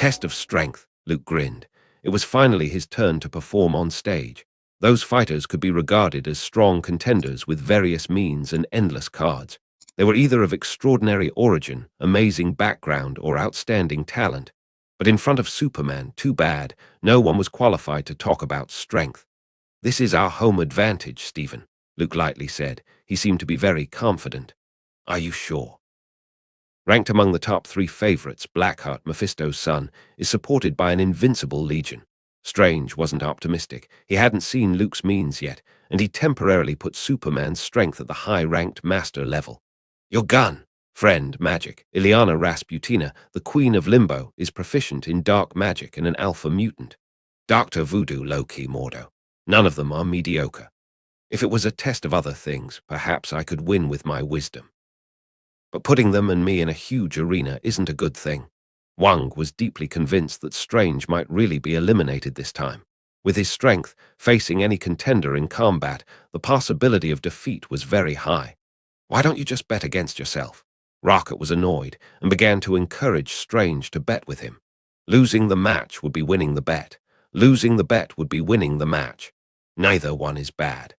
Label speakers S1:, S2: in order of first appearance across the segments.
S1: test of strength, Luke grinned. It was finally his turn to perform on stage. Those fighters could be regarded as strong contenders with various means and endless cards. They were either of extraordinary origin, amazing background, or outstanding talent. But in front of Superman, too bad, no one was qualified to talk about strength. "This is our home advantage, Stephen," Luke lightly said. He seemed to be very confident. "Are you sure?" Ranked among the top 3 favorites, Blackheart, Mephisto's son, is supported by an invincible legion. Strange wasn't optimistic. He hadn't seen Luke's means yet, and he temporarily put Superman's strength at the high-ranked master level. "Your gun, friend, magic. Ileana Rasputina, the Queen of Limbo, is proficient in dark magic and an alpha mutant. Dr. Voodoo, low-key Mordo. None of them are mediocre. If it was a test of other things, perhaps I could win with my wisdom. But putting them and me in a huge arena isn't a good thing." Wang was deeply convinced that Strange might really be eliminated this time. With his strength, facing any contender in combat, the possibility of defeat was very high. "Why don't you just bet against yourself?" Rocket was annoyed and began to encourage Strange to bet with him. Losing the match would be winning the bet. Losing the bet would be winning the match. Neither one is bad.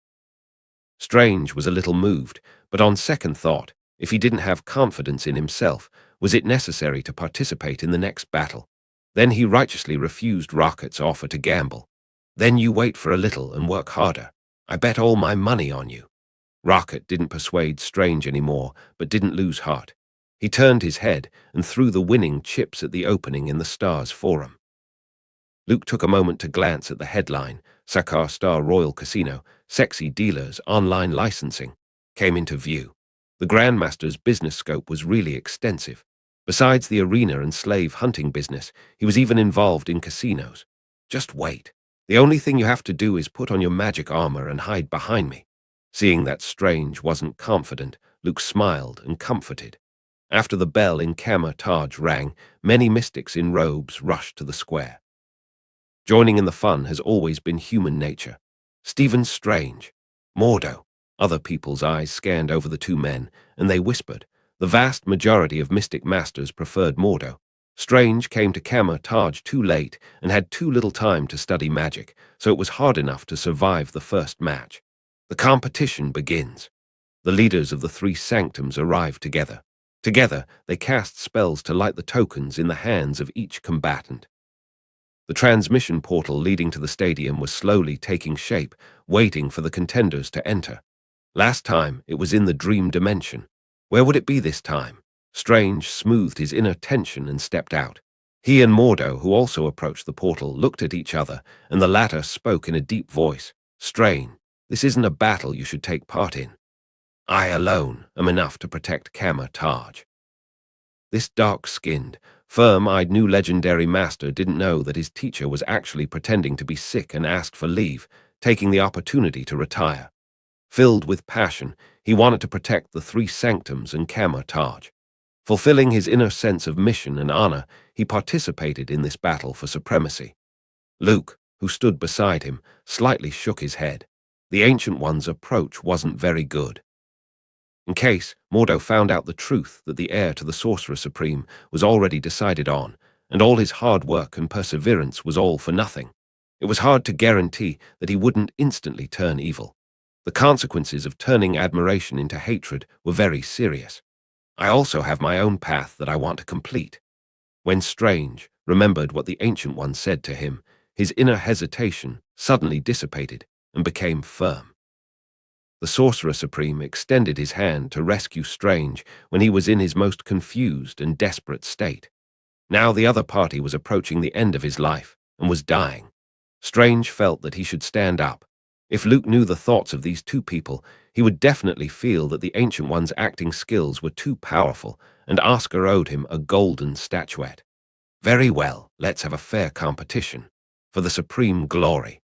S1: Strange was a little moved, but on second thought, if he didn't have confidence in himself, was it necessary to participate in the next battle? Then he righteously refused Rocket's offer to gamble. "Then you wait for a little and work harder. I bet all my money on you." Rocket didn't persuade Strange anymore, but didn't lose heart. He turned his head and threw the winning chips at the opening in the Stars Forum. Luke took a moment to glance at the headline, Sakar Star Royal Casino, Sexy Dealers, Online Licensing, came into view. The Grandmaster's business scope was really extensive. Besides the arena and slave hunting business, he was even involved in casinos. "Just wait. The only thing you have to do is put on your magic armor and hide behind me." Seeing that Strange wasn't confident, Luke smiled and comforted. After the bell in Kama Taj rang, many mystics in robes rushed to the square. Joining in the fun has always been human nature. Stephen Strange, Mordo. Other people's eyes scanned over the two men, and they whispered. The vast majority of mystic masters preferred Mordo. Strange came to Kama Taj too late and had too little time to study magic, so it was hard enough to survive the first match. The competition begins. The leaders of the 3 sanctums arrive together. Together, they cast spells to light the tokens in the hands of each combatant. The transmission portal leading to the stadium was slowly taking shape, waiting for the contenders to enter. Last time, it was in the dream dimension. Where would it be this time? Strange smoothed his inner tension and stepped out. He and Mordo, who also approached the portal, looked at each other, and the latter spoke in a deep voice. "Strange, this isn't a battle you should take part in. I alone am enough to protect Kama Taj." This dark-skinned, firm-eyed new legendary master didn't know that his teacher was actually pretending to be sick and asked for leave, taking the opportunity to retire. Filled with passion, he wanted to protect the 3 sanctums and Kama Taj. Fulfilling his inner sense of mission and honor, he participated in this battle for supremacy. Luke, who stood beside him, slightly shook his head. The Ancient One's approach wasn't very good. In case Mordo found out the truth that the heir to the Sorcerer Supreme was already decided on, and all his hard work and perseverance was all for nothing, it was hard to guarantee that he wouldn't instantly turn evil. The consequences of turning admiration into hatred were very serious. "I also have my own path that I want to complete." When Strange remembered what the Ancient One said to him, his inner hesitation suddenly dissipated and became firm. The Sorcerer Supreme extended his hand to rescue Strange when he was in his most confused and desperate state. Now the other party was approaching the end of his life and was dying. Strange felt that he should stand up. If Luke knew the thoughts of these 2 people, he would definitely feel that the Ancient One's acting skills were too powerful, and Oscar owed him a golden statuette. "Very well, let's have a fair competition. For the supreme glory."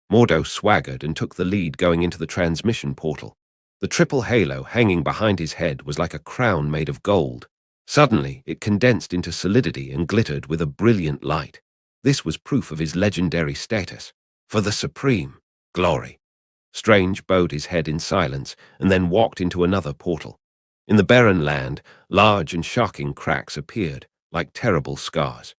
S1: Mordo swaggered and took the lead going into the transmission portal. The triple halo hanging behind his head was like a crown made of gold. Suddenly, it condensed into solidity and glittered with a brilliant light. This was proof of his legendary status. For the supreme glory. Strange bowed his head in silence and then walked into another portal. In the barren land, large and shocking cracks appeared, like terrible scars.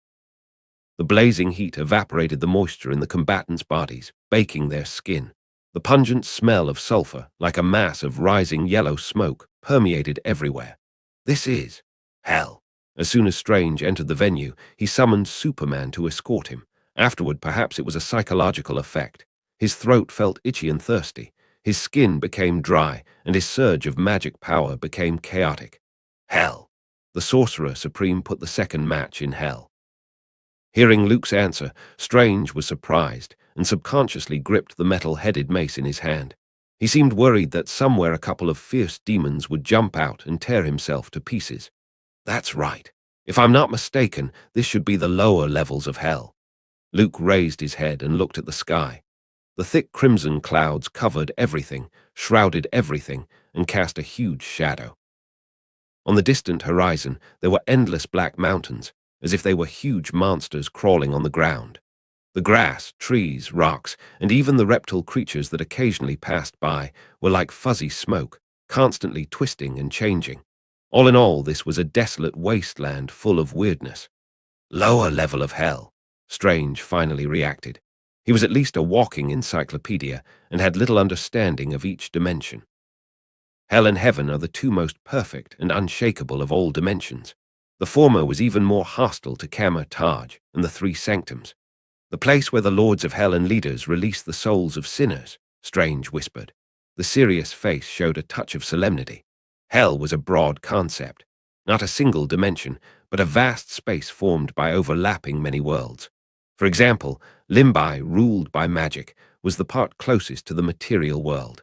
S1: The blazing heat evaporated the moisture in the combatants' bodies, baking their skin. The pungent smell of sulfur, like a mass of rising yellow smoke, permeated everywhere. This is hell. As soon as Strange entered the venue, he summoned Superman to escort him. Afterward, perhaps it was a psychological effect. His throat felt itchy and thirsty. His skin became dry, and his surge of magic power became chaotic. Hell. The Sorcerer Supreme put the second match in hell. Hearing Luke's answer, Strange was surprised and subconsciously gripped the metal-headed mace in his hand. He seemed worried that somewhere a couple of fierce demons would jump out and tear himself to pieces. That's right. If I'm not mistaken, this should be the lower levels of hell. Luke raised his head and looked at the sky. The thick crimson clouds covered everything, shrouded everything, and cast a huge shadow. On the distant horizon, there were endless black mountains, as if they were huge monsters crawling on the ground. The grass, trees, rocks, and even the reptile creatures that occasionally passed by were like fuzzy smoke, constantly twisting and changing. All in all, this was a desolate wasteland full of weirdness. Lower level of hell, Strange finally reacted. He was at least a walking encyclopedia and had little understanding of each dimension. Hell and heaven are the two most perfect and unshakable of all dimensions. The former was even more hostile to Kama-Taj and the three sanctums. The place where the lords of hell and leaders release the souls of sinners, Strange whispered. The serious face showed a touch of solemnity. Hell was a broad concept, not a single dimension, but a vast space formed by overlapping many worlds. For example, Limbai, ruled by magic, was the part closest to the material world.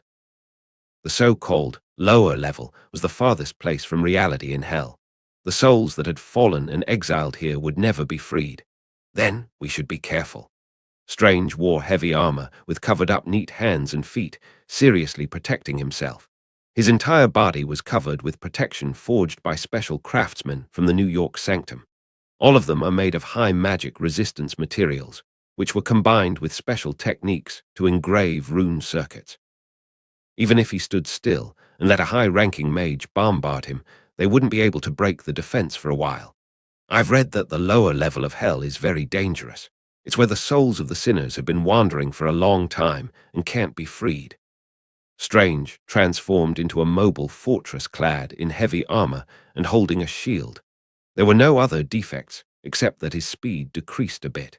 S1: The so-called lower level was the farthest place from reality in hell. The souls that had fallen and exiled here would never be freed. Then we should be careful. Strange wore heavy armor with covered-up neat hands and feet, seriously protecting himself. His entire body was covered with protection forged by special craftsmen from the New York Sanctum. All of them are made of high magic resistance materials, which were combined with special techniques to engrave rune circuits. Even if he stood still and let a high-ranking mage bombard him, they wouldn't be able to break the defense for a while. I've read that the lower level of hell is very dangerous. It's where the souls of the sinners have been wandering for a long time and can't be freed. Strange transformed into a mobile fortress clad in heavy armor and holding a shield. There were no other defects, except that his speed decreased a bit.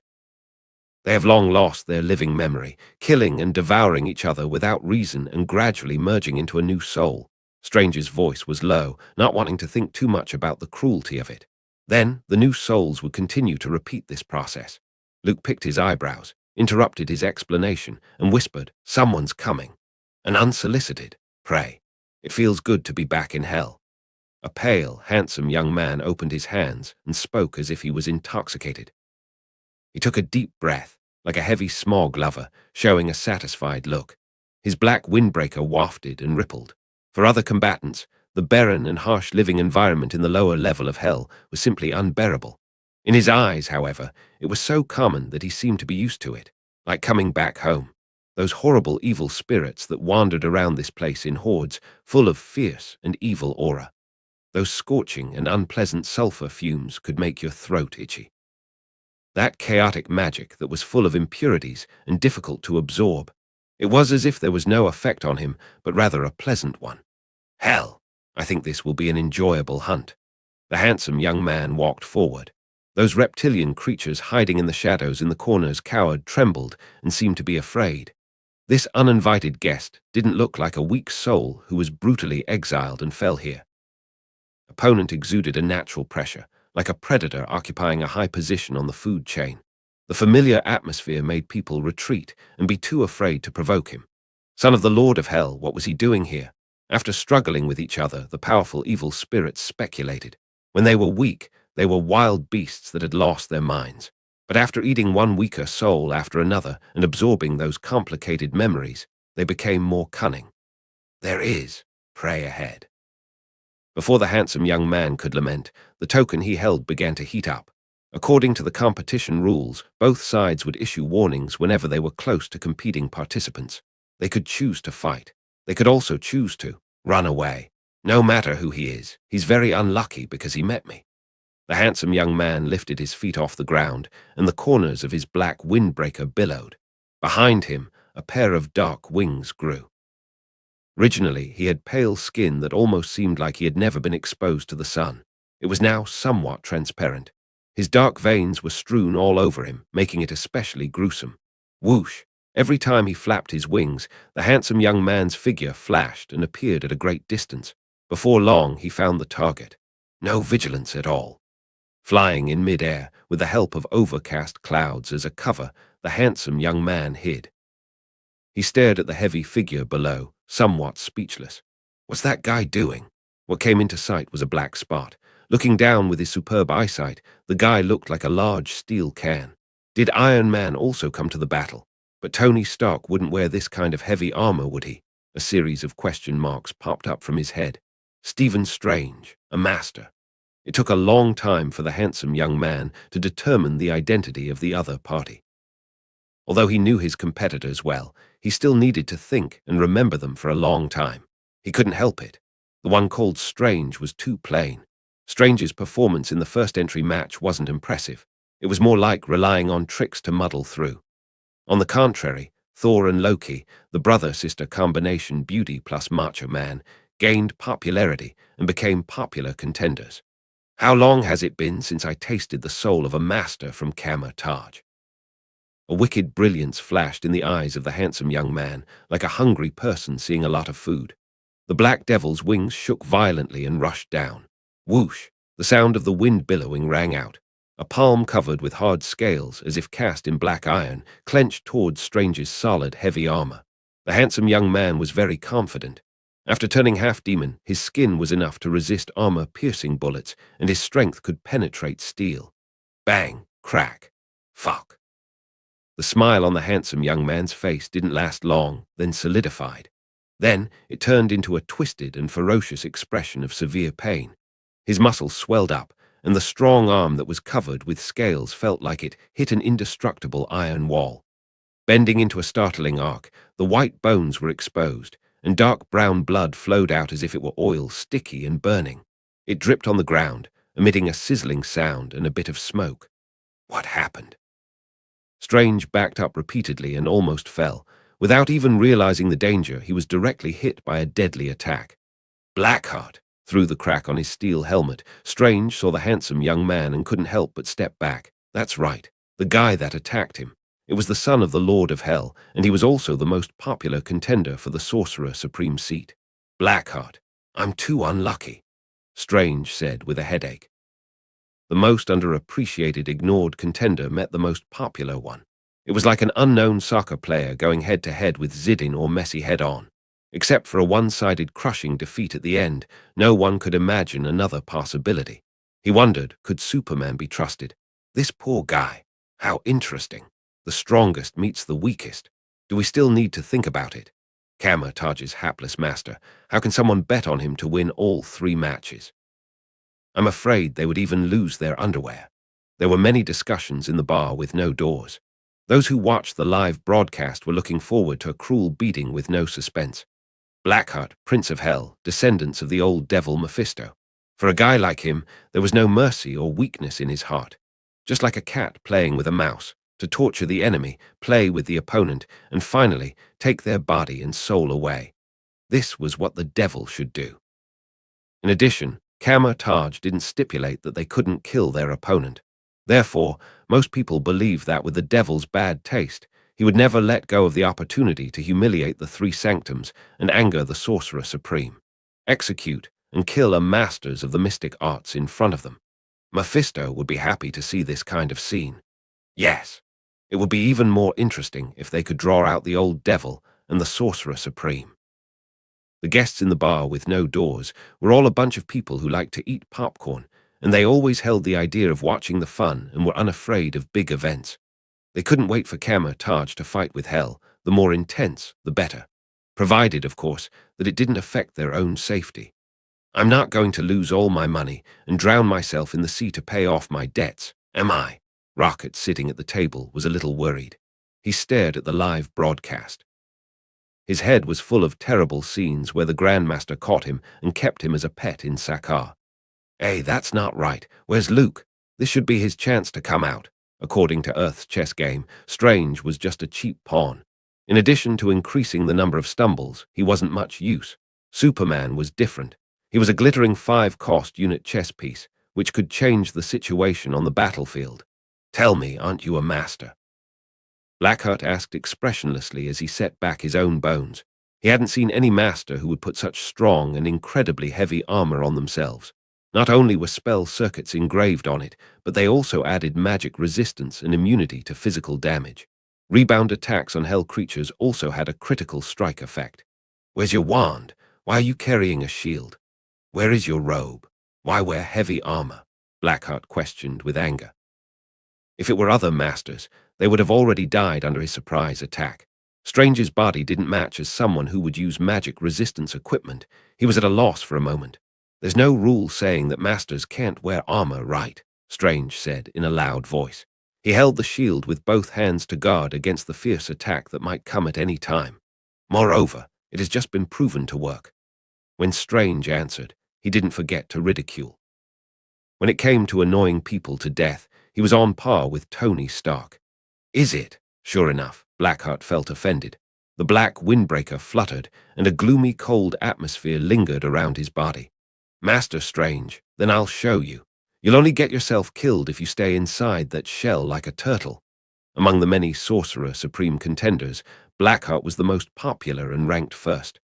S1: They have long lost their living memory, killing and devouring each other without reason and gradually merging into a new soul. Strange's voice was low, not wanting to think too much about the cruelty of it. Then, the new souls would continue to repeat this process. Luke picked his eyebrows, interrupted his explanation, and whispered, "Someone's coming." An unsolicited prey. It feels good to be back in hell. A pale, handsome young man opened his hands and spoke as if he was intoxicated. He took a deep breath, like a heavy smog lover, showing a satisfied look. His black windbreaker wafted and rippled. For other combatants, the barren and harsh living environment in the lower level of hell was simply unbearable. In his eyes, however, it was so common that he seemed to be used to it, like coming back home. Those horrible evil spirits that wandered around this place in hordes, full of fierce and evil aura. Those scorching and unpleasant sulfur fumes could make your throat itchy. That chaotic magic that was full of impurities and difficult to absorb. It was as if there was no effect on him, but rather a pleasant one. Hell, I think this will be an enjoyable hunt. The handsome young man walked forward. Those reptilian creatures hiding in the shadows in the corners cowered, trembled, and seemed to be afraid. This uninvited guest didn't look like a weak soul who was brutally exiled and fell here. Opponent exuded a natural pressure, like a predator occupying a high position on the food chain. The familiar atmosphere made people retreat and be too afraid to provoke him. Son of the Lord of Hell, what was he doing here? After struggling with each other, the powerful evil spirits speculated. When they were weak, they were wild beasts that had lost their minds. But after eating one weaker soul after another and absorbing those complicated memories, they became more cunning. There is prey ahead. Before the handsome young man could lament, the token he held began to heat up. According to the competition rules, both sides would issue warnings whenever they were close to competing participants. They could choose to fight. They could also choose to run away. No matter who he is, he's very unlucky because he met me. The handsome young man lifted his feet off the ground, and the corners of his black windbreaker billowed. Behind him, a pair of dark wings grew. Originally, he had pale skin that almost seemed like he had never been exposed to the sun. It was now somewhat transparent. His dark veins were strewn all over him, making it especially gruesome. Whoosh! Every time he flapped his wings, the handsome young man's figure flashed and appeared at a great distance. Before long, he found the target. No vigilance at all. Flying in mid-air, with the help of overcast clouds as a cover, the handsome young man hid. He stared at the heavy figure below, somewhat speechless. What's that guy doing? What came into sight was a black spot. Looking down with his superb eyesight, the guy looked like a large steel can. Did Iron Man also come to the battle? But Tony Stark wouldn't wear this kind of heavy armor, would he? A series of question marks popped up from his head. Stephen Strange, a master. It took a long time for the handsome young man to determine the identity of the other party. Although he knew his competitors well, he still needed to think and remember them for a long time. He couldn't help it. The one called Strange was too plain. Strange's performance in the first entry match wasn't impressive. It was more like relying on tricks to muddle through. On the contrary, Thor and Loki, the brother-sister combination beauty plus macho man, gained popularity and became popular contenders. How long has it been since I tasted the soul of a master from Kamar-Taj? A wicked brilliance flashed in the eyes of the handsome young man, like a hungry person seeing a lot of food. The black devil's wings shook violently and rushed down. Whoosh! The sound of the wind billowing rang out. A palm covered with hard scales, as if cast in black iron, clenched towards Strange's solid, heavy armor. The handsome young man was very confident. After turning half-demon, his skin was enough to resist armor-piercing bullets, and his strength could penetrate steel. Bang! Crack! Fuck! The smile on the handsome young man's face didn't last long, then solidified. Then it turned into a twisted and ferocious expression of severe pain. His muscles swelled up, and the strong arm that was covered with scales felt like it hit an indestructible iron wall. Bending into a startling arc, the white bones were exposed, and dark brown blood flowed out as if it were oil, sticky and burning. It dripped on the ground, emitting a sizzling sound and a bit of smoke. What happened? Strange backed up repeatedly and almost fell. Without even realizing the danger, he was directly hit by a deadly attack. Blackheart! Through the crack on his steel helmet, Strange saw the handsome young man and couldn't help but step back. That's right, the guy that attacked him. It was the son of the Lord of Hell, and he was also the most popular contender for the Sorcerer Supreme seat. Blackheart, I'm too unlucky, Strange said with a headache. The most underappreciated, ignored contender met the most popular one. It was like an unknown soccer player going head-to-head with Zidane or Messi head-on. Except for a one-sided crushing defeat at the end, no one could imagine another possibility. He wondered, could Superman be trusted? This poor guy. How interesting. The strongest meets the weakest. Do we still need to think about it? Kamar-Taj's hapless master. How can someone bet on him to win all 3 matches? I'm afraid they would even lose their underwear. There were many discussions in the bar with no doors. Those who watched the live broadcast were looking forward to a cruel beating with no suspense. Blackheart, Prince of Hell, descendants of the old devil Mephisto. For a guy like him, there was no mercy or weakness in his heart. Just like a cat playing with a mouse, to torture the enemy, play with the opponent, and finally take their body and soul away. This was what the devil should do. In addition, Kamar-Taj didn't stipulate that they couldn't kill their opponent. Therefore, most people believe that with the devil's bad taste, he would never let go of the opportunity to humiliate the 3 sanctums and anger the Sorcerer Supreme. Execute and kill a masters of the mystic arts in front of them. Mephisto would be happy to see this kind of scene. Yes, it would be even more interesting if they could draw out the old devil and the Sorcerer Supreme. The guests in the bar with no doors were all a bunch of people who liked to eat popcorn, and they always held the idea of watching the fun and were unafraid of big events. They couldn't wait for Kamar-Taj to fight with Hell. The more intense, the better. Provided, of course, that it didn't affect their own safety. I'm not going to lose all my money and drown myself in the sea to pay off my debts, am I? Rocket, sitting at the table, was a little worried. He stared at the live broadcast. His head was full of terrible scenes where the Grandmaster caught him and kept him as a pet in Sakaar. Hey, that's not right. Where's Luke? This should be his chance to come out. According to Earth's chess game, Strange was just a cheap pawn. In addition to increasing the number of stumbles, he wasn't much use. Superman was different. He was a glittering 5-cost unit chess piece, which could change the situation on the battlefield. Tell me, aren't you a master? Blackheart asked expressionlessly as he set back his own bones. He hadn't seen any master who would put such strong and incredibly heavy armor on themselves. Not only were spell circuits engraved on it, but they also added magic resistance and immunity to physical damage. Rebound attacks on hell creatures also had a critical strike effect. Where's your wand? Why are you carrying a shield? Where is your robe? Why wear heavy armor? Blackheart questioned with anger. If it were other masters, they would have already died under his surprise attack. Strange's body didn't match as someone who would use magic resistance equipment. He was at a loss for a moment. There's no rule saying that masters can't wear armor, right? Strange said in a loud voice. He held the shield with both hands to guard against the fierce attack that might come at any time. Moreover, it has just been proven to work. When Strange answered, he didn't forget to ridicule. When it came to annoying people to death, he was on par with Tony Stark. Is it? Sure enough, Blackheart felt offended. The black windbreaker fluttered, and a gloomy cold atmosphere lingered around his body. Master Strange, then I'll show you. You'll only get yourself killed if you stay inside that shell like a turtle. Among the many Sorcerer Supreme contenders, Blackheart was the most popular and ranked first.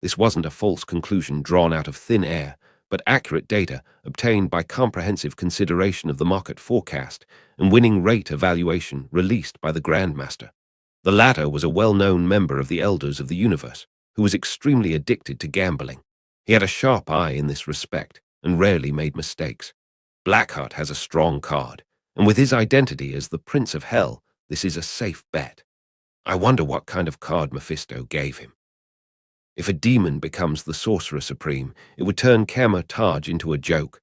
S1: This wasn't a false conclusion drawn out of thin air, but accurate data obtained by comprehensive consideration of the market forecast and winning rate evaluation released by the Grandmaster. The latter was a well-known member of the Elders of the Universe, who was extremely addicted to gambling. He had a sharp eye in this respect and rarely made mistakes. Blackheart has a strong card, and with his identity as the Prince of Hell, this is a safe bet. I wonder what kind of card Mephisto gave him. If a demon becomes the Sorcerer Supreme, it would turn Taj into a joke.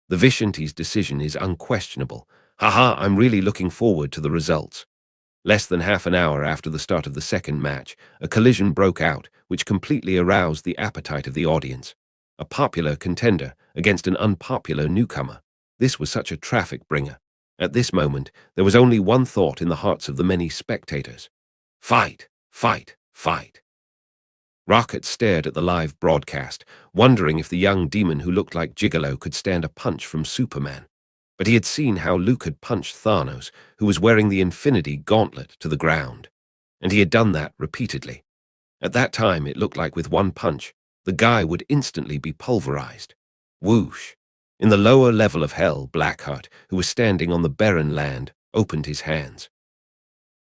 S1: The Vishanti's decision is unquestionable. Haha, I'm really looking forward to the results. Less than half an hour after the start of the second match, a collision broke out, which completely aroused the appetite of the audience. A popular contender against an unpopular newcomer. This was such a traffic bringer. At this moment, there was only one thought in the hearts of the many spectators. Fight, fight, fight. Rocket stared at the live broadcast, wondering if the young demon who looked like Gigolo could stand a punch from Superman. But he had seen how Luke had punched Thanos, who was wearing the Infinity Gauntlet, to the ground. And he had done that repeatedly. At that time, it looked like with one punch, the guy would instantly be pulverized. Whoosh! In the lower level of hell, Blackheart, who was standing on the barren land, opened his hands.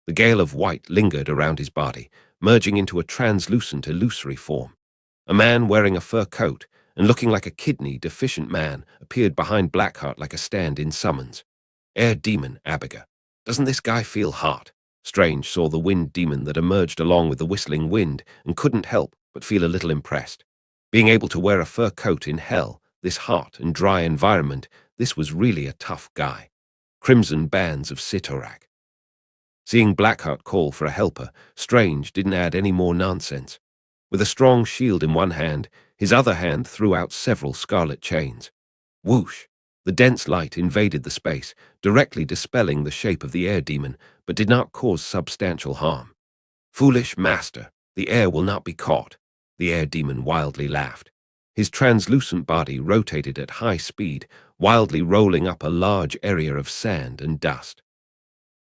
S1: The gale of white lingered around his body, merging into a translucent illusory form. A man wearing a fur coat and looking like a kidney-deficient man appeared behind Blackheart like a stand-in summons. Air Demon Abigail. Doesn't this guy feel hot? Strange saw the wind demon that emerged along with the whistling wind and couldn't help but feel a little impressed. Being able to wear a fur coat in hell, this hot and dry environment, this was really a tough guy. Crimson bands of Sitorak. Seeing Blackheart call for a helper, Strange didn't add any more nonsense. With a strong shield in one hand, his other hand threw out several scarlet chains. Whoosh! The dense light invaded the space, directly dispelling the shape of the air demon, but did not cause substantial harm. Foolish master, the air will not be caught, the air demon wildly laughed. His translucent body rotated at high speed, wildly rolling up a large area of sand and dust.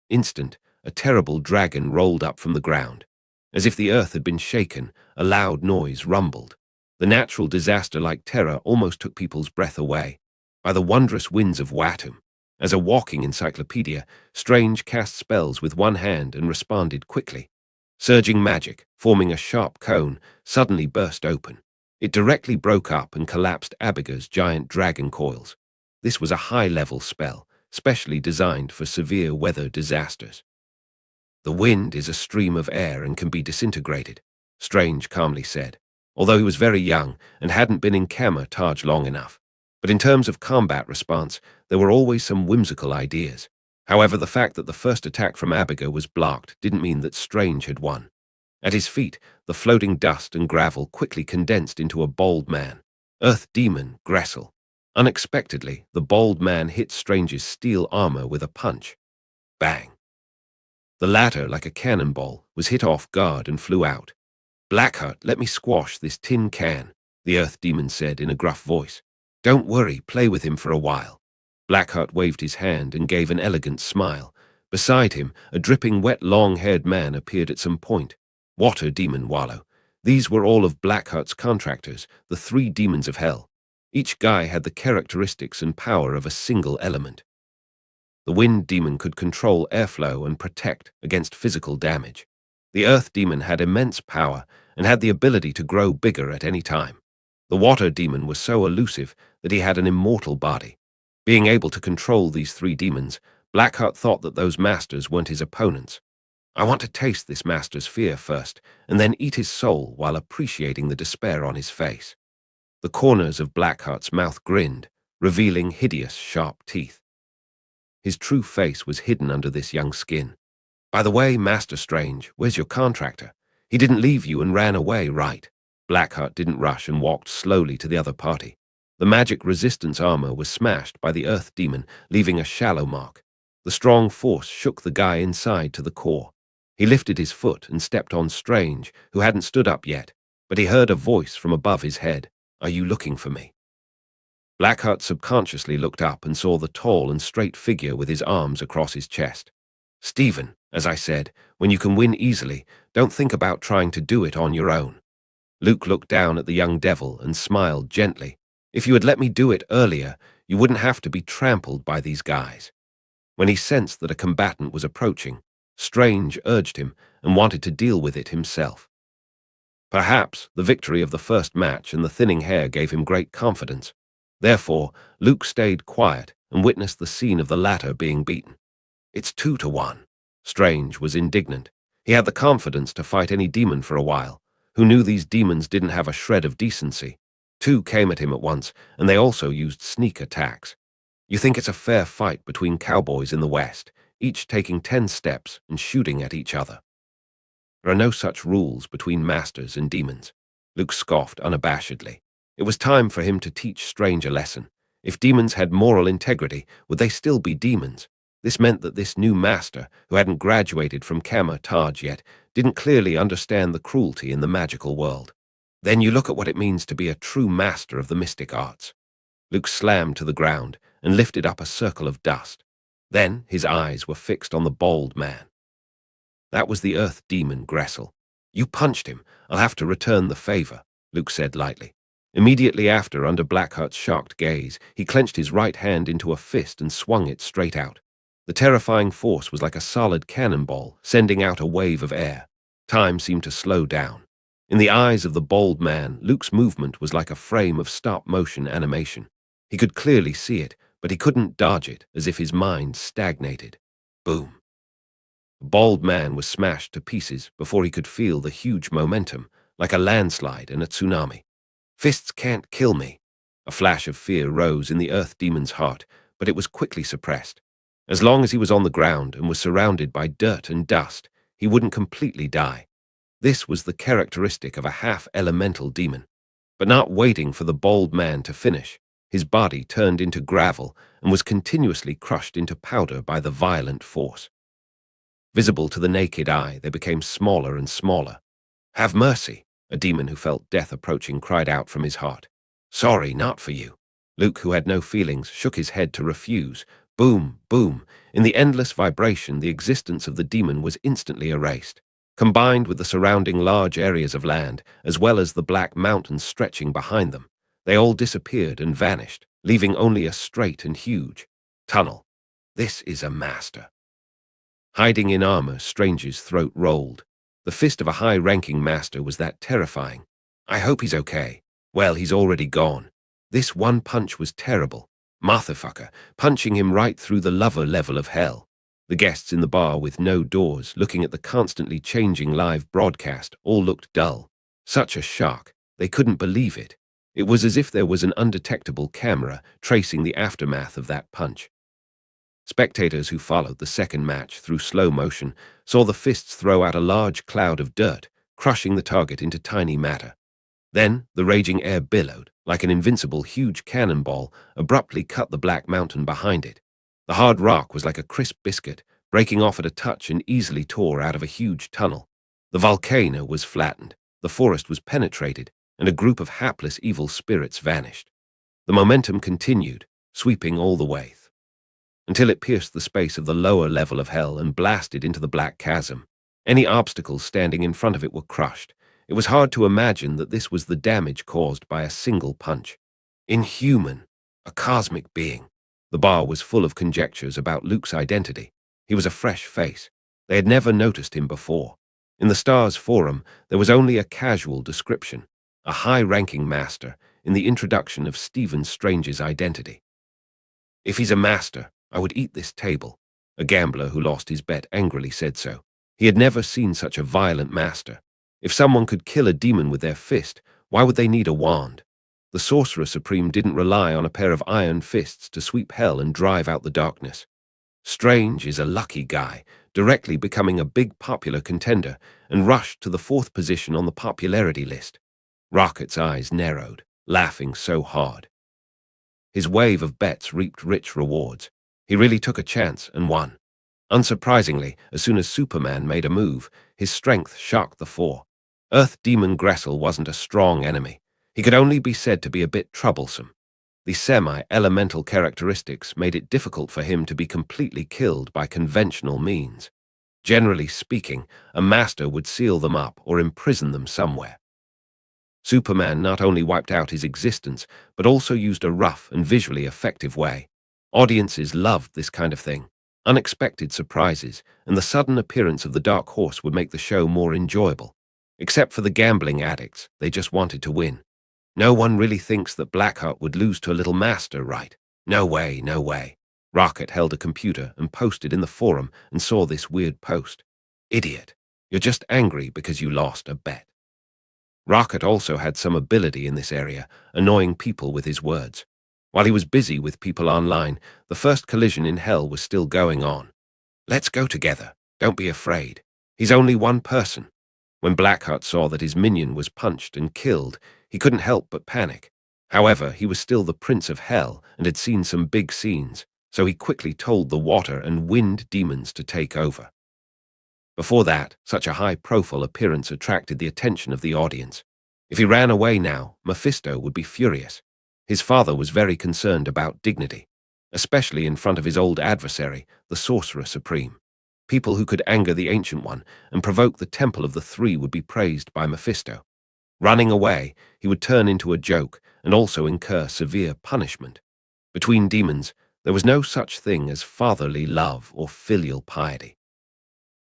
S1: Instant, a terrible dragon rolled up from the ground. As if the earth had been shaken, a loud noise rumbled. The natural disaster-like terror almost took people's breath away. By the wondrous winds of Watum, as a walking encyclopedia, Strange cast spells with one hand and responded quickly. Surging magic, forming a sharp cone, suddenly burst open. It directly broke up and collapsed Abigail's giant dragon coils. This was a high-level spell, specially designed for severe weather disasters. The wind is a stream of air and can be disintegrated, Strange calmly said, although he was very young and hadn't been in Taj long enough. But in terms of combat response, there were always some whimsical ideas. However, the fact that the first attack from Abigail was blocked didn't mean that Strange had won. At his feet, the floating dust and gravel quickly condensed into a bold man, Earth Demon Gressel. Unexpectedly, the bald man hit Strange's steel armor with a punch. Bang! The latter, like a cannonball, was hit off guard and flew out. "Blackheart, let me squash this tin can," the Earth Demon said in a gruff voice. "Don't worry, play with him for a while." Blackheart waved his hand and gave an elegant smile. Beside him, a dripping, wet, long-haired man appeared at some point. Water Demon Wallow. These were all of Blackheart's contractors, the 3 demons of hell. Each guy had the characteristics and power of a single element. The Wind Demon could control airflow and protect against physical damage. The Earth Demon had immense power and had the ability to grow bigger at any time. The Water Demon was so elusive that he had an immortal body. Being able to control these 3 demons, Blackheart thought that those masters weren't his opponents. "I want to taste this master's fear first, and then eat his soul while appreciating the despair on his face." The corners of Blackheart's mouth grinned, revealing hideous, sharp teeth. His true face was hidden under this young skin. "By the way, Master Strange, where's your contractor? He didn't leave you and ran away, right?" Blackheart didn't rush and walked slowly to the other party. The magic resistance armor was smashed by the Earth Demon, leaving a shallow mark. The strong force shook the guy inside to the core. He lifted his foot and stepped on Strange, who hadn't stood up yet, but he heard a voice from above his head. "Are you looking for me?" Blackheart subconsciously looked up and saw the tall and straight figure with his arms across his chest. "Stephen, as I said, when you can win easily, don't think about trying to do it on your own." Luke looked down at the young devil and smiled gently. "If you had let me do it earlier, you wouldn't have to be trampled by these guys." When he sensed that a combatant was approaching, Strange urged him and wanted to deal with it himself. Perhaps the victory of the first match and the thinning hair gave him great confidence. Therefore, Luke stayed quiet and witnessed the scene of the latter being beaten. "It's 2-1. Strange was indignant. He had the confidence to fight any demon for a while. Who knew these demons didn't have a shred of decency? 2 came at him at once, and they also used sneak attacks. You think it's a fair fight between cowboys in the West, each taking 10 steps and shooting at each other. There are no such rules between masters and demons." Luke scoffed unabashedly. It was time for him to teach Strange a lesson. If demons had moral integrity, would they still be demons? This meant that this new master, who hadn't graduated from Kama Taj yet, didn't clearly understand the cruelty in the magical world. "Then you look at what it means to be a true master of the mystic arts." Luke slammed to the ground and lifted up a circle of dust. Then his eyes were fixed on the bald man. "That was the Earth Demon, Gressel. You punched him. I'll have to return the favor," Luke said lightly. Immediately after, under Blackheart's shocked gaze, he clenched his right hand into a fist and swung it straight out. The terrifying force was like a solid cannonball, sending out a wave of air. Time seemed to slow down. In the eyes of the bald man, Luke's movement was like a frame of stop-motion animation. He could clearly see it, but he couldn't dodge it, as if his mind stagnated. Boom. The bald man was smashed to pieces before he could feel the huge momentum, like a landslide and a tsunami. "Fists can't kill me." A flash of fear rose in the Earth Demon's heart, but it was quickly suppressed. As long as he was on the ground and was surrounded by dirt and dust, he wouldn't completely die. This was the characteristic of a half-elemental demon. But not waiting for the bald man to finish, his body turned into gravel and was continuously crushed into powder by the violent force. Visible to the naked eye, they became smaller and smaller. "Have mercy," a demon who felt death approaching cried out from his heart. "Sorry, not for you." Luke, who had no feelings, shook his head to refuse. Boom, boom. In the endless vibration, the existence of the demon was instantly erased. Combined with the surrounding large areas of land, as well as the black mountains stretching behind them, they all disappeared and vanished, leaving only a straight and huge tunnel. "This is a master." Hiding in armor, Strange's throat rolled. The fist of a high-ranking master was that terrifying. "I hope he's okay." "Well, he's already gone." This one punch was terrible. Motherfucker, punching him right through the lover level of hell. The guests in the bar with no doors, looking at the constantly changing live broadcast, all looked dull. Such a shock. They couldn't believe it. It was as if there was an undetectable camera tracing the aftermath of that punch. Spectators who followed the second match through slow motion saw the fists throw out a large cloud of dirt, crushing the target into tiny matter. Then the raging air billowed, like an invincible huge cannonball, abruptly cut the black mountain behind it. The hard rock was like a crisp biscuit, breaking off at a touch and easily tore out of a huge tunnel. The volcano was flattened, the forest was penetrated, and a group of hapless evil spirits vanished. The momentum continued, sweeping all the way, until it pierced the space of the lower level of hell and blasted into the black chasm. Any obstacles standing in front of it were crushed. It was hard to imagine that this was the damage caused by a single punch. Inhuman, a cosmic being. The bar was full of conjectures about Luke's identity. He was a fresh face. They had never noticed him before. In the Stars Forum, there was only a casual description, a high-ranking master, in the introduction of Stephen Strange's identity. "If he's a master, I would eat this table," a gambler who lost his bet angrily said so. He had never seen such a violent master. If someone could kill a demon with their fist, why would they need a wand? The Sorcerer Supreme didn't rely on a pair of iron fists to sweep hell and drive out the darkness. Strange is a lucky guy, directly becoming a big popular contender, and rushed to the 4th position on the popularity list. Rocket's eyes narrowed, laughing so hard. His wave of bets reaped rich rewards. He really took a chance and won. Unsurprisingly, as soon as Superman made a move, his strength shocked the four. Earth Demon Gressel wasn't a strong enemy. He could only be said to be a bit troublesome. The semi-elemental characteristics made it difficult for him to be completely killed by conventional means. Generally speaking, a master would seal them up or imprison them somewhere. Superman not only wiped out his existence, but also used a rough and visually effective way. Audiences loved this kind of thing. Unexpected surprises, and the sudden appearance of the Dark Horse would make the show more enjoyable. Except for the gambling addicts, they just wanted to win. No one really thinks that Blackheart would lose to a little master, right? No way, no way. Rocket held a computer and posted in the forum and saw this weird post. "Idiot. You're just angry because you lost a bet." Rocket also had some ability in this area, annoying people with his words. While he was busy with people online, the first collision in hell was still going on. "Let's go together. Don't be afraid. He's only one person." When Blackheart saw that his minion was punched and killed, he couldn't help but panic. However, he was still the Prince of Hell and had seen some big scenes, so he quickly told the water and wind demons to take over. Before that, such a high-profile appearance attracted the attention of the audience. If he ran away now, Mephisto would be furious. His father was very concerned about dignity, especially in front of his old adversary, the Sorcerer Supreme. People who could anger the Ancient One and provoke the Temple of the Three would be praised by Mephisto. Running away, he would turn into a joke and also incur severe punishment. Between demons, there was no such thing as fatherly love or filial piety.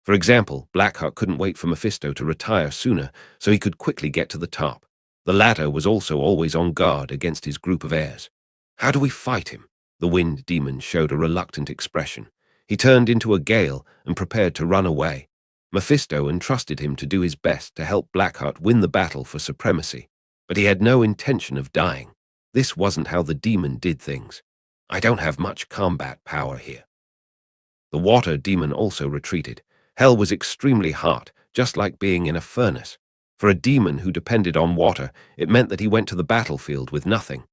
S1: For example, Blackheart couldn't wait for Mephisto to retire sooner, so he could quickly get to the top. The latter was also always on guard against his group of heirs. "How do we fight him?" The wind demon showed a reluctant expression. He turned into a gale and prepared to run away. Mephisto entrusted him to do his best to help Blackheart win the battle for supremacy, but he had no intention of dying. This wasn't how the demon did things. "I don't have much combat power here." The water demon also retreated. Hell was extremely hot, just like being in a furnace. For a demon who depended on water, it meant that he went to the battlefield with nothing.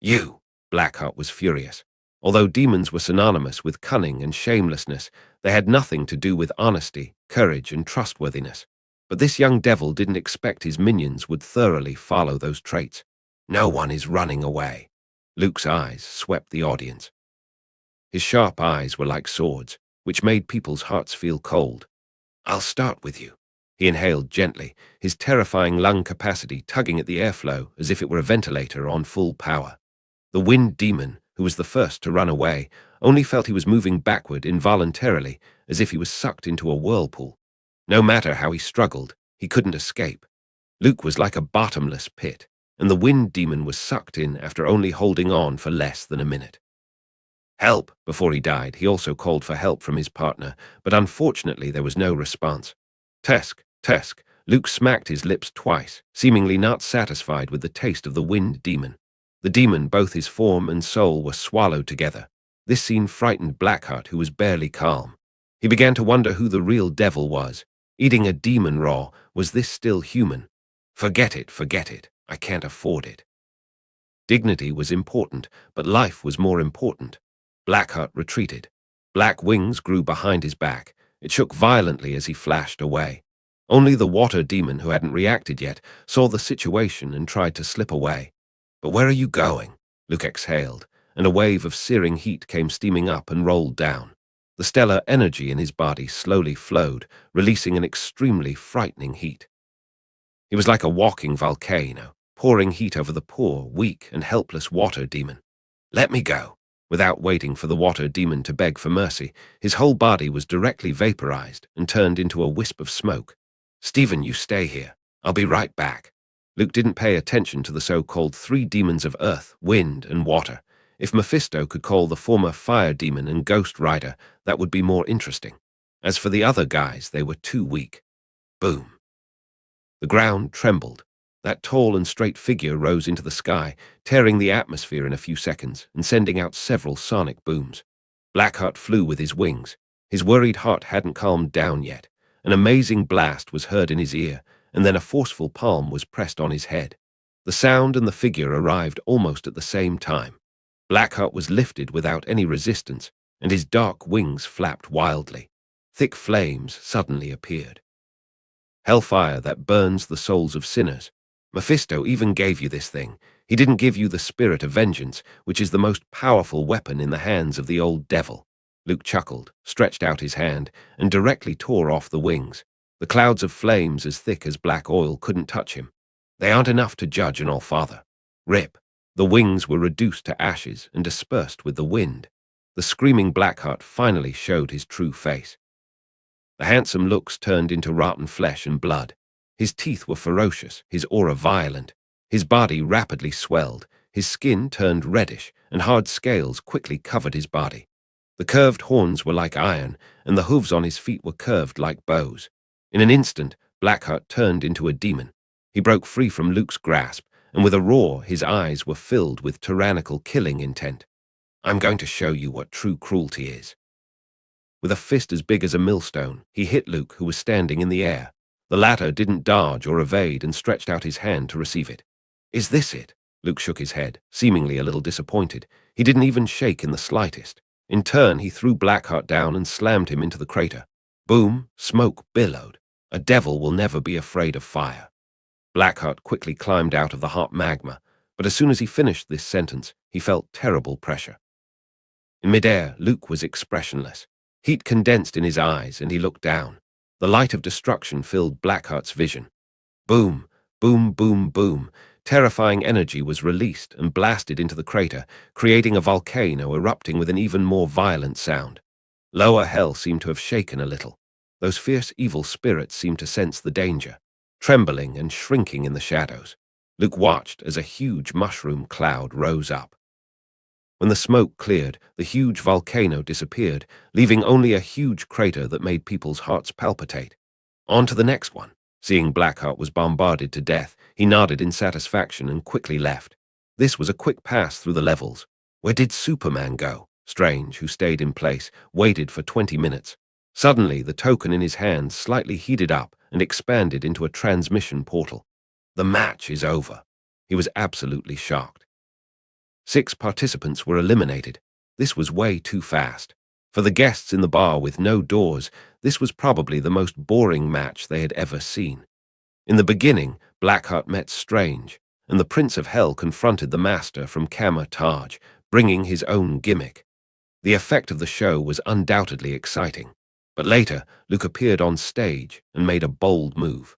S1: "You!" Blackheart was furious. Although demons were synonymous with cunning and shamelessness, they had nothing to do with honesty, courage, and trustworthiness. But this young devil didn't expect his minions would thoroughly follow those traits. "No one is running away." Luke's eyes swept the audience. His sharp eyes were like swords, which made people's hearts feel cold. "I'll start with you." He inhaled gently, his terrifying lung capacity tugging at the airflow as if it were a ventilator on full power. The wind demon, who was the first to run away, only felt he was moving backward involuntarily, as if he was sucked into a whirlpool. No matter how he struggled, he couldn't escape. Luke was like a bottomless pit, and the wind demon was sucked in after only holding on for less than a minute. "Help!" Before he died, he also called for help from his partner, but unfortunately there was no response. "Tusk, Tusk!" Luke smacked his lips twice, seemingly not satisfied with the taste of the wind demon. The demon, both his form and soul, were swallowed together. This scene frightened Blackheart, who was barely calm. He began to wonder who the real devil was. Eating a demon raw, was this still human? Forget it, forget it. I can't afford it. Dignity was important, but life was more important. Blackheart retreated. Black wings grew behind his back. It shook violently as he flashed away. Only the water demon, who hadn't reacted yet, saw the situation and tried to slip away. But where are you going? Luke exhaled, and a wave of searing heat came steaming up and rolled down. The stellar energy in his body slowly flowed, releasing an extremely frightening heat. He was like a walking volcano, pouring heat over the poor, weak, and helpless water demon. Let me go. Without waiting for the water demon to beg for mercy, his whole body was directly vaporized and turned into a wisp of smoke. Stephen, you stay here. I'll be right back. Luke didn't pay attention to the so-called three demons of earth, wind, and water. If Mephisto could call the former fire demon and ghost rider, that would be more interesting. As for the other guys, they were too weak. Boom. The ground trembled. That tall and straight figure rose into the sky, tearing the atmosphere in a few seconds and sending out several sonic booms. Blackheart flew with his wings. His worried heart hadn't calmed down yet. An amazing blast was heard in his ear, and then a forceful palm was pressed on his head. The sound and the figure arrived almost at the same time. Blackheart was lifted without any resistance, and his dark wings flapped wildly. Thick flames suddenly appeared. Hellfire that burns the souls of sinners. Mephisto even gave you this thing. He didn't give you the spirit of vengeance, which is the most powerful weapon in the hands of the old devil. Luke chuckled, stretched out his hand, and directly tore off the wings. The clouds of flames as thick as black oil couldn't touch him. They aren't enough to judge an All-Father. Rip. The wings were reduced to ashes and dispersed with the wind. The screaming Blackheart finally showed his true face. The handsome looks turned into rotten flesh and blood. His teeth were ferocious, his aura violent. His body rapidly swelled, his skin turned reddish, and hard scales quickly covered his body. The curved horns were like iron, and the hooves on his feet were curved like bows. In an instant, Blackheart turned into a demon. He broke free from Luke's grasp, and with a roar, his eyes were filled with tyrannical killing intent. I'm going to show you what true cruelty is. With a fist as big as a millstone, he hit Luke, who was standing in the air. The latter didn't dodge or evade and stretched out his hand to receive it. Is this it? Luke shook his head, seemingly a little disappointed. He didn't even shake in the slightest. In turn, he threw Blackheart down and slammed him into the crater. Boom, smoke billowed. A devil will never be afraid of fire. Blackheart quickly climbed out of the hot magma, but as soon as he finished this sentence, he felt terrible pressure. In midair, Luke was expressionless. Heat condensed in his eyes, and he looked down. The light of destruction filled Blackheart's vision. Boom, boom, boom, boom. Terrifying energy was released and blasted into the crater, creating a volcano erupting with an even more violent sound. Lower hell seemed to have shaken a little. Those fierce evil spirits seemed to sense the danger, trembling and shrinking in the shadows. Luke watched as a huge mushroom cloud rose up. When the smoke cleared, the huge volcano disappeared, leaving only a huge crater that made people's hearts palpitate. On to the next one. Seeing Blackheart was bombarded to death, he nodded in satisfaction and quickly left. This was a quick pass through the levels. Where did Superman go? Strange, who stayed in place, waited for 20 minutes. Suddenly, the token in his hand slightly heated up and expanded into a transmission portal. The match is over. He was absolutely shocked. 6 participants were eliminated. This was way too fast. For the guests in the bar with no doors, this was probably the most boring match they had ever seen. In the beginning, Blackheart met Strange, and the Prince of Hell confronted the Master from Kama Taj, bringing his own gimmick. The effect of the show was undoubtedly exciting. But later, Luke appeared on stage and made a bold move.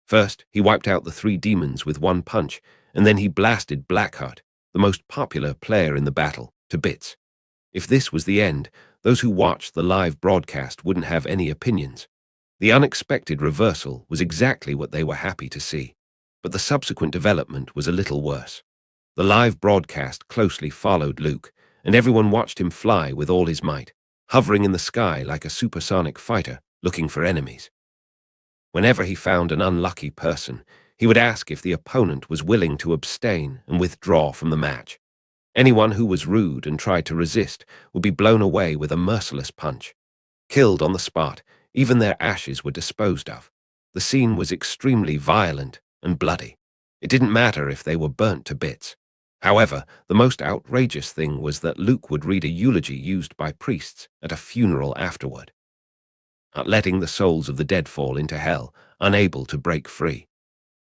S1: First, he wiped out the 3 demons with one punch, and then he blasted Blackheart, the most popular player in the battle, to bits. If this was the end, those who watched the live broadcast wouldn't have any opinions. The unexpected reversal was exactly what they were happy to see, but the subsequent development was a little worse. The live broadcast closely followed Luke, and everyone watched him fly with all his might, hovering in the sky like a supersonic fighter looking for enemies. Whenever he found an unlucky person, he would ask if the opponent was willing to abstain and withdraw from the match. Anyone who was rude and tried to resist would be blown away with a merciless punch. Killed on the spot, even their ashes were disposed of. The scene was extremely violent and bloody. It didn't matter if they were burnt to bits. However, the most outrageous thing was that Luke would read a eulogy used by priests at a funeral afterward, letting the souls of the dead fall into hell, unable to break free.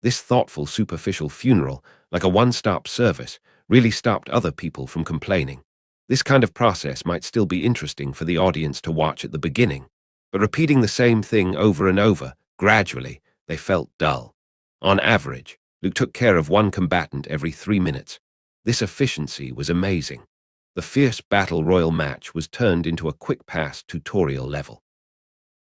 S1: This thoughtful, superficial funeral, like a one-stop service, really stopped other people from complaining. This kind of process might still be interesting for the audience to watch at the beginning, but repeating the same thing over and over, gradually, they felt dull. On average, Luke took care of one combatant every 3 minutes. This efficiency was amazing. The fierce battle royal match was turned into a quick-pass tutorial level.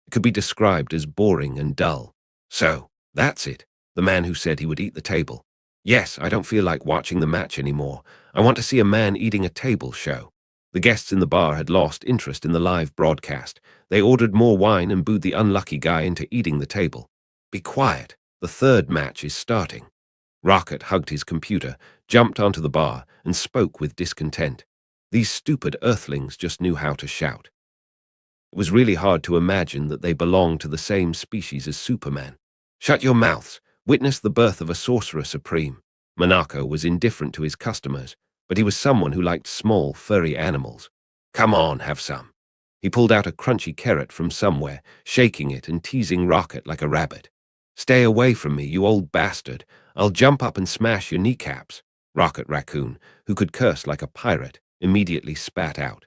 S1: It could be described as boring and dull. So, that's it. The man who said he would eat the table. Yes, I don't feel like watching the match anymore. I want to see a man eating a table show. The guests in the bar had lost interest in the live broadcast. They ordered more wine and booed the unlucky guy into eating the table. Be quiet. The third match is starting. Rocket hugged his computer, jumped onto the bar, and spoke with discontent. These stupid earthlings just knew how to shout. It was really hard to imagine that they belonged to the same species as Superman. Shut your mouths. Witness the birth of a sorcerer supreme. Monaco was indifferent to his customers, but he was someone who liked small, furry animals. Come on, have some. He pulled out a crunchy carrot from somewhere, shaking it and teasing Rocket like a rabbit. Stay away from me, you old bastard. I'll jump up and smash your kneecaps. Rocket Raccoon, who could curse like a pirate, immediately spat out.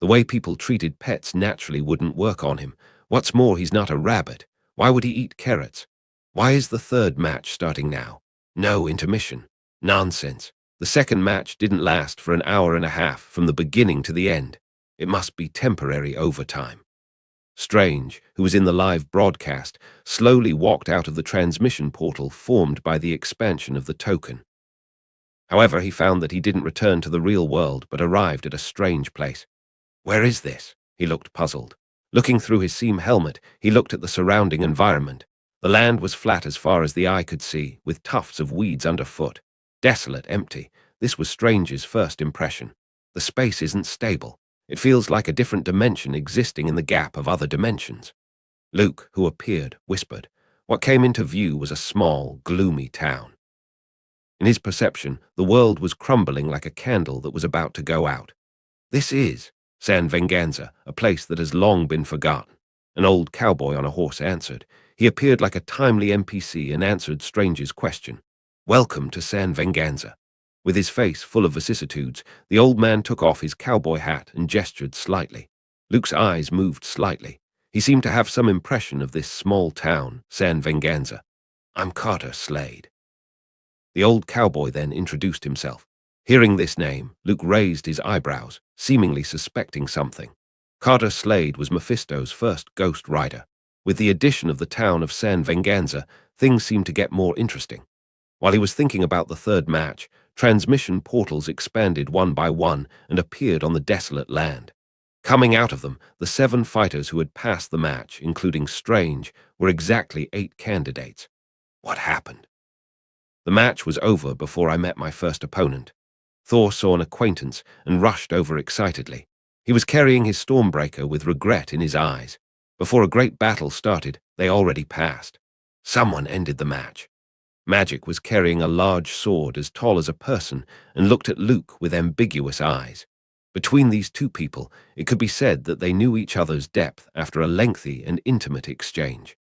S1: The way people treated pets naturally wouldn't work on him. What's more, he's not a rabbit. Why would he eat carrots? Why is the third match starting now? No intermission. Nonsense. The second match didn't last for an hour and a half from the beginning to the end. It must be temporary overtime. Strange, who was in the live broadcast, slowly walked out of the transmission portal formed by the expansion of the token. However, he found that he didn't return to the real world but arrived at a strange place. Where is this? He looked puzzled. Looking through his seam helmet, he looked at the surrounding environment. The land was flat as far as the eye could see, with tufts of weeds underfoot. Desolate, empty. This was Strange's first impression. The space isn't stable. It feels like a different dimension existing in the gap of other dimensions. Luke, who appeared, whispered. What came into view was a small, gloomy town. In his perception, the world was crumbling like a candle that was about to go out. This is San Venganza, a place that has long been forgotten. An old cowboy on a horse answered. He appeared like a timely NPC and answered Strange's question. Welcome to San Venganza. With his face full of vicissitudes, the old man took off his cowboy hat and gestured slightly. Luke's eyes moved slightly. He seemed to have some impression of this small town, San Venganza. I'm Carter Slade. The old cowboy then introduced himself. Hearing this name, Luke raised his eyebrows, seemingly suspecting something. Carter Slade was Mephisto's first Ghost Rider. With the addition of the town of San Venganza, things seemed to get more interesting. While he was thinking about the third match, transmission portals expanded one by one and appeared on the desolate land. Coming out of them, the 7 fighters who had passed the match, including Strange, were exactly 8 candidates. What happened? The match was over before I met my first opponent. Thor saw an acquaintance and rushed over excitedly. He was carrying his Stormbreaker with regret in his eyes. Before a great battle started, they already passed. Someone ended the match. Magic was carrying a large sword as tall as a person and looked at Luke with ambiguous eyes. Between these two people, it could be said that they knew each other's depth after a lengthy and intimate exchange.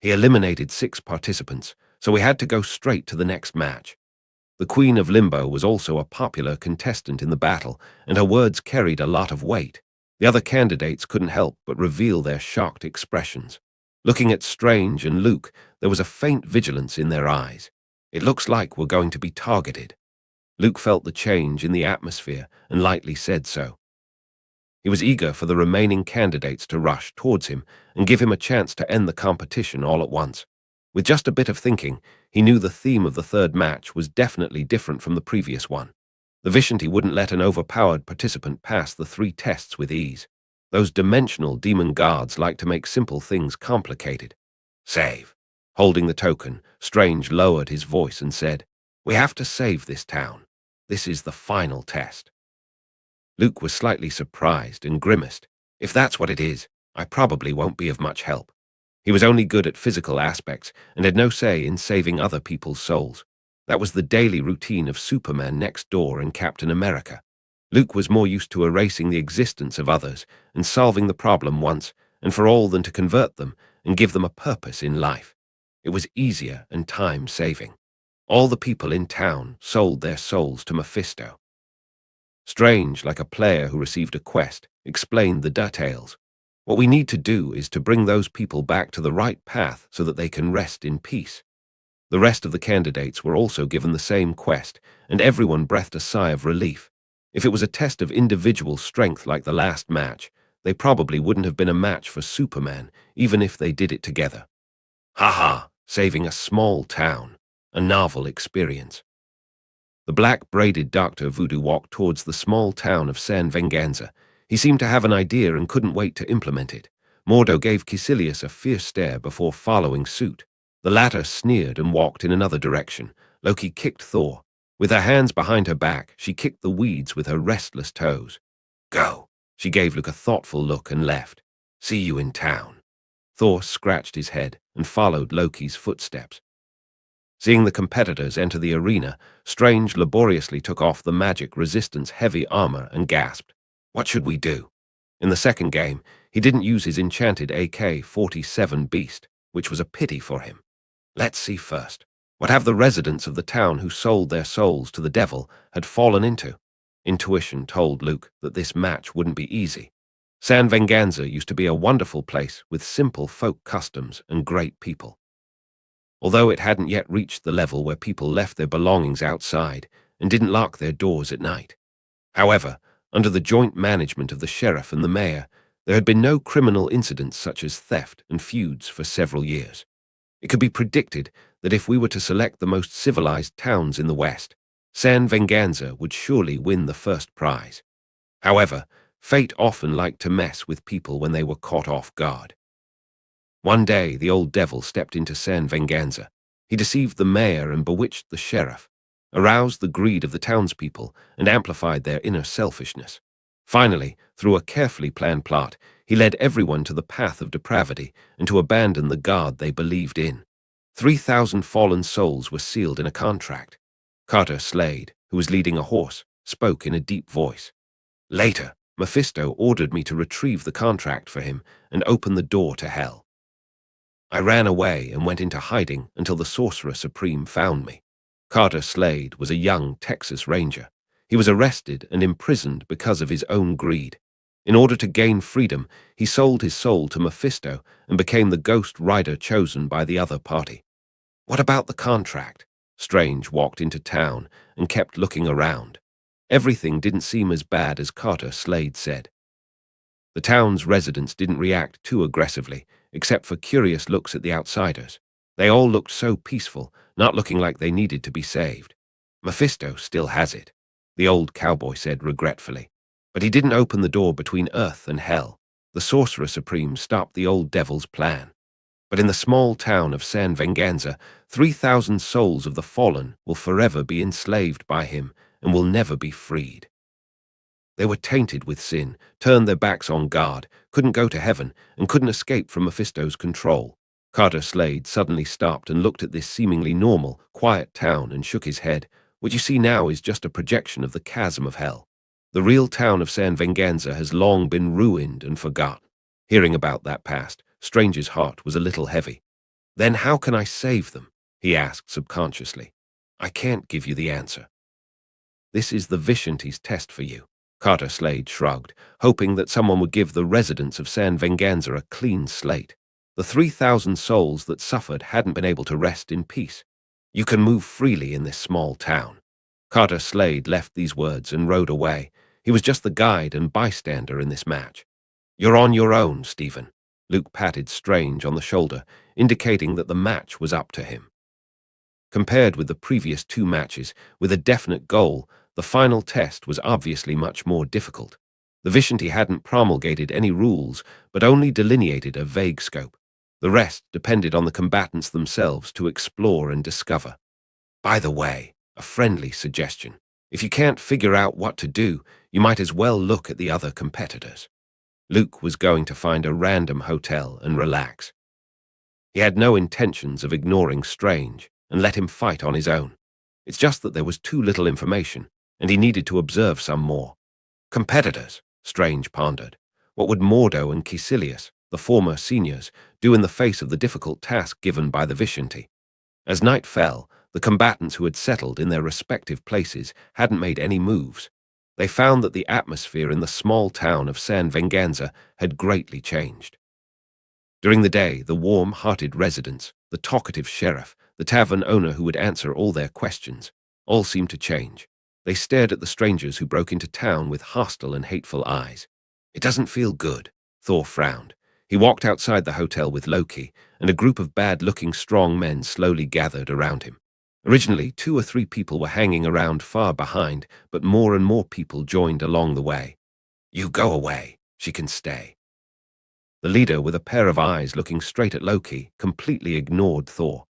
S1: He eliminated 6 participants, so we had to go straight to the next match. The Queen of Limbo was also a popular contestant in the battle, and her words carried a lot of weight. The other candidates couldn't help but reveal their shocked expressions. Looking at Strange and Luke, there was a faint vigilance in their eyes. It looks like we're going to be targeted. Luke felt the change in the atmosphere and lightly said so. He was eager for the remaining candidates to rush towards him and give him a chance to end the competition all at once. With just a bit of thinking, he knew the theme of the third match was definitely different from the previous one. The Vishanti wouldn't let an overpowered participant pass the 3 tests with ease. Those dimensional demon guards like to make simple things complicated. Save. Holding the token, Strange lowered his voice and said, We have to save this town. This is the final test. Luke was slightly surprised and grimaced. If that's what it is, I probably won't be of much help. He was only good at physical aspects and had no say in saving other people's souls. That was the daily routine of Superman next door and Captain America. Luke was more used to erasing the existence of others and solving the problem once and for all than to convert them and give them a purpose in life. It was easier and time-saving. All the people in town sold their souls to Mephisto. Strange, like a player who received a quest, explained the details. What we need to do is to bring those people back to the right path so that they can rest in peace. The rest of the candidates were also given the same quest, and everyone breathed a sigh of relief. If it was a test of individual strength like the last match, they probably wouldn't have been a match for Superman, even if they did it together. Ha, saving a small town. A novel experience. The black-braided Dr. Voodoo walked towards the small town of San Venganza. He seemed to have an idea and couldn't wait to implement it. Mordo gave Caecilius a fierce stare before following suit. The latter sneered and walked in another direction. Loki kicked Thor. With her hands behind her back, she kicked the weeds with her restless toes. Go. She gave Luke a thoughtful look and left. See you in town. Thor scratched his head and followed Loki's footsteps. Seeing the competitors enter the arena, Strange laboriously took off the magic resistance heavy armor and gasped, "What should we do?" In the second game, he didn't use his enchanted AK-47 beast, which was a pity for him. Let's see first. What have the residents of the town who sold their souls to the devil had fallen into? Intuition told Luke that this match wouldn't be easy. San Venganza used to be a wonderful place with simple folk customs and great people. Although it hadn't yet reached the level where people left their belongings outside and didn't lock their doors at night. However, under the joint management of the sheriff and the mayor, there had been no criminal incidents such as theft and feuds for several years. It could be predicted that if we were to select the most civilized towns in the West, San Venganza would surely win the first prize. However, fate often liked to mess with people when they were caught off guard. One day, the old devil stepped into San Venganza. He deceived the mayor and bewitched the sheriff, aroused the greed of the townspeople, and amplified their inner selfishness. Finally, through a carefully planned plot, he led everyone to the path of depravity and to abandon the God they believed in. 3,000 fallen souls were sealed in a contract. Carter Slade, who was leading a horse, spoke in a deep voice. Later, Mephisto ordered me to retrieve the contract for him and open the door to hell. I ran away and went into hiding until the Sorcerer Supreme found me. Carter Slade was a young Texas Ranger. He was arrested and imprisoned because of his own greed. In order to gain freedom, he sold his soul to Mephisto and became the ghost rider chosen by the other party. What about the contract? Strange walked into town and kept looking around. Everything didn't seem as bad as Carter Slade said. The town's residents didn't react too aggressively, except for curious looks at the outsiders. They all looked so peaceful, not looking like they needed to be saved. Mephisto still has it, the old cowboy said regretfully. But he didn't open the door between earth and hell. The Sorcerer Supreme stopped the old devil's plan. But in the small town of San Venganza, 3,000 souls of the fallen will forever be enslaved by him and will never be freed. They were tainted with sin, turned their backs on God, couldn't go to heaven, and couldn't escape from Mephisto's control. Carter Slade suddenly stopped and looked at this seemingly normal, quiet town and shook his head. What you see now is just a projection of the chasm of hell. The real town of San Venganza has long been ruined and forgotten. Hearing about that past, Strange's heart was a little heavy. Then how can I save them? He asked subconsciously. I can't give you the answer. This is the Vishanti's test for you. Carter Slade shrugged, hoping that someone would give the residents of San Venganza a clean slate. The 3,000 souls that suffered hadn't been able to rest in peace. You can move freely in this small town. Carter Slade left these words and rode away. He was just the guide and bystander in this match. You're on your own, Stephen. Luke patted Strange on the shoulder, indicating that the match was up to him. Compared with the previous two matches, with a definite goal, the final test was obviously much more difficult. The Vishanti hadn't promulgated any rules, but only delineated a vague scope. The rest depended on the combatants themselves to explore and discover. By the way, a friendly suggestion. If you can't figure out what to do, you might as well look at the other competitors. Luke was going to find a random hotel and relax. He had no intentions of ignoring Strange and let him fight on his own. It's just that there was too little information, and he needed to observe some more. Competitors, Strange pondered. What would Mordo and Caecilius, the former seniors, do in the face of the difficult task given by the Vishanti? As night fell, the combatants who had settled in their respective places hadn't made any moves. They found that the atmosphere in the small town of San Venganza had greatly changed. During the day, the warm-hearted residents, the talkative sheriff, the tavern owner who would answer all their questions, all seemed to change. They stared at the strangers who broke into town with hostile and hateful eyes. It doesn't feel good, Thor frowned. He walked outside the hotel with Loki, and a group of bad-looking strong men slowly gathered around him. Originally, 2 or 3 people were hanging around far behind, but more and more people joined along the way. You go away. She can stay. The leader, with a pair of eyes looking straight at Loki, completely ignored Thor.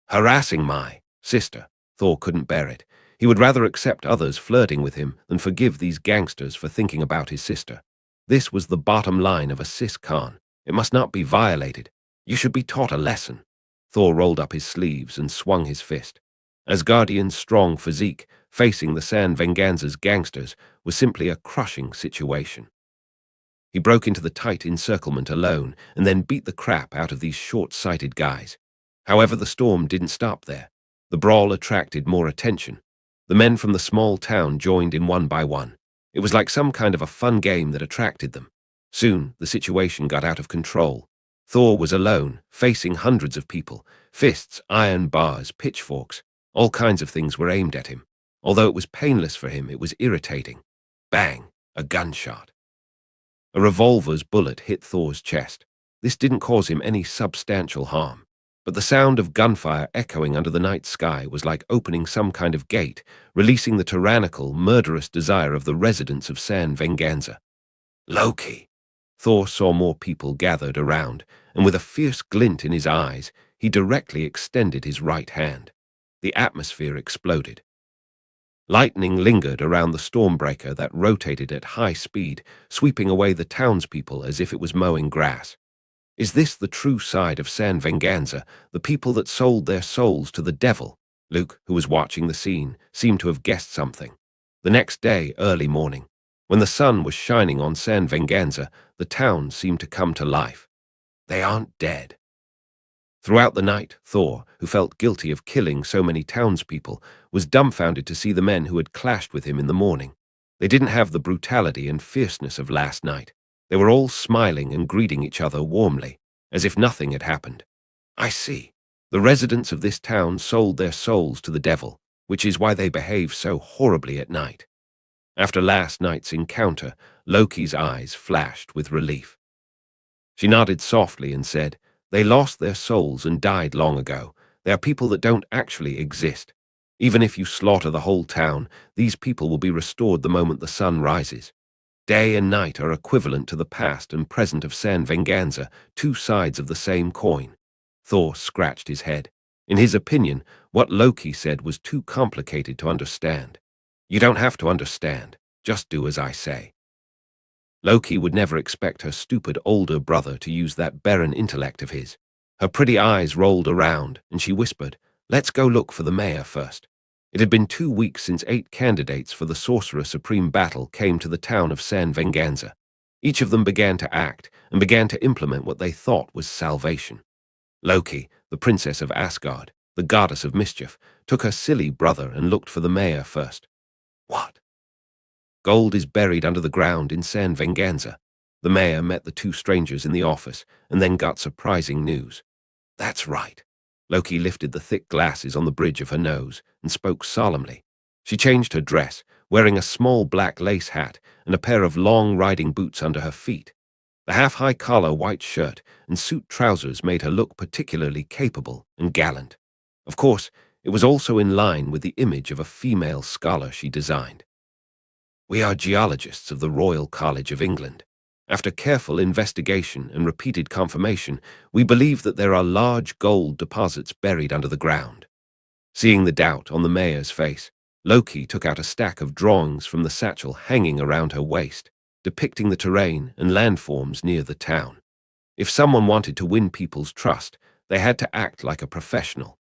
S1: Harassing my sister. Thor couldn't bear it. He would rather accept others flirting with him than forgive these gangsters for thinking about his sister. This was the bottom line of a cis Khan. It must not be violated. You should be taught a lesson. Thor rolled up his sleeves and swung his fist. Asgardian's strong physique, facing the San Venganza's gangsters, was simply a crushing situation. He broke into the tight encirclement alone and then beat the crap out of these short-sighted guys. However, the storm didn't stop there. The brawl attracted more attention. The men from the small town joined in one by one. It was like some kind of a fun game that attracted them. Soon, the situation got out of control. Thor was alone, facing hundreds of people. Fists, iron bars, pitchforks, all kinds of things were aimed at him. Although it was painless for him, it was irritating. Bang! A gunshot. A revolver's bullet hit Thor's chest. This didn't cause him any substantial harm, but the sound of gunfire echoing under the night sky was like opening some kind of gate, releasing the tyrannical, murderous desire of the residents of San Venganza. Loki! Thor saw more people gathered around, and with a fierce glint in his eyes, he directly extended his right hand. The atmosphere exploded. Lightning lingered around the stormbreaker that rotated at high speed, sweeping away the townspeople as if it was mowing grass. Is this the true side of San Venganza, the people that sold their souls to the devil? Luke, who was watching the scene, seemed to have guessed something. The next day, early morning, when the sun was shining on San Venganza, the town seemed to come to life. They aren't dead. Throughout the night, Thor, who felt guilty of killing so many townspeople, was dumbfounded to see the men who had clashed with him in the morning. They didn't have the brutality and fierceness of last night. They were all smiling and greeting each other warmly, as if nothing had happened. I see. The residents of this town sold their souls to the devil, which is why they behave so horribly at night. After last night's encounter, Loki's eyes flashed with relief. She nodded softly and said, They lost their souls and died long ago. They are people that don't actually exist. Even if you slaughter the whole town, these people will be restored the moment the sun rises. Day and night are equivalent to the past and present of San Venganza, 2 sides of the same coin. Thor scratched his head. In his opinion, what Loki said was too complicated to understand. You don't have to understand. Just do as I say. Loki would never expect her stupid older brother to use that barren intellect of his. Her pretty eyes rolled around, and she whispered, Let's go look for the mayor first. It had been 2 weeks since 8 candidates for the Sorcerer Supreme battle came to the town of San Venganza. Each of them began to act, and began to implement what they thought was salvation. Loki, the princess of Asgard, the goddess of mischief, took her silly brother and looked for the mayor first. What? Gold is buried under the ground in San Venganza. The mayor met the 2 strangers in the office and then got surprising news. That's right. Loki lifted the thick glasses on the bridge of her nose and spoke solemnly. She changed her dress, wearing a small black lace hat and a pair of long riding boots under her feet. The half-high collar white shirt and suit trousers made her look particularly capable and gallant. Of course, it was also in line with the image of a female scholar she designed. We are geologists of the Royal College of England. After careful investigation and repeated confirmation, we believe that there are large gold deposits buried under the ground. Seeing the doubt on the mayor's face, Loki took out a stack of drawings from the satchel hanging around her waist, depicting the terrain and landforms near the town. If someone wanted to win people's trust, They had to act like a professional.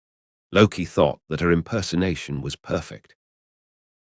S1: Loki thought that her impersonation was perfect.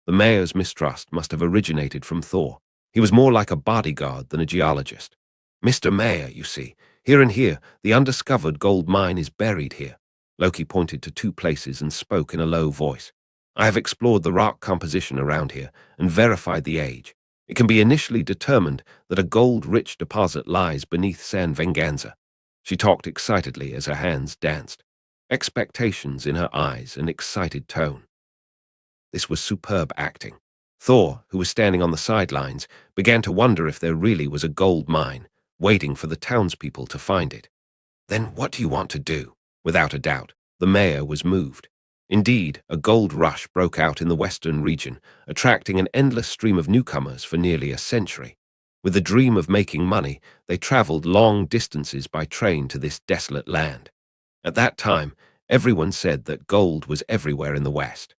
S1: The mayor's mistrust must have originated from Thor. He was more like a bodyguard than a geologist. "Mr. Mayor, you see, here and here, the undiscovered gold mine is buried here." Loki pointed to two places and spoke in a low voice. "I have explored the rock composition around here and verified the age. It can be initially determined that a gold-rich deposit lies beneath San Venganza." She talked excitedly as her hands danced, expectations in her eyes, an excited tone. This was superb acting. Thor, who was standing on the sidelines, began to wonder if there really was a gold mine, waiting for the townspeople to find it. "Then what do you want to do?" Without a doubt, the mayor was moved. Indeed, a gold rush broke out in the western region, attracting an endless stream of newcomers for nearly a century. With the dream of making money, they traveled long distances by train to this desolate land. At that time, everyone said that gold was everywhere in the West.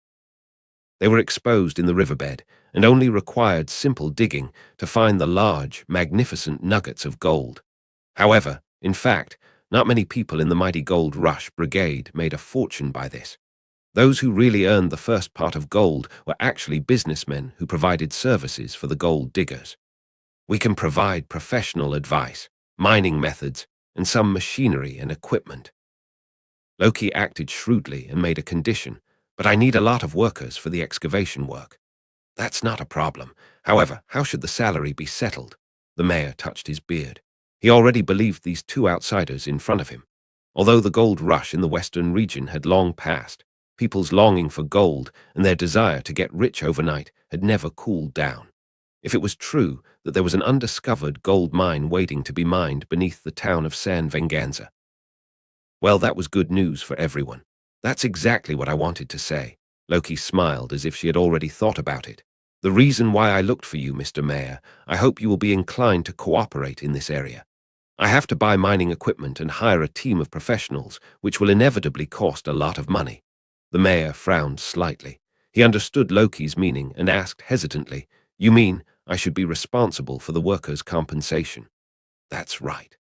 S1: They were exposed in the riverbed and only required simple digging to find the large, magnificent nuggets of gold. However, in fact, not many people in the mighty Gold Rush Brigade made a fortune by this. Those who really earned the first part of gold were actually businessmen who provided services for the gold diggers. "We can provide professional advice, mining methods, and some machinery and equipment." Loki acted shrewdly and made a condition, "But I need a lot of workers for the excavation work." "That's not a problem. However, how should the salary be settled?" The mayor touched his beard. He already believed these two outsiders in front of him. Although the gold rush in the western region had long passed, people's longing for gold and their desire to get rich overnight had never cooled down. If it was true that there was an undiscovered gold mine waiting to be mined beneath the town of San Venganza, well, that was good news for everyone. "That's exactly what I wanted to say." Loki smiled as if she had already thought about it. "The reason why I looked for you, Mr. Mayor, I hope you will be inclined to cooperate in this area. I have to buy mining equipment and hire a team of professionals, which will inevitably cost a lot of money." The mayor frowned slightly. He understood Loki's meaning and asked hesitantly, "You mean I should be responsible for the workers' compensation?" "That's right.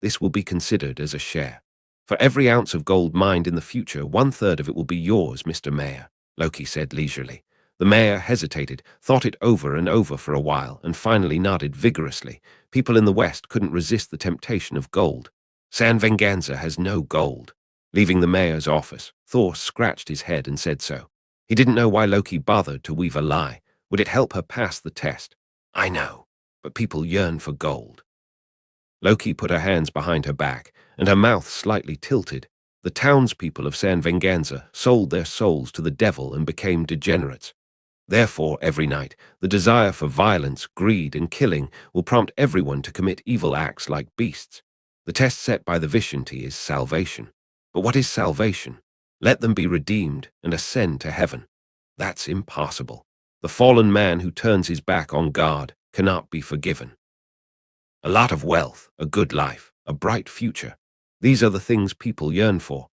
S1: This will be considered as a share. For every ounce of gold mined in the future, 1/3 of it will be yours, Mr. Mayor," Loki said leisurely. The mayor hesitated, thought it over and over for a while, and finally nodded vigorously. People in the West couldn't resist the temptation of gold. "San Venganza has no gold." Leaving the mayor's office, Thor scratched his head and said so. He didn't know why Loki bothered to weave a lie. Would it help her pass the test? "I know, but people yearn for gold." Loki put her hands behind her back, and her mouth slightly tilted. The townspeople of San Venganza sold their souls to the devil and became degenerates. Therefore, every night, the desire for violence, greed, and killing will prompt everyone to commit evil acts like beasts. The test set by the Vishanti is salvation. But what is salvation? Let them be redeemed and ascend to heaven. That's impossible. The fallen man who turns his back on God cannot be forgiven. A lot of wealth, a good life, a bright future. These are the things people yearn for.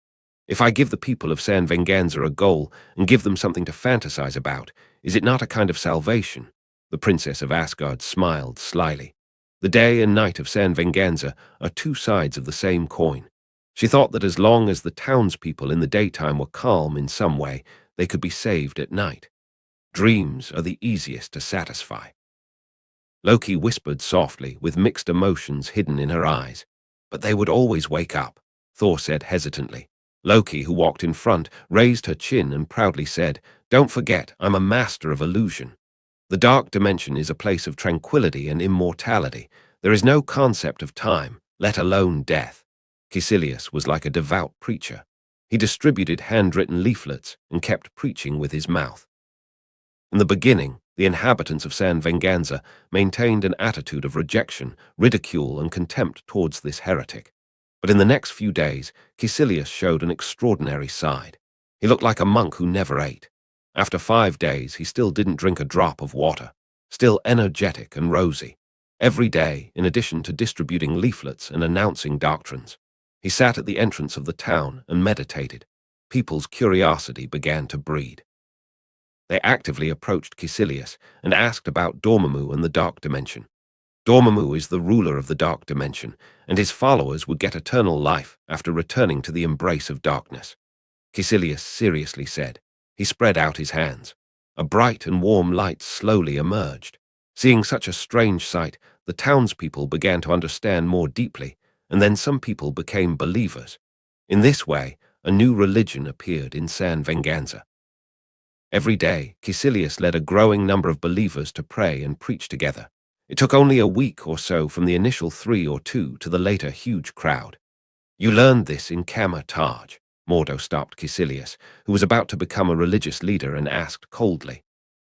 S1: If I give the people of San Venganza a goal and give them something to fantasize about, is it not a kind of salvation? The princess of Asgard smiled slyly. The day and night of San Venganza are two sides of the same coin. She thought that as long as the townspeople in the daytime were calm in some way, they could be saved at night. Dreams are the easiest to satisfy. Loki whispered softly, with mixed emotions hidden in her eyes. "But they would always wake up," Thor said hesitantly. Loki, who walked in front, raised her chin and proudly said, "Don't forget, I'm a master of illusion. The dark dimension is a place of tranquility and immortality. There is no concept of time, let alone death." Caecilius was like a devout preacher. He distributed handwritten leaflets and kept preaching with his mouth. In the beginning, the inhabitants of San Venganza maintained an attitude of rejection, ridicule, and contempt towards this heretic. But in the next few days, Caecilius showed an extraordinary side. He looked like a monk who never ate. After 5 days, he still didn't drink a drop of water, still energetic and rosy. Every day, in addition to distributing leaflets and announcing doctrines, he sat at the entrance of the town and meditated. People's curiosity began to breed. They actively approached Caecilius and asked about Dormammu and the dark dimension. Dormammu is the ruler of the dark dimension, and his followers would get eternal life after returning to the embrace of darkness. Caecilius seriously said. He spread out his hands. A bright and warm light slowly emerged. Seeing such a strange sight, the townspeople began to understand more deeply, and then some people became believers. In this way, a new religion appeared in San Venganza. Every day, Caecilius led a growing number of believers to pray and preach together. It took only a week or so from the initial 3 or 2 to the later huge crowd. You learned this in Taj. Mordo stopped Caecilius, who was about to become a religious leader, and asked coldly.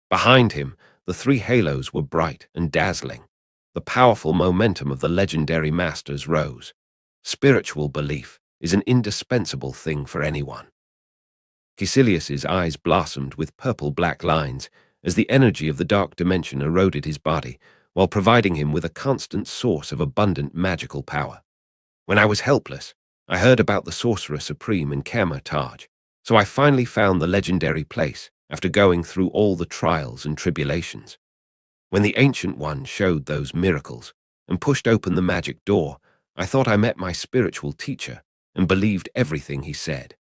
S1: Behind him, the 3 halos were bright and dazzling. The powerful momentum of the legendary masters rose. Spiritual belief is an indispensable thing for anyone. Caecilius's eyes blossomed with purple-black lines as the energy of the dark dimension eroded his body, while providing him with a constant source of abundant magical power. When I was helpless, I heard about the Sorcerer Supreme in Taj, so I finally found the legendary place after going through all the trials and tribulations. When the Ancient One showed those miracles and pushed open the magic door, I thought I met my spiritual teacher and believed everything he said.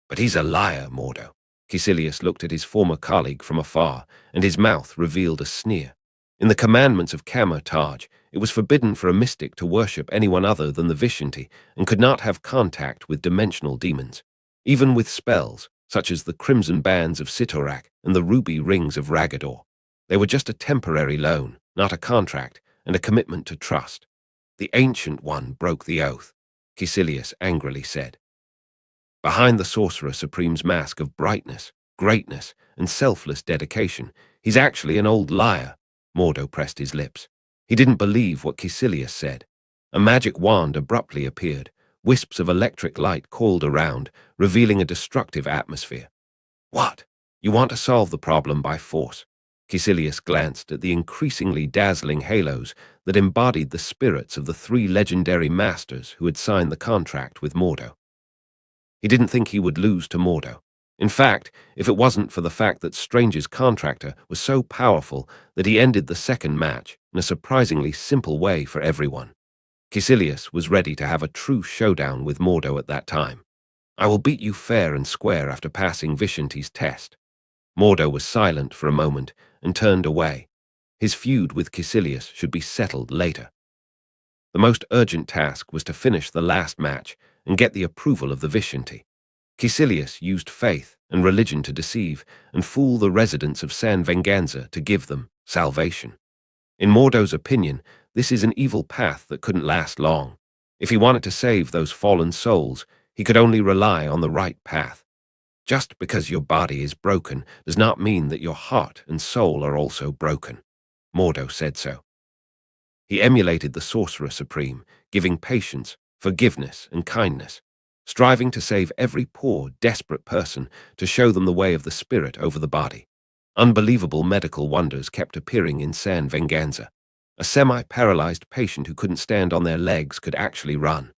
S1: But he's a liar, Mordo. Caecilius looked at his former colleague from afar, and his mouth revealed a sneer. In the commandments of Taj, it was forbidden for a mystic to worship anyone other than the Vishanti and could not have contact with dimensional demons, even with spells such as the Crimson Bands of Sitorak and the Ruby Rings of Ragador. They were just a temporary loan, not a contract, and a commitment to trust. The Ancient One broke the oath, Caecilius angrily said. Behind the Sorcerer Supreme's mask of brightness, greatness, and selfless dedication, he's actually an old liar. Mordo pressed his lips. He didn't believe what Caecilius said. A magic wand abruptly appeared. Wisps of electric light coiled around, revealing a destructive atmosphere. What? You want to solve the problem by force? Caecilius glanced at the increasingly dazzling halos that embodied the spirits of the 3 legendary masters who had signed the contract with Mordo. He didn't think he would lose to Mordo. In fact, if it wasn't for the fact that Strange's contractor was so powerful that he ended the second match in a surprisingly simple way for everyone. Caecilius was ready to have a true showdown with Mordo at that time. I will beat you fair and square after passing Vishanti's test. Mordo was silent for a moment and turned away. His feud with Caecilius should be settled later. The most urgent task was to finish the last match and get the approval of the Vishanti. Caecilius used faith and religion to deceive and fool the residents of San Venganza to give them salvation. In Mordo's opinion, this is an evil path that couldn't last long. If he wanted to save those fallen souls, he could only rely on the right path. Just because your body is broken does not mean that your heart and soul are also broken. Mordo said so. He emulated the Sorcerer Supreme, giving patience, forgiveness, and kindness, striving to save every poor, desperate person to show them the way of the spirit over the body. Unbelievable medical wonders kept appearing in San Venganza. A semi-paralyzed patient who couldn't stand on their legs could actually run.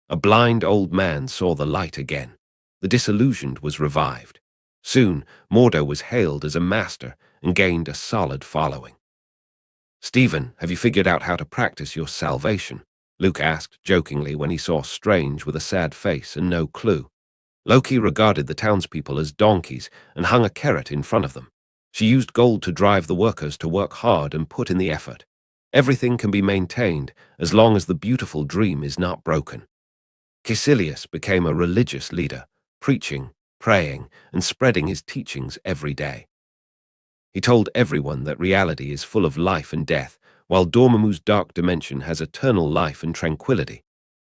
S1: A blind old man saw the light again. The disillusioned was revived. Soon, Mordo was hailed as a master and gained a solid following. Stephen, have you figured out how to practice your salvation? Luke asked jokingly when he saw Strange with a sad face and no clue. Loki regarded the townspeople as donkeys and hung a carrot in front of them. She used gold to drive the workers to work hard and put in the effort. Everything can be maintained as long as the beautiful dream is not broken. Caecilius became a religious leader, preaching, praying, and spreading his teachings every day. He told everyone that reality is full of life and death, while Dormammu's dark dimension has eternal life and tranquility.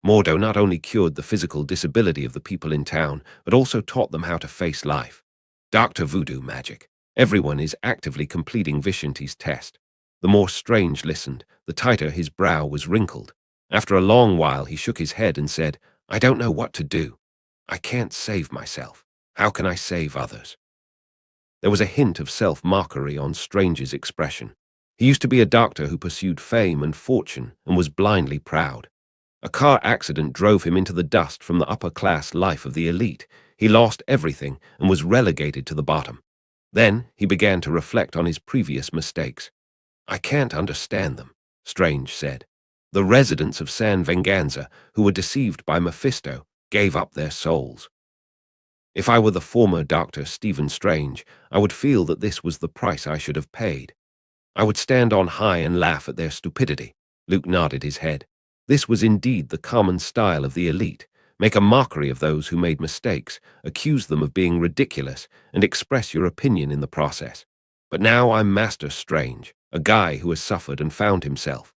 S1: Mordo not only cured the physical disability of the people in town, but also taught them how to face life. Dr. Voodoo magic. Everyone is actively completing Vishanti's test. The more Strange listened, the tighter his brow was wrinkled. After a long while, he shook his head and said, I don't know what to do. I can't save myself. How can I save others? There was a hint of self-mockery on Strange's expression. He used to be a doctor who pursued fame and fortune and was blindly proud. A car accident drove him into the dust from the upper-class life of the elite. He lost everything and was relegated to the bottom. Then he began to reflect on his previous mistakes. I can't understand them. Strange said. The residents of San Venganza, who were deceived by Mephisto, gave up their souls. If I were the former Dr. Stephen Strange, I would feel that this was the price I should have paid. I would stand on high and laugh at their stupidity. Luke nodded his head. This was indeed the common style of the elite. Make a mockery of those who made mistakes, accuse them of being ridiculous, and express your opinion in the process. But now I'm Master Strange, a guy who has suffered and found himself.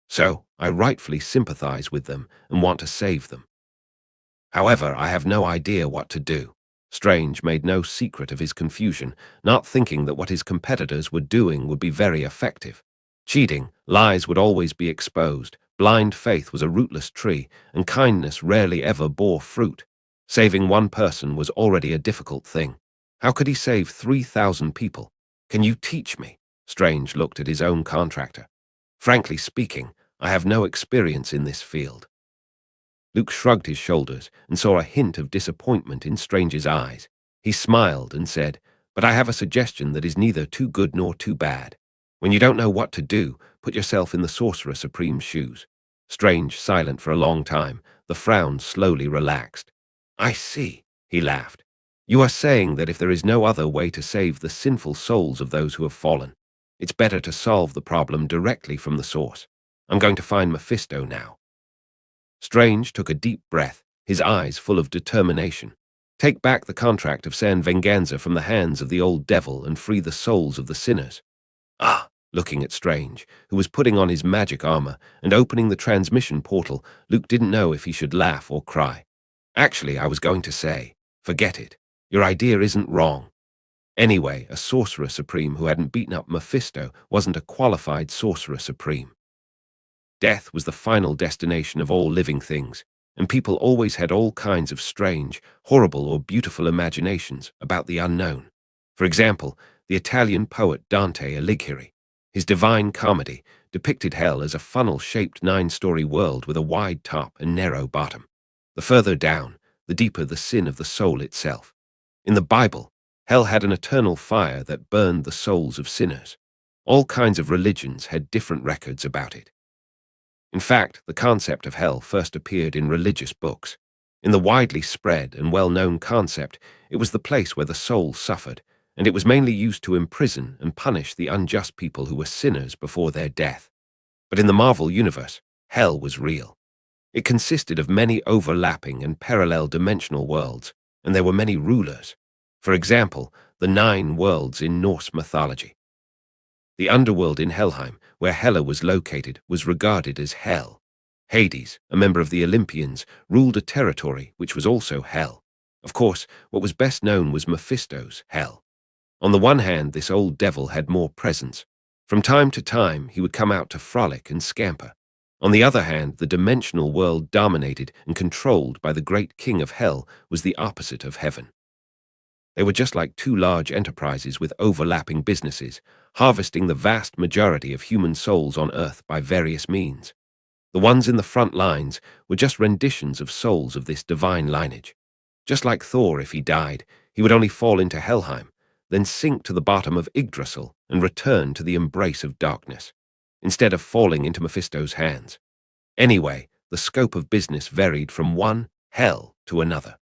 S1: So I rightfully sympathize with them and want to save them. However, I have no idea what to do. Strange made no secret of his confusion, not thinking that what his competitors were doing would be very effective. Cheating, lies would always be exposed, blind faith was a rootless tree, and kindness rarely ever bore fruit. Saving one person was already a difficult thing. How could he save 3,000 people? Can you teach me? Strange looked at his own contractor. Frankly speaking, I have no experience in this field. Luke shrugged his shoulders and saw a hint of disappointment in Strange's eyes. He smiled and said, "But I have a suggestion that is neither too good nor too bad. When you don't know what to do, put yourself in the Sorcerer Supreme's shoes." Strange, silent for a long time, the frown slowly relaxed. "I see," he laughed. "You are saying that if there is no other way to save the sinful souls of those who have fallen, it's better to solve the problem directly from the source. I'm going to find Mephisto now." Strange took a deep breath, his eyes full of determination. Take back the contract of San Venganza from the hands of the old devil and free the souls of the sinners. Ah, looking at Strange, who was putting on his magic armor and opening the transmission portal, Luke didn't know if he should laugh or cry. Actually, I was going to say, forget it. Your idea isn't wrong. Anyway, a Sorcerer Supreme who hadn't beaten up Mephisto wasn't a qualified Sorcerer Supreme. Death was the final destination of all living things, and people always had all kinds of strange, horrible, or beautiful imaginations about the unknown. For example, the Italian poet Dante Alighieri. His Divine Comedy depicted hell as a funnel-shaped 9-story world with a wide top and narrow bottom. The further down, the deeper the sin of the soul itself. In the Bible, hell had an eternal fire that burned the souls of sinners. All kinds of religions had different records about it. In fact, the concept of hell first appeared in religious books. In the widely spread and well-known concept, it was the place where the soul suffered, and it was mainly used to imprison and punish the unjust people who were sinners before their death. But in the Marvel universe, hell was real. It consisted of many overlapping and parallel dimensional worlds, and there were many rulers. For example, the 9 worlds in Norse mythology. The underworld in Helheim, where Hela was located, was regarded as hell. Hades, a member of the Olympians, ruled a territory which was also hell. Of course, what was best known was Mephisto's hell. On the one hand, this old devil had more presence. From time to time, he would come out to frolic and scamper. On the other hand, the dimensional world dominated and controlled by the great king of hell was the opposite of heaven. They were just like 2 large enterprises with overlapping businesses, harvesting the vast majority of human souls on Earth by various means. The ones in the front lines were just renditions of souls of this divine lineage. Just like Thor, if he died, he would only fall into Helheim, then sink to the bottom of Yggdrasil and return to the embrace of darkness, instead of falling into Mephisto's hands. Anyway, the scope of business varied from one hell to another.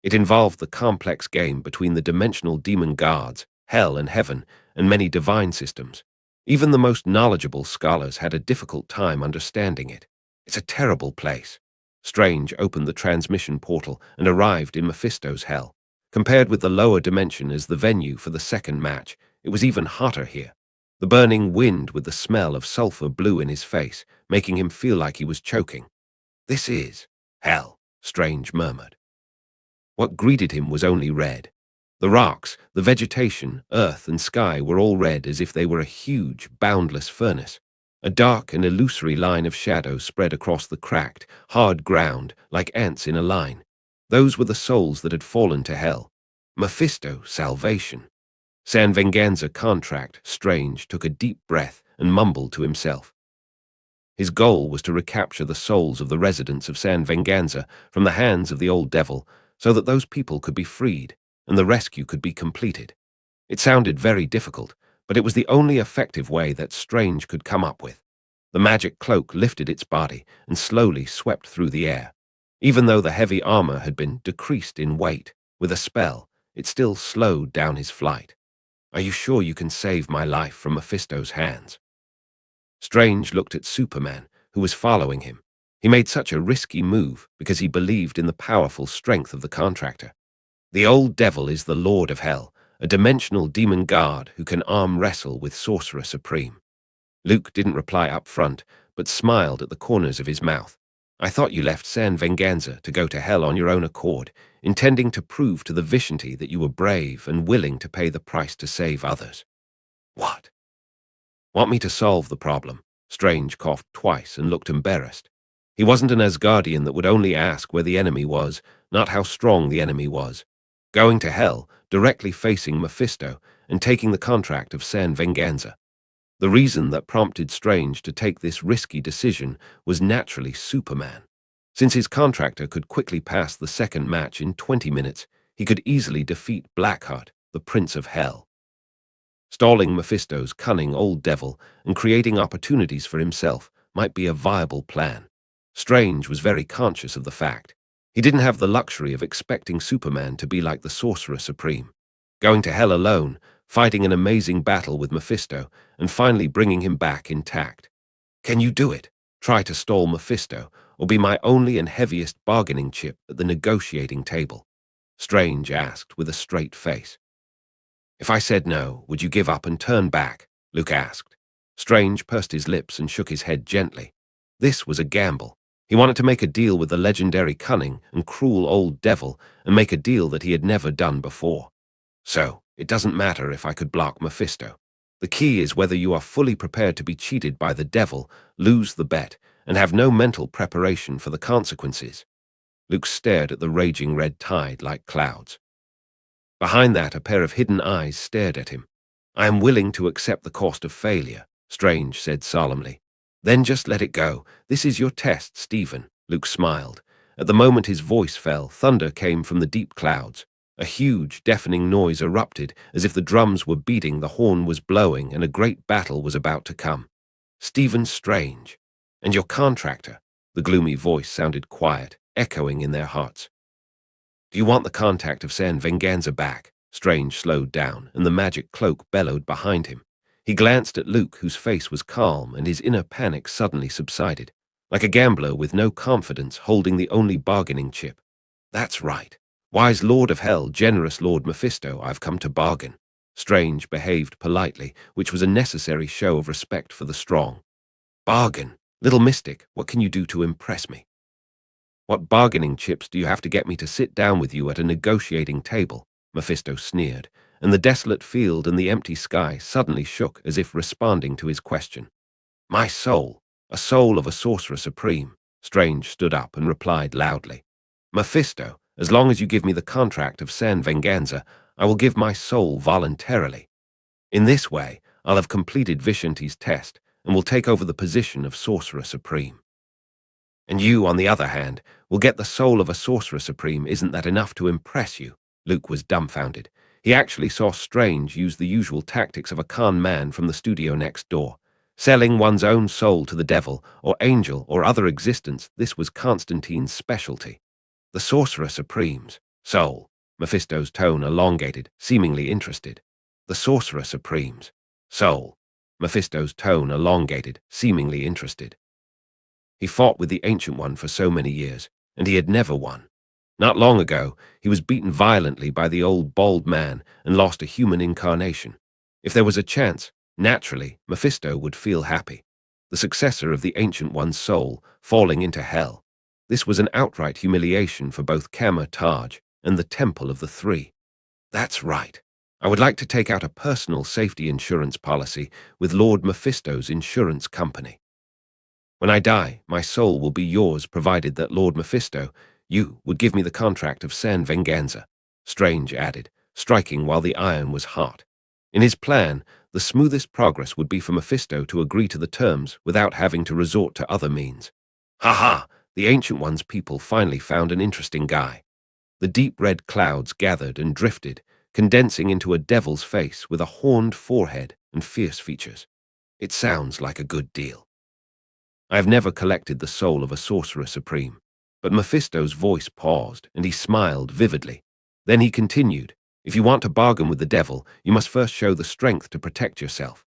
S1: It involved the complex game between the dimensional demon guards, hell and heaven, and many divine systems. Even the most knowledgeable scholars had a difficult time understanding it. It's a terrible place. Strange opened the transmission portal and arrived in Mephisto's hell. Compared with the lower dimension as the venue for the second match, it was even hotter here. The burning wind with the smell of sulfur blew in his face, making him feel like he was choking. "This is hell," Strange murmured. What greeted him was only red. The rocks, the vegetation, earth, and sky were all red as if they were a huge, boundless furnace. A dark and illusory line of shadow spread across the cracked, hard ground like ants in a line. Those were the souls that had fallen to hell. Mephisto, salvation. San Venganza contract, Strange took a deep breath and mumbled to himself. His goal was to recapture the souls of the residents of San Venganza from the hands of the old devil, so that those people could be freed and the rescue could be completed. It sounded very difficult, but it was the only effective way that Strange could come up with. The magic cloak lifted its body and slowly swept through the air. Even though the heavy armor had been decreased in weight, with a spell, it still slowed down his flight. "Are you sure you can save my life from Mephisto's hands?" Strange looked at Superman, who was following him. He made such a risky move because he believed in the powerful strength of the contractor. "The old devil is the Lord of Hell, a dimensional demon guard who can arm wrestle with Sorcerer Supreme." Luke didn't reply up front, but smiled at the corners of his mouth. "I thought you left San Venganza to go to hell on your own accord, intending to prove to the Vishanti that you were brave and willing to pay the price to save others." "What?" "Want me to solve the problem?" Strange coughed twice and looked embarrassed. He wasn't an Asgardian that would only ask where the enemy was, not how strong the enemy was. Going to hell, directly facing Mephisto, and taking the contract of San Venganza. The reason that prompted Strange to take this risky decision was naturally Superman. Since his contractor could quickly pass the second match in 20 minutes, he could easily defeat Blackheart, the Prince of Hell. Stalling Mephisto's cunning old devil and creating opportunities for himself might be a viable plan. Strange was very conscious of the fact. He didn't have the luxury of expecting Superman to be like the Sorcerer Supreme. Going to hell alone, fighting an amazing battle with Mephisto, and finally bringing him back intact. "Can you do it? Try to stall Mephisto, or be my only and heaviest bargaining chip at the negotiating table?" Strange asked with a straight face. "If I said no, would you give up and turn back?" Luke asked. Strange pursed his lips and shook his head gently. This was a gamble. He wanted to make a deal with the legendary cunning and cruel old devil and make a deal that he had never done before. "So, it doesn't matter if I could block Mephisto. The key is whether you are fully prepared to be cheated by the devil, lose the bet, and have no mental preparation for the consequences." Luke stared at the raging red tide like clouds. Behind that, a pair of hidden eyes stared at him. "I am willing to accept the cost of failure," Strange said solemnly. "Then just let it go. This is your test, Stephen." Luke smiled. At the moment his voice fell, thunder came from the deep clouds. A huge, deafening noise erupted, as if the drums were beating, the horn was blowing, and a great battle was about to come. "Stephen Strange. And your contractor." The gloomy voice sounded quiet, echoing in their hearts. "Do you want the contact of San Venganza back?" Strange slowed down, and the magic cloak bellowed behind him. He glanced at Luke, whose face was calm, and his inner panic suddenly subsided, like a gambler with no confidence holding the only bargaining chip. "That's right. Wise Lord of Hell, generous Lord Mephisto, I've come to bargain." Strange behaved politely, which was a necessary show of respect for the strong. "Bargain? Little mystic, what can you do to impress me?" "What bargaining chips do you have to get me to sit down with you at a negotiating table?" Mephisto sneered, and the desolate field and the empty sky suddenly shook as if responding to his question. "My soul, a soul of a Sorcerer Supreme." Strange stood up and replied loudly. "Mephisto, as long as you give me the contract of San Venganza, I will give my soul voluntarily. In this way, I'll have completed Vishanti's test and will take over the position of Sorcerer Supreme. And you, on the other hand, will get the soul of a Sorcerer Supreme. Isn't that enough to impress you?" Luke was dumbfounded. He actually saw Strange use the usual tactics of a con man from the studio next door. Selling one's own soul to the devil, or angel, or other existence, this was Constantine's specialty. "The Sorcerer Supreme's soul." Mephisto's tone elongated, seemingly interested. "The Sorcerer Supreme's soul." Mephisto's tone elongated, seemingly interested. He fought with the Ancient One for so many years, and he had never won. Not long ago, he was beaten violently by the old bald man and lost a human incarnation. If there was a chance, naturally, Mephisto would feel happy. The successor of the Ancient One's soul, falling into hell. This was an outright humiliation for both Taj and the Temple of the Three. "That's right. I would like to take out a personal safety insurance policy with Lord Mephisto's insurance company. When I die, my soul will be yours, provided that Lord Mephisto, you would give me the contract of San Venganza," Strange added, striking while the iron was hot. In his plan, the smoothest progress would be for Mephisto to agree to the terms without having to resort to other means. "Ha ha! The Ancient One's people finally found an interesting guy." The deep red clouds gathered and drifted, condensing into a devil's face with a horned forehead and fierce features. "It sounds like a good deal." I have never collected the soul of a sorcerer supreme. But Mephisto's voice paused, and he smiled vividly. Then he continued, if you want to bargain with the devil, you must first show the strength to protect yourself.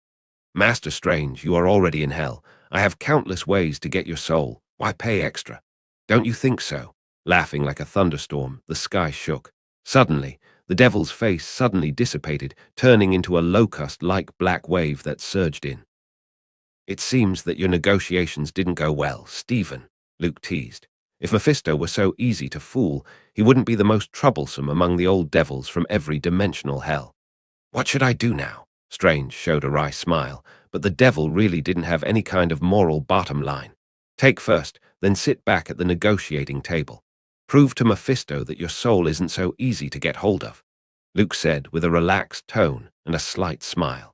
S1: Master Strange, you are already in hell. I have countless ways to get your soul. Why pay extra? Don't you think so? Laughing like a thunderstorm, the sky shook. Suddenly, the devil's face suddenly dissipated, turning into a locust-like black wave that surged in. It seems that your negotiations didn't go well, Stephen, Luke teased. If Mephisto were so easy to fool, he wouldn't be the most troublesome among the old devils from every dimensional hell. What should I do now? Strange showed a wry smile, but the devil really didn't have any kind of moral bottom line. Take first, then sit back at the negotiating table. Prove to Mephisto that your soul isn't so easy to get hold of, Luke said with a relaxed tone and a slight smile.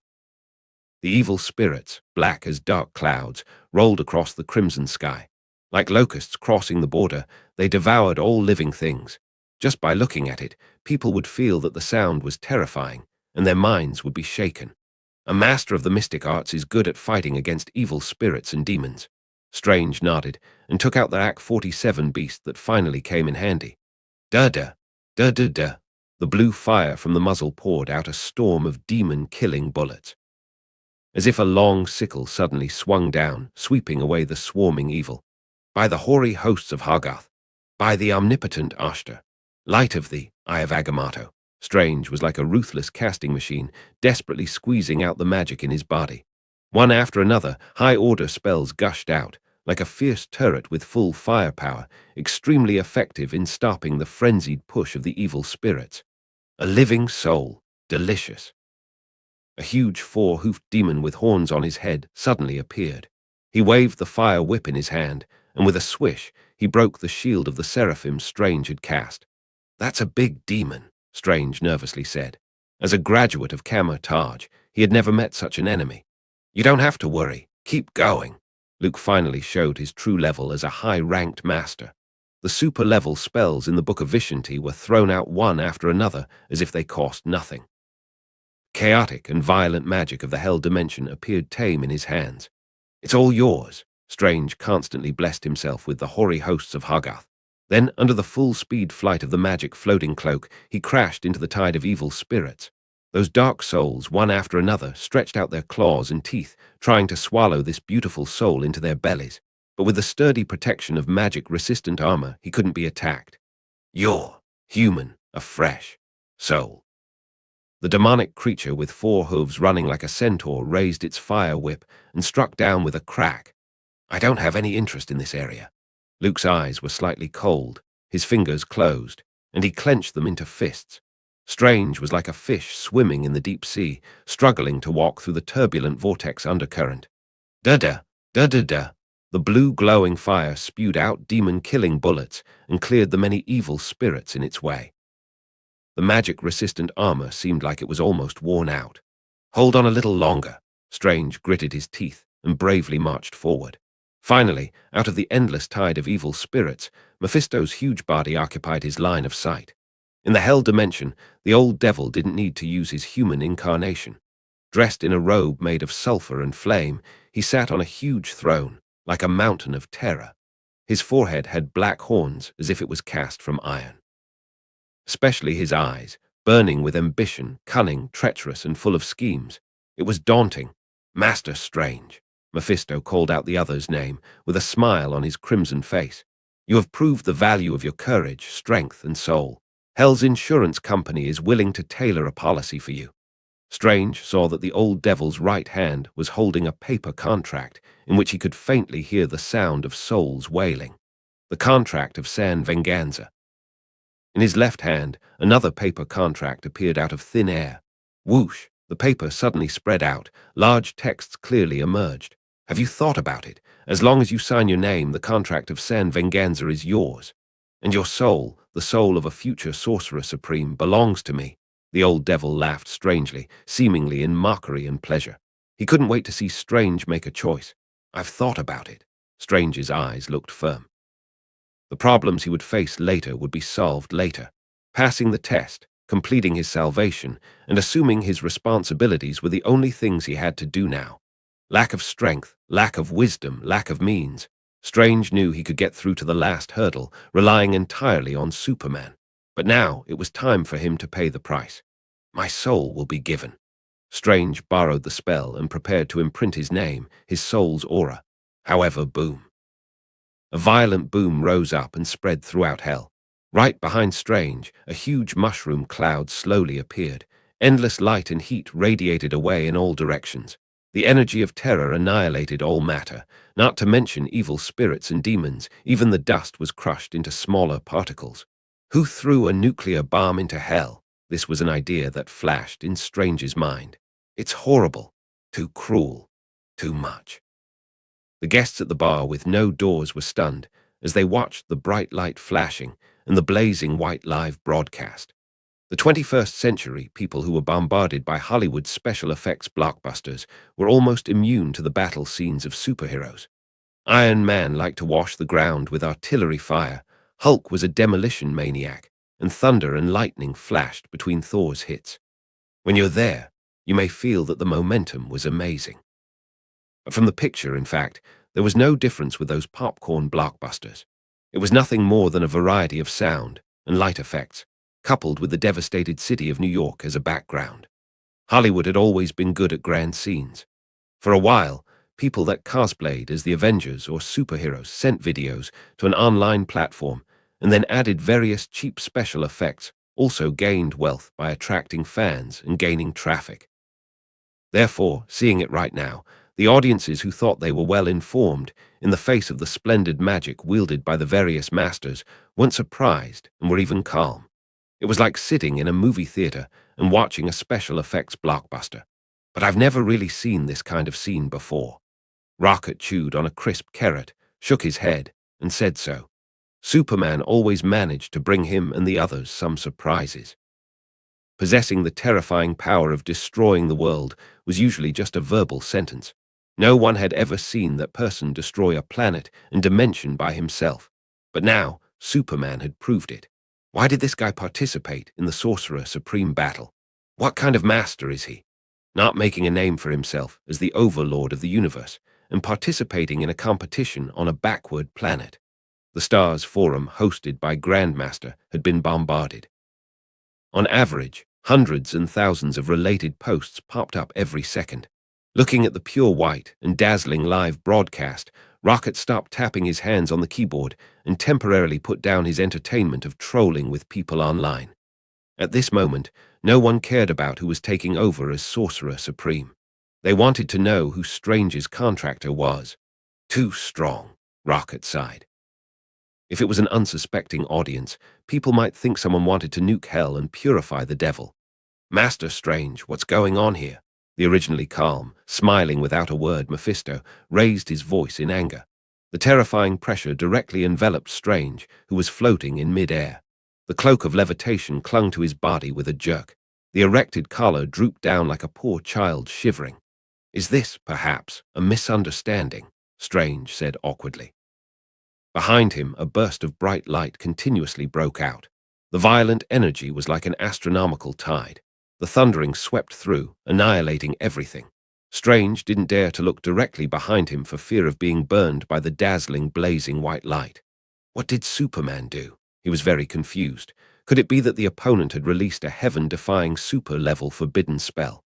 S1: The evil spirits, black as dark clouds, rolled across the crimson sky. Like locusts crossing the border, they devoured all living things. Just by looking at it, people would feel that the sound was terrifying, and their minds would be shaken. A master of the mystic arts is good at fighting against evil spirits and demons. Strange nodded, and took out the AK-47 beast that finally came in handy. Da-da, da-da-da. The blue fire from the muzzle poured out a storm of demon-killing bullets. As if a long sickle suddenly swung down, sweeping away the swarming evil. By the hoary hosts of Hoggoth, by the omnipotent Ashtar, light of the Eye of Agamotto, Strange was like a ruthless casting machine, desperately squeezing out the magic in his body. One after another, high-order spells gushed out, like a fierce turret with full firepower, extremely effective in stopping the frenzied push of the evil spirits. A living soul, delicious. A huge four-hoofed demon with horns on his head suddenly appeared. He waved the fire whip in his hand, and with a swish, he broke the shield of the seraphim Strange had cast. That's a big demon, Strange nervously said. As a graduate of Kamar-Taj, he had never met such an enemy. You don't have to worry. Keep going. Luke finally showed his true level as a high-ranked master. The super-level spells in the Book of Vishanti were thrown out one after another as if they cost nothing. Chaotic and violent magic of the Hell Dimension appeared tame in his hands. It's all yours. Strange constantly blessed himself with the hoary hosts of Hoggoth. Then, under the full-speed flight of the magic floating cloak, he crashed into the tide of evil spirits. Those dark souls, one after another, stretched out their claws and teeth, trying to swallow this beautiful soul into their bellies. But with the sturdy protection of magic-resistant armor, he couldn't be attacked. You're human, a fresh soul. The demonic creature with 4 hooves running like a centaur raised its fire whip and struck down with a crack. I don't have any interest in this area. Luke's eyes were slightly cold, his fingers closed, and he clenched them into fists. Strange was like a fish swimming in the deep sea, struggling to walk through the turbulent vortex undercurrent. Da-da, da-da-da. The blue glowing fire spewed out demon-killing bullets and cleared the many evil spirits in its way. The magic-resistant armor seemed like it was almost worn out. Hold on a little longer. Strange gritted his teeth and bravely marched forward. Finally, out of the endless tide of evil spirits, Mephisto's huge body occupied his line of sight. In the Hell Dimension, the old devil didn't need to use his human incarnation. Dressed in a robe made of sulfur and flame, he sat on a huge throne, like a mountain of terror. His forehead had black horns as if it was cast from iron. Especially his eyes, burning with ambition, cunning, treacherous, and full of schemes. It was daunting. Master Strange. Mephisto called out the other's name, with a smile on his crimson face. You have proved the value of your courage, strength, and soul. Hell's insurance company is willing to tailor a policy for you. Strange saw that the old devil's right hand was holding a paper contract in which he could faintly hear the sound of souls wailing. The contract of San Venganza. In his left hand, another paper contract appeared out of thin air. Whoosh! The paper suddenly spread out. Large texts clearly emerged. Have you thought about it? As long as you sign your name, the contract of San Venganza is yours. And your soul, the soul of a future sorcerer supreme, belongs to me. The old devil laughed strangely, seemingly in mockery and pleasure. He couldn't wait to see Strange make a choice. I've thought about it. Strange's eyes looked firm. The problems he would face later would be solved later. Passing the test, completing his salvation, and assuming his responsibilities were the only things he had to do now. Lack of strength, lack of wisdom, lack of means. Strange knew he could get through to the last hurdle, relying entirely on Superman. But now it was time for him to pay the price. My soul will be given. Strange borrowed the spell and prepared to imprint his name, his soul's aura. However, boom. A violent boom rose up and spread throughout hell. Right behind Strange, a huge mushroom cloud slowly appeared. Endless light and heat radiated away in all directions. The energy of terror annihilated all matter, not to mention evil spirits and demons. Even the dust was crushed into smaller particles. Who threw a nuclear bomb into hell? This was an idea that flashed in Strange's mind. It's horrible, too cruel, too much. The guests at the bar with no doors were stunned as they watched the bright light flashing and the blazing white live broadcast. The 21st century people who were bombarded by Hollywood's special effects blockbusters were almost immune to the battle scenes of superheroes. Iron Man liked to wash the ground with artillery fire, Hulk was a demolition maniac, and thunder and lightning flashed between Thor's hits. When you're there, you may feel that the momentum was amazing. But from the picture, in fact, there was no difference with those popcorn blockbusters. It was nothing more than a variety of sound and light effects, coupled with the devastated city of New York as a background. Hollywood had always been good at grand scenes. For a while, people that cosplayed as the Avengers or superheroes sent videos to an online platform and then added various cheap special effects, also gained wealth by attracting fans and gaining traffic. Therefore, seeing it right now, the audiences who thought they were well informed in the face of the splendid magic wielded by the various masters weren't surprised and were even calm. It was like sitting in a movie theater and watching a special effects blockbuster. But I've never really seen this kind of scene before. Rocket chewed on a crisp carrot, shook his head, and said so. Superman always managed to bring him and the others some surprises. Possessing the terrifying power of destroying the world was usually just a verbal sentence. No one had ever seen that person destroy a planet and dimension by himself. But now, Superman had proved it. Why did this guy participate in the Sorcerer Supreme battle? What kind of master is he? Not making a name for himself as the overlord of the universe and participating in a competition on a backward planet. The Stars Forum, hosted by Grandmaster, had been bombarded. On average, hundreds and thousands of related posts popped up every second. Looking at the pure white and dazzling live broadcast, Rocket stopped tapping his hands on the keyboard and temporarily put down his entertainment of trolling with people online. At this moment, no one cared about who was taking over as Sorcerer Supreme. They wanted to know who Strange's contractor was. Too strong, Rocket sighed. If it was an unsuspecting audience, people might think someone wanted to nuke hell and purify the devil. Master Strange, what's going on here? The originally calm, smiling without a word Mephisto raised his voice in anger. The terrifying pressure directly enveloped Strange, who was floating in mid-air. The cloak of levitation clung to his body with a jerk. The erected collar drooped down like a poor child shivering. Is this, perhaps, a misunderstanding? Strange said awkwardly. Behind him, a burst of bright light continuously broke out. The violent energy was like an astronomical tide. The thundering swept through, annihilating everything. Strange didn't dare to look directly behind him for fear of being burned by the dazzling, blazing white light. What did Superman do? He was very confused. Could it be that the opponent had released a heaven-defying super-level forbidden spell?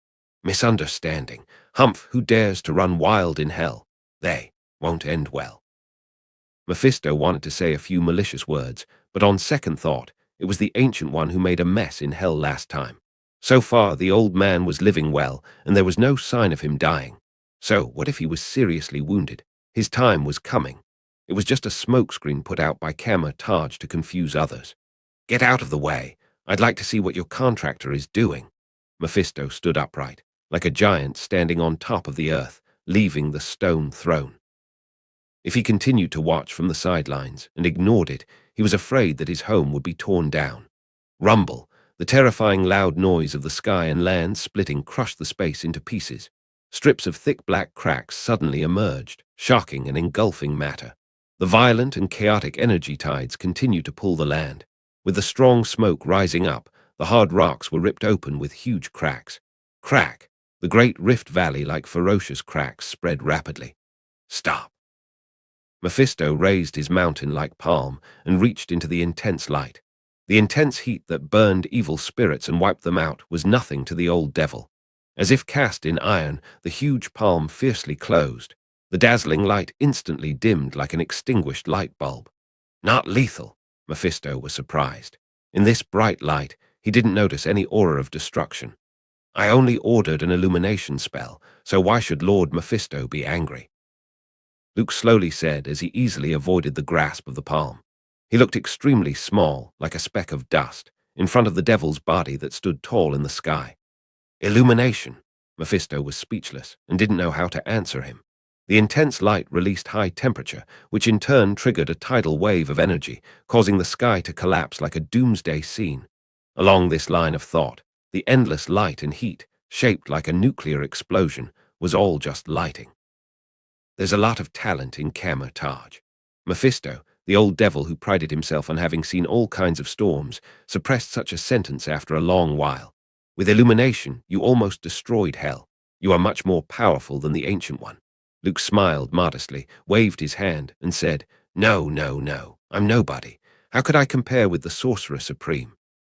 S1: Misunderstanding. Humph, who dares to run wild in hell? They won't end well. Mephisto wanted to say a few malicious words, but on second thought, it was the Ancient One who made a mess in hell last time. So far, the old man was living well, and there was no sign of him dying. So, what if he was seriously wounded? His time was coming. It was just a smokescreen put out by Taj to confuse others. Get out of the way. I'd like to see what your contractor is doing. Mephisto stood upright, like a giant standing on top of the earth, leaving the stone throne. If he continued to watch from the sidelines and ignored it, he was afraid that his home would be torn down. Rumble, the terrifying loud noise of the sky and land splitting, crushed the space into pieces. Strips of thick black cracks suddenly emerged, shocking and engulfing matter. The violent and chaotic energy tides continued to pull the land. With the strong smoke rising up, the hard rocks were ripped open with huge cracks. Crack! The great rift valley, like ferocious cracks, spread rapidly. Stop! Mephisto raised his mountain-like palm and reached into the intense light. The intense heat that burned evil spirits and wiped them out was nothing to the old devil. As if cast in iron, the huge palm fiercely closed. The dazzling light instantly dimmed like an extinguished light bulb. Not lethal, Mephisto was surprised. In this bright light, he didn't notice any aura of destruction. I only ordered an illumination spell, so why should Lord Mephisto be angry? Luke slowly said as he easily avoided the grasp of the palm. He looked extremely small, like a speck of dust, in front of the devil's body that stood tall in the sky. Illumination! Mephisto was speechless and didn't know how to answer him. The intense light released high temperature, which in turn triggered a tidal wave of energy, causing the sky to collapse like a doomsday scene. Along this line of thought, the endless light and heat, shaped like a nuclear explosion, was all just lighting. There's a lot of talent in Taj. Mephisto, the old devil who prided himself on having seen all kinds of storms, suppressed such a sentence after a long while. With illumination, you almost destroyed hell. You are much more powerful than the Ancient One. Luke smiled modestly, waved his hand, and said, No, no, no, I'm nobody. How could I compare with the Sorcerer Supreme?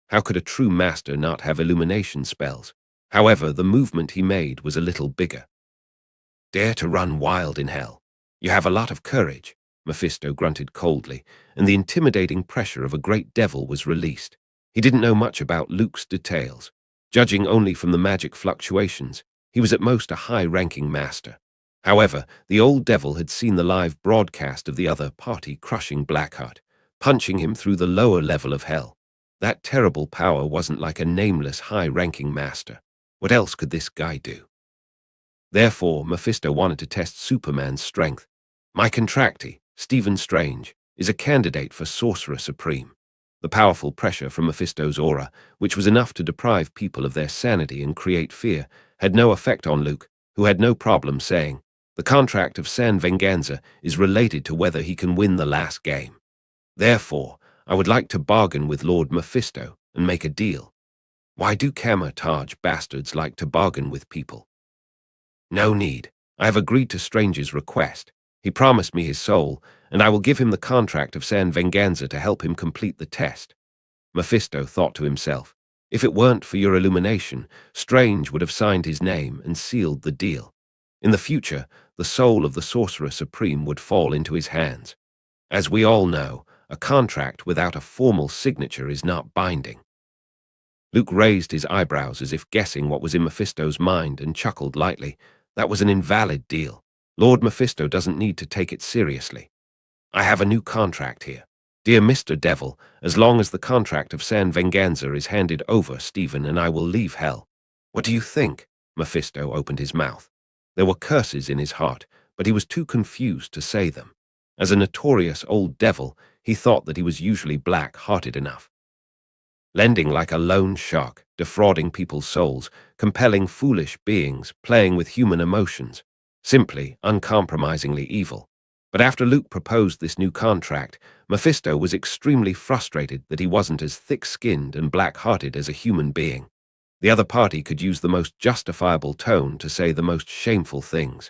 S1: How could a true master not have illumination spells? However, the movement he made was a little bigger. Dare to run wild in hell. You have a lot of courage, Mephisto grunted coldly, and the intimidating pressure of a great devil was released. He didn't know much about Luke's details. Judging only from the magic fluctuations, he was at most a high-ranking master. However, the old devil had seen the live broadcast of the other party crushing Blackheart, punching him through the lower level of hell. That terrible power wasn't like a nameless high-ranking master. What else could this guy do? Therefore, Mephisto wanted to test Superman's strength. My contractee, Stephen Strange, is a candidate for Sorcerer Supreme. The powerful pressure from Mephisto's aura, which was enough to deprive people of their sanity and create fear, had no effect on Luke, who had no problem saying, the contract of San Venganza is related to whether he can win the last game. Therefore, I would like to bargain with Lord Mephisto and make a deal. Why do Taj bastards like to bargain with people? No need. I have agreed to Strange's request. He promised me his soul, and I will give him the contract of San Venganza to help him complete the test. Mephisto thought to himself, if it weren't for your illumination, Strange would have signed his name and sealed the deal. In the future, the soul of the Sorcerer Supreme would fall into his hands. As we all know, a contract without a formal signature is not binding. Luke raised his eyebrows as if guessing what was in Mephisto's mind and chuckled lightly. That was an invalid deal. Lord Mephisto doesn't need to take it seriously. I have a new contract here. Dear Mr. Devil, as long as the contract of San Venganza is handed over, Stephen and I will leave hell. What do you think? Mephisto opened his mouth. There were curses in his heart, but he was too confused to say them. As a notorious old devil, he thought that he was usually black-hearted enough. Lending like a loan shark, defrauding people's souls, compelling foolish beings, playing with human emotions. Simply, uncompromisingly evil. But after Luke proposed this new contract, Mephisto was extremely frustrated that he wasn't as thick-skinned and black-hearted as a human being. The other party could use the most justifiable tone to say the most shameful things.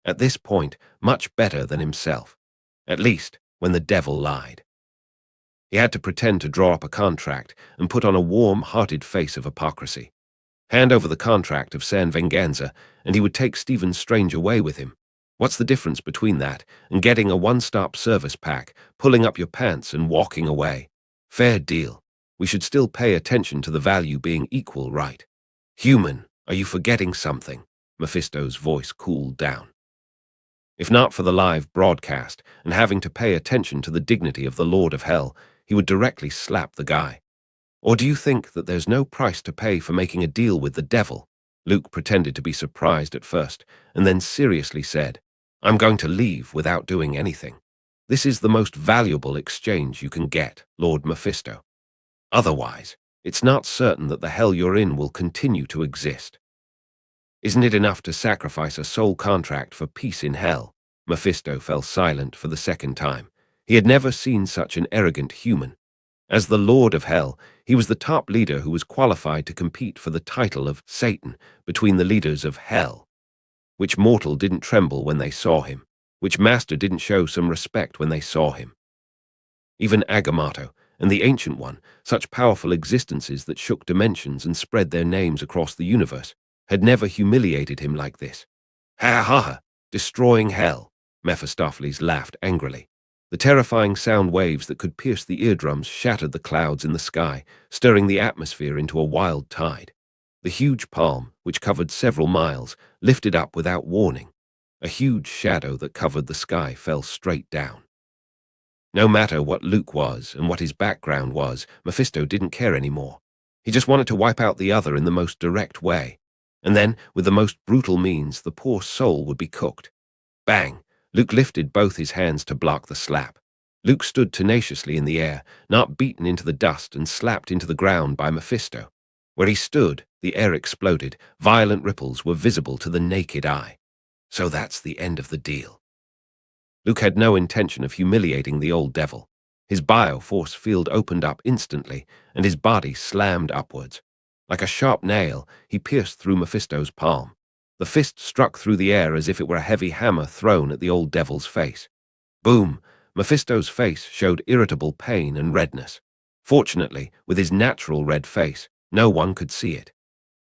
S1: At this point, much better than himself. At least, when the devil lied. He had to pretend to draw up a contract and put on a warm-hearted face of hypocrisy. Hand over the contract of San Venganza, and he would take Stephen Strange away with him. What's the difference between that and getting a one-stop service pack, pulling up your pants and walking away? Fair deal. We should still pay attention to the value being equal, right? Human, are you forgetting something? Mephisto's voice cooled down. If not for the live broadcast and having to pay attention to the dignity of the Lord of Hell, he would directly slap the guy. Or do you think that there's no price to pay for making a deal with the devil? Luke pretended to be surprised at first, and then seriously said, I'm going to leave without doing anything. This is the most valuable exchange you can get, Lord Mephisto. Otherwise, it's not certain that the hell you're in will continue to exist. Isn't it enough to sacrifice a soul contract for peace in hell? Mephisto fell silent for the second time. He had never seen such an arrogant human. As the Lord of Hell, he was the top leader who was qualified to compete for the title of Satan between the leaders of Hell. Which mortal didn't tremble when they saw him? Which master didn't show some respect when they saw him? Even Agamotto and the Ancient One, such powerful existences that shook dimensions and spread their names across the universe, had never humiliated him like this. Ha ha ha! Destroying hell! Mephistopheles laughed angrily. The terrifying sound waves that could pierce the eardrums shattered the clouds in the sky, stirring the atmosphere into a wild tide. The huge palm, which covered several miles, lifted up without warning. A huge shadow that covered the sky fell straight down. No matter what Luke was and what his background was, Mephisto didn't care anymore. He just wanted to wipe out the other in the most direct way. And then, with the most brutal means, the poor soul would be cooked. Bang! Luke lifted both his hands to block the slap. Luke stood tenaciously in the air, not beaten into the dust and slapped into the ground by Mephisto. Where he stood, the air exploded. Violent ripples were visible to the naked eye. So that's the end of the deal. Luke had no intention of humiliating the old devil. His bioforce field opened up instantly, and his body slammed upwards. Like a sharp nail, he pierced through Mephisto's palm. The fist struck through the air as if it were a heavy hammer thrown at the old devil's face. Boom! Mephisto's face showed irritable pain and redness. Fortunately, with his natural red face, no one could see it.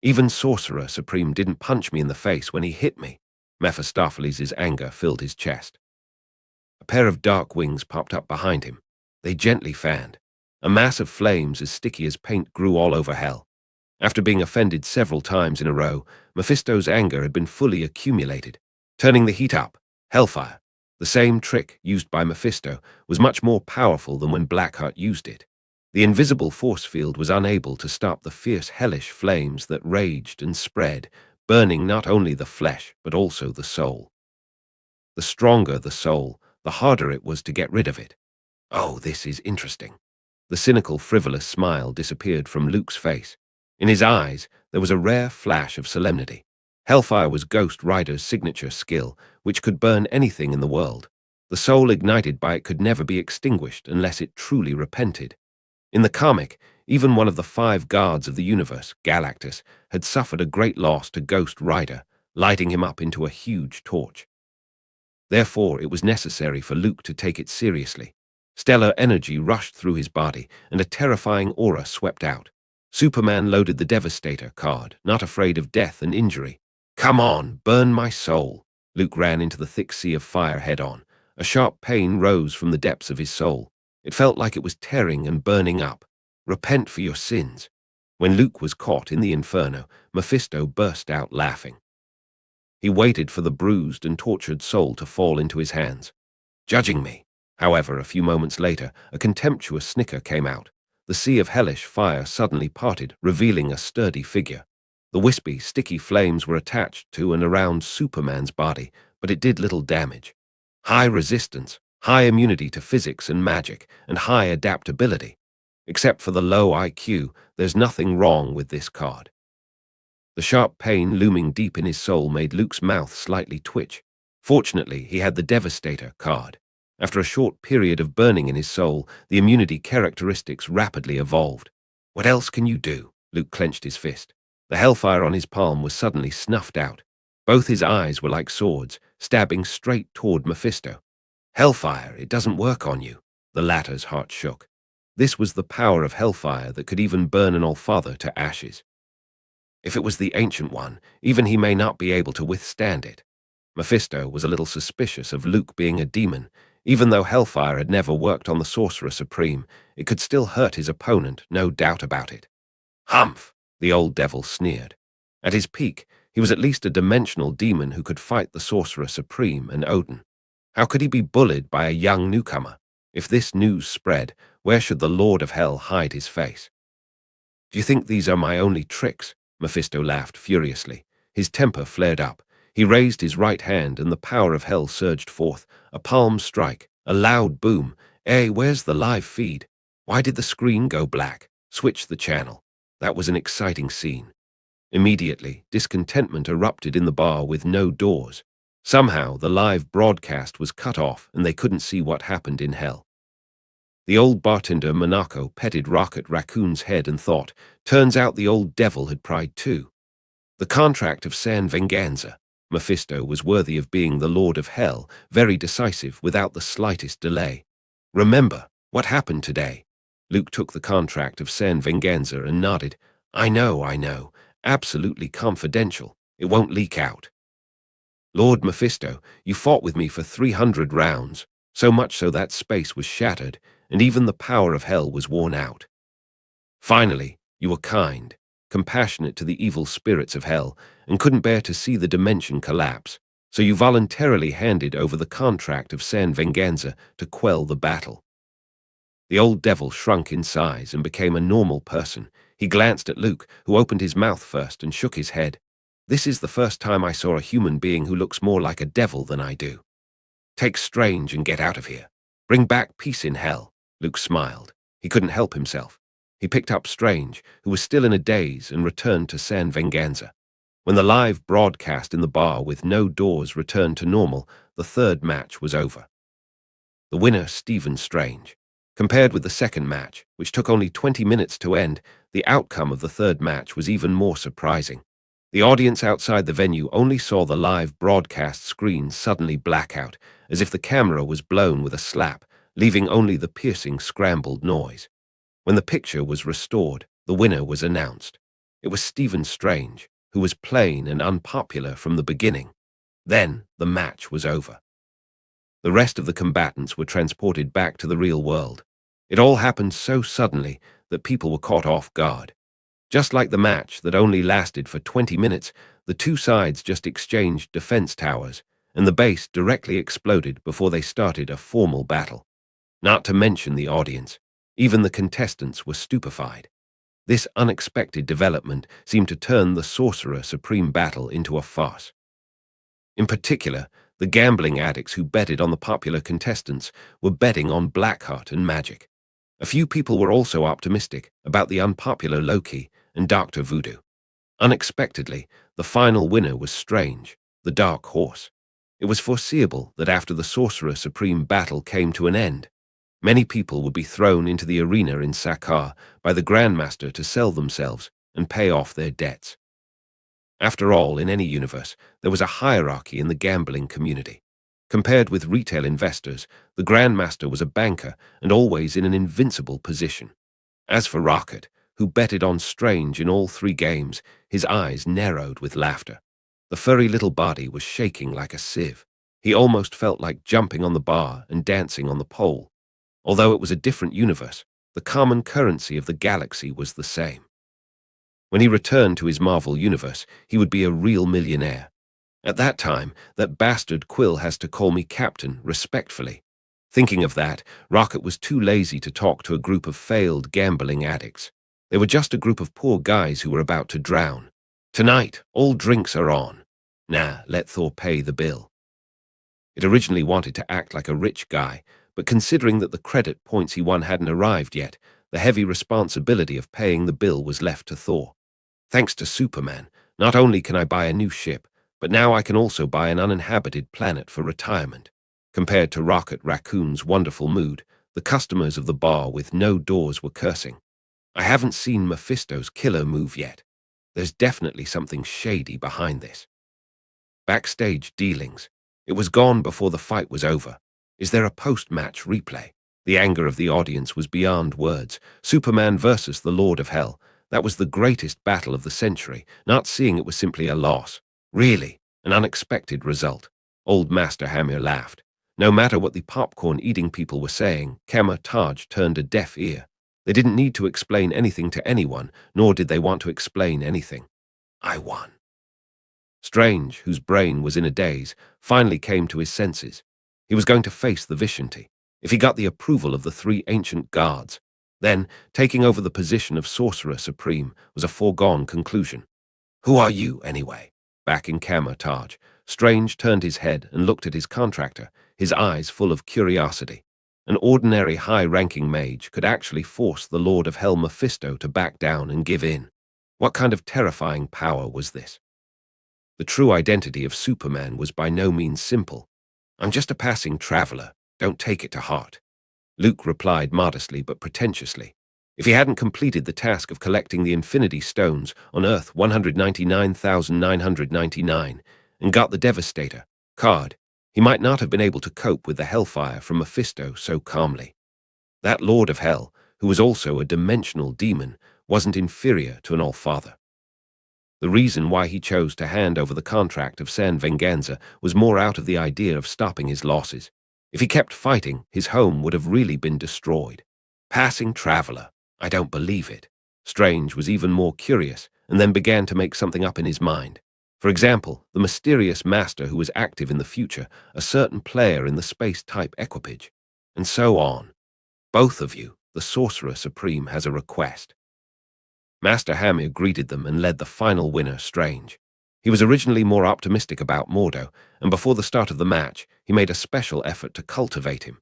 S1: Even Sorcerer Supreme didn't punch me in the face when he hit me. Mephistopheles' anger filled his chest. A pair of dark wings popped up behind him. They gently fanned. A mass of flames as sticky as paint grew all over hell. After being offended several times in a row, Mephisto's anger had been fully accumulated. Turning the heat up, hellfire, the same trick used by Mephisto, was much more powerful than when Blackheart used it. The invisible force field was unable to stop the fierce hellish flames that raged and spread, burning not only the flesh but also the soul. The stronger the soul, the harder it was to get rid of it. Oh, this is interesting. The cynical, frivolous smile disappeared from Luke's face. In his eyes, there was a rare flash of solemnity. Hellfire was Ghost Rider's signature skill, which could burn anything in the world. The soul ignited by it could never be extinguished unless it truly repented. In the comic, even one of the 5 guards of the universe, Galactus, had suffered a great loss to Ghost Rider, lighting him up into a huge torch. Therefore, it was necessary for Luke to take it seriously. Stellar energy rushed through his body, and a terrifying aura swept out. Superman loaded the Devastator card, not afraid of death and injury. Come on, burn my soul. Luke ran into the thick sea of fire head-on. A sharp pain rose from the depths of his soul. It felt like it was tearing and burning up. Repent for your sins. When Luke was caught in the inferno, Mephisto burst out laughing. He waited for the bruised and tortured soul to fall into his hands. Judging me. However, a few moments later, a contemptuous snicker came out. The sea of hellish fire suddenly parted, revealing a sturdy figure. The wispy, sticky flames were attached to and around Superman's body, but it did little damage. High resistance, high immunity to physics and magic, and high adaptability. Except for the low IQ, there's nothing wrong with this card. The sharp pain looming deep in his soul made Luke's mouth slightly twitch. Fortunately, he had the Devastator card. After a short period of burning in his soul, the immunity characteristics rapidly evolved. What else can you do? Luke clenched his fist. The hellfire on his palm was suddenly snuffed out. Both his eyes were like swords, stabbing straight toward Mephisto. Hellfire, it doesn't work on you. The latter's heart shook. This was the power of hellfire that could even burn an Allfather to ashes. If it was the Ancient One, even he may not be able to withstand it. Mephisto was a little suspicious of Luke being a demon. Even though hellfire had never worked on the Sorcerer Supreme, it could still hurt his opponent, no doubt about it. Humph! The old devil sneered. At his peak, he was at least a dimensional demon who could fight the Sorcerer Supreme and Odin. How could he be bullied by a young newcomer? If this news spread, where should the Lord of Hell hide his face? Do you think these are my only tricks? Mephisto laughed furiously. His temper flared up. He raised his right hand and the power of hell surged forth. A palm strike, a loud boom. Hey, where's the live feed? Why did the screen go black? Switch the channel. That was an exciting scene. Immediately, discontentment erupted in the bar with no doors. Somehow, the live broadcast was cut off and they couldn't see what happened in hell. The old bartender Monaco petted Rocket Raccoon's head and thought, turns out the old devil had pride too. The contract of San Venganza. Mephisto was worthy of being the Lord of Hell, very decisive without the slightest delay. Remember, what happened today? Luke took the contract of San Venganza and nodded. I know. Absolutely confidential. It won't leak out. Lord Mephisto, you fought with me for 300 rounds, so much so that space was shattered, and even the power of hell was worn out. Finally, you were kind, compassionate to the evil spirits of hell, and couldn't bear to see the dimension collapse, so you voluntarily handed over the contract of San Venganza to quell the battle. The old devil shrunk in size and became a normal person. He glanced at Luke, who opened his mouth first and shook his head. This is the first time I saw a human being who looks more like a devil than I do. Take Strange and get out of here. Bring back peace in hell. Luke smiled. He couldn't help himself. He picked up Strange, who was still in a daze, and returned to San Venganza. When the live broadcast in the bar with no doors returned to normal, the third match was over. The winner, Stephen Strange. Compared with the second match, which took only 20 minutes to end, the outcome of the third match was even more surprising. The audience outside the venue only saw the live broadcast screen suddenly black out, as if the camera was blown with a slap, leaving only the piercing scrambled noise. When the picture was restored, the winner was announced. It was Stephen Strange, who was plain and unpopular from the beginning. Then the match was over. The rest of the combatants were transported back to the real world. It all happened so suddenly that people were caught off guard. Just like the match that only lasted for 20 minutes, the two sides just exchanged defense towers, and the base directly exploded before they started a formal battle. Not to mention the audience. Even the contestants were stupefied. This unexpected development seemed to turn the Sorcerer Supreme battle into a farce. In particular, the gambling addicts who betted on the popular contestants were betting on Blackheart and magic. A few people were also optimistic about the unpopular Loki and Dr. Voodoo. Unexpectedly, the final winner was Strange, the Dark Horse. It was foreseeable that after the Sorcerer Supreme battle came to an end, many people would be thrown into the arena in Sakar by the Grandmaster to sell themselves and pay off their debts. After all, in any universe, there was a hierarchy in the gambling community. Compared with retail investors, the Grandmaster was a banker and always in an invincible position. As for Rocket, who betted on Strange in all 3 games, his eyes narrowed with laughter. The furry little body was shaking like a sieve. He almost felt like jumping on the bar and dancing on the pole. Although it was a different universe, the common currency of the galaxy was the same. When he returned to his Marvel universe, he would be a real millionaire. At that time, that bastard Quill has to call me Captain, respectfully. Thinking of that, Rocket was too lazy to talk to a group of failed gambling addicts. They were just a group of poor guys who were about to drown. Tonight, all drinks are on. Nah, let Thor pay the bill. It originally wanted to act like a rich guy, but considering that the credit points he won hadn't arrived yet, the heavy responsibility of paying the bill was left to Thor. Thanks to Superman, not only can I buy a new ship, but now I can also buy an uninhabited planet for retirement. Compared to Rocket Raccoon's wonderful mood, the customers of the bar with no doors were cursing. I haven't seen Mephisto's killer move yet. There's definitely something shady behind this. Backstage dealings. It was gone before the fight was over. Is there a post-match replay? The anger of the audience was beyond words. Superman versus the Lord of Hell. That was the greatest battle of the century. Not seeing it was simply a loss. Really, an unexpected result. Old Master Hammer laughed. No matter what the popcorn-eating people were saying, Kama Taj turned a deaf ear. They didn't need to explain anything to anyone, nor did they want to explain anything. I won. Strange, whose brain was in a daze, finally came to his senses. He was going to face the Vishanti, if he got the approval of the 3 ancient guards. Then, taking over the position of Sorcerer Supreme was a foregone conclusion. Who are you, anyway? Back in Kama Taj, Strange turned his head and looked at his contractor, his eyes full of curiosity. An ordinary high-ranking mage could actually force the Lord of Hell Mephisto to back down and give in. What kind of terrifying power was this? The true identity of Superman was by no means simple. I'm just a passing traveler. Don't take it to heart. Luke replied modestly but pretentiously. If he hadn't completed the task of collecting the Infinity Stones on Earth 199,999 and got the Devastator card, he might not have been able to cope with the hellfire from Mephisto so calmly. That Lord of Hell, who was also a dimensional demon, wasn't inferior to an Allfather. The reason why he chose to hand over the contract of San Venganza was more out of the idea of stopping his losses. If he kept fighting, his home would have really been destroyed. Passing traveler. I don't believe it. Strange was even more curious, and then began to make something up in his mind. For example, the mysterious master who was active in the future, a certain player in the space-type equipage, and so on. Both of you, the Sorcerer Supreme has a request. Master Hamir greeted them and led the final winner, Strange. He was originally more optimistic about Mordo, and before the start of the match, he made a special effort to cultivate him.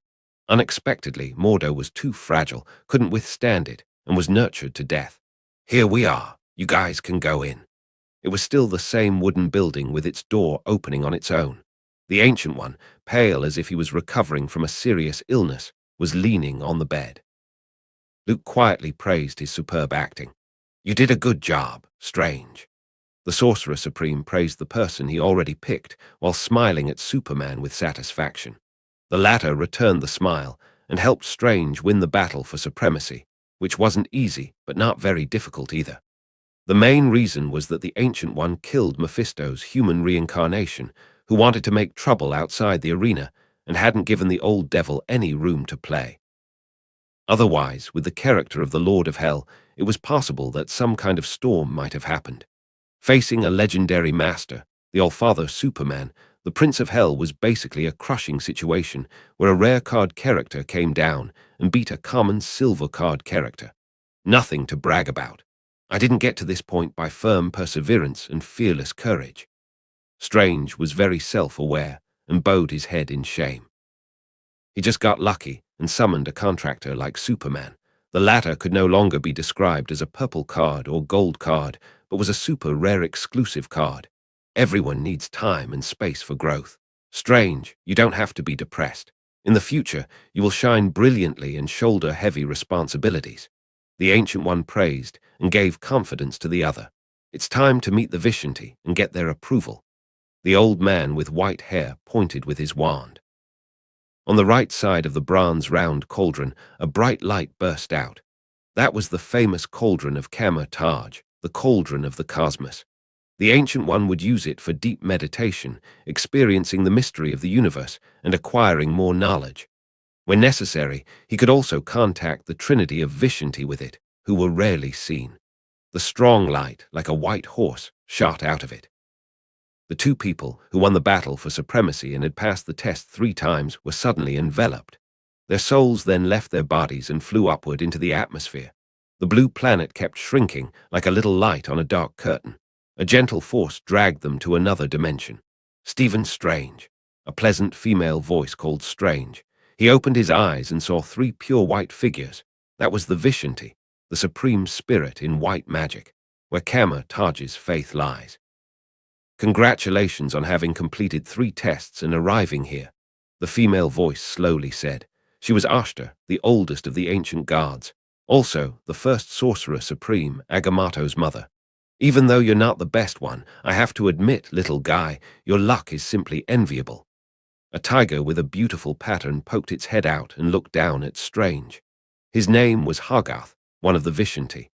S1: Unexpectedly, Mordo was too fragile, couldn't withstand it, and was nurtured to death. Here we are. You guys can go in. It was still the same wooden building with its door opening on its own. The Ancient One, pale as if he was recovering from a serious illness, was leaning on the bed. Luke quietly praised his superb acting. You did a good job, Strange. The Sorcerer Supreme praised the person he already picked while smiling at Superman with satisfaction. The latter returned the smile and helped Strange win the battle for supremacy, which wasn't easy but not very difficult either. The main reason was that the Ancient One killed Mephisto's human reincarnation, who wanted to make trouble outside the arena and hadn't given the old devil any room to play. Otherwise, with the character of the Lord of Hell, it was possible that some kind of storm might have happened. Facing a legendary master, the Allfather Superman, the Prince of Hell was basically a crushing situation where a rare card character came down and beat a common silver card character. Nothing to brag about. I didn't get to this point by firm perseverance and fearless courage. Strange was very self-aware and bowed his head in shame. He just got lucky and summoned a contractor like Superman. The latter could no longer be described as a purple card or gold card, but was a super rare exclusive card. Everyone needs time and space for growth. Strange, you don't have to be depressed. In the future, you will shine brilliantly and shoulder heavy responsibilities. The Ancient One praised and gave confidence to the other. It's time to meet the Vishanti and get their approval. The old man with white hair pointed with his wand. On the right side of the bronze round cauldron, a bright light burst out. That was the famous cauldron of Kamar-Taj, the cauldron of the cosmos. The Ancient One would use it for deep meditation, experiencing the mystery of the universe and acquiring more knowledge. When necessary, he could also contact the Trinity of Vishanti with it, who were rarely seen. The strong light, like a white horse, shot out of it. The two people who won the battle for supremacy and had passed the test 3 times were suddenly enveloped. Their souls then left their bodies and flew upward into the atmosphere. The blue planet kept shrinking like a little light on a dark curtain. A gentle force dragged them to another dimension. Stephen Strange. A pleasant female voice called Strange. He opened his eyes and saw 3 pure white figures. That was the Vishanti, the supreme spirit in white magic, where Kamar-Taj's faith lies. Congratulations on having completed 3 tests and arriving here, the female voice slowly said. She was Ashtar, the oldest of the ancient gods, also the first Sorcerer Supreme, Agamotto's mother. Even though you're not the best one, I have to admit, little guy, your luck is simply enviable. A tiger with a beautiful pattern poked its head out and looked down at Strange. His name was Hogarth, one of the Vishanti.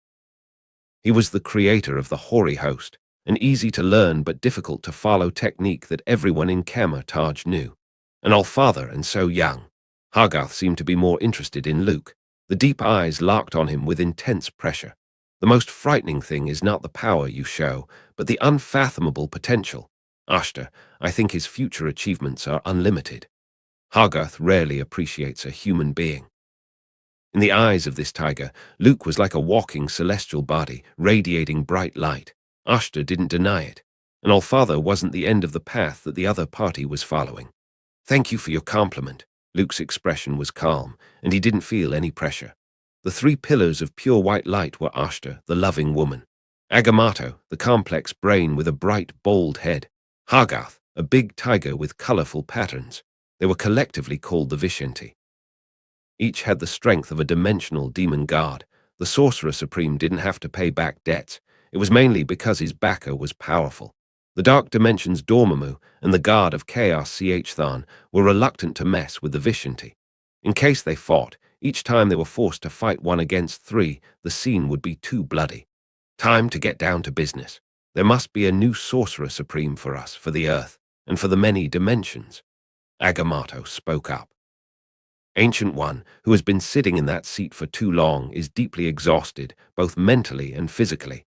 S1: He was the creator of the hoary host, an easy-to-learn but difficult-to-follow technique that everyone in Kamar-Taj knew. An Allfather and so young. Hogarth seemed to be more interested in Luke. The deep eyes locked on him with intense pressure. The most frightening thing is not the power you show, but the unfathomable potential. Ashtar, I think his future achievements are unlimited. Hogarth rarely appreciates a human being. In the eyes of this tiger, Luke was like a walking celestial body, radiating bright light. Ashtar didn't deny it. An Allfather wasn't the end of the path that the other party was following. Thank you for your compliment. Luke's expression was calm, and he didn't feel any pressure. The 3 pillars of pure white light were Ashtar, the loving woman; Agamotto, the complex brain with a bright, bold head; Hogarth, a big tiger with colorful patterns. They were collectively called the Vishanti. Each had the strength of a dimensional demon guard. The Sorcerer Supreme didn't have to pay back debts. It was mainly because his backer was powerful. The Dark Dimension's Dormammu and the Guard of Chaos Than were reluctant to mess with the Vishanti. In case they fought, each time they were forced to fight one against three, the scene would be too bloody. Time to get down to business. There must be a new Sorcerer Supreme for us, for the Earth, and for the many dimensions. Agamotto spoke up. Ancient One, who has been sitting in that seat for too long, is deeply exhausted, both mentally and physically.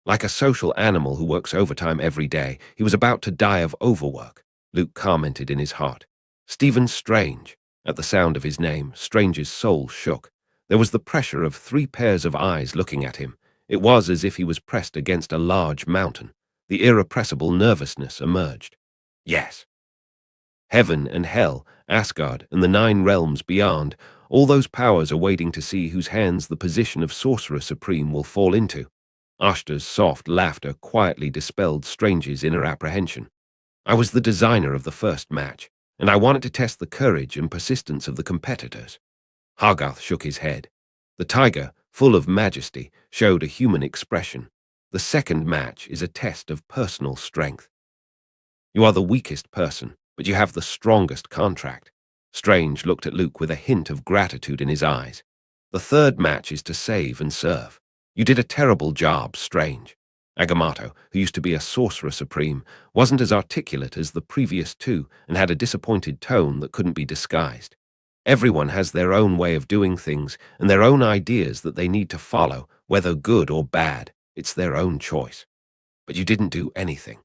S1: Like a social animal who works overtime every day, he was about to die of overwork, Luke commented in his heart. Stephen Strange. At the sound of his name, Strange's soul shook. There was the pressure of 3 pairs of eyes looking at him. It was as if he was pressed against a large mountain. The irrepressible nervousness emerged. Yes. Heaven and hell, Asgard and the 9 realms beyond, all those powers are waiting to see whose hands the position of Sorcerer Supreme will fall into. Ashta's soft laughter quietly dispelled Strange's inner apprehension. I was the designer of the first match, and I wanted to test the courage and persistence of the competitors. Hargarth shook his head. The tiger, full of majesty, showed a human expression. The second match is a test of personal strength. You are the weakest person, but you have the strongest contract. Strange looked at Luke with a hint of gratitude in his eyes. The third match is to save and serve. You did a terrible job, Strange. Agamotto, who used to be a Sorcerer Supreme, wasn't as articulate as the previous 2 and had a disappointed tone that couldn't be disguised. Everyone has their own way of doing things and their own ideas that they need to follow, whether good or bad. It's their own choice. But you didn't do anything.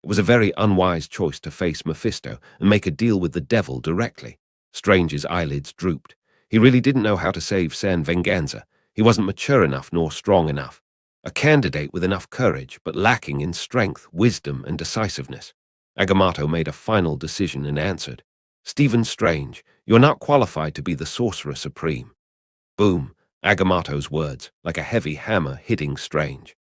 S1: It was a very unwise choice to face Mephisto and make a deal with the devil directly. Strange's eyelids drooped. He really didn't know how to save San Venganza. He wasn't mature enough nor strong enough. A candidate with enough courage, but lacking in strength, wisdom, and decisiveness. Agamotto made a final decision and answered. Stephen Strange, you're not qualified to be the Sorcerer Supreme. Boom, Agamotto's words, like a heavy hammer hitting Strange.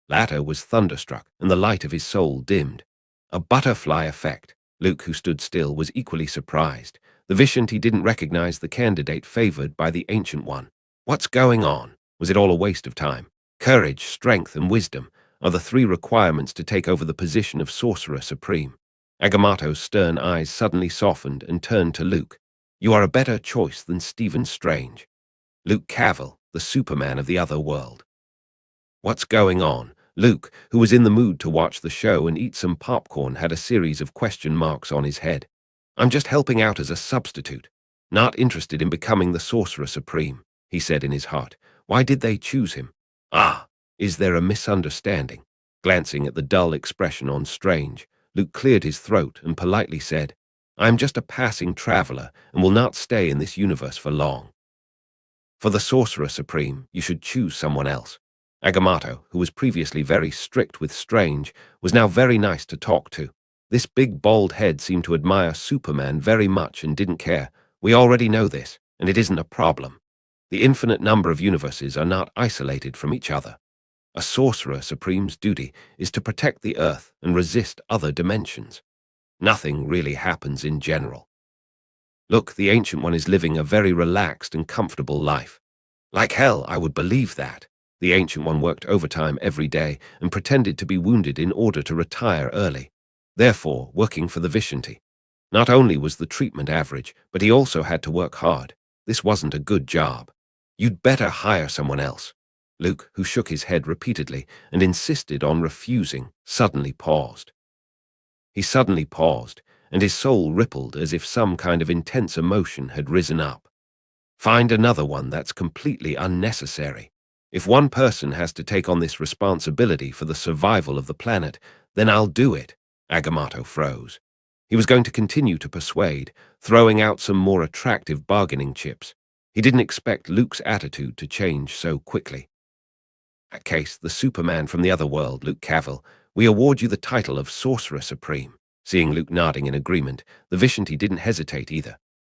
S1: Latter was thunderstruck, and the light of his soul dimmed. A butterfly effect. Luke, who stood still, was equally surprised. The Vishanti didn't recognize the candidate favored by the Ancient One. What's going on? Was it all a waste of time? Courage, strength, and wisdom are the 3 requirements to take over the position of Sorcerer Supreme. Agamotto's stern eyes suddenly softened and turned to Luke. You are a better choice than Stephen Strange. Luke Cavill, the Superman of the other world. What's going on? Luke, who was in the mood to watch the show and eat some popcorn, had a series of question marks on his head. I'm just helping out as a substitute. Not interested in becoming the Sorcerer Supreme, he said in his heart. Why did they choose him? Ah, is there a misunderstanding? Glancing at the dull expression on Strange, Luke cleared his throat and politely said, I am just a passing traveler and will not stay in this universe for long. For the Sorcerer Supreme, you should choose someone else. Agamotto, who was previously very strict with Strange, was now very nice to talk to. This big bald head seemed to admire Superman very much and didn't care. We already know this, and it isn't a problem. The infinite number of universes are not isolated from each other. A Sorcerer Supreme's duty is to protect the Earth and resist other dimensions. Nothing really happens in general. Look, the Ancient One is living a very relaxed and comfortable life. Like hell, I would believe that. The Ancient One worked overtime every day and pretended to be wounded in order to retire early, therefore working for the Vishanti. Not only was the treatment average, but he also had to work hard. This wasn't a good job. You'd better hire someone else. Luke, who shook his head repeatedly and insisted on refusing, suddenly paused. He suddenly paused, and his soul rippled as if some kind of intense emotion had risen up. Find another one. That's completely unnecessary. If one person has to take on this responsibility for the survival of the planet, then I'll do it. Agamotto froze. He was going to continue to persuade, throwing out some more attractive bargaining chips. He didn't expect Luke's attitude to change so quickly. In that case, the Superman from the other world, Luke Cavill, we award you the title of Sorcerer Supreme. Seeing Luke nodding in agreement, the Vishanti didn't hesitate either.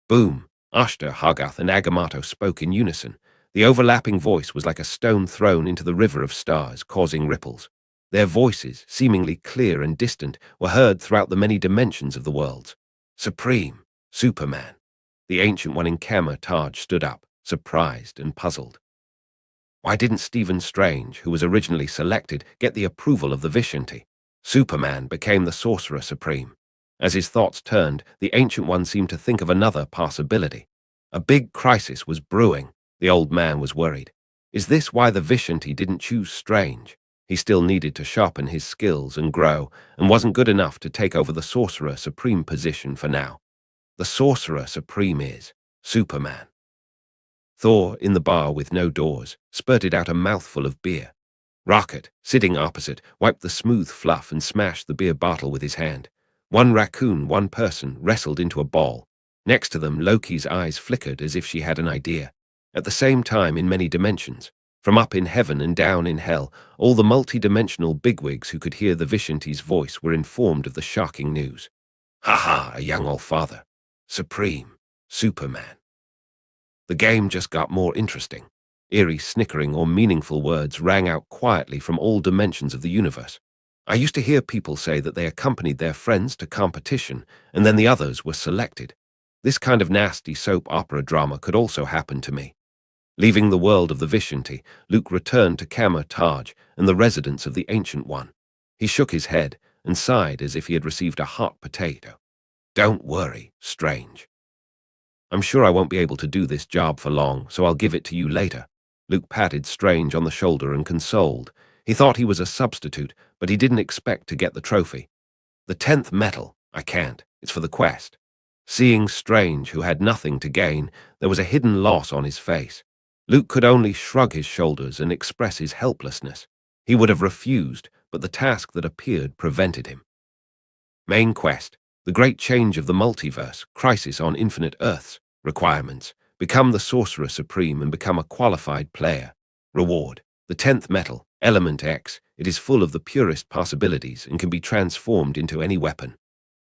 S1: Boom! Ashta, Hargarth, and Agamotto spoke in unison. The overlapping voice was like a stone thrown into the river of stars, causing ripples. Their voices, seemingly clear and distant, were heard throughout the many dimensions of the worlds. Supreme, Superman. The Ancient One in Taj stood up, surprised and puzzled. Why didn't Stephen Strange, who was originally selected, get the approval of the Vishanti? Superman became the Sorcerer Supreme. As his thoughts turned, the Ancient One seemed to think of another possibility. A big crisis was brewing. The old man was worried. Is this why the Vishanti didn't choose Strange? He still needed to sharpen his skills and grow, and wasn't good enough to take over the Sorcerer Supreme position for now. The Sorcerer Supreme is Superman. Thor, in the bar with no doors, spurted out a mouthful of beer. Rocket, sitting opposite, wiped the smooth fluff and smashed the beer bottle with his hand. One raccoon, one person, wrestled into a ball. Next to them, Loki's eyes flickered as if she had an idea. At the same time, in many dimensions, from up in heaven and down in hell, all the multi-dimensional bigwigs who could hear the Vishanti's voice were informed of the shocking news. Ha ha, a young all-father. Supreme. Superman. The game just got more interesting. Eerie snickering or meaningful words rang out quietly from all dimensions of the universe. I used to hear people say that they accompanied their friends to competition, and then the others were selected. This kind of nasty soap opera drama could also happen to me. Leaving the world of the Vishanti, Luke returned to Taj and the residence of the Ancient One. He shook his head and sighed as if he had received a hot potato. Don't worry, Strange. I'm sure I won't be able to do this job for long, so I'll give it to you later. Luke patted Strange on the shoulder and consoled. He thought he was a substitute, but he didn't expect to get the trophy. The 10th medal, I can't. It's for the quest. Seeing Strange, who had nothing to gain, there was a hidden loss on his face. Luke could only shrug his shoulders and express his helplessness. He would have refused, but the task that appeared prevented him. Main quest. The Great Change of the Multiverse, Crisis on Infinite Earths. Requirements. Become the Sorcerer Supreme and become a qualified player. Reward. The 10th metal, Element X. It is full of the purest possibilities and can be transformed into any weapon.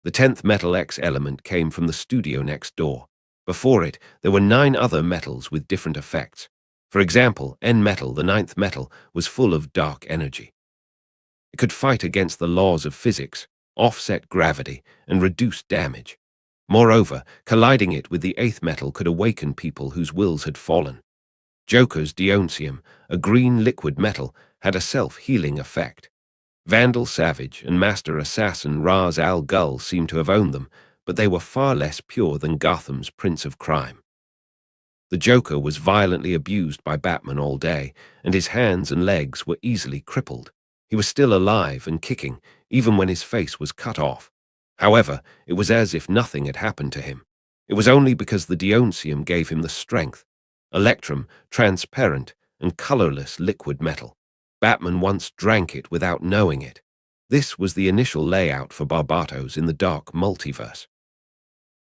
S1: The 10th metal X element came from the studio next door. Before it, there were 9 other metals with different effects. For example, N metal, the 9th metal, was full of dark energy. It could fight against the laws of physics, offset gravity, and reduce damage. Moreover, colliding it with the 8th metal could awaken people whose wills had fallen. Joker's Deoncium, a green liquid metal, had a self-healing effect. Vandal Savage and Master Assassin Ra's al Ghul seemed to have owned them, but they were far less pure than Gotham's Prince of Crime. The Joker was violently abused by Batman all day, and his hands and legs were easily crippled. He was still alive and kicking, even when his face was cut off. However, it was as if nothing had happened to him. It was only because the Deoncium gave him the strength. Electrum, transparent and colorless liquid metal. Batman once drank it without knowing it. This was the initial layout for Barbatos in the Dark Multiverse.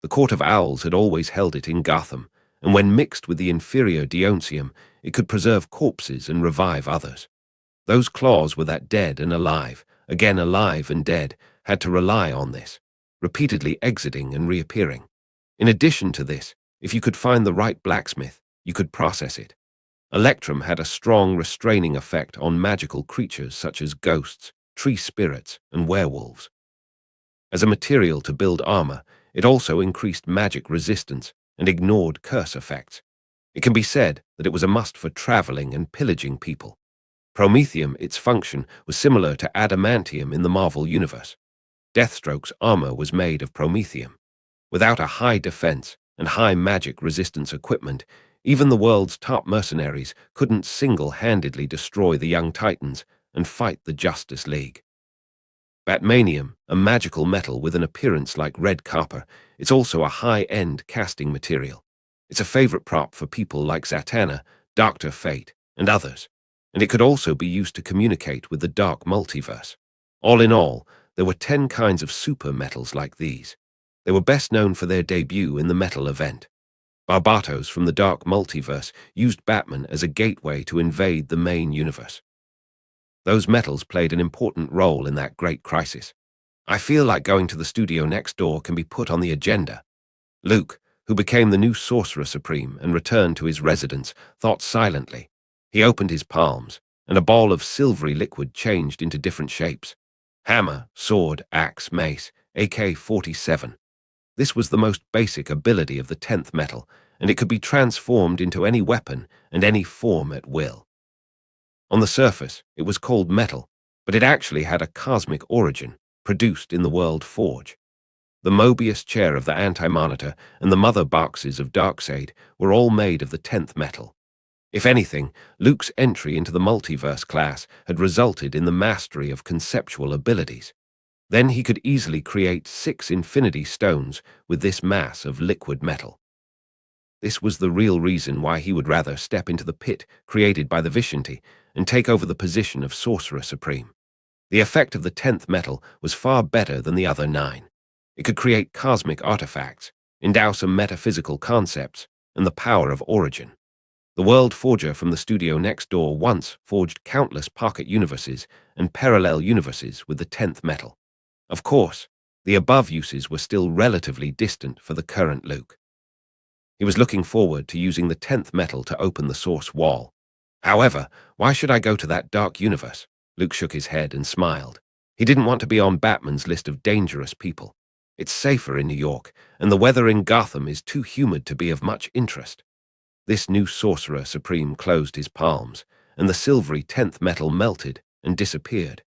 S1: The Court of Owls had always held it in Gotham, and when mixed with the inferior Deoncium, it could preserve corpses and revive others. Those claws were that dead and alive, again alive and dead, had to rely on this, repeatedly exiting and reappearing. In addition to this, if you could find the right blacksmith, you could process it. Electrum had a strong restraining effect on magical creatures such as ghosts, tree spirits, and werewolves. As a material to build armor, it also increased magic resistance and ignored curse effects. It can be said that it was a must for traveling and pillaging people. Promethium, its function, was similar to adamantium in the Marvel Universe. Deathstroke's armor was made of promethium. Without a high defense and high magic resistance equipment, even the world's top mercenaries couldn't single-handedly destroy the young Titans and fight the Justice League. Batmanium, a magical metal with an appearance like red copper, it's also a high-end casting material. It's a favorite prop for people like Zatanna, Dr. Fate, and others, and it could also be used to communicate with the Dark Multiverse. All in all, there were 10 kinds of super metals like these. They were best known for their debut in the metal event. Barbatos from the Dark Multiverse used Batman as a gateway to invade the main universe. Those metals played an important role in that great crisis. I feel like going to the studio next door can be put on the agenda. Luke, who became the new Sorcerer Supreme and returned to his residence, thought silently. He opened his palms, and a ball of silvery liquid changed into different shapes. Hammer, sword, axe, mace, AK-47. This was the most basic ability of the 10th metal, and it could be transformed into any weapon and any form at will. On the surface, it was called metal, but it actually had a cosmic origin, produced in the World Forge. The Mobius chair of the Anti-Monitor and the mother boxes of Darkseid were all made of the 10th metal. If anything, Luke's entry into the multiverse class had resulted in the mastery of conceptual abilities. Then he could easily create 6 Infinity Stones with this mass of liquid metal. This was the real reason why he would rather step into the pit created by the Vishanti and take over the position of Sorcerer Supreme. The effect of the 10th metal was far better than the other 9. It could create cosmic artifacts, endow some metaphysical concepts, and the power of origin. The World Forger from the studio next door once forged countless pocket universes and parallel universes with the 10th metal. Of course, the above uses were still relatively distant for the current Luke. He was looking forward to using the 10th metal to open the source wall. However, why should I go to that dark universe? Luke shook his head and smiled. He didn't want to be on Batman's list of dangerous people. It's safer in New York, and the weather in Gotham is too humid to be of much interest. This new Sorcerer Supreme closed his palms, and the silvery 10th metal melted and disappeared.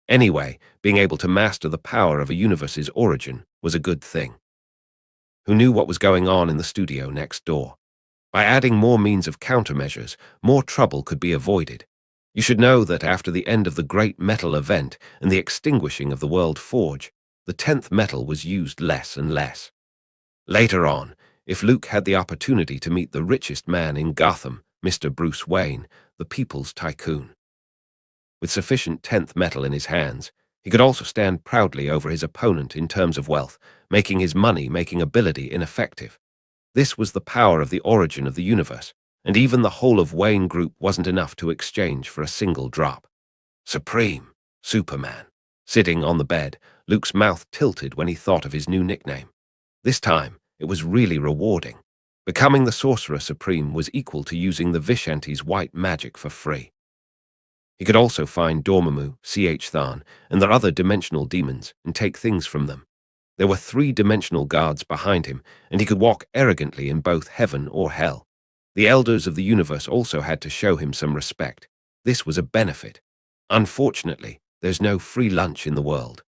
S1: Anyway, being able to master the power of a universe's origin was a good thing. Who knew what was going on in the studio next door? By adding more means of countermeasures, more trouble could be avoided. You should know that after the end of the Great Metal Event and the extinguishing of the World Forge, the 10th metal was used less and less. Later on, if Luke had the opportunity to meet the richest man in Gotham, Mr. Bruce Wayne, the people's tycoon. With sufficient 10th metal in his hands, he could also stand proudly over his opponent in terms of wealth, making his money-making ability ineffective. This was the power of the origin of the universe, and even the whole of Wayne Group wasn't enough to exchange for a single drop. Supreme, Superman. Sitting on the bed, Luke's mouth tilted when he thought of his new nickname. This time, it was really rewarding. Becoming the Sorcerer Supreme was equal to using the Vishanti's white magic for free. He could also find Dormammu, Than, and their other dimensional demons and take things from them. There were 3-dimensional guards behind him, and he could walk arrogantly in both heaven or hell. The elders of the universe also had to show him some respect. This was a benefit. Unfortunately, there's no free lunch in the world.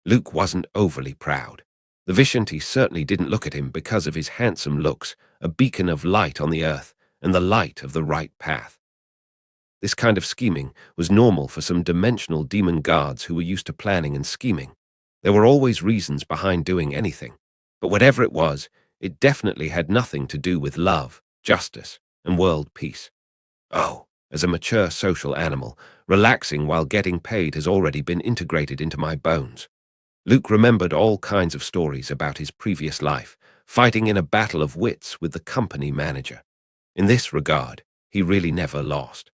S1: Luke wasn't overly proud. The Vishanti certainly didn't look at him because of his handsome looks, a beacon of light on the earth, and the light of the right path. This kind of scheming was normal for some dimensional demon guards who were used to planning and scheming. There were always reasons behind doing anything, but whatever it was, it definitely had nothing to do with love, justice, and world peace. Oh, as a mature social animal, relaxing while getting paid has already been integrated into my bones. Luke remembered all kinds of stories about his previous life, fighting in a battle of wits with the company manager. In this regard, he really never lost.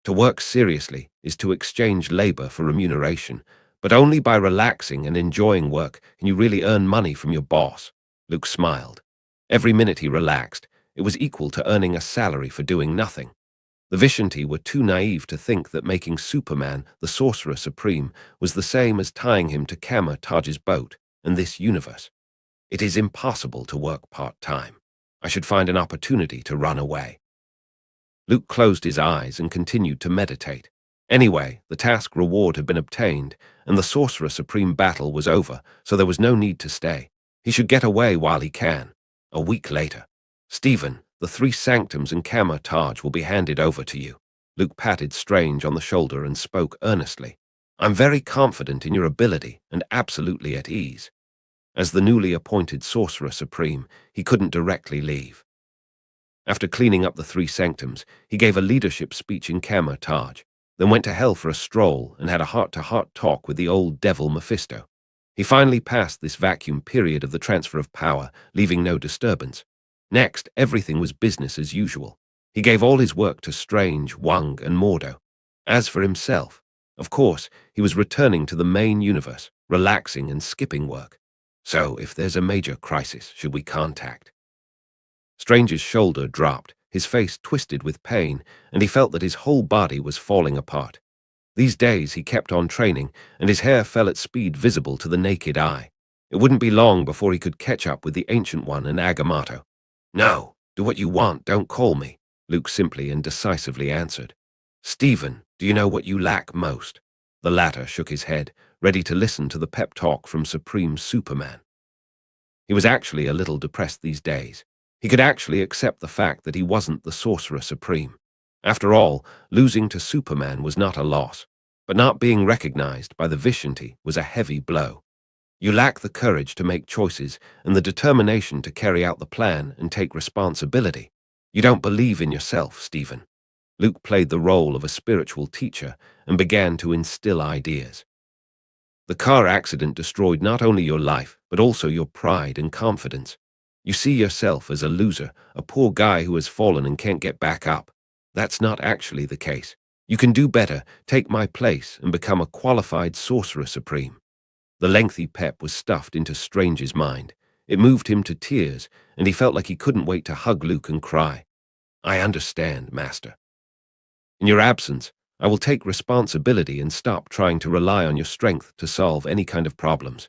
S1: To work seriously is to exchange labor for remuneration, but only by relaxing and enjoying work can you really earn money from your boss. Luke smiled. Every minute he relaxed, it was equal to earning a salary for doing nothing. The Vishanti were too naive to think that making Superman the Sorcerer Supreme was the same as tying him to Taj's boat and this universe. It is impossible to work part-time. I should find an opportunity to run away. Luke closed his eyes and continued to meditate. Anyway, the task reward had been obtained, and the Sorcerer Supreme battle was over, so there was no need to stay. He should get away while he can. A week later. Stephen, the 3 sanctums and Taj will be handed over to you. Luke patted Strange on the shoulder and spoke earnestly. I'm very confident in your ability and absolutely at ease. As the newly appointed Sorcerer Supreme, he couldn't directly leave. After cleaning up the 3 sanctums, he gave a leadership speech in Taj, then went to hell for a stroll and had a heart-to-heart talk with the old devil Mephisto. He finally passed this vacuum period of the transfer of power, leaving no disturbance. Next, everything was business as usual. He gave all his work to Strange, Wong, and Mordo. As for himself, of course, he was returning to the main universe, relaxing and skipping work. So, if there's a major crisis, should we contact? Strange's shoulder dropped, his face twisted with pain, and he felt that his whole body was falling apart. These days he kept on training, and his hair fell at speed visible to the naked eye. It wouldn't be long before he could catch up with the Ancient One and Agamotto. "No, do what you want, don't call me," Luke simply and decisively answered. "Stephen, do you know what you lack most?" The latter shook his head, ready to listen to the pep talk from Supreme Superman. He was actually a little depressed these days. He could actually accept the fact that he wasn't the Sorcerer Supreme. After all, losing to Superman was not a loss, but not being recognized by the Vishanti was a heavy blow. You lack the courage to make choices and the determination to carry out the plan and take responsibility. You don't believe in yourself, Stephen. Luke played the role of a spiritual teacher and began to instill ideas. The car accident destroyed not only your life, but also your pride and confidence. You see yourself as a loser, a poor guy who has fallen and can't get back up. That's not actually the case. You can do better, take my place, and become a qualified Sorcerer Supreme. The lengthy pep was stuffed into Strange's mind. It moved him to tears, and he felt like he couldn't wait to hug Luke and cry. "I understand, Master. In your absence, I will take responsibility and stop trying to rely on your strength to solve any kind of problems."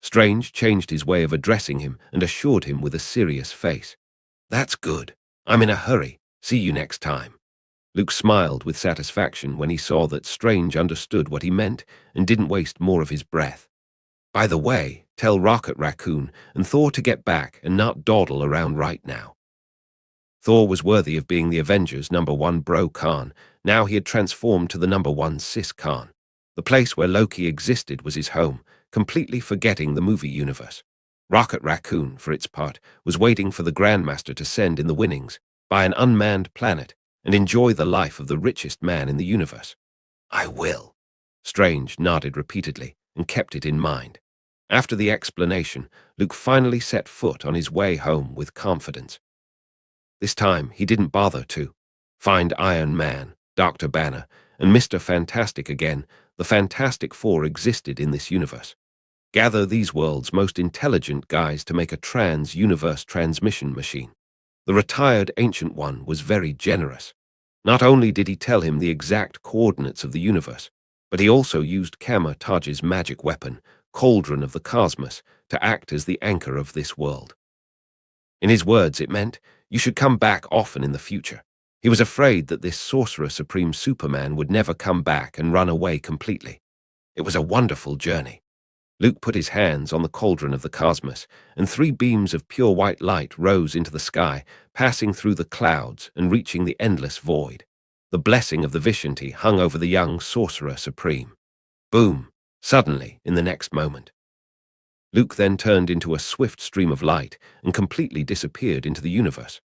S1: Strange changed his way of addressing him and assured him with a serious face. "That's good. I'm in a hurry. See you next time." Luke smiled with satisfaction when he saw that Strange understood what he meant and didn't waste more of his breath. "By the way, tell Rocket Raccoon and Thor to get back and not dawdle around right now." Thor was worthy of being the Avengers' #1 bro Khan. Now he had transformed to the #1 sis Khan. The place where Loki existed was his home, completely forgetting the movie universe. Rocket Raccoon, for its part, was waiting for the Grandmaster to send in the winnings, buy an unmanned planet, and enjoy the life of the richest man in the universe. "I will." Strange nodded repeatedly and kept it in mind. After the explanation, Luke finally set foot on his way home with confidence. This time, he didn't bother to find Iron Man, Dr. Banner, and Mr. Fantastic again. The Fantastic Four existed in this universe. Gather these world's most intelligent guys to make a trans-universe transmission machine. The retired Ancient One was very generous. Not only did he tell him the exact coordinates of the universe, but he also used Kama Taj's magic weapon, Cauldron of the Cosmos, to act as the anchor of this world. In his words, it meant, "You should come back often in the future." He was afraid that this Sorcerer Supreme Superman would never come back and run away completely. It was a wonderful journey. Luke put his hands on the Cauldron of the Cosmos, and 3 beams of pure white light rose into the sky, passing through the clouds and reaching the endless void. The blessing of the Vishanti hung over the young Sorcerer Supreme. Boom! Suddenly, in the next moment. Luke then turned into a swift stream of light and completely disappeared into the universe.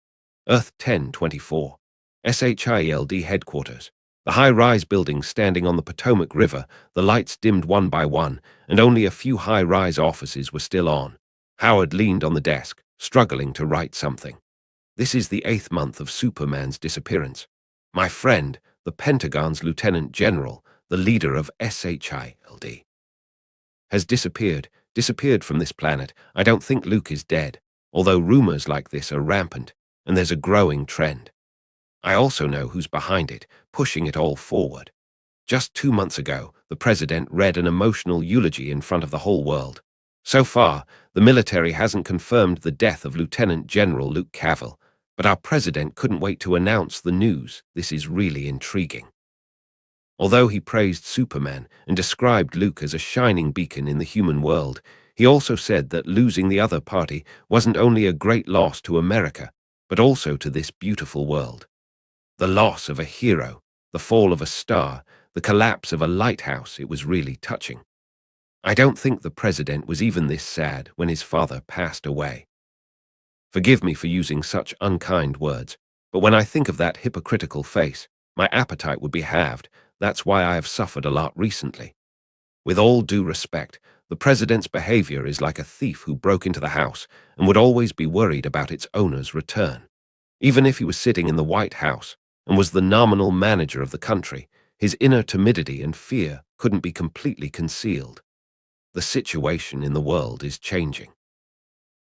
S1: Earth 1024. SHIELD headquarters. The high-rise buildings standing on the Potomac River, the lights dimmed one by one, and only a few high-rise offices were still on. Howard leaned on the desk, struggling to write something. "This is the 8th month of Superman's disappearance. My friend, the Pentagon's Lieutenant General, the leader of SHIELD, has disappeared from this planet. I don't think Luke is dead, although rumors like this are rampant, and there's a growing trend. I also know who's behind it, pushing it all forward. Just 2 months ago, the president read an emotional eulogy in front of the whole world. So far, the military hasn't confirmed the death of Lieutenant General Luke Cavill, but our president couldn't wait to announce the news. This is really intriguing." Although he praised Superman and described Luke as a shining beacon in the human world, he also said that losing the other party wasn't only a great loss to America, but also to this beautiful world. The loss of a hero, the fall of a star, the collapse of a lighthouse, it was really touching. "I don't think the president was even this sad when his father passed away. Forgive me for using such unkind words, but when I think of that hypocritical face, my appetite would be halved. That's why I have suffered a lot recently. With all due respect, the president's behavior is like a thief who broke into the house and would always be worried about its owner's return. Even if he was sitting in the White House and was the nominal manager of the country, his inner timidity and fear couldn't be completely concealed. The situation in the world is changing."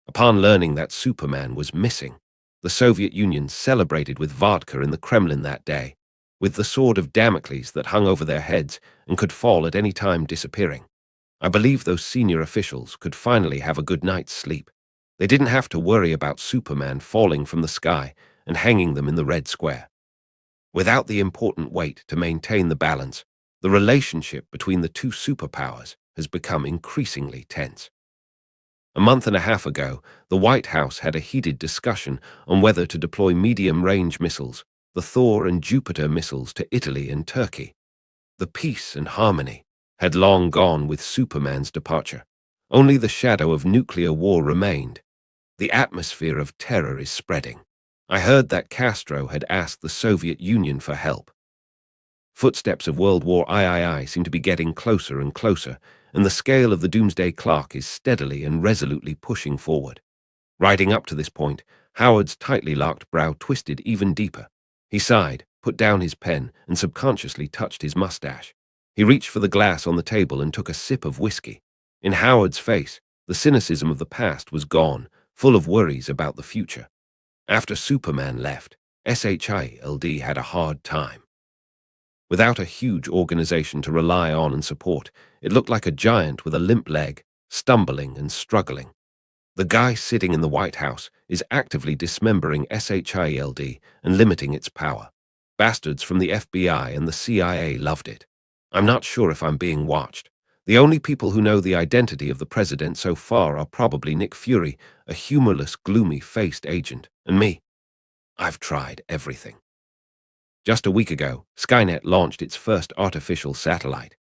S1: Upon learning that Superman was missing, the Soviet Union celebrated with vodka in the Kremlin that day, with the sword of Damocles that hung over their heads and could fall at any time disappearing. I believe those senior officials could finally have a good night's sleep. They didn't have to worry about Superman falling from the sky and hanging them in the Red Square. Without the important weight to maintain the balance, the relationship between the two superpowers has become increasingly tense. A month and a half ago, the White House had a heated discussion on whether to deploy medium-range missiles, the Thor and Jupiter missiles, to Italy and Turkey. The peace and harmony had long gone with Superman's departure. Only the shadow of nuclear war remained. The atmosphere of terror is spreading. I heard that Castro had asked the Soviet Union for help. Footsteps of World War III seem to be getting closer and closer, and the scale of the doomsday clock is steadily and resolutely pushing forward. Riding up to this point, Howard's tightly locked brow twisted even deeper. He sighed, put down his pen, and subconsciously touched his mustache. He reached for the glass on the table and took a sip of whiskey. In Howard's face, the cynicism of the past was gone, full of worries about the future. After Superman left, SHIELD had a hard time. Without a huge organization to rely on and support, it looked like a giant with a limp leg, stumbling and struggling. The guy sitting in the White House is actively dismembering SHIELD and limiting its power. Bastards from the FBI and the CIA loved it. I'm not sure if I'm being watched. The only people who know the identity of the president so far are probably Nick Fury, a humorless, gloomy-faced agent, and me. I've tried everything. Just a week ago, Skynet launched its first artificial satellite.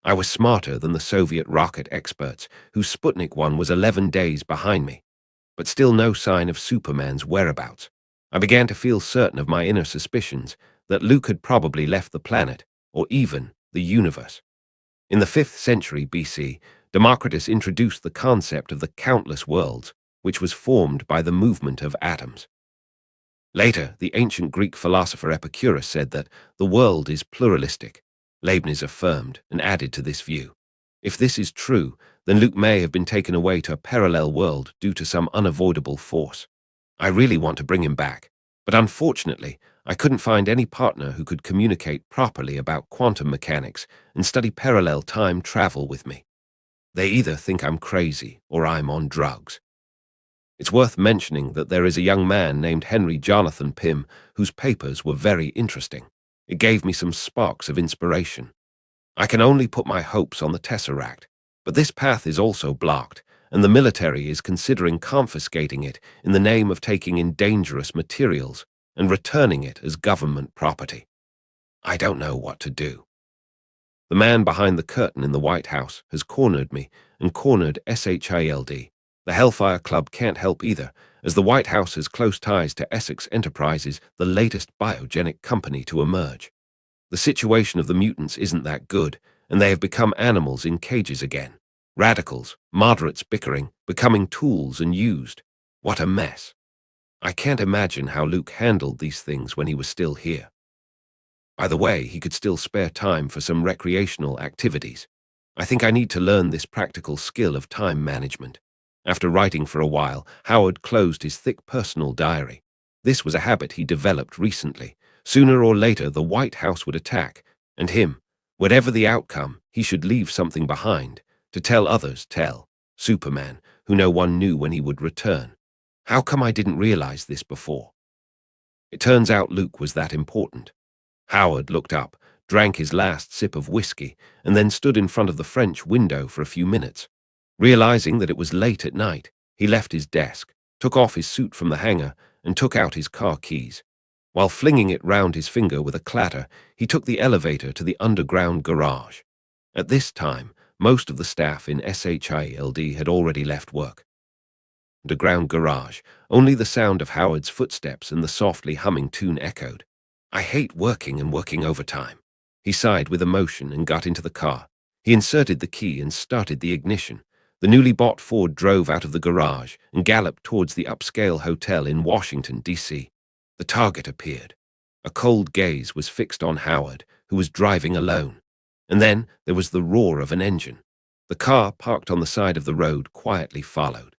S1: I was smarter than the Soviet rocket experts, whose Sputnik 1 was 11 days behind me. But still no sign of Superman's whereabouts. I began to feel certain of my inner suspicions that Luke had probably left the planet, or even the universe. In the 5th century BC, Democritus introduced the concept of the countless worlds, which was formed by the movement of atoms. Later, the ancient Greek philosopher Epicurus said that the world is pluralistic. Leibniz affirmed and added to this view. If this is true, then Luke may have been taken away to a parallel world due to some unavoidable force. I really want to bring him back, but unfortunately, I couldn't find any partner who could communicate properly about quantum mechanics and study parallel time travel with me. They either think I'm crazy or I'm on drugs. It's worth mentioning that there is a young man named Henry Jonathan Pym whose papers were very interesting. It gave me some sparks of inspiration. I can only put my hopes on the Tesseract, but this path is also blocked, and the military is considering confiscating it in the name of taking in dangerous materials and returning it as government property. I don't know what to do. The man behind the curtain in the White House has cornered me and cornered SHIELD. The Hellfire Club can't help either, as the White House has close ties to Essex Enterprises, the latest biogenic company to emerge. The situation of the mutants isn't that good, and they have become animals in cages again. Radicals, moderates bickering, becoming tools and used. What a mess. I can't imagine how Luke handled these things when he was still here. By the way, he could still spare time for some recreational activities. I think I need to learn this practical skill of time management. After writing for a while, Howard closed his thick personal diary. This was a habit he developed recently. Sooner or later, the White House would attack, and him, whatever the outcome, he should leave something behind, to tell others, tell Superman, who no one knew when he would return. How come I didn't realize this before? It turns out Luke was that important. Howard looked up, drank his last sip of whiskey, and then stood in front of the French window for a few minutes. Realizing that it was late at night, he left his desk, took off his suit from the hanger, and took out his car keys. While flinging it round his finger with a clatter, he took the elevator to the underground garage. At this time, most of the staff in SHIELD had already left work. Underground garage, only the sound of Howard's footsteps and the softly humming tune echoed. I hate working and working overtime. He sighed with emotion and got into the car. He inserted the key and started the ignition. The newly bought Ford drove out of the garage and galloped towards the upscale hotel in Washington, D.C. The target appeared. A cold gaze was fixed on Howard, who was driving alone. And then there was the roar of an engine. The car, parked on the side of the road, quietly followed.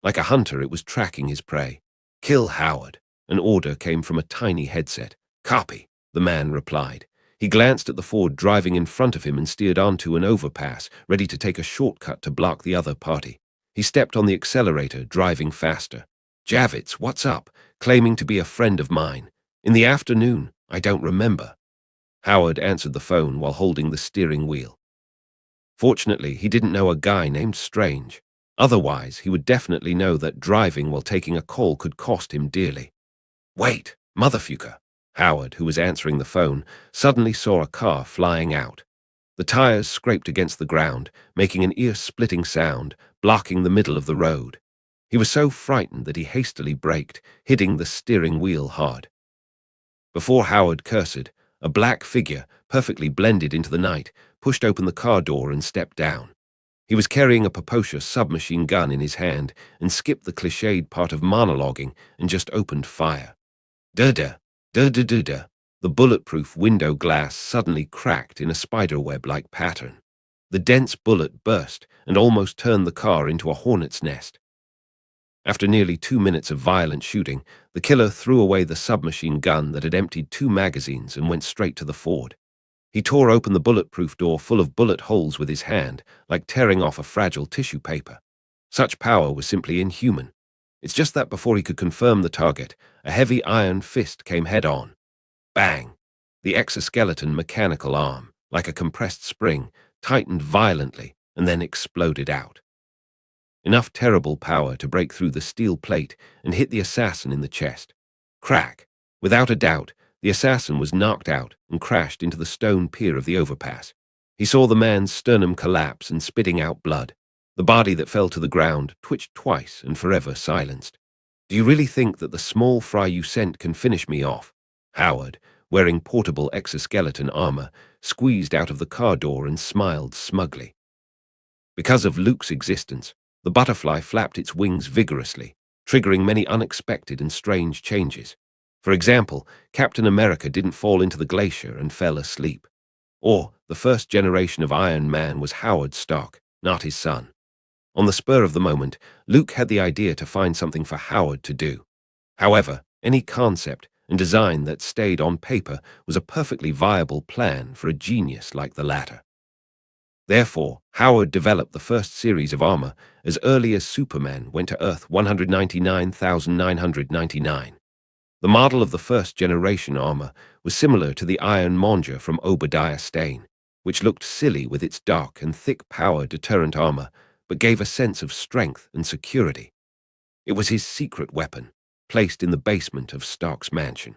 S1: Like a hunter, it was tracking his prey. "Kill Howard." An order came from a tiny headset. "Copy," the man replied. He glanced at the Ford driving in front of him and steered onto an overpass, ready to take a shortcut to block the other party. He stepped on the accelerator, driving faster. "Javits, what's up?" Claiming to be a friend of mine. "In the afternoon, I don't remember." Howard answered the phone while holding the steering wheel. Fortunately, he didn't know a guy named Strange. Otherwise, he would definitely know that driving while taking a call could cost him dearly. "Wait, motherfucker!" Howard, who was answering the phone, suddenly saw a car flying out. The tires scraped against the ground, making an ear-splitting sound, blocking the middle of the road. He was so frightened that he hastily braked, hitting the steering wheel hard. Before Howard cursed, a black figure, perfectly blended into the night, pushed open the car door and stepped down. He was carrying a precocious submachine gun in his hand and skipped the cliched part of monologuing and just opened fire. Da-da, da-da-da-da. The bulletproof window glass suddenly cracked in a spiderweb-like pattern. The dense bullet burst and almost turned the car into a hornet's nest. After nearly 2 minutes of violent shooting, the killer threw away the submachine gun that had emptied 2 magazines and went straight to the Ford. He tore open the bulletproof door full of bullet holes with his hand, like tearing off a fragile tissue paper. Such power was simply inhuman. It's just that before he could confirm the target, a heavy iron fist came head-on. Bang! The exoskeleton mechanical arm, like a compressed spring, tightened violently and then exploded out. Enough terrible power to break through the steel plate and hit the assassin in the chest. Crack! Without a doubt, the assassin was knocked out and crashed into the stone pier of the overpass. He saw the man's sternum collapse and spitting out blood. The body that fell to the ground twitched twice and forever silenced. "Do you really think that the small fry you sent can finish me off?" Howard, wearing portable exoskeleton armor, squeezed out of the car door and smiled smugly. Because of Luke's existence, the butterfly flapped its wings vigorously, triggering many unexpected and strange changes. For example, Captain America didn't fall into the glacier and fell asleep. Or, the first generation of Iron Man was Howard Stark, not his son. On the spur of the moment, Luke had the idea to find something for Howard to do. However, any concept and design that stayed on paper was a perfectly viable plan for a genius like the latter. Therefore, Howard developed the first series of armor as early as Superman went to Earth 199,999. The model of the first-generation armor was similar to the Iron Monger from Obadiah Stane, which looked silly with its dark and thick power deterrent armor, but gave a sense of strength and security. It was his secret weapon, placed in the basement of Stark's mansion.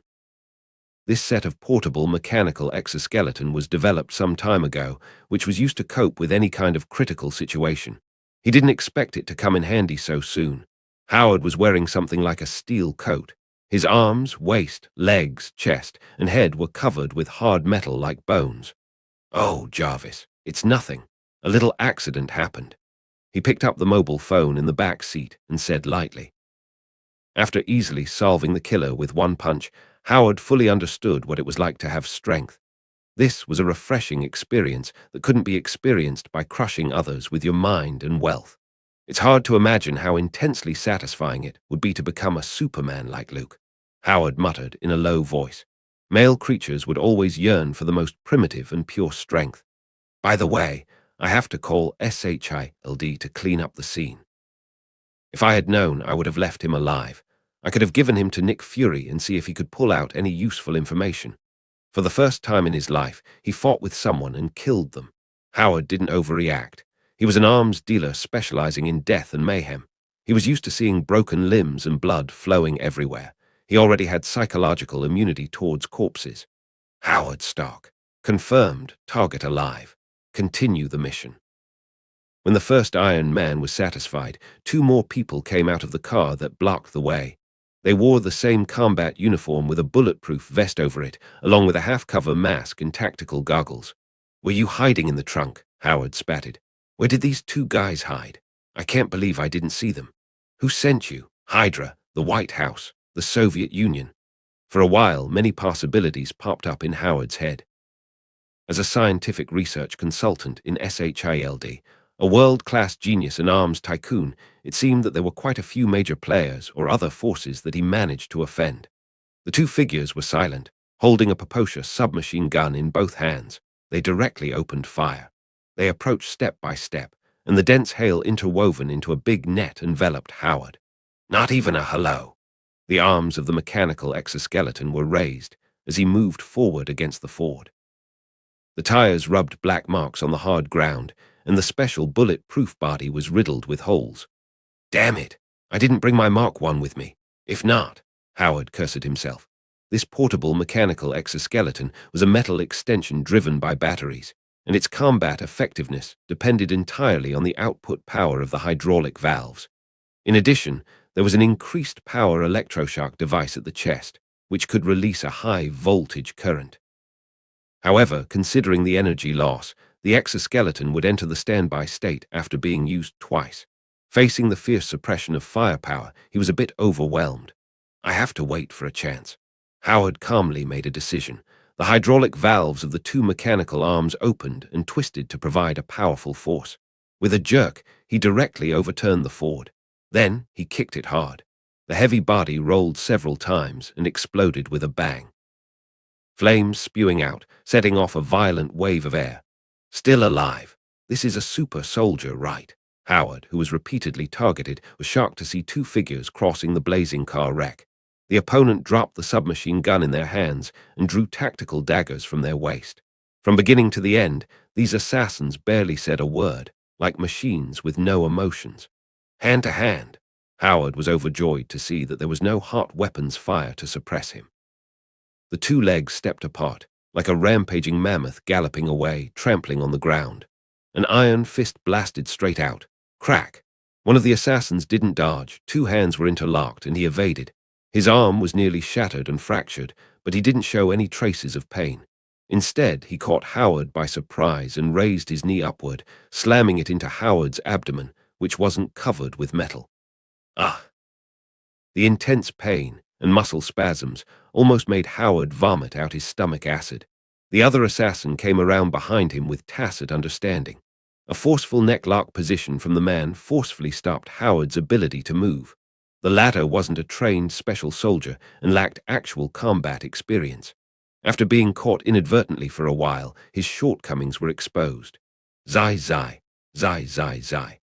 S1: This set of portable mechanical exoskeleton was developed some time ago, which was used to cope with any kind of critical situation. He didn't expect it to come in handy so soon. Howard was wearing something like a steel coat. His arms, waist, legs, chest, and head were covered with hard metal like bones. "Oh, Jarvis, it's nothing. A little accident happened." He picked up the mobile phone in the back seat and said lightly. After easily solving the killer with one punch, Howard fully understood what it was like to have strength. This was a refreshing experience that couldn't be experienced by crushing others with your mind and wealth. It's hard to imagine how intensely satisfying it would be to become a Superman like Luke, Howard muttered in a low voice. Male creatures would always yearn for the most primitive and pure strength. "By the way, I have to call SHILD to clean up the scene." If I had known, I would have left him alive. I could have given him to Nick Fury and see if he could pull out any useful information. For the first time in his life, he fought with someone and killed them. Howard didn't overreact. He was an arms dealer specializing in death and mayhem. He was used to seeing broken limbs and blood flowing everywhere. He already had psychological immunity towards corpses. Howard Stark. Confirmed, target alive. Continue the mission. When the first Iron Man was satisfied, 2 more people came out of the car that blocked the way. They wore the same combat uniform with a bulletproof vest over it, along with a half-cover mask and tactical goggles. "Were you hiding in the trunk?" Howard spatted. "Where did these 2 guys hide? I can't believe I didn't see them. Who sent you? Hydra, the White House, the Soviet Union?" For a while, many possibilities popped up in Howard's head. As a scientific research consultant in SHILD, a world-class genius and arms tycoon, it seemed that there were quite a few major players or other forces that he managed to offend. The 2 figures were silent. Holding a precocious submachine gun in both hands, they directly opened fire. They approached step by step, and the dense hail interwoven into a big net enveloped Howard. Not even a hello. The arms of the mechanical exoskeleton were raised as he moved forward against the Ford. The tires rubbed black marks on the hard ground, and the special bullet-proof body was riddled with holes. Damn it! I didn't bring my Mark I with me. If not, Howard cursed himself. This portable mechanical exoskeleton was a metal extension driven by batteries, and its combat effectiveness depended entirely on the output power of the hydraulic valves. In addition, there was an increased power electroshock device at the chest, which could release a high-voltage current. However, considering the energy loss, the exoskeleton would enter the standby state after being used twice. Facing the fierce suppression of firepower, he was a bit overwhelmed. I have to wait for a chance. Howard calmly made a decision. The hydraulic valves of the two mechanical arms opened and twisted to provide a powerful force. With a jerk, he directly overturned the Ford. Then he kicked it hard. The heavy body rolled several times and exploded with a bang. Flames spewing out, setting off a violent wave of air. Still alive. This is a super soldier, right? Howard, who was repeatedly targeted, was shocked to see two figures crossing the blazing car wreck. The opponent dropped the submachine gun in their hands and drew tactical daggers from their waist. From beginning to the end, these assassins barely said a word, like machines with no emotions. Hand to hand, Howard was overjoyed to see that there was no hot weapons fire to suppress him. The two legs stepped apart, like a rampaging mammoth galloping away, trampling on the ground. An iron fist blasted straight out. Crack! One of the assassins didn't dodge. Two hands were interlocked, and he evaded. His arm was nearly shattered and fractured, but he didn't show any traces of pain. Instead, he caught Howard by surprise and raised his knee upward, slamming it into Howard's abdomen, which wasn't covered with metal. Ah! The intense pain and muscle spasms almost made Howard vomit out his stomach acid. The other assassin came around behind him with tacit understanding. A forceful necklock position from the man forcefully stopped Howard's ability to move. The latter wasn't a trained special soldier and lacked actual combat experience. After being caught inadvertently for a while, his shortcomings were exposed. Zai zai, zai zai zai.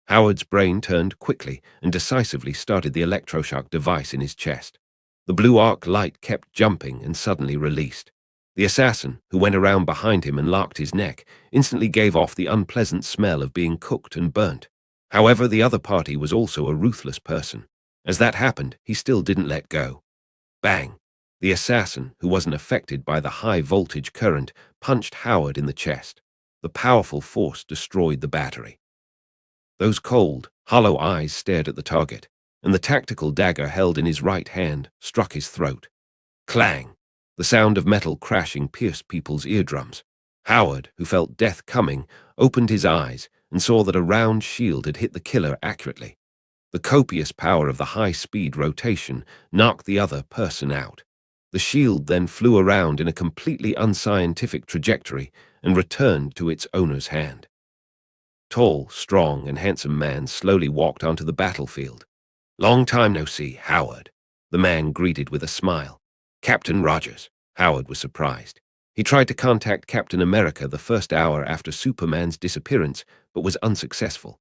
S1: Howard's brain turned quickly and decisively started the electroshock device in his chest. The blue arc light kept jumping and suddenly released. The assassin, who went around behind him and locked his neck, instantly gave off the unpleasant smell of being cooked and burnt. However, the other party was also a ruthless person. As that happened, he still didn't let go. Bang! The assassin, who wasn't affected by the high-voltage current, punched Howard in the chest. The powerful force destroyed the battery. Those cold, hollow eyes stared at the target, and the tactical dagger held in his right hand struck his throat. Clang! The sound of metal crashing pierced people's eardrums. Howard, who felt death coming, opened his eyes and saw that a round shield had hit the killer accurately. The copious power of the high-speed rotation knocked the other person out. The shield then flew around in a completely unscientific trajectory and returned to its owner's hand. Tall, strong, and handsome man slowly walked onto the battlefield. Long time no see, Howard. The man greeted with a smile. Captain Rogers. Howard was surprised. He tried to contact Captain America the first hour after Superman's disappearance, but was unsuccessful.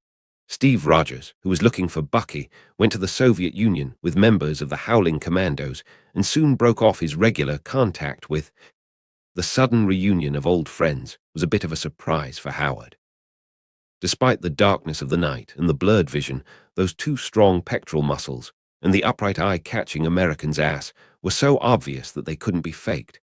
S1: Steve Rogers, who was looking for Bucky, went to the Soviet Union with members of the Howling Commandos and soon broke off his regular contact with. The sudden reunion of old friends was a bit of a surprise for Howard. Despite the darkness of the night and the blurred vision, those two strong pectoral muscles and the upright eye-catching American's ass were so obvious that they couldn't be faked.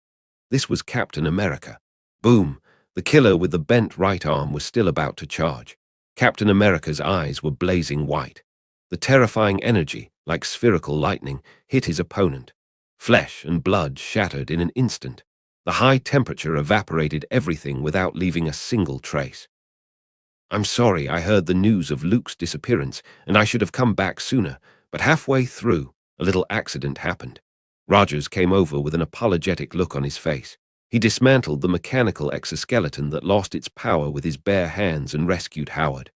S1: This was Captain America. Boom! The killer with the bent right arm was still about to charge. Captain America's eyes were blazing white. The terrifying energy, like spherical lightning, hit his opponent. Flesh and blood shattered in an instant. The high temperature evaporated everything without leaving a single trace. I'm sorry I heard the news of Luke's disappearance, and I should have come back sooner, but halfway through, a little accident happened. Rogers came over with an apologetic look on his face. He dismantled the mechanical exoskeleton that lost its power with his bare hands and rescued Howard.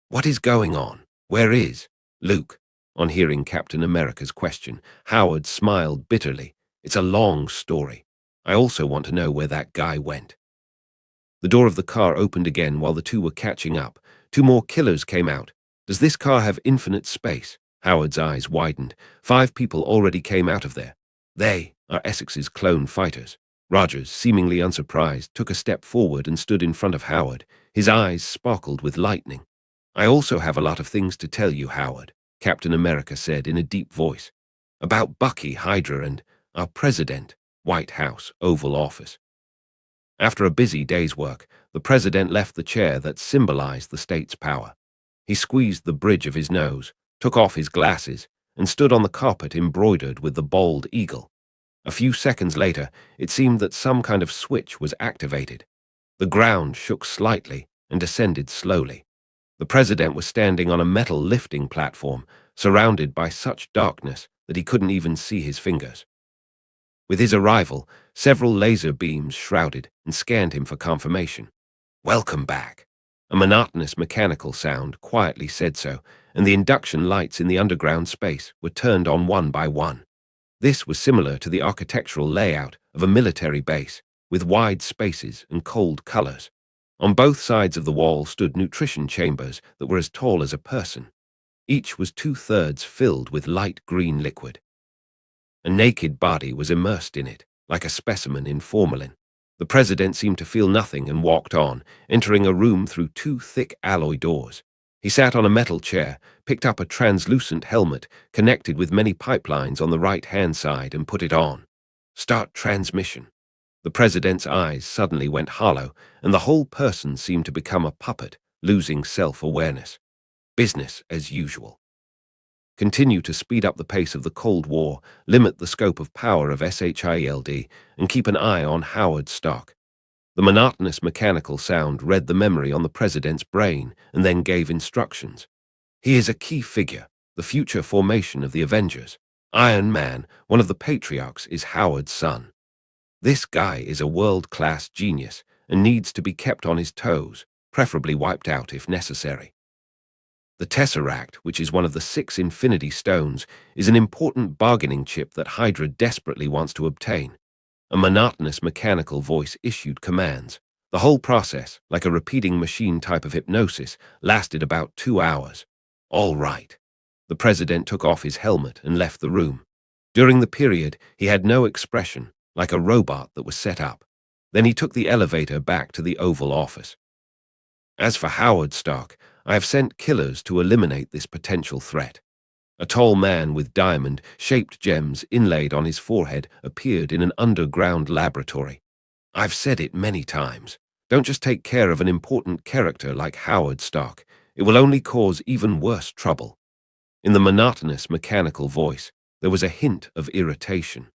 S1: What is going on? Where is Luke? On hearing Captain America's question, Howard smiled bitterly. It's a long story. I also want to know where that guy went. The door of the car opened again while the two were catching up. Two more killers came out. Does this car have infinite space? Howard's eyes widened. 5 people already came out of there. They are Essex's clone fighters. Rogers, seemingly unsurprised, took a step forward and stood in front of Howard. His eyes sparkled with lightning. I also have a lot of things to tell you, Howard, Captain America said in a deep voice. About Bucky, Hydra, and our president, White House, Oval Office. After a busy day's work, the president left the chair that symbolized the state's power. He squeezed the bridge of his nose, took off his glasses, and stood on the carpet embroidered with the bald eagle. A few seconds later, it seemed that some kind of switch was activated. The ground shook slightly and descended slowly. The president was standing on a metal lifting platform, surrounded by such darkness that he couldn't even see his fingers. With his arrival, several laser beams shrouded and scanned him for confirmation. Welcome back. A monotonous mechanical sound quietly said so, and the induction lights in the underground space were turned on one by one. This was similar to the architectural layout of a military base, with wide spaces and cold colors. On both sides of the wall stood nutrition chambers that were as tall as a person. Each was 2/3 filled with light green liquid. A naked body was immersed in it, like a specimen in formalin. The president seemed to feel nothing and walked on, entering a room through 2 thick alloy doors. He sat on a metal chair, picked up a translucent helmet connected with many pipelines on the right-hand side and put it on. Start transmission. The president's eyes suddenly went hollow, and the whole person seemed to become a puppet, losing self-awareness. Business as usual. Continue to speed up the pace of the Cold War, limit the scope of power of SHIELD, and keep an eye on Howard Stark. The monotonous mechanical sound read the memory on the president's brain and then gave instructions. He is a key figure, the future formation of the Avengers. Iron Man, one of the patriarchs, is Howard's son. This guy is a world-class genius and needs to be kept on his toes, preferably wiped out if necessary. The Tesseract, which is one of the 6 Infinity Stones, is an important bargaining chip that Hydra desperately wants to obtain. A monotonous mechanical voice issued commands. The whole process, like a repeating machine type of hypnosis, lasted about 2 hours. All right. The president took off his helmet and left the room. During the period, he had no expression, like a robot that was set up. Then he took the elevator back to the Oval Office. As for Howard Stark, I have sent killers to eliminate this potential threat. A tall man with diamond-shaped gems inlaid on his forehead appeared in an underground laboratory. I've said it many times. Don't just take care of an important character like Howard Stark. It will only cause even worse trouble. In the monotonous mechanical voice, there was a hint of irritation.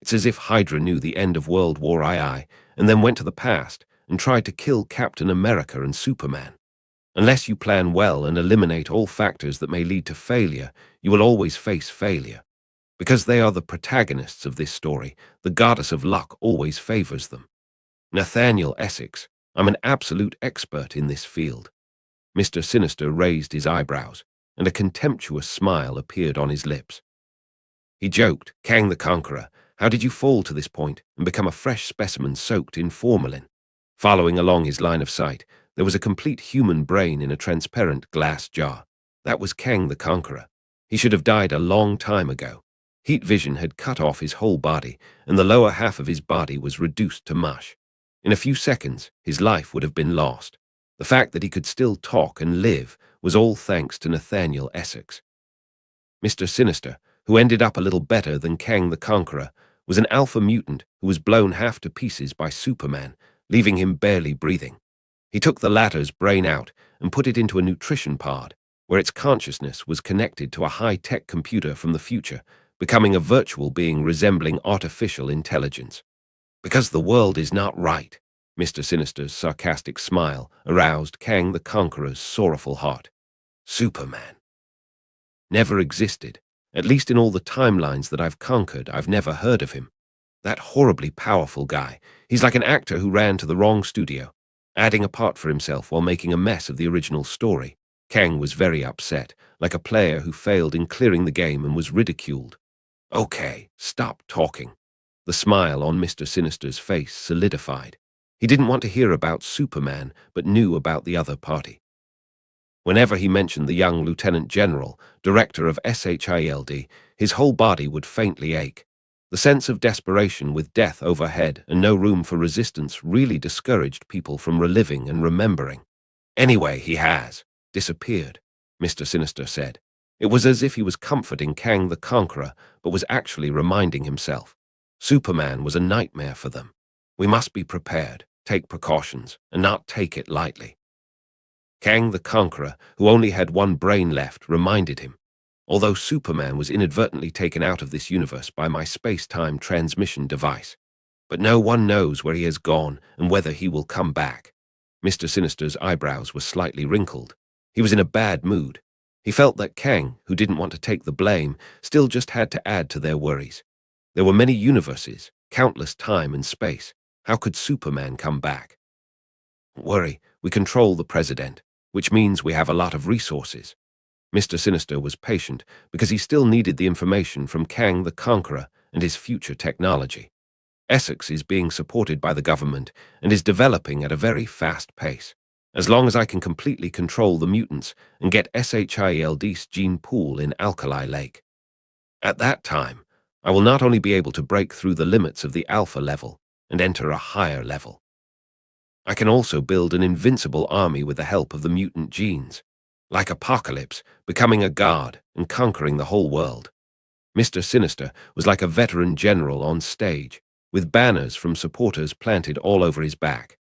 S1: It's as if Hydra knew the end of World War II and then went to the past and tried to kill Captain America and Superman. Unless you plan well and eliminate all factors that may lead to failure, you will always face failure. Because they are the protagonists of this story, the goddess of luck always favors them. Nathaniel Essex, I'm an absolute expert in this field. Mr. Sinister raised his eyebrows, and a contemptuous smile appeared on his lips. He joked, Kang the Conqueror, how did you fall to this point and become a fresh specimen soaked in formalin? Following along his line of sight, there was a complete human brain in a transparent glass jar. That was Kang the Conqueror. He should have died a long time ago. Heat vision had cut off his whole body, and the lower half of his body was reduced to mush. In a few seconds, his life would have been lost. The fact that he could still talk and live was all thanks to Nathaniel Essex. Mr. Sinister, who ended up a little better than Kang the Conqueror, was an alpha mutant who was blown half to pieces by Superman, leaving him barely breathing. He took the latter's brain out and put it into a nutrition pod, where its consciousness was connected to a high-tech computer from the future, becoming a virtual being resembling artificial intelligence. Because the world is not right, Mr. Sinister's sarcastic smile aroused Kang the Conqueror's sorrowful heart. Superman never existed. At least in all the timelines that I've conquered, I've never heard of him. That horribly powerful guy. He's like an actor who ran to the wrong studio, adding a part for himself while making a mess of the original story. Kang was very upset, like a player who failed in clearing the game and was ridiculed. Okay, stop talking. The smile on Mr. Sinister's face solidified. He didn't want to hear about Superman, but knew about the other party. Whenever he mentioned the young Lieutenant General, director of SHIELD, his whole body would faintly ache. The sense of desperation with death overhead and no room for resistance really discouraged people from reliving and remembering. Anyway, he has disappeared, Mr. Sinister said. It was as if he was comforting Kang the Conqueror, but was actually reminding himself. Superman was a nightmare for them. We must be prepared, take precautions, and not take it lightly. Kang the Conqueror, who only had one brain left, reminded him. Although Superman was inadvertently taken out of this universe by my space-time transmission device. But no one knows where he has gone and whether he will come back. Mr. Sinister's eyebrows were slightly wrinkled. He was in a bad mood. He felt that Kang, who didn't want to take the blame, still just had to add to their worries. There were many universes, countless time and space. How could Superman come back? Don't worry, we control the president, which means we have a lot of resources. Mr. Sinister was patient because he still needed the information from Kang the Conqueror and his future technology. Essex is being supported by the government and is developing at a very fast pace. As long as I can completely control the mutants and get SHIELD's gene pool in Alkali Lake. At that time, I will not only be able to break through the limits of the alpha level and enter a higher level. I can also build an invincible army with the help of the mutant genes, like Apocalypse, becoming a god and conquering the whole world. Mr. Sinister was like a veteran general on stage, with banners from supporters planted all over his back.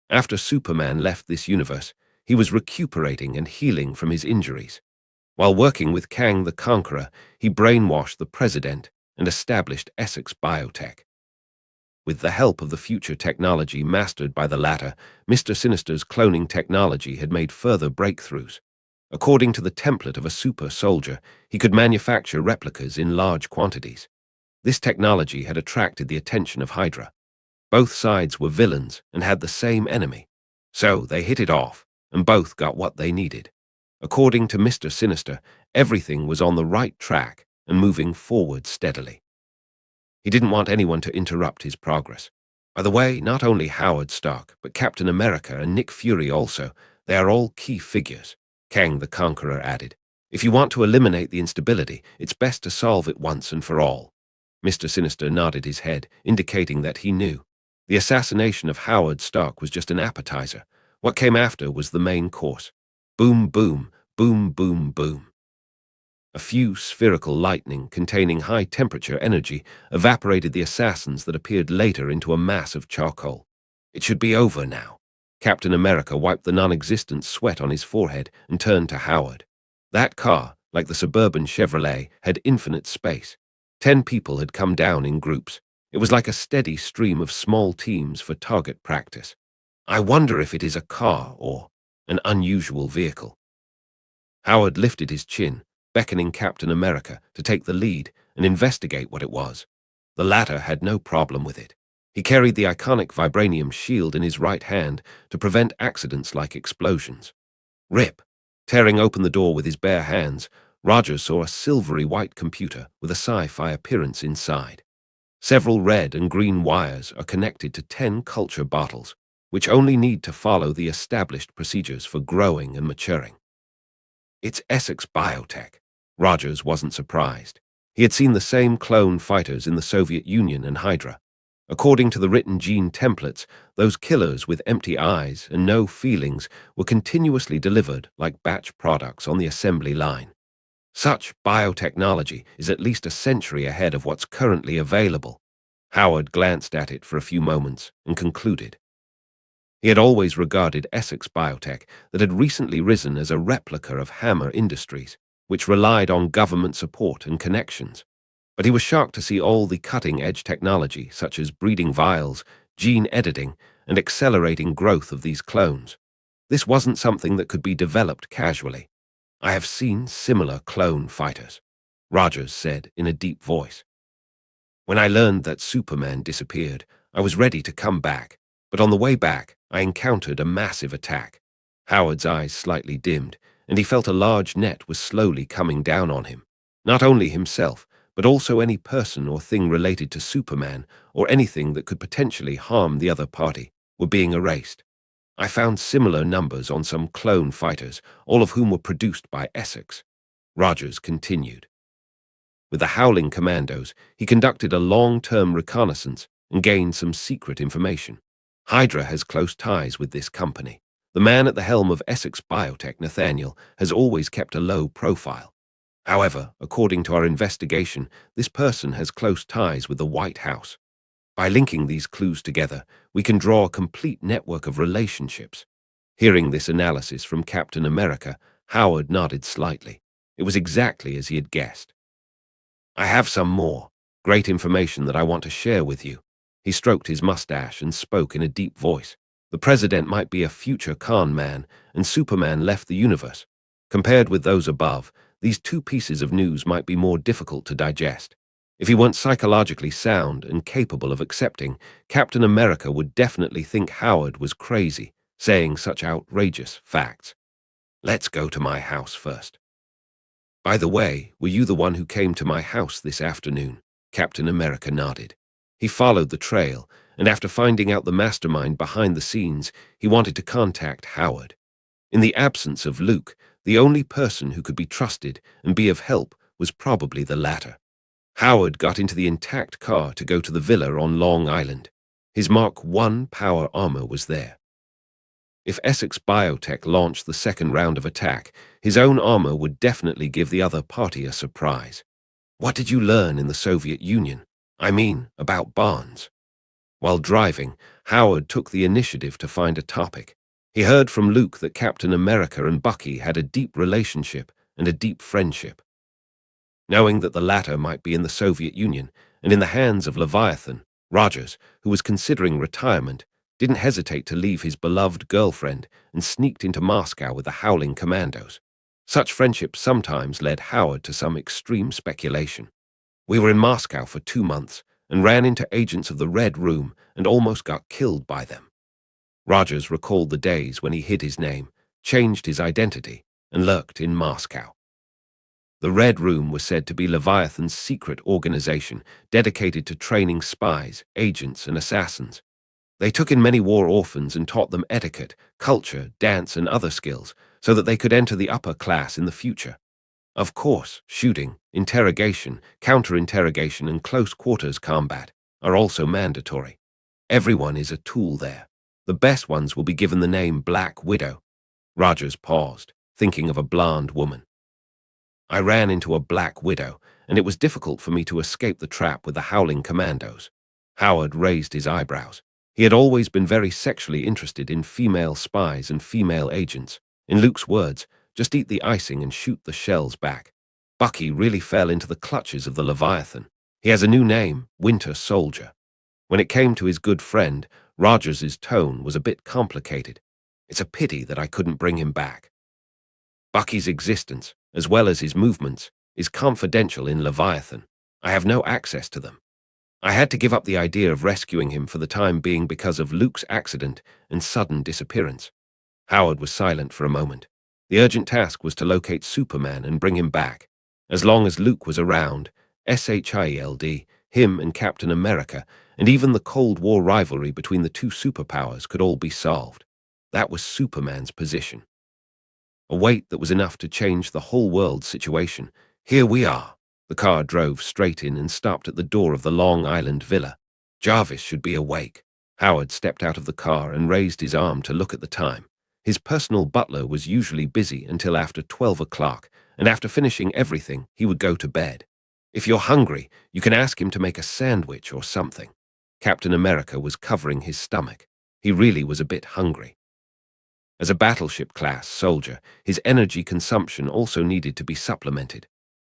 S1: After Superman left this universe, he was recuperating and healing from his injuries. While working with Kang the Conqueror, he brainwashed the president and established Essex Biotech. With the help of the future technology mastered by the latter, Mr. Sinister's cloning technology had made further breakthroughs. According to the template of a super soldier, he could manufacture replicas in large quantities. This technology had attracted the attention of Hydra. Both sides were villains and had the same enemy. So they hit it off, and both got what they needed. According to Mr. Sinister, everything was on the right track and moving forward steadily. He didn't want anyone to interrupt his progress. By the way, not only Howard Stark, but Captain America and Nick Fury also, they are all key figures, Kang the Conqueror added. If you want to eliminate the instability, it's best to solve it once and for all. Mr. Sinister nodded his head, indicating that he knew. The assassination of Howard Stark was just an appetizer. What came after was the main course. Boom, boom, boom, boom, boom. A few spherical lightning containing high-temperature energy evaporated the assassins that appeared later into a mass of charcoal. It should be over now. Captain America wiped the non-existent sweat on his forehead and turned to Howard. That car, like the suburban Chevrolet, had infinite space. 10 people had come down in groups. It was like a steady stream of small teams for target practice. I wonder if it is a car or an unusual vehicle. Howard lifted his chin, beckoning Captain America to take the lead and investigate what it was. The latter had no problem with it. He carried the iconic vibranium shield in his right hand to prevent accidents like explosions. Rip! Tearing open the door with his bare hands, Rogers saw a silvery white computer with a sci-fi appearance inside. Several red and green wires are connected to 10 culture bottles, which only need to follow the established procedures for growing and maturing. It's Essex Biotech. Rogers wasn't surprised. He had seen the same clone fighters in the Soviet Union and Hydra. According to the written gene templates, those killers with empty eyes and no feelings were continuously delivered like batch products on the assembly line. Such biotechnology is at least a century ahead of what's currently available. Howard glanced at it for a few moments and concluded. He had always regarded Essex Biotech that had recently risen as a replica of Hammer Industries, which relied on government support and connections. But he was shocked to see all the cutting-edge technology, such as breeding vials, gene editing, and accelerating growth of these clones. This wasn't something that could be developed casually. I have seen similar clone fighters, Rogers said in a deep voice. When I learned that Superman disappeared, I was ready to come back, but on the way back, I encountered a massive attack. Howard's eyes slightly dimmed, and he felt a large net was slowly coming down on him. Not only himself, but also any person or thing related to Superman or anything that could potentially harm the other party were being erased. I found similar numbers on some clone fighters, all of whom were produced by Essex. Rogers continued. With the Howling Commandos, he conducted a long-term reconnaissance and gained some secret information. Hydra has close ties with this company. The man at the helm of Essex Biotech, Nathaniel, has always kept a low profile. However, according to our investigation, this person has close ties with the White House. By linking these clues together, we can draw a complete network of relationships. Hearing this analysis from Captain America, Howard nodded slightly. It was exactly as he had guessed. I have some more great information that I want to share with you. He stroked his mustache and spoke in a deep voice. The president might be a future con man, and Superman left the universe. Compared with those above, these two pieces of news might be more difficult to digest. If he weren't psychologically sound and capable of accepting, Captain America would definitely think Howard was crazy, saying such outrageous facts. Let's go to my house first. By the way, were you the one who came to my house this afternoon? Captain America nodded. He followed the trail, and after finding out the mastermind behind the scenes, he wanted to contact Howard. In the absence of Luke, the only person who could be trusted and be of help was probably the latter. Howard got into the intact car to go to the villa on Long Island. His Mark I power armor was there. If Essex Biotech launched the second round of attack, his own armor would definitely give the other party a surprise. What did you learn in the Soviet Union? I mean, about Barnes. While driving, Howard took the initiative to find a topic. He heard from Luke that Captain America and Bucky had a deep relationship and a deep friendship. Knowing that the latter might be in the Soviet Union and in the hands of Leviathan, Rogers, who was considering retirement, didn't hesitate to leave his beloved girlfriend and sneaked into Moscow with the Howling Commandos. Such friendships sometimes led Howard to some extreme speculation. We were in Moscow for 2 months and ran into agents of the Red Room and almost got killed by them. Rogers recalled the days when he hid his name, changed his identity, and lurked in Moscow. The Red Room was said to be Leviathan's secret organization dedicated to training spies, agents, and assassins. They took in many war orphans and taught them etiquette, culture, dance, and other skills so that they could enter the upper class in the future. Of course, shooting, interrogation, counter-interrogation, and close-quarters combat are also mandatory. Everyone is a tool there. The best ones will be given the name Black Widow. Rogers paused, thinking of a blonde woman. I ran into a Black Widow, and it was difficult for me to escape the trap with the Howling Commandos. Howard raised his eyebrows. He had always been very sexually interested in female spies and female agents. In Luke's words, just eat the icing and shoot the shells back. Bucky really fell into the clutches of the Leviathan. He has a new name, Winter Soldier. When it came to his good friend, Rogers's tone was a bit complicated. It's a pity that I couldn't bring him back. Bucky's existence, as well as his movements, is confidential in Leviathan. I have no access to them. I had to give up the idea of rescuing him for the time being because of Luke's accident and sudden disappearance. Howard was silent for a moment. The urgent task was to locate Superman and bring him back. As long as Luke was around, SHIELD, him and Captain America, and even the Cold War rivalry between the two superpowers could all be solved. That was Superman's position. A weight that was enough to change the whole world's situation. Here we are. The car drove straight in and stopped at the door of the Long Island villa. Jarvis should be awake. Howard stepped out of the car and raised his arm to look at the time. His personal butler was usually busy until after 12 o'clock, and after finishing everything, he would go to bed. If you're hungry, you can ask him to make a sandwich or something. Captain America was covering his stomach. He really was a bit hungry. As a battleship-class soldier, his energy consumption also needed to be supplemented.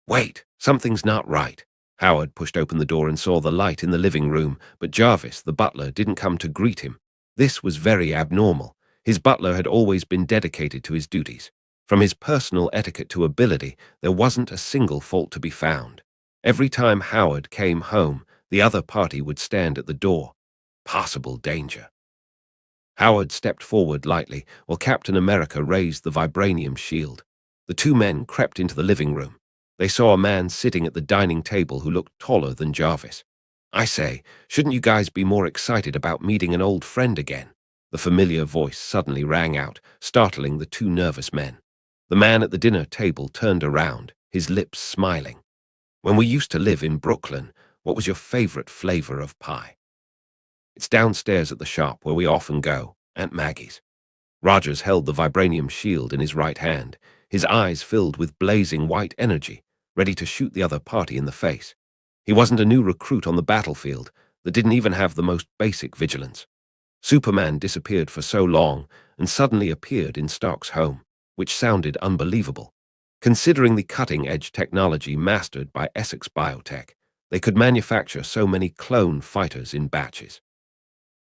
S1: Wait, something's not right. Howard pushed open the door and saw the light in the living room, but Jarvis, the butler, didn't come to greet him. This was very abnormal. His butler had always been dedicated to his duties. From his personal etiquette to ability, there wasn't a single fault to be found. Every time Howard came home, the other party would stand at the door. Possible danger. Howard stepped forward lightly while Captain America raised the vibranium shield. The two men crept into the living room. They saw a man sitting at the dining table who looked taller than Jarvis. "I say, shouldn't you guys be more excited about meeting an old friend again?" The familiar voice suddenly rang out, startling the two nervous men. The man at the dinner table turned around, his lips smiling. "When we used to live in Brooklyn, what was your favorite flavor of pie?" "It's downstairs at the shop where we often go, Aunt Maggie's." Rogers held the vibranium shield in his right hand, his eyes filled with blazing white energy, ready to shoot the other party in the face. He wasn't a new recruit on the battlefield that didn't even have the most basic vigilance. Superman disappeared for so long and suddenly appeared in Stark's home, which sounded unbelievable. Considering the cutting-edge technology mastered by Essex Biotech, they could manufacture so many clone fighters in batches.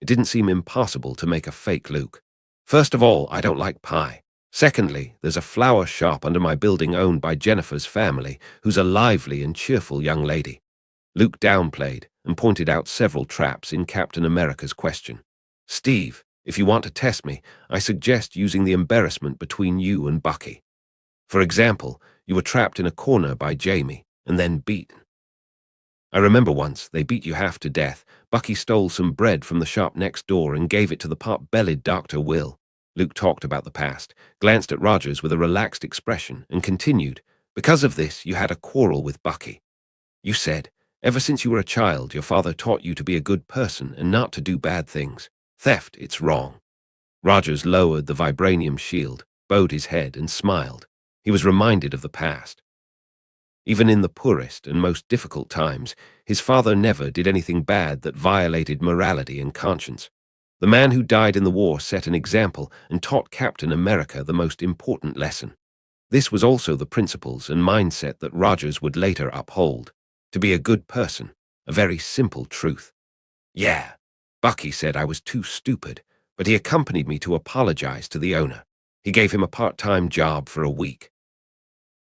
S1: It didn't seem impossible to make a fake Luke. "First of all, I don't like pie. Secondly, there's a flower shop under my building owned by Jennifer's family, who's a lively and cheerful young lady." Luke downplayed and pointed out several traps in Captain America's question. "Steve, if you want to test me, I suggest using the embarrassment between you and Bucky. For example, you were trapped in a corner by Jamie and then beaten. I remember once they beat you half to death. Bucky stole some bread from the shop next door and gave it to the pot-bellied Dr. Will." Luke talked about the past, glanced at Rogers with a relaxed expression, and continued, "Because of this, you had a quarrel with Bucky. You said, ever since you were a child, your father taught you to be a good person and not to do bad things. Theft, it's wrong." Rogers lowered the vibranium shield, bowed his head, and smiled. He was reminded of the past. Even in the poorest and most difficult times, his father never did anything bad that violated morality and conscience. The man who died in the war set an example and taught Captain America the most important lesson. This was also the principles and mindset that Rogers would later uphold. To be a good person, a very simple truth. "Yeah, Bucky said I was too stupid, but he accompanied me to apologize to the owner. He gave him a part-time job for a week."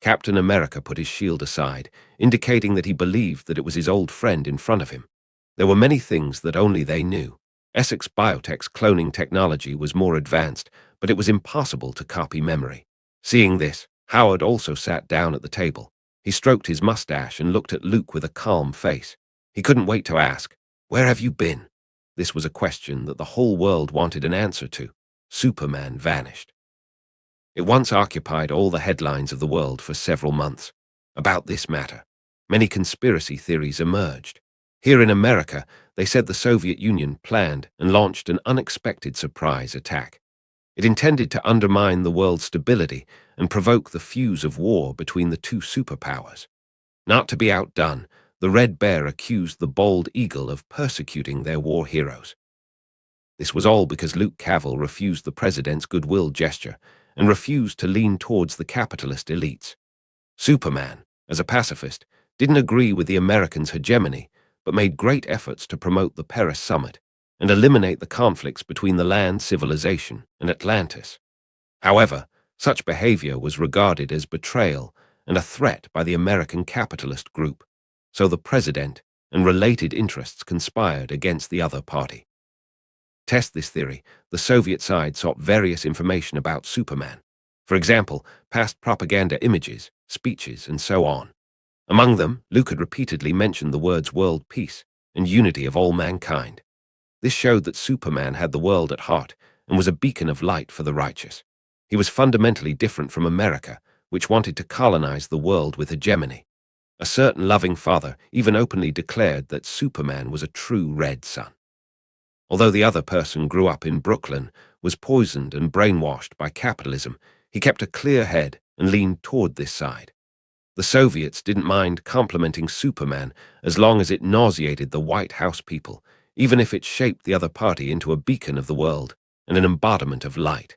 S1: Captain America put his shield aside, indicating that he believed that it was his old friend in front of him. There were many things that only they knew. Essex Biotech's cloning technology was more advanced, but it was impossible to copy memory. Seeing this, Howard also sat down at the table. He stroked his mustache and looked at Luke with a calm face. He couldn't wait to ask, "Where have you been?" This was a question that the whole world wanted an answer to. Superman vanished. It once occupied all the headlines of the world for several months. About this matter, many conspiracy theories emerged. Here in America, they said the Soviet Union planned and launched an unexpected surprise attack. It intended to undermine the world's stability and provoke the fuse of war between the two superpowers. Not to be outdone, the Red Bear accused the Bald Eagle of persecuting their war heroes. This was all because Luke Cavill refused the president's goodwill gesture and refused to lean towards the capitalist elites. Superman, as a pacifist, didn't agree with the Americans' hegemony, but made great efforts to promote the Paris Summit and eliminate the conflicts between the land civilization and Atlantis. However, such behavior was regarded as betrayal and a threat by the American capitalist group, so the president and related interests conspired against the other party. To test this theory, the Soviet side sought various information about Superman. For example, past propaganda images, speeches, and so on. Among them, Luke had repeatedly mentioned the words world peace and unity of all mankind. This showed that Superman had the world at heart and was a beacon of light for the righteous. He was fundamentally different from America, which wanted to colonize the world with hegemony. A certain loving father even openly declared that Superman was a true red son. Although the other person grew up in Brooklyn, was poisoned and brainwashed by capitalism, he kept a clear head and leaned toward this side. The Soviets didn't mind complimenting Superman as long as it nauseated the White House people, even if it shaped the other party into a beacon of the world and an embodiment of light.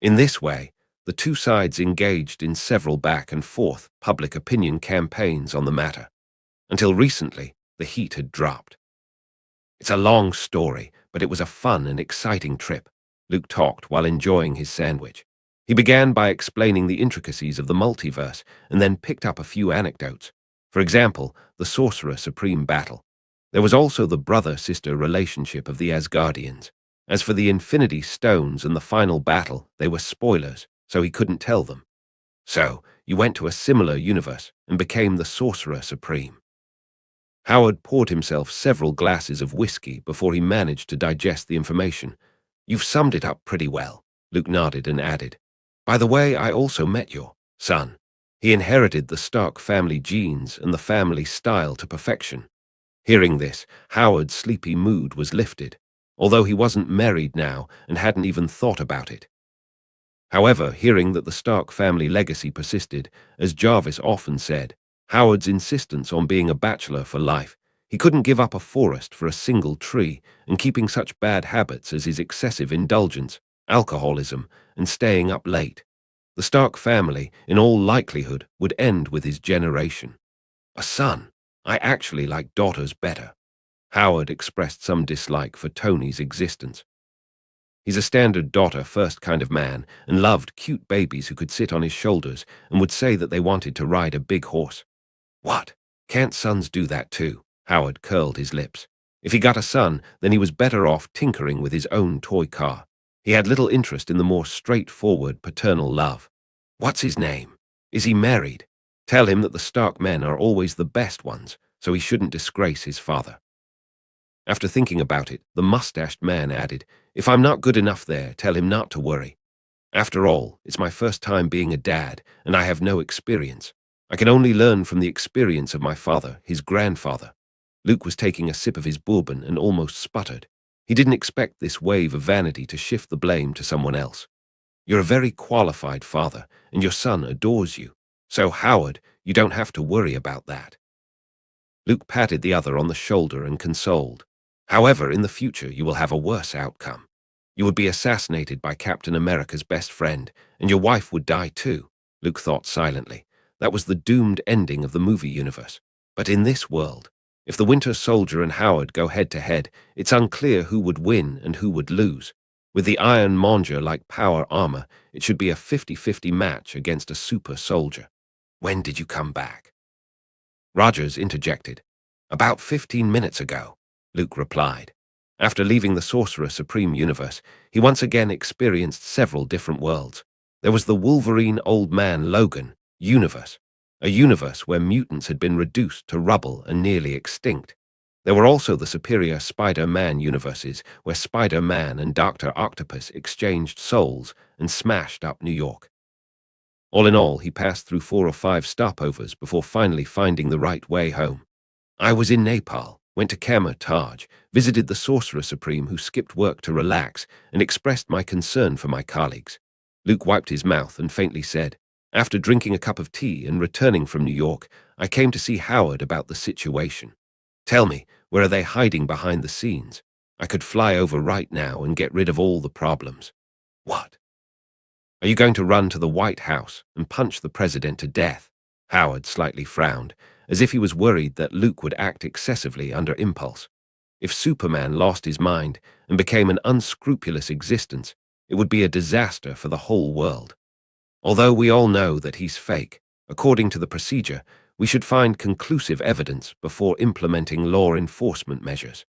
S1: In this way, the two sides engaged in several back and forth public opinion campaigns on the matter. Until recently, the heat had dropped. "It's a long story, but it was a fun and exciting trip." Luke talked while enjoying his sandwich. He began by explaining the intricacies of the multiverse and then picked up a few anecdotes. For example, the Sorcerer Supreme battle. There was also the brother-sister relationship of the Asgardians. As for the Infinity Stones and the final battle, they were spoilers, so he couldn't tell them. "So, You went to a similar universe and became the Sorcerer Supreme. Howard poured himself several glasses of whiskey before he managed to digest the information. You've summed it up pretty well, Luke nodded and added. By the way, I also met your son. He inherited the Stark family genes and the family style to perfection. Hearing this, Howard's sleepy mood was lifted, although he wasn't married now and hadn't even thought about it. However, hearing that the Stark family legacy persisted, as Jarvis often said, Howard's insistence on being a bachelor for life, he couldn't give up a forest for a single tree, and keeping such bad habits as his excessive indulgence, alcoholism, and staying up late. The Stark family, in all likelihood, would end with his generation. A son. I actually like daughters better. Howard expressed some dislike for Tony's existence. He's a standard daughter-first kind of man and loved cute babies who could sit on his shoulders and would say that they wanted to ride a big horse. What? Can't sons do that too? Howard curled his lips. If he got a son, then he was better off tinkering with his own toy car. He had little interest in the more straightforward paternal love. What's his name? Is he married? Tell him that the Stark men are always the best ones, so he shouldn't disgrace his father. After thinking about it, the mustached man added, If I'm not good enough there, tell him not to worry. After all, it's my first time being a dad, and I have no experience. I can only learn from the experience of my father, his grandfather. Luke was taking a sip of his bourbon and almost sputtered. He didn't expect this wave of vanity to shift the blame to someone else. You're a very qualified father, and your son adores you. So, Howard, you don't have to worry about that. Luke patted the other on the shoulder and consoled. However, in the future you will have a worse outcome. You would be assassinated by Captain America's best friend, and your wife would die too, Luke thought silently. That was the doomed ending of the movie universe. But in this world, if the Winter Soldier and Howard go head-to-head, it's unclear who would win and who would lose. With the Iron Monger-like power armor, it should be a 50-50 match against a super soldier. When did you come back? Rogers interjected. About 15 minutes ago, Luke replied. After leaving the Sorcerer Supreme universe, he once again experienced several different worlds. There was the Wolverine Old Man Logan universe, a universe where mutants had been reduced to rubble and nearly extinct. There were also the superior Spider-Man universes, where Spider-Man and Dr. Octopus exchanged souls and smashed up New York. All in all, he passed through 4 or 5 stopovers before finally finding the right way home. I was in Nepal, went to Kama Taj, visited the Sorcerer Supreme who skipped work to relax, and expressed my concern for my colleagues. Luke wiped his mouth and faintly said, After drinking a cup of tea and returning from New York, I came to see Howard about the situation. Tell me, where are they hiding behind the scenes? I could fly over right now and get rid of all the problems. What? Are you going to run to the White House and punch the president to death? Howard slightly frowned, as if he was worried that Luke would act excessively under impulse. If Superman lost his mind and became an unscrupulous existence, it would be a disaster for the whole world. Although we all know that he's fake, according to the procedure, we should find conclusive evidence before implementing law enforcement measures.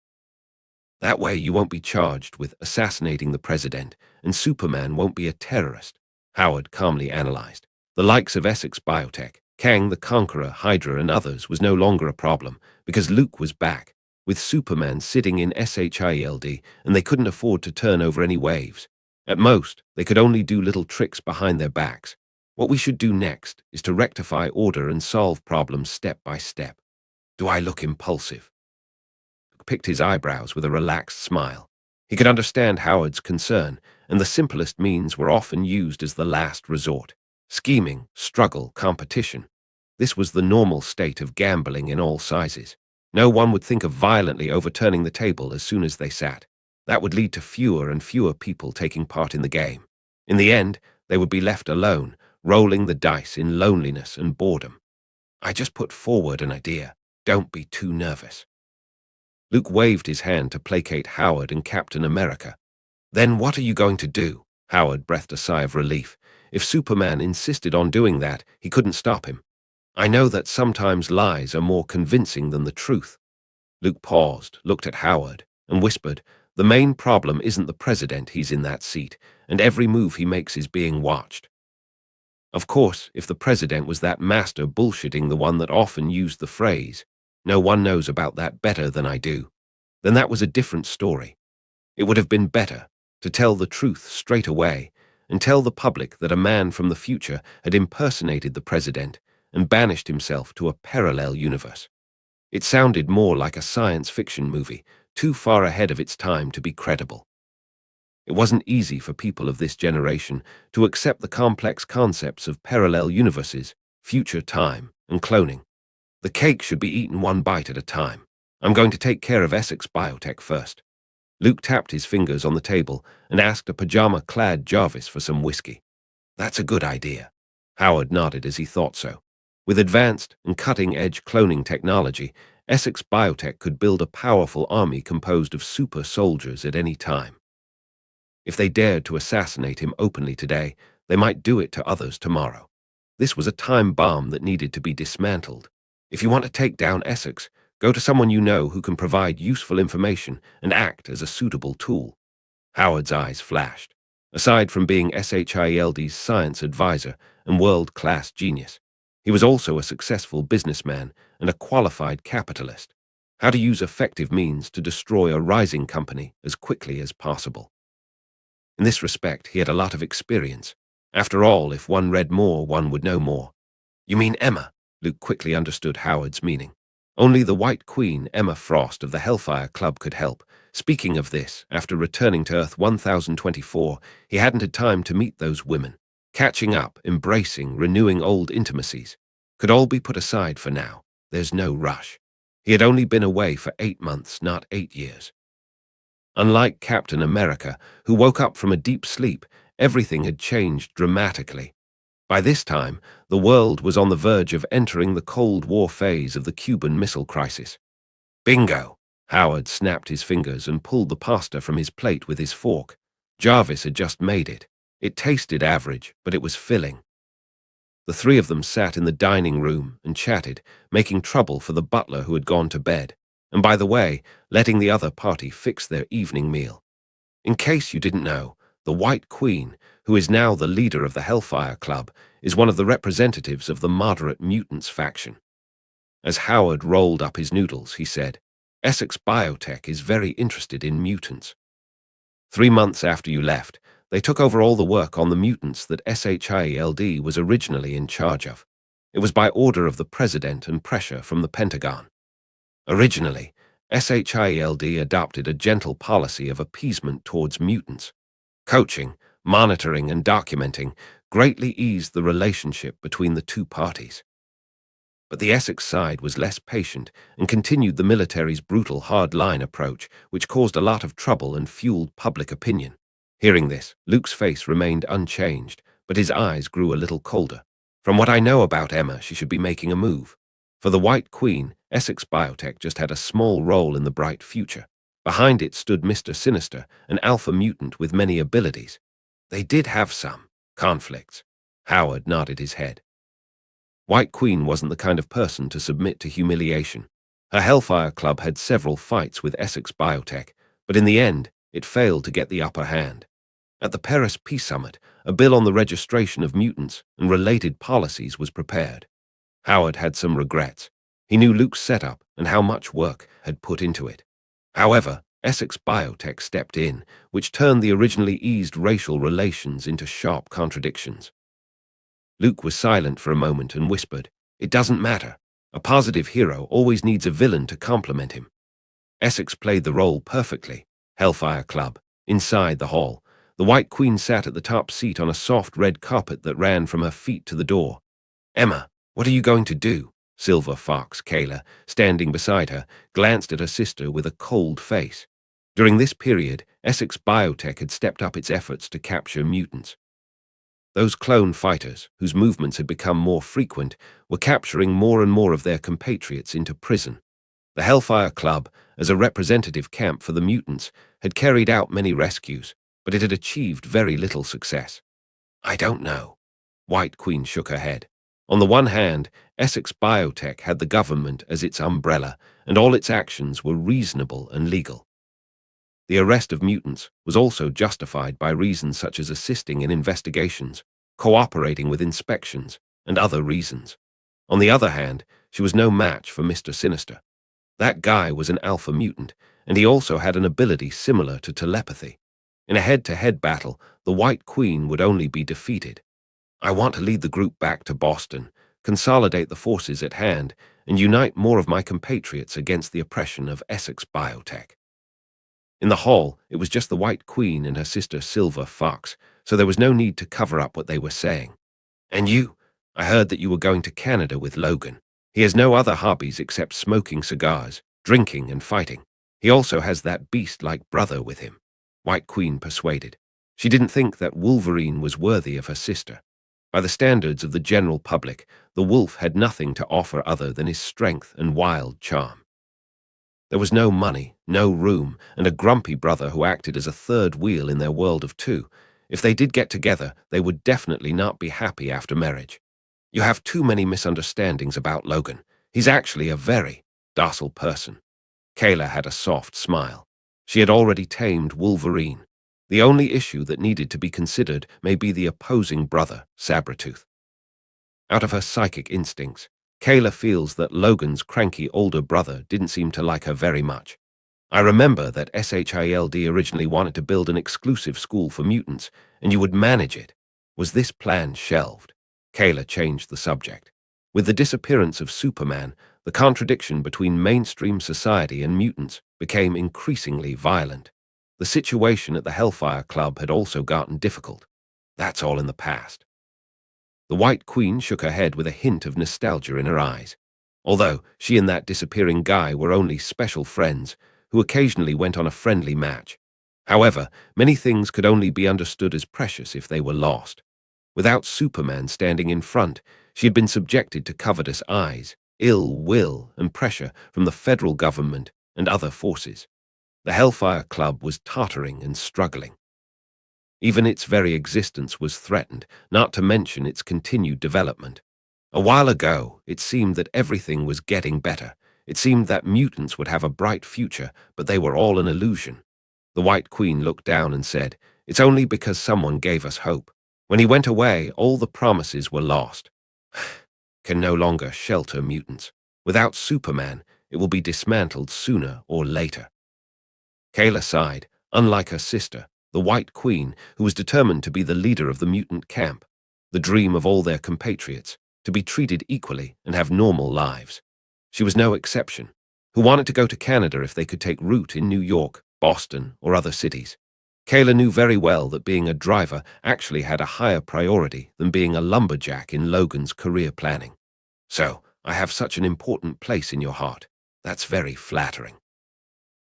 S1: That way you won't be charged with assassinating the president, and Superman won't be a terrorist, Howard calmly analyzed. The likes of Essex Biotech, Kang the Conqueror, Hydra, and others was no longer a problem, because Luke was back, with Superman sitting in SHIELD, and they couldn't afford to turn over any waves. At most, they could only do little tricks behind their backs. What we should do next is to rectify order and solve problems step by step. Do I look impulsive? Luke picked his eyebrows with a relaxed smile. He could understand Howard's concern, and the simplest means were often used as the last resort. Scheming, struggle, competition. This was the normal state of gambling in all sizes. No one would think of violently overturning the table as soon as they sat. That would lead to fewer and fewer people taking part in the game. In the end, they would be left alone, rolling the dice in loneliness and boredom. I just put forward an idea. Don't be too nervous. Luke waved his hand to placate Howard and Captain America. Then what are you going to do? Howard breathed a sigh of relief. If Superman insisted on doing that, he couldn't stop him. I know that sometimes lies are more convincing than the truth. Luke paused, looked at Howard, and whispered, The main problem isn't the president, he's in that seat, and every move he makes is being watched. Of course, if the president was that master bullshitting the one that often used the phrase, "No one knows about that better than I do," then that was a different story. It would have been better to tell the truth straight away and tell the public that a man from the future had impersonated the president and banished himself to a parallel universe. It sounded more like a science fiction movie, too far ahead of its time to be credible. It wasn't easy for people of this generation to accept the complex concepts of parallel universes, future time, and cloning. The cake should be eaten one bite at a time. I'm going to take care of Essex Biotech first. Luke tapped his fingers on the table and asked a pajama-clad Jarvis for some whiskey. That's a good idea. Howard nodded as he thought so. With advanced and cutting-edge cloning technology, Essex Biotech could build a powerful army composed of super soldiers at any time. If they dared to assassinate him openly today, they might do it to others tomorrow. This was a time bomb that needed to be dismantled. If you want to take down Essex, go to someone you know who can provide useful information and act as a suitable tool. Howard's eyes flashed. Aside from being SHIELD's science advisor and world-class genius, he was also a successful businessman and a qualified capitalist. How to use effective means to destroy a rising company as quickly as possible. In this respect, he had a lot of experience. After all, if one read more, one would know more. You mean Emma? Luke quickly understood Howard's meaning. Only the White Queen, Emma Frost of the Hellfire Club, could help. Speaking of this, after returning to Earth 1024, he hadn't had time to meet those women. Catching up, embracing, renewing old intimacies could all be put aside for now. There's no rush. He had only been away for 8 months, not 8 years. Unlike Captain America, who woke up from a deep sleep, everything had changed dramatically. By this time, the world was on the verge of entering the Cold War phase of the Cuban Missile Crisis. Bingo! Howard snapped his fingers and pulled the pasta from his plate with his fork. Jarvis had just made it. It tasted average, but it was filling. The three of them sat in the dining room and chatted, making trouble for the butler who had gone to bed, and by the way, letting the other party fix their evening meal. In case you didn't know, the White Queen, who is now the leader of the Hellfire Club, is one of the representatives of the moderate mutants faction. As Howard rolled up his noodles, he said, Essex Biotech is very interested in mutants. 3 months after you left, they took over all the work on the mutants that SHIELD was originally in charge of. It was by order of the President and pressure from the Pentagon. Originally, SHIELD adopted a gentle policy of appeasement towards mutants. Coaching, monitoring, and documenting greatly eased the relationship between the two parties. But the Essex side was less patient and continued the military's brutal hard-line approach, which caused a lot of trouble and fueled public opinion. Hearing this, Luke's face remained unchanged, but his eyes grew a little colder. From what I know about Emma, she should be making a move. For the White Queen, Essex Biotech just had a small role in the bright future. Behind it stood Mr. Sinister, an alpha mutant with many abilities. They did have some conflicts. Howard nodded his head. White Queen wasn't the kind of person to submit to humiliation. Her Hellfire Club had several fights with Essex Biotech, but in the end, it failed to get the upper hand. At the Paris Peace Summit, a bill on the registration of mutants and related policies was prepared. Howard had some regrets. He knew Luke's setup and how much work had put into it. However, Essex Biotech stepped in, which turned the originally eased racial relations into sharp contradictions. Luke was silent for a moment and whispered, "It doesn't matter. A positive hero always needs a villain to complement him." Essex played the role perfectly. Hellfire Club. Inside the hall, the White Queen sat at the top seat on a soft red carpet that ran from her feet to the door. "Emma, what are you going to do?" Silver Fox Kayla, standing beside her, glanced at her sister with a cold face. During this period, Essex Biotech had stepped up its efforts to capture mutants. Those clone fighters, whose movements had become more frequent, were capturing more and more of their compatriots into prison. The Hellfire Club, as a representative camp for the mutants, had carried out many rescues, but it had achieved very little success. "I don't know." White Queen shook her head. On the one hand, Essex Biotech had the government as its umbrella, and all its actions were reasonable and legal. The arrest of mutants was also justified by reasons such as assisting in investigations. cooperating with inspections, and other reasons. On the other hand, she was no match for Mr. Sinister. That guy was an alpha mutant, and he also had an ability similar to telepathy. In a head-to-head battle, the White Queen would only be defeated. I want to lead the group back to Boston, consolidate the forces at hand, and unite more of my compatriots against the oppression of Essex Biotech. In the hall, it was just the White Queen and her sister Silver Fox, so there was no need to cover up what they were saying. And you? I heard that you were going to Canada with Logan. He has no other hobbies except smoking cigars, drinking, and fighting. He also has that beast-like brother with him. White Queen persuaded. She didn't think that Wolverine was worthy of her sister. By the standards of the general public, the wolf had nothing to offer other than his strength and wild charm. There was no money, no room, and a grumpy brother who acted as a third wheel in their world of two. If they did get together, they would definitely not be happy after marriage. You have too many misunderstandings about Logan. He's actually a very docile person. Kayla had a soft smile. She had already tamed Wolverine. The only issue that needed to be considered may be the opposing brother, Sabretooth. Out of her psychic instincts, Kayla feels that Logan's cranky older brother didn't seem to like her very much. I remember that SHILD originally wanted to build an exclusive school for mutants, and you would manage it. Was this plan shelved? Kayla changed the subject. With the disappearance of Superman, the contradiction between mainstream society and mutants became increasingly violent. The situation at the Hellfire Club had also gotten difficult. That's all in the past. The White Queen shook her head with a hint of nostalgia in her eyes. Although she and that disappearing guy were only special friends who occasionally went on a friendly match. However, many things could only be understood as precious if they were lost. Without Superman standing in front, she had been subjected to covetous eyes, ill will, and pressure from the federal government and other forces. The Hellfire Club was tottering and struggling. Even its very existence was threatened, not to mention its continued development. A while ago, it seemed that everything was getting better. It seemed that mutants would have a bright future, but they were all an illusion. The White Queen looked down and said, "It's only because someone gave us hope. When he went away, all the promises were lost. Can no longer shelter mutants. Without Superman, it will be dismantled sooner or later." Kayla sighed. Unlike her sister, the White Queen, who was determined to be the leader of the mutant camp, the dream of all their compatriots, to be treated equally and have normal lives. She was no exception, who wanted to go to Canada if they could take root in New York, Boston, or other cities. Kayla knew very well that being a driver actually had a higher priority than being a lumberjack in Logan's career planning. "So, I have such an important place in your heart. That's very flattering."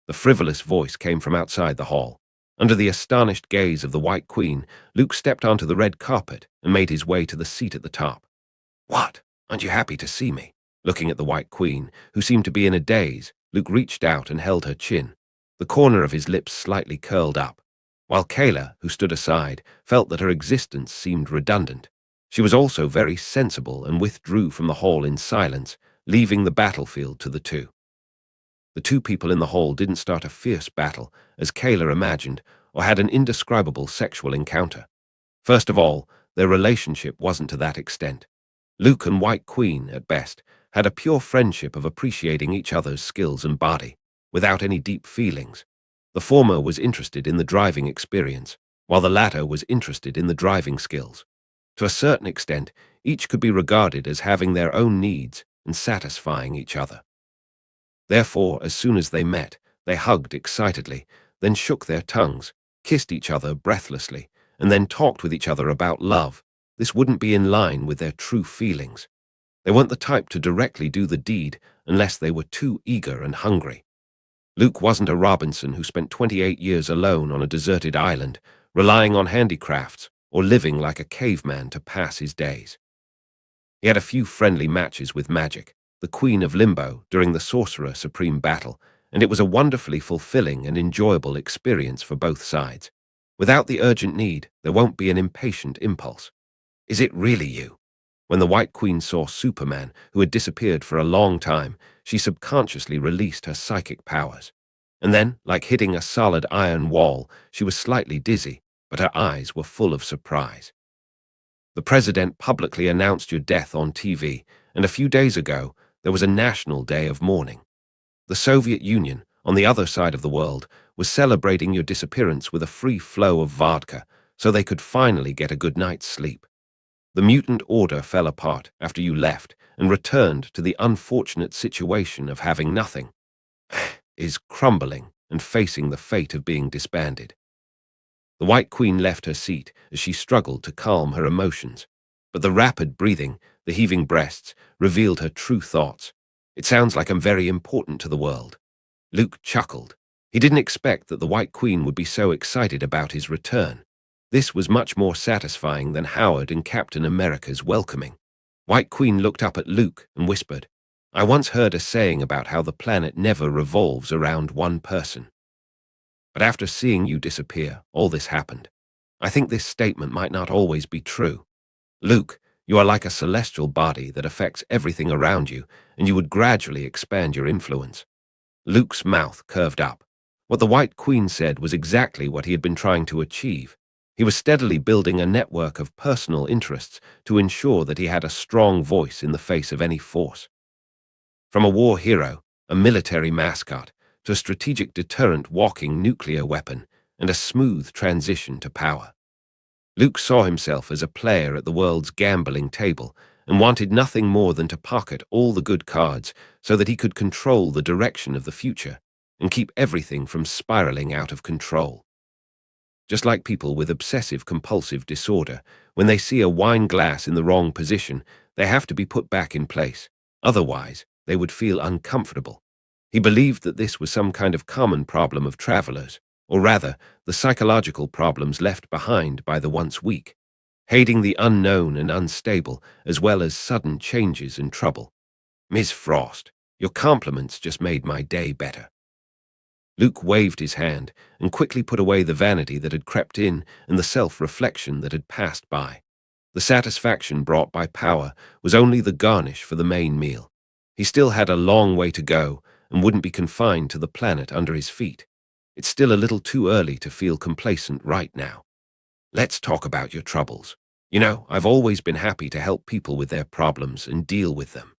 S1: The frivolous voice came from outside the hall. Under the astonished gaze of the White Queen, Luke stepped onto the red carpet and made his way to the seat at the top. "What? Aren't you happy to see me?" Looking at the White Queen, who seemed to be in a daze, Luke reached out and held her chin. The corner of his lips slightly curled up, while Kayla, who stood aside, felt that her existence seemed redundant. She was also very sensible and withdrew from the hall in silence, leaving the battlefield to the two. The two people in the hall didn't start a fierce battle, as Kayla imagined, or had an indescribable sexual encounter. First of all, their relationship wasn't to that extent. Luke and White Queen, at best, had a pure friendship of appreciating each other's skills and body, without any deep feelings. The former was interested in the driving experience, while the latter was interested in the driving skills. To a certain extent, each could be regarded as having their own needs and satisfying each other. Therefore, as soon as they met, they hugged excitedly, then shook their tongues, kissed each other breathlessly, and then talked with each other about love. This wouldn't be in line with their true feelings. They weren't the type to directly do the deed unless they were too eager and hungry. Luke wasn't a Robinson who spent 28 years alone on a deserted island, relying on handicrafts or living like a caveman to pass his days. He had a few friendly matches with magic, the Queen of Limbo, during the Sorcerer Supreme battle, and it was a wonderfully fulfilling and enjoyable experience for both sides. Without the urgent need, there won't be an impatient impulse. "Is it really you?" When the White Queen saw Superman, who had disappeared for a long time, she subconsciously released her psychic powers. And then, like hitting a solid iron wall, she was slightly dizzy, but her eyes were full of surprise. The president publicly announced your death on TV, and a few days ago, there was a national day of mourning. The Soviet Union, on the other side of the world, was celebrating your disappearance with a free flow of vodka, so they could finally get a good night's sleep. The mutant order fell apart after you left and returned to the unfortunate situation of having nothing, is crumbling and facing the fate of being disbanded. The White Queen left her seat as she struggled to calm her emotions, but the rapid breathing, the heaving breasts, revealed her true thoughts. It sounds like I'm very important to the world. Luke chuckled. He didn't expect that the White Queen would be so excited about his return. This was much more satisfying than Howard and Captain America's welcoming. White Queen looked up at Luke and whispered, I once heard a saying about how the planet never revolves around one person. But after seeing you disappear, all this happened. I think this statement might not always be true. Luke, you are like a celestial body that affects everything around you, and you would gradually expand your influence. Luke's mouth curved up. What the White Queen said was exactly what he had been trying to achieve. He was steadily building a network of personal interests to ensure that he had a strong voice in the face of any force. From a war hero, a military mascot, to a strategic deterrent walking nuclear weapon, and a smooth transition to power. Luke saw himself as a player at the world's gambling table and wanted nothing more than to pocket all the good cards so that he could control the direction of the future and keep everything from spiraling out of control. Just like people with obsessive-compulsive disorder, when they see a wine glass in the wrong position, they have to be put back in place. Otherwise, they would feel uncomfortable. He believed that this was some kind of common problem of travelers, or rather, the psychological problems left behind by the once weak, hating the unknown and unstable, as well as sudden changes and trouble. Ms. Frost, your compliments just made my day better. Luke waved his hand and quickly put away the vanity that had crept in and the self-reflection that had passed by. The satisfaction brought by power was only the garnish for the main meal. He still had a long way to go and wouldn't be confined to the planet under his feet. It's still a little too early to feel complacent right now. Let's talk about your troubles. You know, I've always been happy to help people with their problems and deal with them.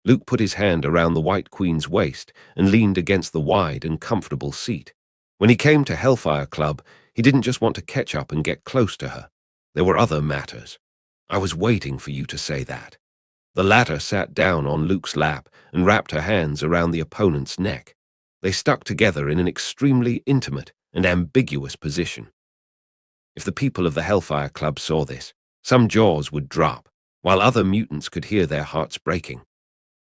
S1: Luke put his hand around the White Queen's waist and leaned against the wide and comfortable seat. When he came to Hellfire Club, he didn't just want to catch up and get close to her. There were other matters. I was waiting for you to say that. The latter sat down on Luke's lap and wrapped her hands around the opponent's neck. They stuck together in an extremely intimate and ambiguous position. If the people of the Hellfire Club saw this, some jaws would drop, while other mutants could hear their hearts breaking.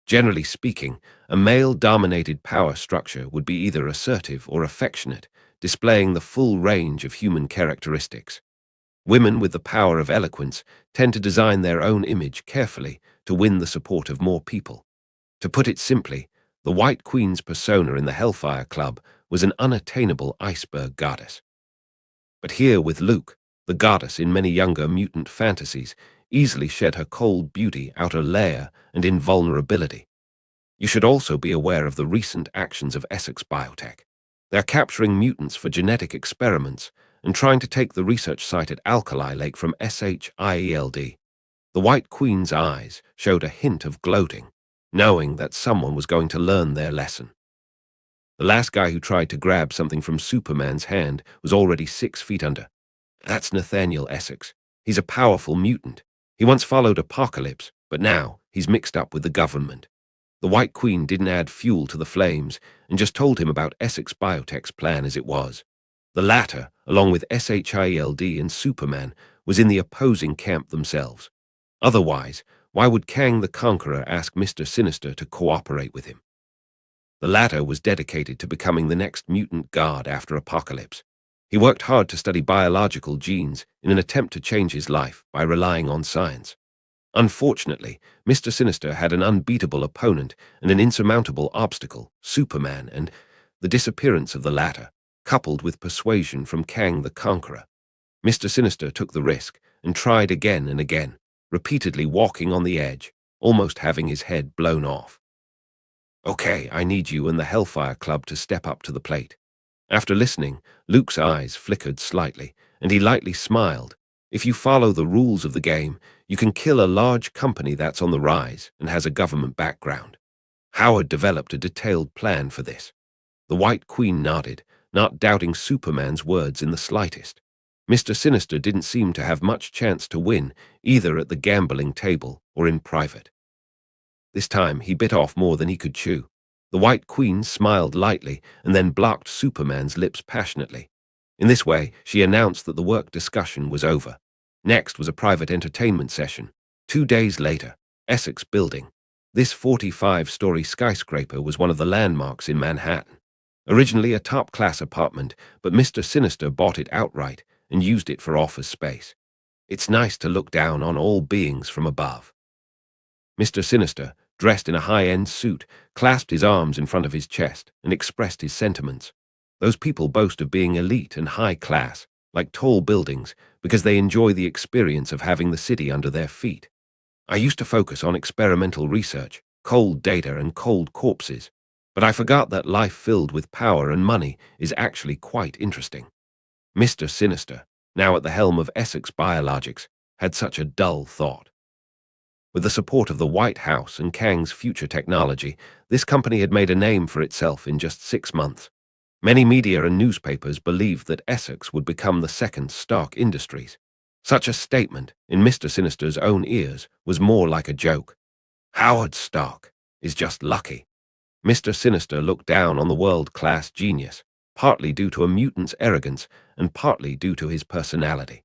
S1: Generally speaking, a male-dominated power structure would be either assertive or affectionate, displaying the full range of human characteristics. Women with the power of eloquence tend to design their own image carefully to win the support of more people. To put it simply, the White Queen's persona in the Hellfire Club was an unattainable iceberg goddess. But here with Luke, the goddess in many younger mutant fantasies easily shed her cold beauty, outer layer, and invulnerability. You should also be aware of the recent actions of Essex Biotech. They're capturing mutants for genetic experiments and trying to take the research site at Alkali Lake from SHIELD. The White Queen's eyes showed a hint of gloating, knowing that someone was going to learn their lesson. The last guy who tried to grab something from Superman's hand was already 6 feet under. That's Nathaniel Essex. He's a powerful mutant. He once followed Apocalypse, but now he's mixed up with the government. The White Queen didn't add fuel to the flames and just told him about Essex Biotech's plan as it was. The latter, along with SHIELD and Superman, was in the opposing camp themselves. Otherwise, why would Kang the Conqueror ask Mr. Sinister to cooperate with him? The latter was dedicated to becoming the next mutant god after Apocalypse. He worked hard to study biological genes in an attempt to change his life by relying on science. Unfortunately, Mr. Sinister had an unbeatable opponent and an insurmountable obstacle, Superman, and the disappearance of the latter, coupled with persuasion from Kang the Conqueror. Mr. Sinister took the risk and tried again and again, repeatedly walking on the edge, almost having his head blown off. Okay, I need you and the Hellfire Club to step up to the plate. After listening, Luke's eyes flickered slightly, and he lightly smiled. If you follow the rules of the game, you can kill a large company that's on the rise and has a government background. Howard developed a detailed plan for this. The White Queen nodded, not doubting Superman's words in the slightest. Mr. Sinister didn't seem to have much chance to win, either at the gambling table or in private. This time he bit off more than he could chew. The White Queen smiled lightly and then blocked Superman's lips passionately. In this way, she announced that the work discussion was over. Next was a private entertainment session. 2 days later, Essex Building. This 45-story skyscraper was one of the landmarks in Manhattan. Originally a top-class apartment, but Mr. Sinister bought it outright and used it for office space. It's nice to look down on all beings from above. Mr. Sinister, dressed in a high-end suit, clasped his arms in front of his chest and expressed his sentiments. Those people boast of being elite and high class, like tall buildings, because they enjoy the experience of having the city under their feet. I used to focus on experimental research, cold data and cold corpses, but I forgot that life filled with power and money is actually quite interesting. Mr. Sinister, now at the helm of Essex Biologics, had such a dull thought. With the support of the White House and Kang's future technology, this company had made a name for itself in just 6 months. Many media and newspapers believed that Essex would become the second Stark Industries. Such a statement, in Mr. Sinister's own ears, was more like a joke. Howard Stark is just lucky. Mr. Sinister looked down on the world-class genius, partly due to a mutant's arrogance and partly due to his personality.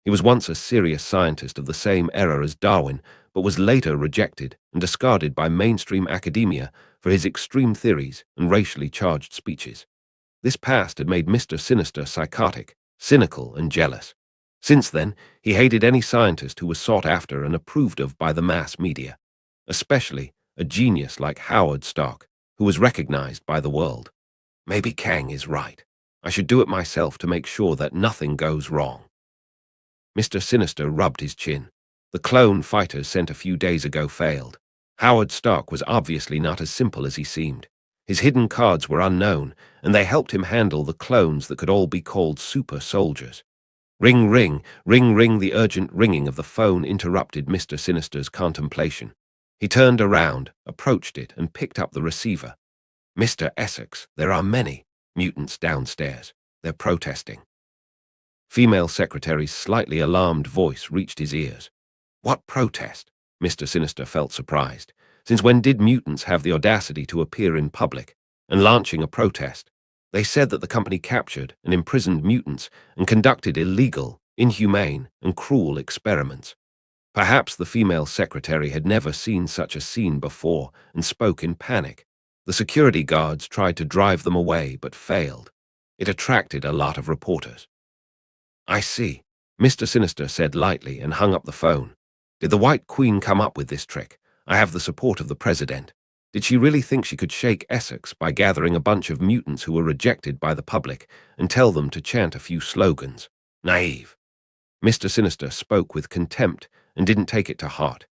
S1: He was once a serious scientist of the same era as Darwin, but was later rejected and discarded by mainstream academia for his extreme theories and racially charged speeches. This past had made Mr. Sinister psychotic, cynical, and jealous. Since then, he hated any scientist who was sought after and approved of by the mass media, especially a genius like Howard Stark, who was recognized by the world. Maybe Kang is right. I should do it myself to make sure that nothing goes wrong. Mr. Sinister rubbed his chin. The clone fighters sent a few days ago failed. Howard Stark was obviously not as simple as he seemed. His hidden cards were unknown, and they helped him handle the clones that could all be called super soldiers. Ring, ring, ring, ring. The urgent ringing of the phone interrupted Mr. Sinister's contemplation. He turned around, approached it, and picked up the receiver. Mr. Essex, there are many mutants downstairs. They're protesting. Female secretary's slightly alarmed voice reached his ears. What protest? Mr. Sinister felt surprised. Since when did mutants have the audacity to appear in public and launching a protest? They said that the company captured and imprisoned mutants and conducted illegal, inhumane, and cruel experiments. Perhaps the female secretary had never seen such a scene before and spoke in panic. The security guards tried to drive them away but failed. It attracted a lot of reporters. I see, Mr. Sinister said lightly and hung up the phone. Did the White Queen come up with this trick? I have the support of the president. Did she really think she could shake Essex by gathering a bunch of mutants who were rejected by the public and tell them to chant a few slogans? Naive. Mr. Sinister spoke with contempt and didn't take it to heart.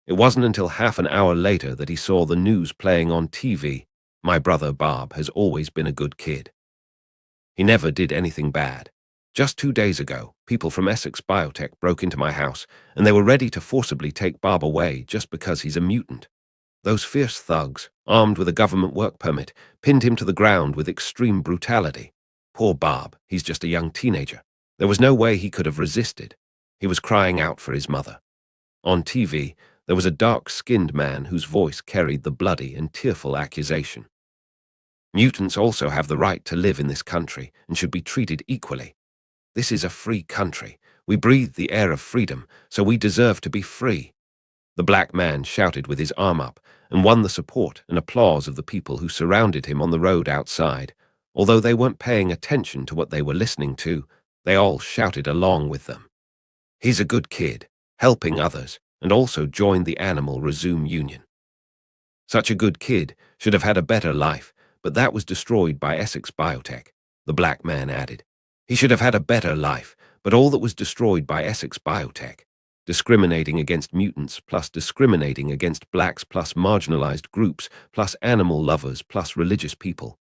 S1: It wasn't until half an hour later that he saw the news playing on TV. My brother Bob has always been a good kid. He never did anything bad. Just 2 days ago, people from Essex Biotech broke into my house, and they were ready to forcibly take Bob away just because he's a mutant. Those fierce thugs, armed with a government work permit, pinned him to the ground with extreme brutality. Poor Bob, he's just a young teenager. There was no way he could have resisted. He was crying out for his mother. On TV, there was a dark-skinned man whose voice carried the bloody and tearful accusation. Mutants also have the right to live in this country and should be treated equally. This is a free country. We breathe the air of freedom, so we deserve to be free. The black man shouted with his arm up and won the support and applause of the people who surrounded him on the road outside. Although they weren't paying attention to what they were listening to, they all shouted along with them. He's a good kid, helping others, and also joined the Animal Resume Union. Such a good kid should have had a better life, but that was destroyed by Essex Biotech, the black man added. He should have had a better life, but all that was destroyed by Essex Biotech. Discriminating against mutants, plus discriminating against blacks, plus marginalized groups, plus animal lovers, plus religious people.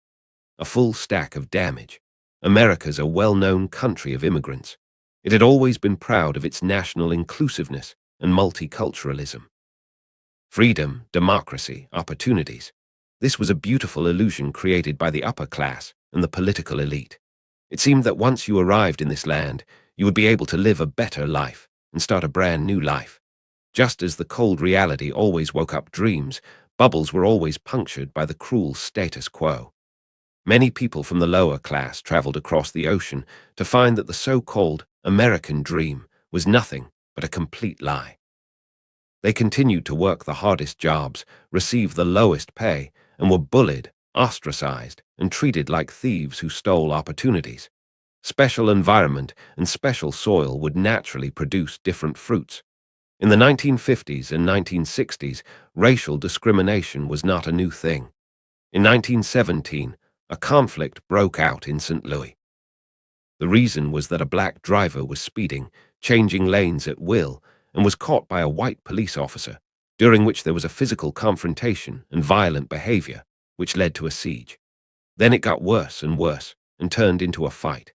S1: A full stack of damage. America's a well-known country of immigrants. It had always been proud of its national inclusiveness and multiculturalism. Freedom, democracy, opportunities. This was a beautiful illusion created by the upper class and the political elite. It seemed that once you arrived in this land, you would be able to live a better life and start a brand new life. Just as the cold reality always woke up dreams, bubbles were always punctured by the cruel status quo. Many people from the lower class traveled across the ocean to find that the so-called American dream was nothing but a complete lie. They continued to work the hardest jobs, receive the lowest pay, and were bullied, ostracized, and treated like thieves who stole opportunities. Special environment and special soil would naturally produce different fruits. In the 1950s and 1960s, racial discrimination was not a new thing. In 1917, a conflict broke out in St. Louis. The reason was that a black driver was speeding, changing lanes at will, and was caught by a white police officer, during which there was a physical confrontation and violent behavior, which led to a siege. Then it got worse and turned into a fight.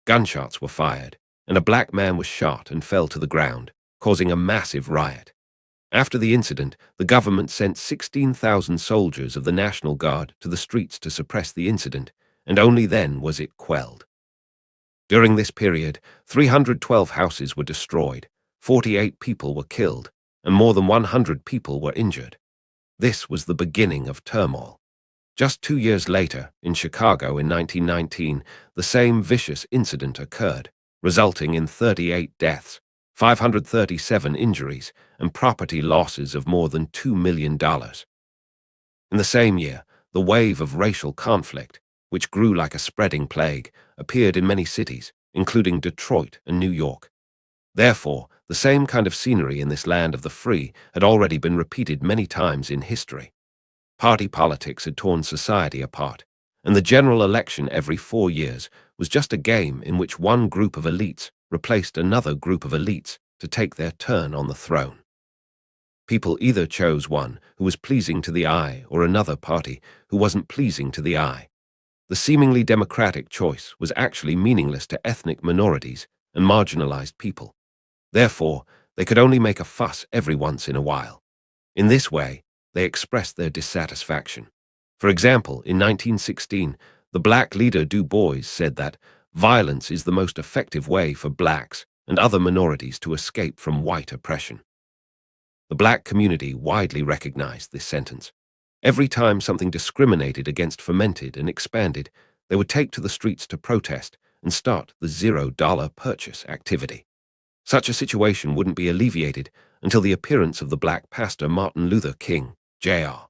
S1: Gunshots were fired, and a black man was shot and fell to the ground, causing a massive riot. After the incident, the government sent 16,000 soldiers of the National Guard to the streets to suppress the incident, and only then was it quelled. During this period, 312 houses were destroyed, 48 people were killed, and more than 100 people were injured. This was the beginning of turmoil. Just 2 years later, in Chicago in 1919, the same vicious incident occurred, resulting in 38 deaths, 537 injuries, and property losses of more than $2 million. In the same year, the wave of racial conflict, which grew like a spreading plague, appeared in many cities, including Detroit and New York. Therefore, the same kind of scenery in this land of the free had already been repeated many times in history. Party politics had torn society apart, and the general election every 4 years was just a game in which one group of elites replaced another group of elites to take their turn on the throne. People either chose one who was pleasing to the eye or another party who wasn't pleasing to the eye. The seemingly democratic choice was actually meaningless to ethnic minorities and marginalized people. Therefore, they could only make a fuss every once in a while. In this way, they expressed their dissatisfaction. For example, in 1916, the black leader Du Bois said that violence is the most effective way for blacks and other minorities to escape from white oppression. The black community widely recognized this sentence. Every time something discriminated against fermented and expanded, they would take to the streets to protest and start the $0 purchase activity. Such a situation wouldn't be alleviated until the appearance of the black pastor Martin Luther King, Jr.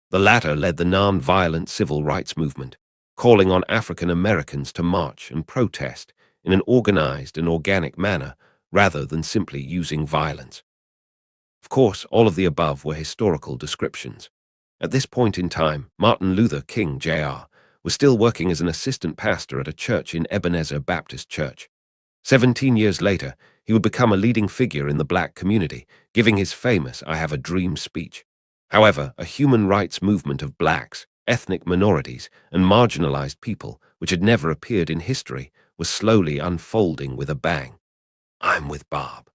S1: The latter led the non-violent civil rights movement, calling on African Americans to march and protest in an organized and organic manner rather than simply using violence. Of course, all of the above were historical descriptions. At this point in time, Martin Luther King, Jr. was still working as an assistant pastor at a church in Ebenezer Baptist Church. 17 years later, he would become a leading figure in the black community, giving his famous "I Have a Dream" speech. However, a human rights movement of blacks, ethnic minorities, and marginalized people, which had never appeared in history, was slowly unfolding with a bang. I'm with Bob.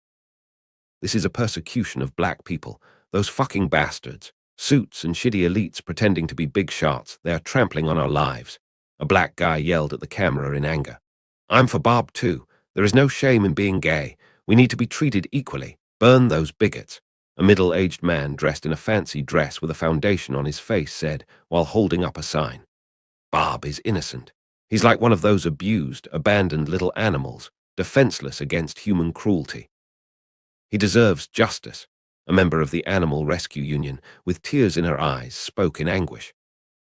S1: This is a persecution of black people, those fucking bastards. Suits and shitty elites pretending to be big shots, they are trampling on our lives. A black guy yelled at the camera in anger. I'm for Bob too. There is no shame in being gay. We need to be treated equally. Burn those bigots. A middle-aged man dressed in a fancy dress with a foundation on his face said, while holding up a sign, Bob is innocent. He's like one of those abused, abandoned little animals, defenseless against human cruelty. He deserves justice. A member of the Animal Rescue Union, with tears in her eyes, spoke in anguish.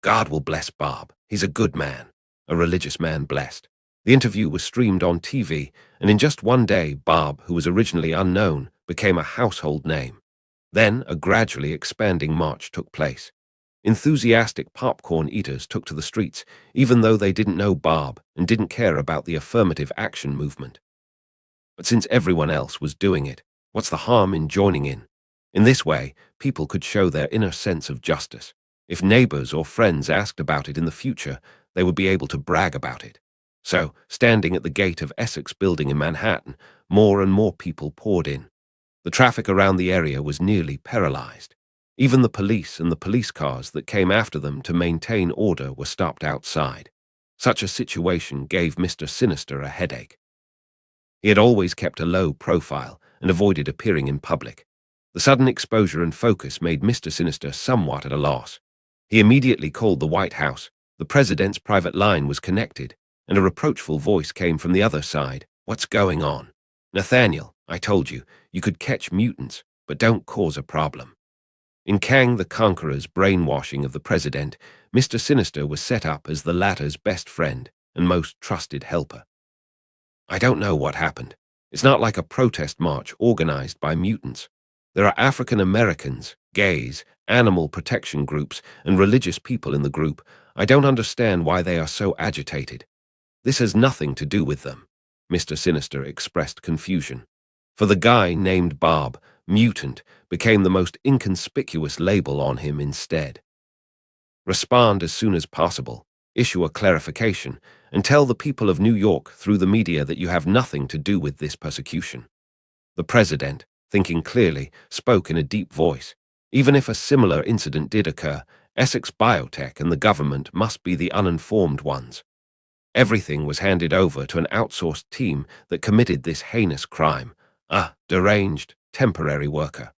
S1: God will bless Bob. He's a good man. A religious man blessed. The interview was streamed on TV, and in just one day, Bob, who was originally unknown, became a household name. Then a gradually expanding march took place. Enthusiastic popcorn eaters took to the streets, even though they didn't know Bob and didn't care about the affirmative action movement. But since everyone else was doing it, what's the harm in joining in? In this way, people could show their inner sense of justice. If neighbors or friends asked about it in the future, they would be able to brag about it. So, standing at the gate of Essex Building in Manhattan, more and more people poured in. The traffic around the area was nearly paralyzed. Even the police and the police cars that came after them to maintain order were stopped outside. Such a situation gave Mr. Sinister a headache. He had always kept a low profile and avoided appearing in public. The sudden exposure and focus made Mr. Sinister somewhat at a loss. He immediately called the White House. The president's private line was connected, and a reproachful voice came from the other side. "What's going on?" "Nathaniel, I told you, you could catch mutants, but don't cause a problem." In Kang the Conqueror's brainwashing of the president, Mr. Sinister was set up as the latter's best friend and most trusted helper. "I don't know what happened. It's not like a protest march organized by mutants. There are African Americans, gays, animal protection groups, and religious people in the group. I don't understand why they are so agitated. This has nothing to do with them." Mr. Sinister expressed confusion. For the guy named Bob, mutant, became the most inconspicuous label on him instead. "Respond as soon as possible, issue a clarification, and tell the people of New York through the media that you have nothing to do with this persecution." The president, thinking clearly, spoke in a deep voice. Even if a similar incident did occur, Essex Biotech and the government must be the uninformed ones. Everything was handed over to an outsourced team that committed this heinous crime, a deranged, temporary worker.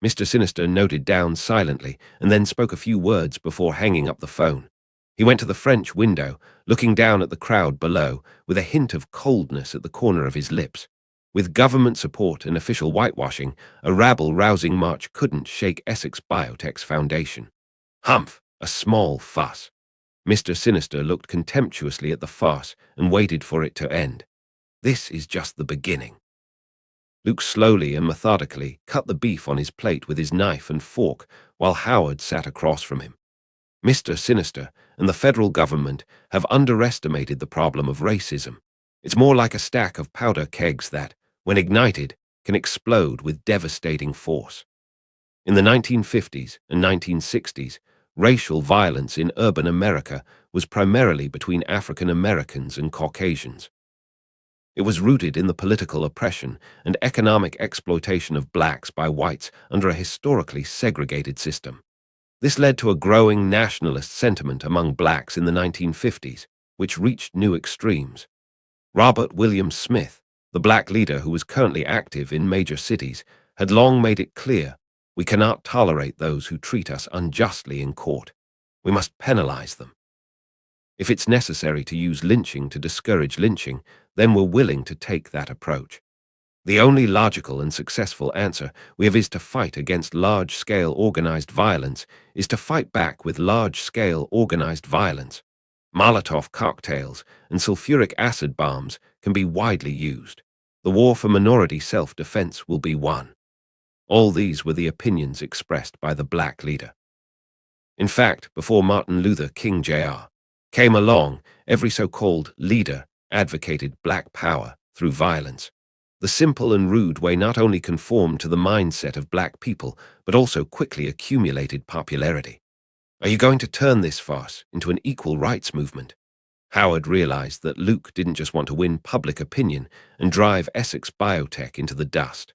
S1: Mr. Sinister noted down silently and then spoke a few words before hanging up the phone. He went to the French window, looking down at the crowd below, with a hint of coldness at the corner of his lips. With government support and official whitewashing, a rabble-rousing march couldn't shake Essex Biotech's foundation. Humph! A small fuss. Mr. Sinister looked contemptuously at the farce and waited for it to end. This is just the beginning. Luke slowly and methodically cut the beef on his plate with his knife and fork while Howard sat across from him. Mr. Sinister and the federal government have underestimated the problem of racism. It's more like a stack of powder kegs that, when ignited, can explode with devastating force. In the 1950s and 1960s, racial violence in urban America was primarily between African Americans and Caucasians. It was rooted in the political oppression and economic exploitation of blacks by whites under a historically segregated system. This led to a growing nationalist sentiment among blacks in the 1950s, which reached new extremes. Robert William Smith, the black leader who was currently active in major cities, had long made it clear, "We cannot tolerate those who treat us unjustly in court. We must penalize them. If it's necessary to use lynching to discourage lynching, then we're willing to take that approach. The only logical and successful answer we have is to fight against large-scale organized violence, is to fight back with large-scale organized violence. Molotov cocktails and sulfuric acid bombs can be widely used. The war for minority self-defense will be won." All these were the opinions expressed by the black leader. In fact, before Martin Luther King Jr. came along, every so-called leader advocated black power through violence. The simple and rude way not only conformed to the mindset of black people, but also quickly accumulated popularity. Are you going to turn this farce into an equal rights movement? Howard realized that Luke didn't just want to win public opinion and drive Essex Biotech into the dust.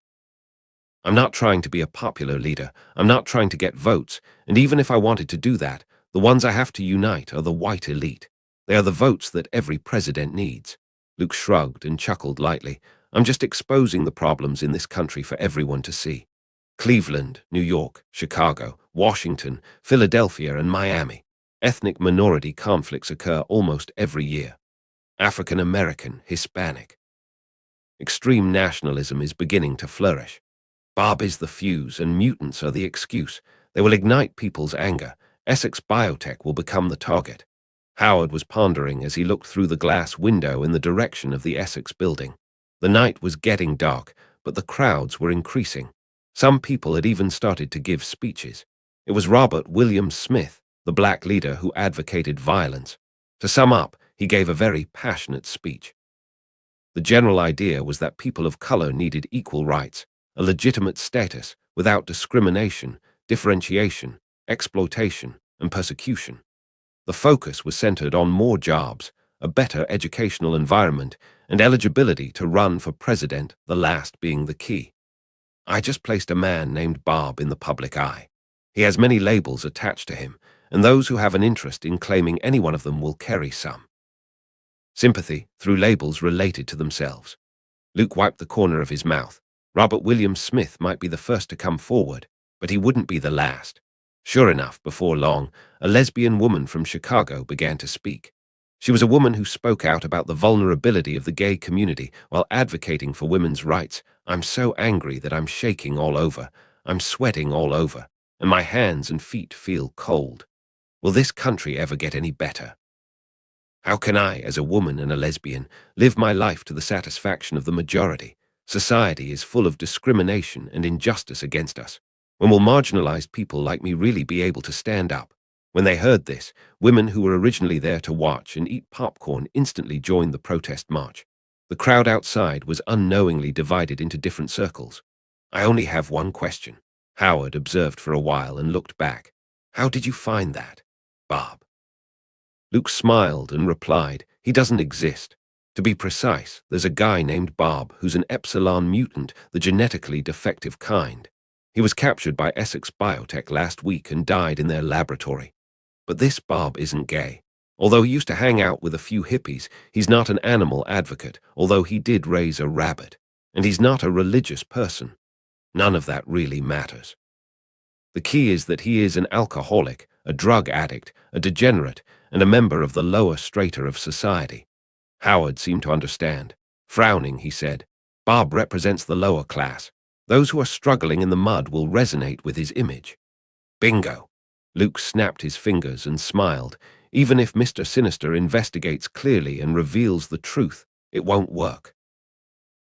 S1: "I'm not trying to be a popular leader. I'm not trying to get votes, and even if I wanted to do that, the ones I have to unite are the white elite. They are the votes that every president needs." Luke shrugged and chuckled lightly. "I'm just exposing the problems in this country for everyone to see. Cleveland, New York, Chicago, Washington, Philadelphia, and Miami. Ethnic minority conflicts occur almost every year. African American, Hispanic. Extreme nationalism is beginning to flourish. Bob is the fuse and mutants are the excuse. They will ignite people's anger. Essex Biotech will become the target." Howard was pondering as he looked through the glass window in the direction of the Essex building. The night was getting dark, but the crowds were increasing. Some people had even started to give speeches. It was Robert William Smith, the black leader who advocated violence. To sum up, he gave a very passionate speech. The general idea was that people of color needed equal rights, a legitimate status without discrimination, differentiation, exploitation, and persecution. The focus was centered on more jobs, a better educational environment, and eligibility to run for president, the last being the key. I just placed a man named Bob in the public eye. He has many labels attached to him, and those who have an interest in claiming any one of them will carry some. Sympathy through labels related to themselves. Luke wiped the corner of his mouth. Robert William Smith might be the first to come forward, but he wouldn't be the last. Sure enough, before long, a lesbian woman from Chicago began to speak. She was a woman who spoke out about the vulnerability of the gay community while advocating for women's rights. I'm so angry that I'm shaking all over. I'm sweating all over, and my hands and feet feel cold. Will this country ever get any better? How can I, as a woman and a lesbian, live my life to the satisfaction of the majority? Society is full of discrimination and injustice against us. When will marginalized people like me really be able to stand up? When they heard this, women who were originally there to watch and eat popcorn instantly joined the protest march. The crowd outside was unknowingly divided into different circles. I only have one question. Howard observed for a while and looked back. How did you find that, Bob? Luke smiled and replied, he doesn't exist. To be precise, there's a guy named Bob who's an epsilon mutant, the genetically defective kind. He was captured by Essex Biotech last week and died in their laboratory. But this Bob isn't gay. Although he used to hang out with a few hippies, he's not an animal advocate, although he did raise a rabbit. And he's not a religious person. None of that really matters. The key is that he is an alcoholic, a drug addict, a degenerate, and a member of the lower strata of society. Howard seemed to understand. Frowning, he said, Bob represents the lower class. Those who are struggling in the mud will resonate with his image. Bingo! Luke snapped his fingers and smiled. Even if Mr. Sinister investigates clearly and reveals the truth, it won't work.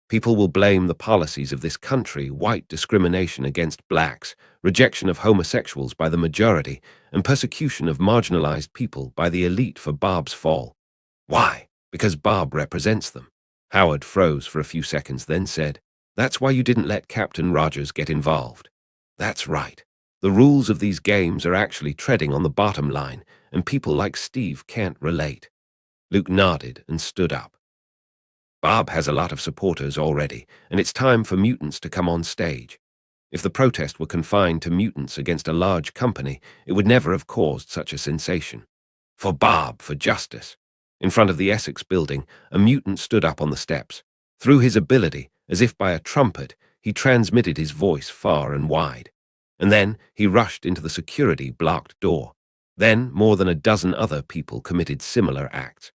S1: People will blame the policies of this country, white discrimination against blacks, rejection of homosexuals by the majority, and persecution of marginalized people by the elite for Bob's fall. Why? Because Bob represents them. Howard froze for a few seconds, then said, That's why you didn't let Captain Rogers get involved. That's right. The rules of these games are actually treading on the bottom line, and people like Steve can't relate. Luke nodded and stood up. Bob has a lot of supporters already, and it's time for mutants to come on stage. If the protest were confined to mutants against a large company, it would never have caused such a sensation. For Bob, for justice. In front of the Essex building, a mutant stood up on the steps. Through his ability, as if by a trumpet, he transmitted his voice far and wide. And then he rushed into the security-blocked door. Then more than a dozen other people committed similar acts.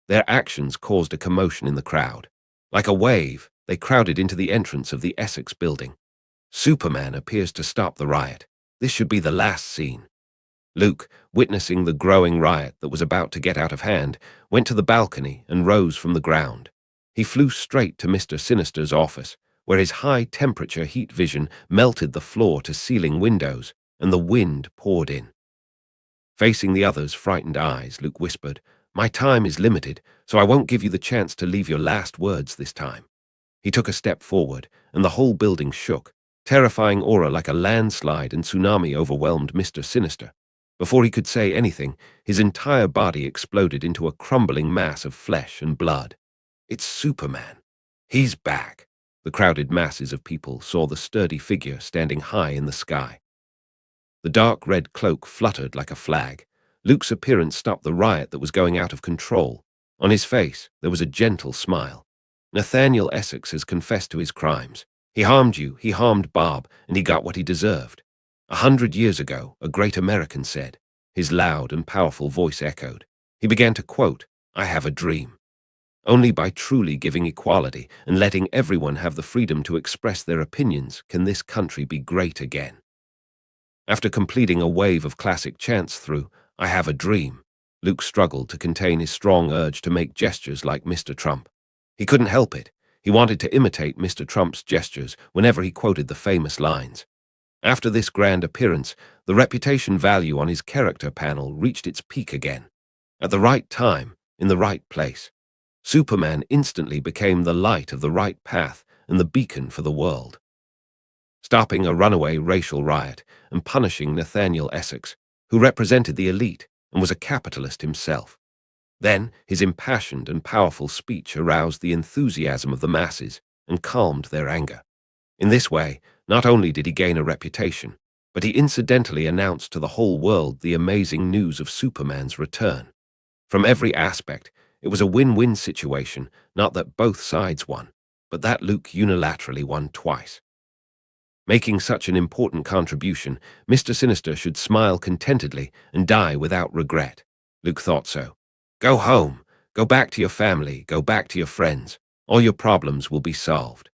S1: Their actions caused a commotion in the crowd. Like a wave, they crowded into the entrance of the Essex building. Superman appears to stop the riot. This should be the last scene. Luke, witnessing the growing riot that was about to get out of hand, went to the balcony and rose from the ground. He flew straight to Mr. Sinister's office, where his high-temperature heat vision melted the floor-to-ceiling windows, and the wind poured in. Facing the other's frightened eyes, Luke whispered, My time is limited, so I won't give you the chance to leave your last words this time. He took a step forward, and the whole building shook. Terrifying aura like a landslide and tsunami overwhelmed Mr. Sinister. Before he could say anything, his entire body exploded into a crumbling mass of flesh and blood. It's Superman. He's back. The crowded masses of people saw the sturdy figure standing high in the sky. The dark red cloak fluttered like a flag. Luke's appearance stopped the riot that was going out of control. On his face, there was a gentle smile. Nathaniel Essex has confessed to his crimes. He harmed you, he harmed Bob, and he got what he deserved. 100 years ago, a great American said. His loud and powerful voice echoed. He began to quote, I have a dream. Only by truly giving equality and letting everyone have the freedom to express their opinions can this country be great again. After completing a wave of classic chants through, I have a dream, Luke struggled to contain his strong urge to make gestures like Mr. Trump. He couldn't help it. He wanted to imitate Mr. Trump's gestures whenever he quoted the famous lines. After this grand appearance, the reputation value on his character panel reached its peak again. At the right time, in the right place, Superman instantly became the light of the right path and the beacon for the world. Stopping a runaway racial riot and punishing Nathaniel Essex, who represented the elite and was a capitalist himself. Then his impassioned and powerful speech aroused the enthusiasm of the masses and calmed their anger. In this way, not only did he gain a reputation, but he incidentally announced to the whole world the amazing news of Superman's return. From every aspect, it was a win-win situation, not that both sides won, but that Luke unilaterally won twice. Making such an important contribution, Mr. Sinister should smile contentedly and die without regret. Luke thought so. Go home. Go back to your family. Go back to your friends. All your problems will be solved.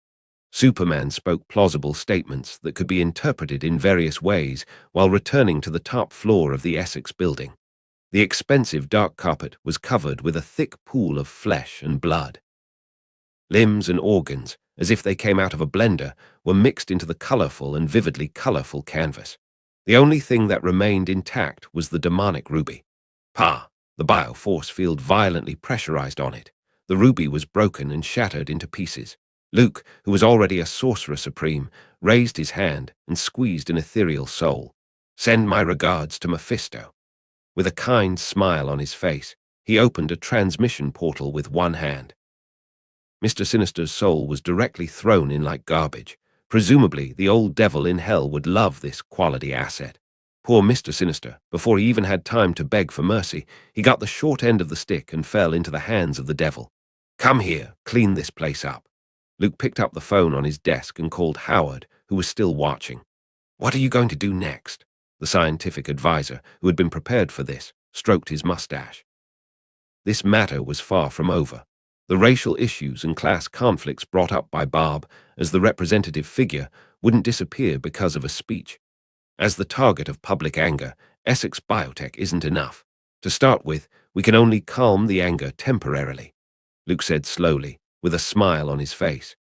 S1: Superman spoke plausible statements that could be interpreted in various ways while returning to the top floor of the Essex building. The expensive dark carpet was covered with a thick pool of flesh and blood. Limbs and organs, as if they came out of a blender, were mixed into the colorful and vividly colorful canvas. The only thing that remained intact was the demonic ruby. The bioforce field violently pressurized on it. The ruby was broken and shattered into pieces. Luke, who was already a sorcerer supreme, raised his hand and squeezed an ethereal soul. Send my regards to Mephisto. With a kind smile on his face, he opened a transmission portal with one hand. Mr. Sinister's soul was directly thrown in like garbage. Presumably, the old devil in hell would love this quality asset. Poor Mr. Sinister, before he even had time to beg for mercy, he got the short end of the stick and fell into the hands of the devil. Come here, clean this place up. Luke picked up the phone on his desk and called Howard, who was still watching. What are you going to do next? The scientific advisor, who had been prepared for this, stroked his mustache. This matter was far from over. The racial issues and class conflicts brought up by Bob as the representative figure wouldn't disappear because of a speech. As the target of public anger, Essex Biotech isn't enough. To start with, we can only calm the anger temporarily, Luke said slowly, with a smile on his face.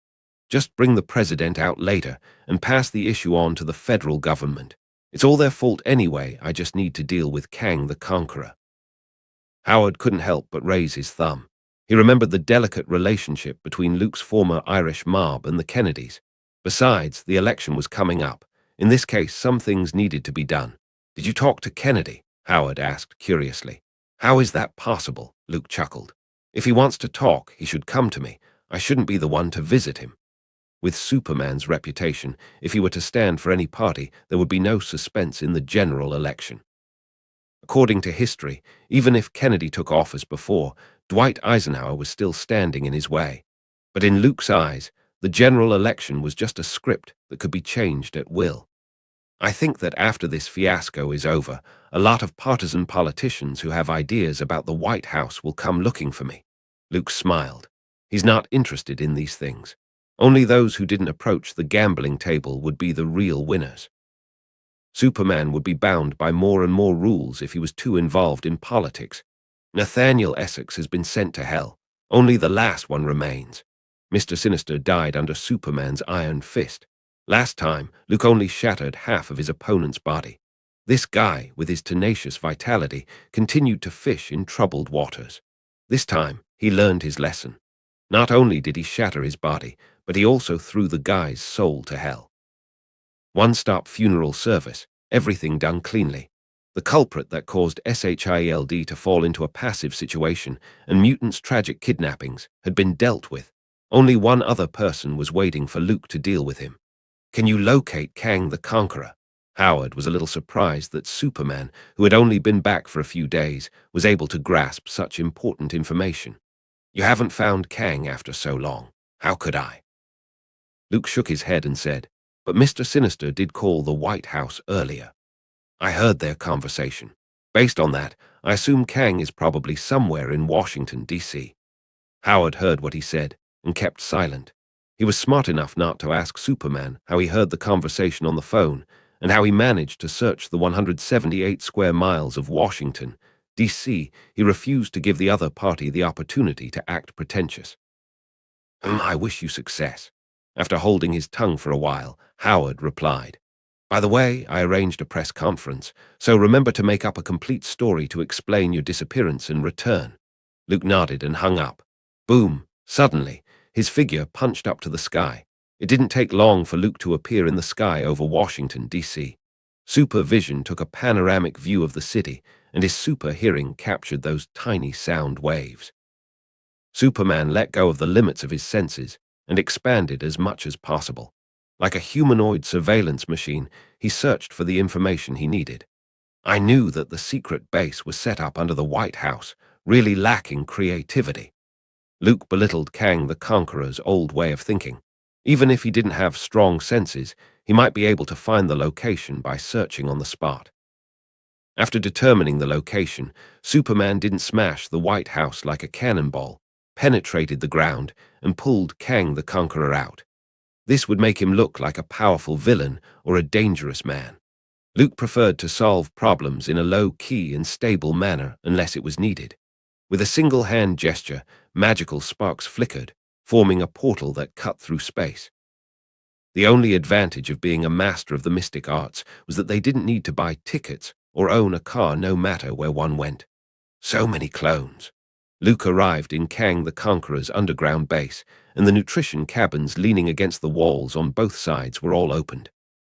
S1: Just bring the president out later and pass the issue on to the federal government. It's all their fault anyway, I just need to deal with Kang the Conqueror. Howard couldn't help but raise his thumb. He remembered the delicate relationship between Luke's former Irish mob and the Kennedys. Besides, the election was coming up. In this case, some things needed to be done. Did you talk to Kennedy? Howard asked curiously. How is that possible? Luke chuckled. If he wants to talk, he should come to me. I shouldn't be the one to visit him. With Superman's reputation, if he were to stand for any party, there would be no suspense in the general election. According to history, even if Kennedy took office before, Dwight Eisenhower was still standing in his way. But in Luke's eyes, the general election was just a script that could be changed at will. I think that after this fiasco is over, a lot of partisan politicians who have ideas about the White House will come looking for me. Luke smiled. He's not interested in these things. Only those who didn't approach the gambling table would be the real winners. Superman would be bound by more and more rules if he was too involved in politics. Nathaniel Essex has been sent to hell. Only the last one remains. Mr. Sinister died under Superman's iron fist. Last time, Luke only shattered half of his opponent's body. This guy, with his tenacious vitality, continued to fish in troubled waters. This time, he learned his lesson. Not only did he shatter his body, but he also threw the guy's soul to hell. One-stop funeral service, everything done cleanly. The culprit that caused SHIELD to fall into a passive situation and Mutant's tragic kidnappings had been dealt with. Only one other person was waiting for Luke to deal with him. Can you locate Kang the Conqueror? Howard was a little surprised that Superman, who had only been back for a few days, was able to grasp such important information. You haven't found Kang after so long. How could I? Luke shook his head and said, but Mr. Sinister did call the White House earlier. I heard their conversation. Based on that, I assume Kang is probably somewhere in Washington, D.C. Howard heard what he said and kept silent. He was smart enough not to ask Superman how he heard the conversation on the phone and how he managed to search the 178 square miles of Washington, D.C. He refused to give the other party the opportunity to act pretentious. I wish you success. After holding his tongue for a while, Howard replied, By the way, I arranged a press conference, so remember to make up a complete story to explain your disappearance and return. Luke nodded and hung up. Boom! Suddenly, his figure punched up to the sky. It didn't take long for Luke to appear in the sky over Washington, D.C. Supervision took a panoramic view of the city, and his super hearing captured those tiny sound waves. Superman let go of the limits of his senses and expanded as much as possible. Like a humanoid surveillance machine, he searched for the information he needed. I knew that the secret base was set up under the White House, really lacking creativity. Luke belittled Kang the Conqueror's old way of thinking. Even if he didn't have strong senses, he might be able to find the location by searching on the spot. After determining the location, Superman didn't smash the White House like a cannonball, penetrated the ground, and pulled Kang the Conqueror out. This would make him look like a powerful villain or a dangerous man. Luke preferred to solve problems in a low-key and stable manner unless it was needed. With a single hand gesture, magical sparks flickered, forming a portal that cut through space. The only advantage of being a master of the mystic arts was that they didn't need to buy tickets or own a car no matter where one went. So many clones. Luke arrived in Kang the Conqueror's underground base, and the nutrition cabins leaning against the walls on both sides were all opened.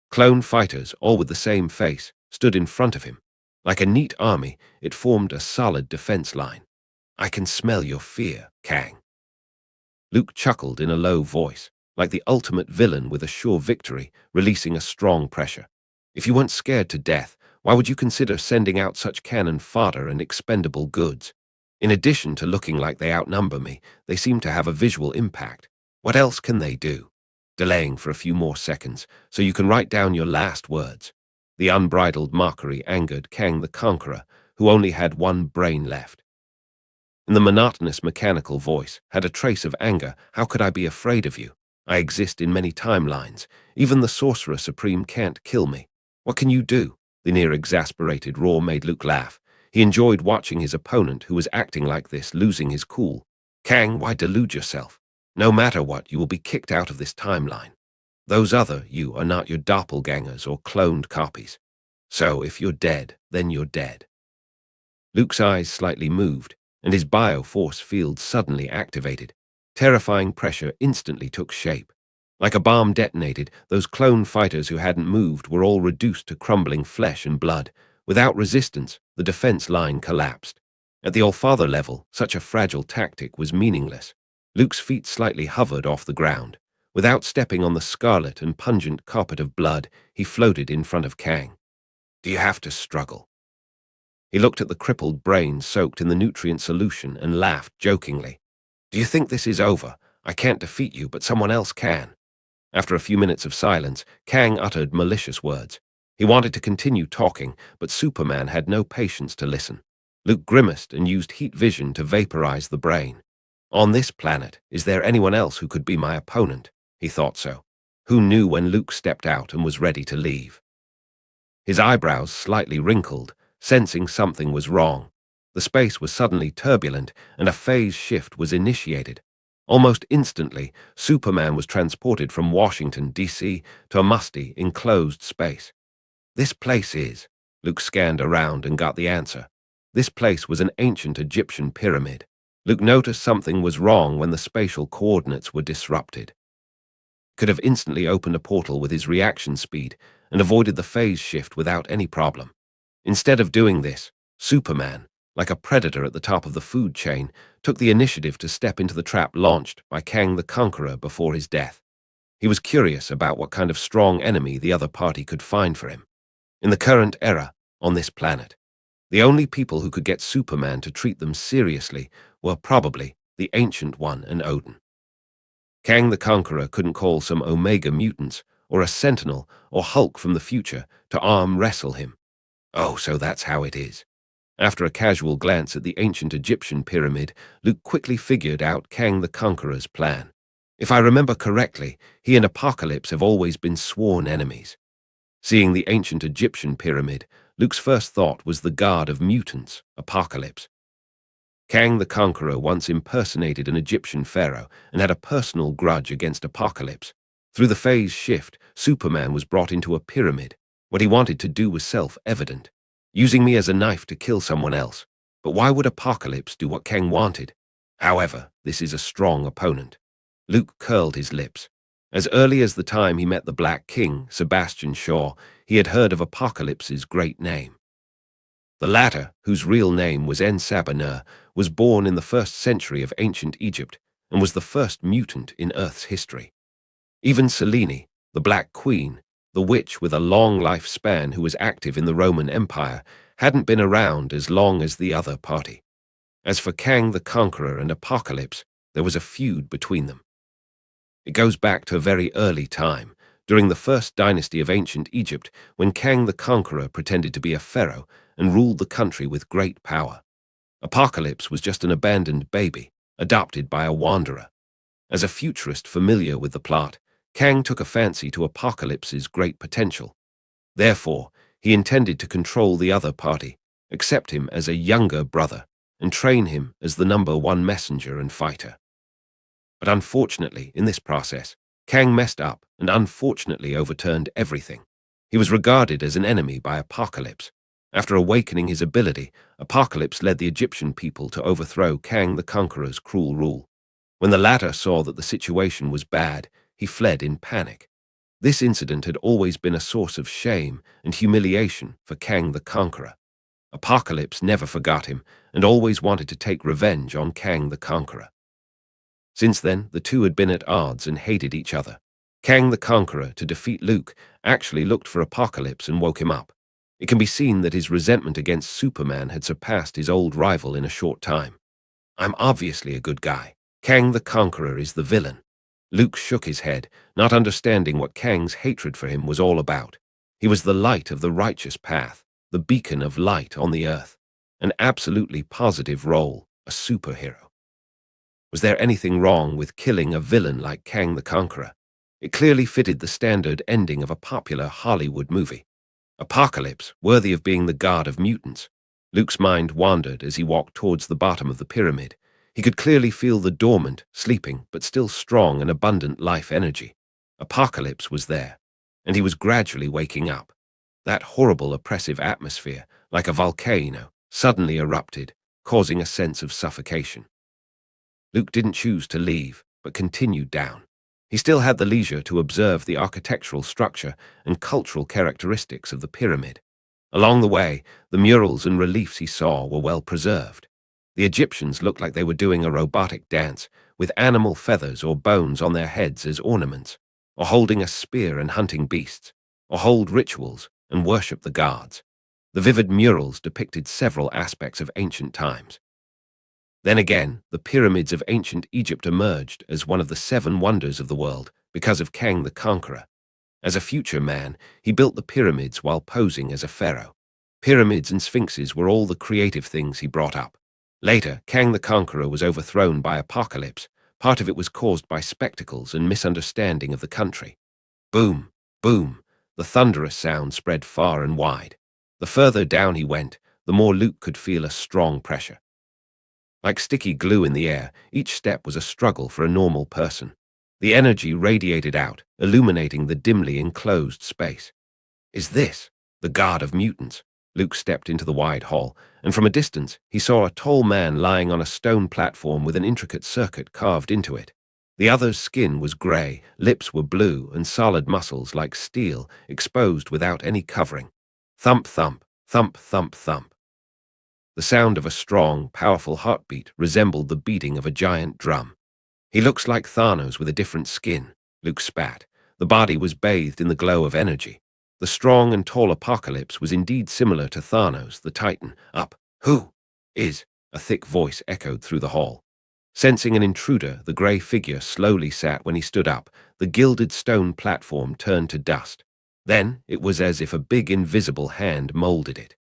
S1: Clone fighters, all with the same face, stood in front of him. Like a neat army, it formed a solid defense line. I can smell your fear, Kang. Luke chuckled in a low voice, like the ultimate villain with a sure victory, releasing a strong pressure. If you weren't scared to death, why would you consider sending out such cannon fodder and expendable goods? In addition to looking like they outnumber me, they seem to have a visual impact. What else can they do? Delaying for a few more seconds, so you can write down your last words. The unbridled mockery angered Kang the Conqueror, who only had one brain left. In the monotonous mechanical voice had a trace of anger. How could I be afraid of you? I exist in many timelines. Even the Sorcerer Supreme can't kill me. What can you do? The near-exasperated roar made Luke laugh. He enjoyed watching his opponent, who was acting like this, losing his cool. Kang, why delude yourself? No matter what, you will be kicked out of this timeline. Those other you are not your doppelgangers or cloned copies. So if you're dead, then you're dead. Luke's eyes slightly moved, and his bio-force field suddenly activated. Terrifying pressure instantly took shape. Like a bomb detonated, those clone fighters who hadn't moved were all reduced to crumbling flesh and blood. Without resistance, the defense line collapsed. At the Allfather level, such a fragile tactic was meaningless. Luke's feet slightly hovered off the ground. Without stepping on the scarlet and pungent carpet of blood, he floated in front of Kang. Do you have to struggle? He looked at the crippled brain soaked in the nutrient solution and laughed jokingly. Do you think this is over? I can't defeat you, but someone else can. After a few minutes of silence, Kang uttered malicious words. He wanted to continue talking, but Superman had no patience to listen. Luke grimaced and used heat vision to vaporize the brain. On this planet, is there anyone else who could be my opponent? He thought so. Who knew when Luke stepped out and was ready to leave? His eyebrows slightly wrinkled, sensing something was wrong. The space was suddenly turbulent, and a phase shift was initiated. Almost instantly, Superman was transported from Washington, D.C. to a musty, enclosed space. This place is... Luke scanned around and got the answer. This place was an ancient Egyptian pyramid. Luke noticed something was wrong when the spatial coordinates were disrupted. Could have instantly opened a portal with his reaction speed and avoided the phase shift without any problem. Instead of doing this, Superman, like a predator at the top of the food chain, took the initiative to step into the trap launched by Kang the Conqueror before his death. He was curious about what kind of strong enemy the other party could find for him. In the current era, on this planet, the only people who could get Superman to treat them seriously were probably the Ancient One and Odin. Kang the Conqueror couldn't call some Omega mutants, or a Sentinel, or Hulk from the future to arm wrestle him. Oh, so that's how it is. After a casual glance at the ancient Egyptian pyramid, Luke quickly figured out Kang the Conqueror's plan. If I remember correctly, he and Apocalypse have always been sworn enemies. Seeing the ancient Egyptian pyramid, Luke's first thought was the god of mutants, Apocalypse. Kang the Conqueror once impersonated an Egyptian pharaoh and had a personal grudge against Apocalypse. Through the phase shift, Superman was brought into a pyramid. What he wanted to do was self-evident, using me as a knife to kill someone else. But why would Apocalypse do what Kang wanted? However, this is a strong opponent. Luke curled his lips. As early as the time he met the Black King, Sebastian Shaw, he had heard of Apocalypse's great name. The latter, whose real name was En-Saba-Nur, was born in the 1st century of ancient Egypt and was the first mutant in Earth's history. Even Selene, the Black Queen, the witch with a long lifespan who was active in the Roman Empire, hadn't been around as long as the other party. As for Kang the Conqueror and Apocalypse, there was a feud between them. It goes back to a very early time, during the first dynasty of ancient Egypt, when Kang the Conqueror pretended to be a pharaoh and ruled the country with great power. Apocalypse was just an abandoned baby, adopted by a wanderer. As a futurist familiar with the plot, Kang took a fancy to Apocalypse's great potential. Therefore, he intended to control the other party, accept him as a younger brother, and train him as the #1 messenger and fighter. But unfortunately, in this process, Kang messed up and unfortunately overturned everything. He was regarded as an enemy by Apocalypse. After awakening his ability, Apocalypse led the Egyptian people to overthrow Kang the Conqueror's cruel rule. When the latter saw that the situation was bad, he fled in panic. This incident had always been a source of shame and humiliation for Kang the Conqueror. Apocalypse never forgot him and always wanted to take revenge on Kang the Conqueror. Since then, the two had been at odds and hated each other. Kang the Conqueror, to defeat Luke, actually looked for Apocalypse and woke him up. It can be seen that his resentment against Superman had surpassed his old rival in a short time. "I'm obviously a good guy. Kang the Conqueror is the villain." Luke shook his head, not understanding what Kang's hatred for him was all about. He was the light of the righteous path, the beacon of light on the earth, an absolutely positive role, a superhero. Was there anything wrong with killing a villain like Kang the Conqueror? It clearly fitted the standard ending of a popular Hollywood movie. Apocalypse, worthy of being the god of mutants. Luke's mind wandered as he walked towards the bottom of the pyramid. He could clearly feel the dormant, sleeping, but still strong and abundant life energy. Apocalypse was there, and he was gradually waking up. That horrible, oppressive atmosphere, like a volcano, suddenly erupted, causing a sense of suffocation. Luke didn't choose to leave, but continued down. He still had the leisure to observe the architectural structure and cultural characteristics of the pyramid. Along the way, the murals and reliefs he saw were well preserved. The Egyptians looked like they were doing a robotic dance, with animal feathers or bones on their heads as ornaments, or holding a spear and hunting beasts, or hold rituals and worship the gods. The vivid murals depicted several aspects of ancient times. Then again, the pyramids of ancient Egypt emerged as one of the 7 wonders of the world because of Kang the Conqueror. As a future man, he built the pyramids while posing as a pharaoh. Pyramids and sphinxes were all the creative things he brought up. Later, Kang the Conqueror was overthrown by Apocalypse. Part of it was caused by spectacles and misunderstanding of the country. Boom, boom, the thunderous sound spread far and wide. The further down he went, the more Luke could feel a strong pressure. Like sticky glue in the air, each step was a struggle for a normal person. The energy radiated out, illuminating the dimly enclosed space. "Is this the god of mutants?" Luke stepped into the wide hall, and from a distance he saw a tall man lying on a stone platform with an intricate circuit carved into it. The other's skin was gray, lips were blue, and solid muscles like steel exposed without any covering. Thump, thump, thump, thump, thump. The sound of a strong, powerful heartbeat resembled the beating of a giant drum. "He looks like Thanos with a different skin," Luke spat. The body was bathed in the glow of energy. The strong and tall Apocalypse was indeed similar to Thanos, the Titan. "Up, who is?" a thick voice echoed through the hall. Sensing an intruder, the grey figure slowly sat. When he stood up, the gilded stone platform turned to dust. Then it was as if a big invisible hand molded it.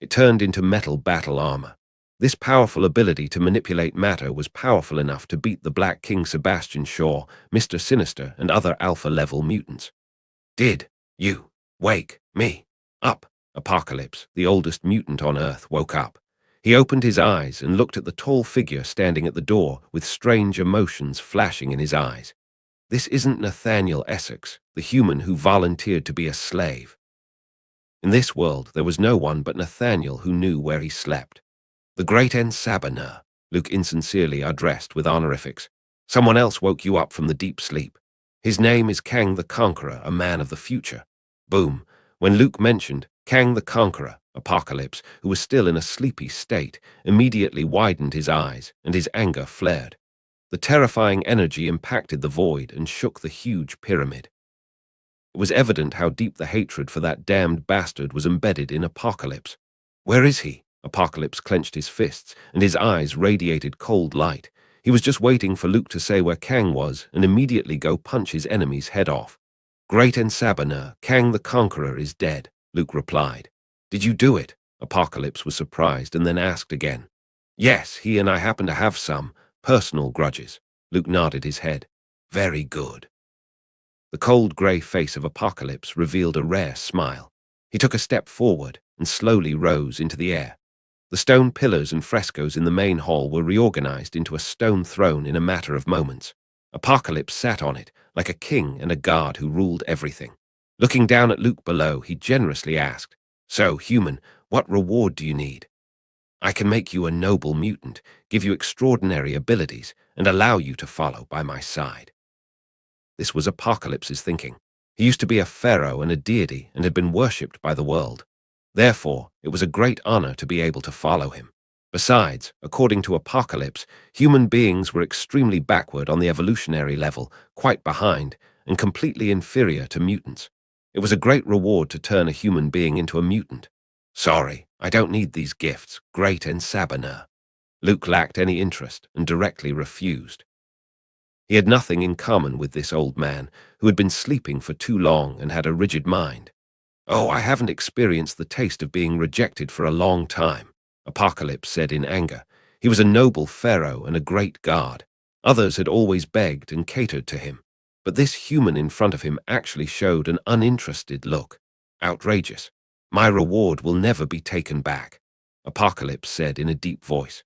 S1: It turned into metal battle armor. This powerful ability to manipulate matter was powerful enough to beat the Black King Sebastian Shaw, Mr. Sinister, and other alpha-level mutants. "Did you wake me up?" Apocalypse, the oldest mutant on Earth, woke up. He opened his eyes and looked at the tall figure standing at the door with strange emotions flashing in his eyes. This isn't Nathaniel Essex, the human who volunteered to be a slave. In this world, there was no one but Nathaniel who knew where he slept. "The great En-Saba-Nur," Luke insincerely addressed with honorifics. "Someone else woke you up from the deep sleep. His name is Kang the Conqueror, a man of the future." Boom. When Luke mentioned Kang the Conqueror, Apocalypse, who was still in a sleepy state, immediately widened his eyes, and his anger flared. The terrifying energy impacted the void and shook the huge pyramid. It was evident how deep the hatred for that damned bastard was embedded in Apocalypse. "Where is he?" Apocalypse clenched his fists, and his eyes radiated cold light. He was just waiting for Luke to say where Kang was and immediately go punch his enemy's head off. "Great Ensabaner, Kang the Conqueror is dead," Luke replied. "Did you do it?" Apocalypse was surprised and then asked again. "Yes, he and I happen to have some personal grudges." Luke nodded his head. "Very good." The cold grey face of Apocalypse revealed a rare smile. He took a step forward and slowly rose into the air. The stone pillars and frescoes in the main hall were reorganized into a stone throne in a matter of moments. Apocalypse sat on it, like a king and a guard who ruled everything. Looking down at Luke below, he generously asked, "So, human, what reward do you need? I can make you a noble mutant, give you extraordinary abilities, and allow you to follow by my side." This was Apocalypse's thinking. He used to be a pharaoh and a deity and had been worshipped by the world. Therefore, it was a great honor to be able to follow him. Besides, according to Apocalypse, human beings were extremely backward on the evolutionary level, quite behind, and completely inferior to mutants. It was a great reward to turn a human being into a mutant. "Sorry, I don't need these gifts, Great Ensabaner." Luke lacked any interest and directly refused. He had nothing in common with this old man, who had been sleeping for too long and had a rigid mind. "Oh, I haven't experienced the taste of being rejected for a long time," Apocalypse said in anger. He was a noble pharaoh and a great god. Others had always begged and catered to him. But this human in front of him actually showed an uninterested look. Outrageous. "My reward will never be taken back," Apocalypse said in a deep voice.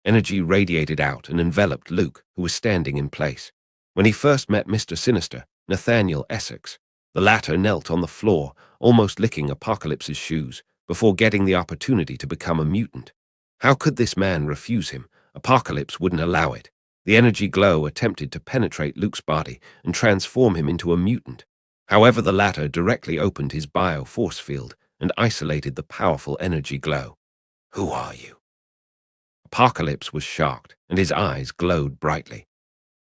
S1: Energy radiated out and enveloped Luke, who was standing in place. When he first met Mr. Sinister, Nathaniel Essex, the latter knelt on the floor, almost licking Apocalypse's shoes, before getting the opportunity to become a mutant. How could this man refuse him? Apocalypse wouldn't allow it. The energy glow attempted to penetrate Luke's body and transform him into a mutant. However, the latter directly opened his bio-force field and isolated the powerful energy glow. "Who are you?" Apocalypse was shocked, and his eyes glowed brightly.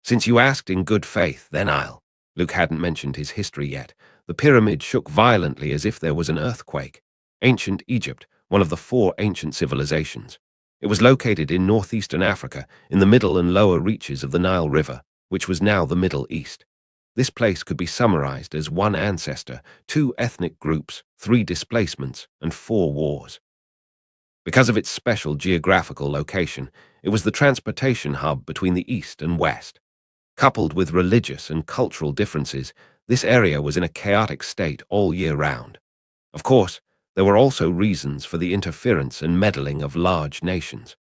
S1: "Since you asked in good faith, then I'll—" Luke hadn't mentioned his history yet. The pyramid shook violently as if there was an earthquake. Ancient Egypt, one of the 4 ancient civilizations. It was located in northeastern Africa, in the middle and lower reaches of the Nile River, which was now the Middle East. This place could be summarized as 1 ancestor, 2 ethnic groups, 3 displacements, and 4 wars. Because of its special geographical location, it was the transportation hub between the East and West. Coupled with religious and cultural differences, this area was in a chaotic state all year round. Of course, there were also reasons for the interference and meddling of large nations.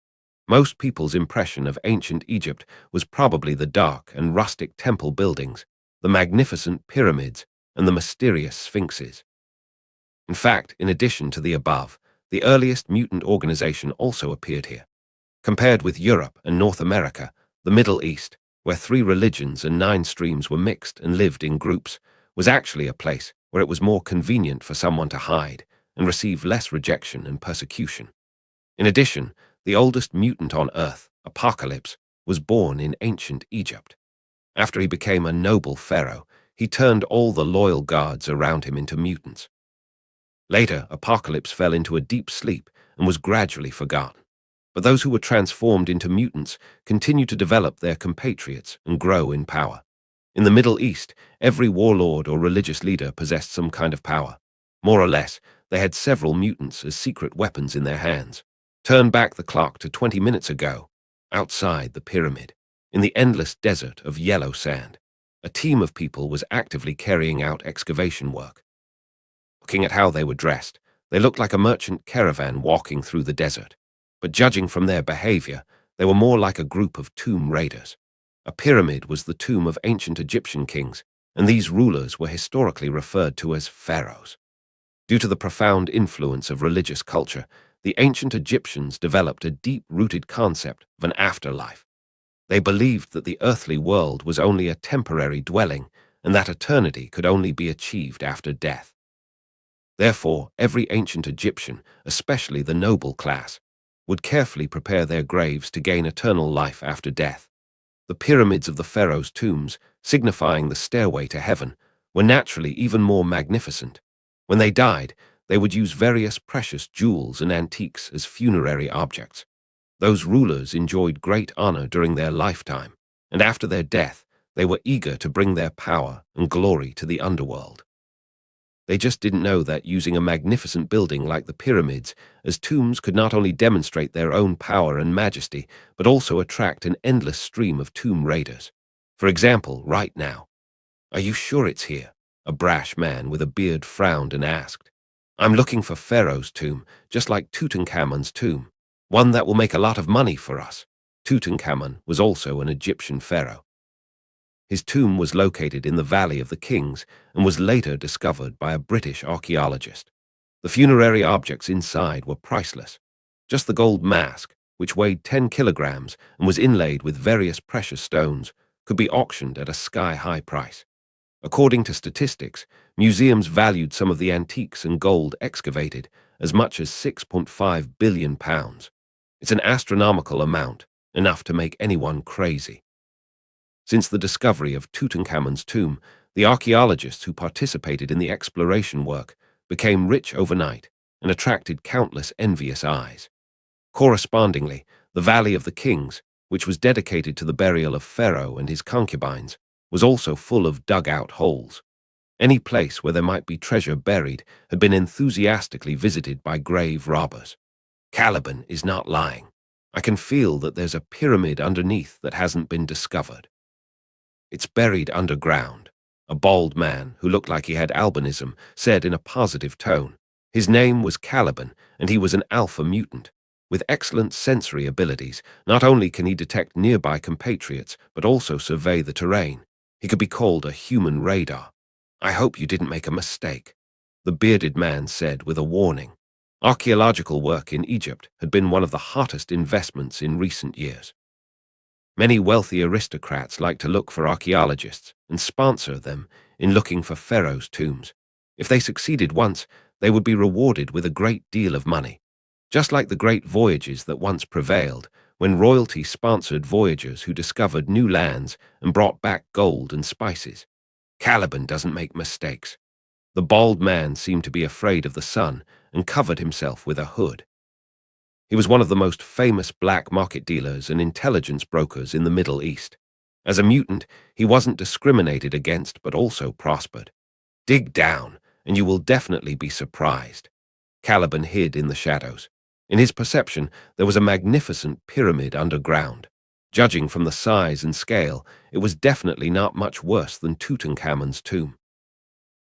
S1: Most people's impression of ancient Egypt was probably the dark and rustic temple buildings, the magnificent pyramids, and the mysterious sphinxes. In fact, in addition to the above, the earliest mutant organization also appeared here. Compared with Europe and North America, the Middle East, where 3 religions and 9 streams were mixed and lived in groups, was actually a place where it was more convenient for someone to hide and receive less rejection and persecution. In addition, the oldest mutant on Earth, Apocalypse, was born in ancient Egypt. After he became a noble pharaoh, he turned all the loyal guards around him into mutants. Later, Apocalypse fell into a deep sleep and was gradually forgotten. But those who were transformed into mutants continued to develop their compatriots and grow in power. In the Middle East, every warlord or religious leader possessed some kind of power. More or less, they had several mutants as secret weapons in their hands. Turn back the clock to 20 minutes ago, outside the pyramid, in the endless desert of yellow sand. A team of people was actively carrying out excavation work. Looking at how they were dressed, they looked like a merchant caravan walking through the desert. But judging from their behavior, they were more like a group of tomb raiders. A pyramid was the tomb of ancient Egyptian kings, and these rulers were historically referred to as pharaohs. Due to the profound influence of religious culture, the ancient Egyptians developed a deep-rooted concept of an afterlife. They believed that the earthly world was only a temporary dwelling, and that eternity could only be achieved after death. Therefore, every ancient Egyptian, especially the noble class, would carefully prepare their graves to gain eternal life after death. The pyramids of the pharaohs' tombs, signifying the stairway to heaven, were naturally even more magnificent. When they died, they would use various precious jewels and antiques as funerary objects. Those rulers enjoyed great honor during their lifetime, and after their death, they were eager to bring their power and glory to the underworld. They just didn't know that using a magnificent building like the pyramids as tombs could not only demonstrate their own power and majesty, but also attract an endless stream of tomb raiders. For example, right now, "Are you sure it's here?" A brash man with a beard frowned and asked. "I'm looking for Pharaoh's tomb, just like Tutankhamun's tomb. One that will make a lot of money for us." Tutankhamun was also an Egyptian pharaoh. His tomb was located in the Valley of the Kings and was later discovered by a British archaeologist. The funerary objects inside were priceless. Just the gold mask, which weighed 10 kilograms and was inlaid with various precious stones, could be auctioned at a sky-high price. According to statistics, museums valued some of the antiques and gold excavated as much as £6.5 billion. It's an astronomical amount, enough to make anyone crazy. Since the discovery of Tutankhamun's tomb, the archaeologists who participated in the exploration work became rich overnight and attracted countless envious eyes. Correspondingly, the Valley of the Kings, which was dedicated to the burial of Pharaoh and his concubines, was also full of dug-out holes. Any place where there might be treasure buried had been enthusiastically visited by grave robbers. Caliban is not lying. I can feel that there's a pyramid underneath that hasn't been discovered. It's buried underground, a bald man who looked like he had albinism said in a positive tone. His name was Caliban, and he was an alpha mutant. With excellent sensory abilities, not only can he detect nearby compatriots, but also survey the terrain. He could be called a human radar. "I hope you didn't make a mistake," the bearded man said with a warning. Archaeological work in Egypt had been one of the hottest investments in recent years. Many wealthy aristocrats like to look for archaeologists and sponsor them in looking for pharaohs' tombs. If they succeeded once, they would be rewarded with a great deal of money. Just like the great voyages that once prevailed, when royalty sponsored voyagers who discovered new lands and brought back gold and spices. Caliban doesn't make mistakes. The bald man seemed to be afraid of the sun and covered himself with a hood. He was one of the most famous black market dealers and intelligence brokers in the Middle East. As a mutant, he wasn't discriminated against but also prospered. Dig down, and you will definitely be surprised. Caliban hid in the shadows. In his perception, there was a magnificent pyramid underground. Judging from the size and scale, it was definitely not much worse than Tutankhamun's tomb.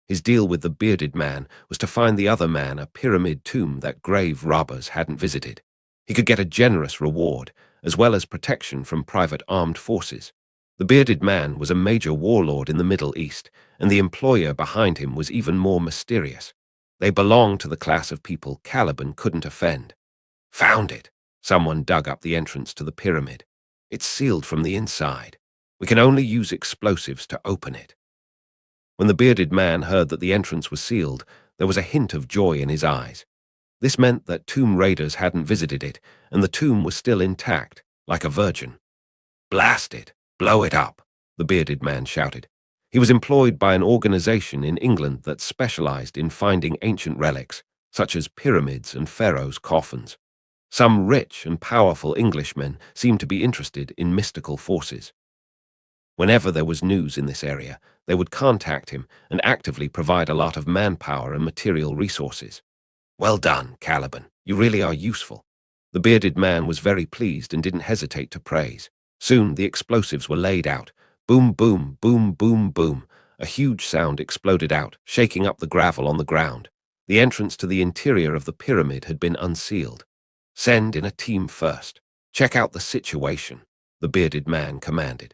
S1: His deal with the bearded man was to find the other man a pyramid tomb that grave robbers hadn't visited. He could get a generous reward, as well as protection from private armed forces. The bearded man was a major warlord in the Middle East, and the employer behind him was even more mysterious. They belonged to the class of people Caliban couldn't offend. "Found it." Someone dug up the entrance to the pyramid. "It's sealed from the inside. We can only use explosives to open it." When the bearded man heard that the entrance was sealed, there was a hint of joy in his eyes. This meant that tomb raiders hadn't visited it, and the tomb was still intact, like a virgin. "Blast it! Blow it up!" the bearded man shouted. He was employed by an organization in England that specialized in finding ancient relics, such as pyramids and pharaohs' coffins. Some rich and powerful Englishmen seemed to be interested in mystical forces. Whenever there was news in this area, they would contact him and actively provide a lot of manpower and material resources. "Well done, Caliban. You really are useful." The bearded man was very pleased and didn't hesitate to praise. Soon the explosives were laid out. Boom, boom, boom, boom, boom. A huge sound exploded out, shaking up the gravel on the ground. The entrance to the interior of the pyramid had been unsealed. "Send in a team first. Check out the situation," the bearded man commanded.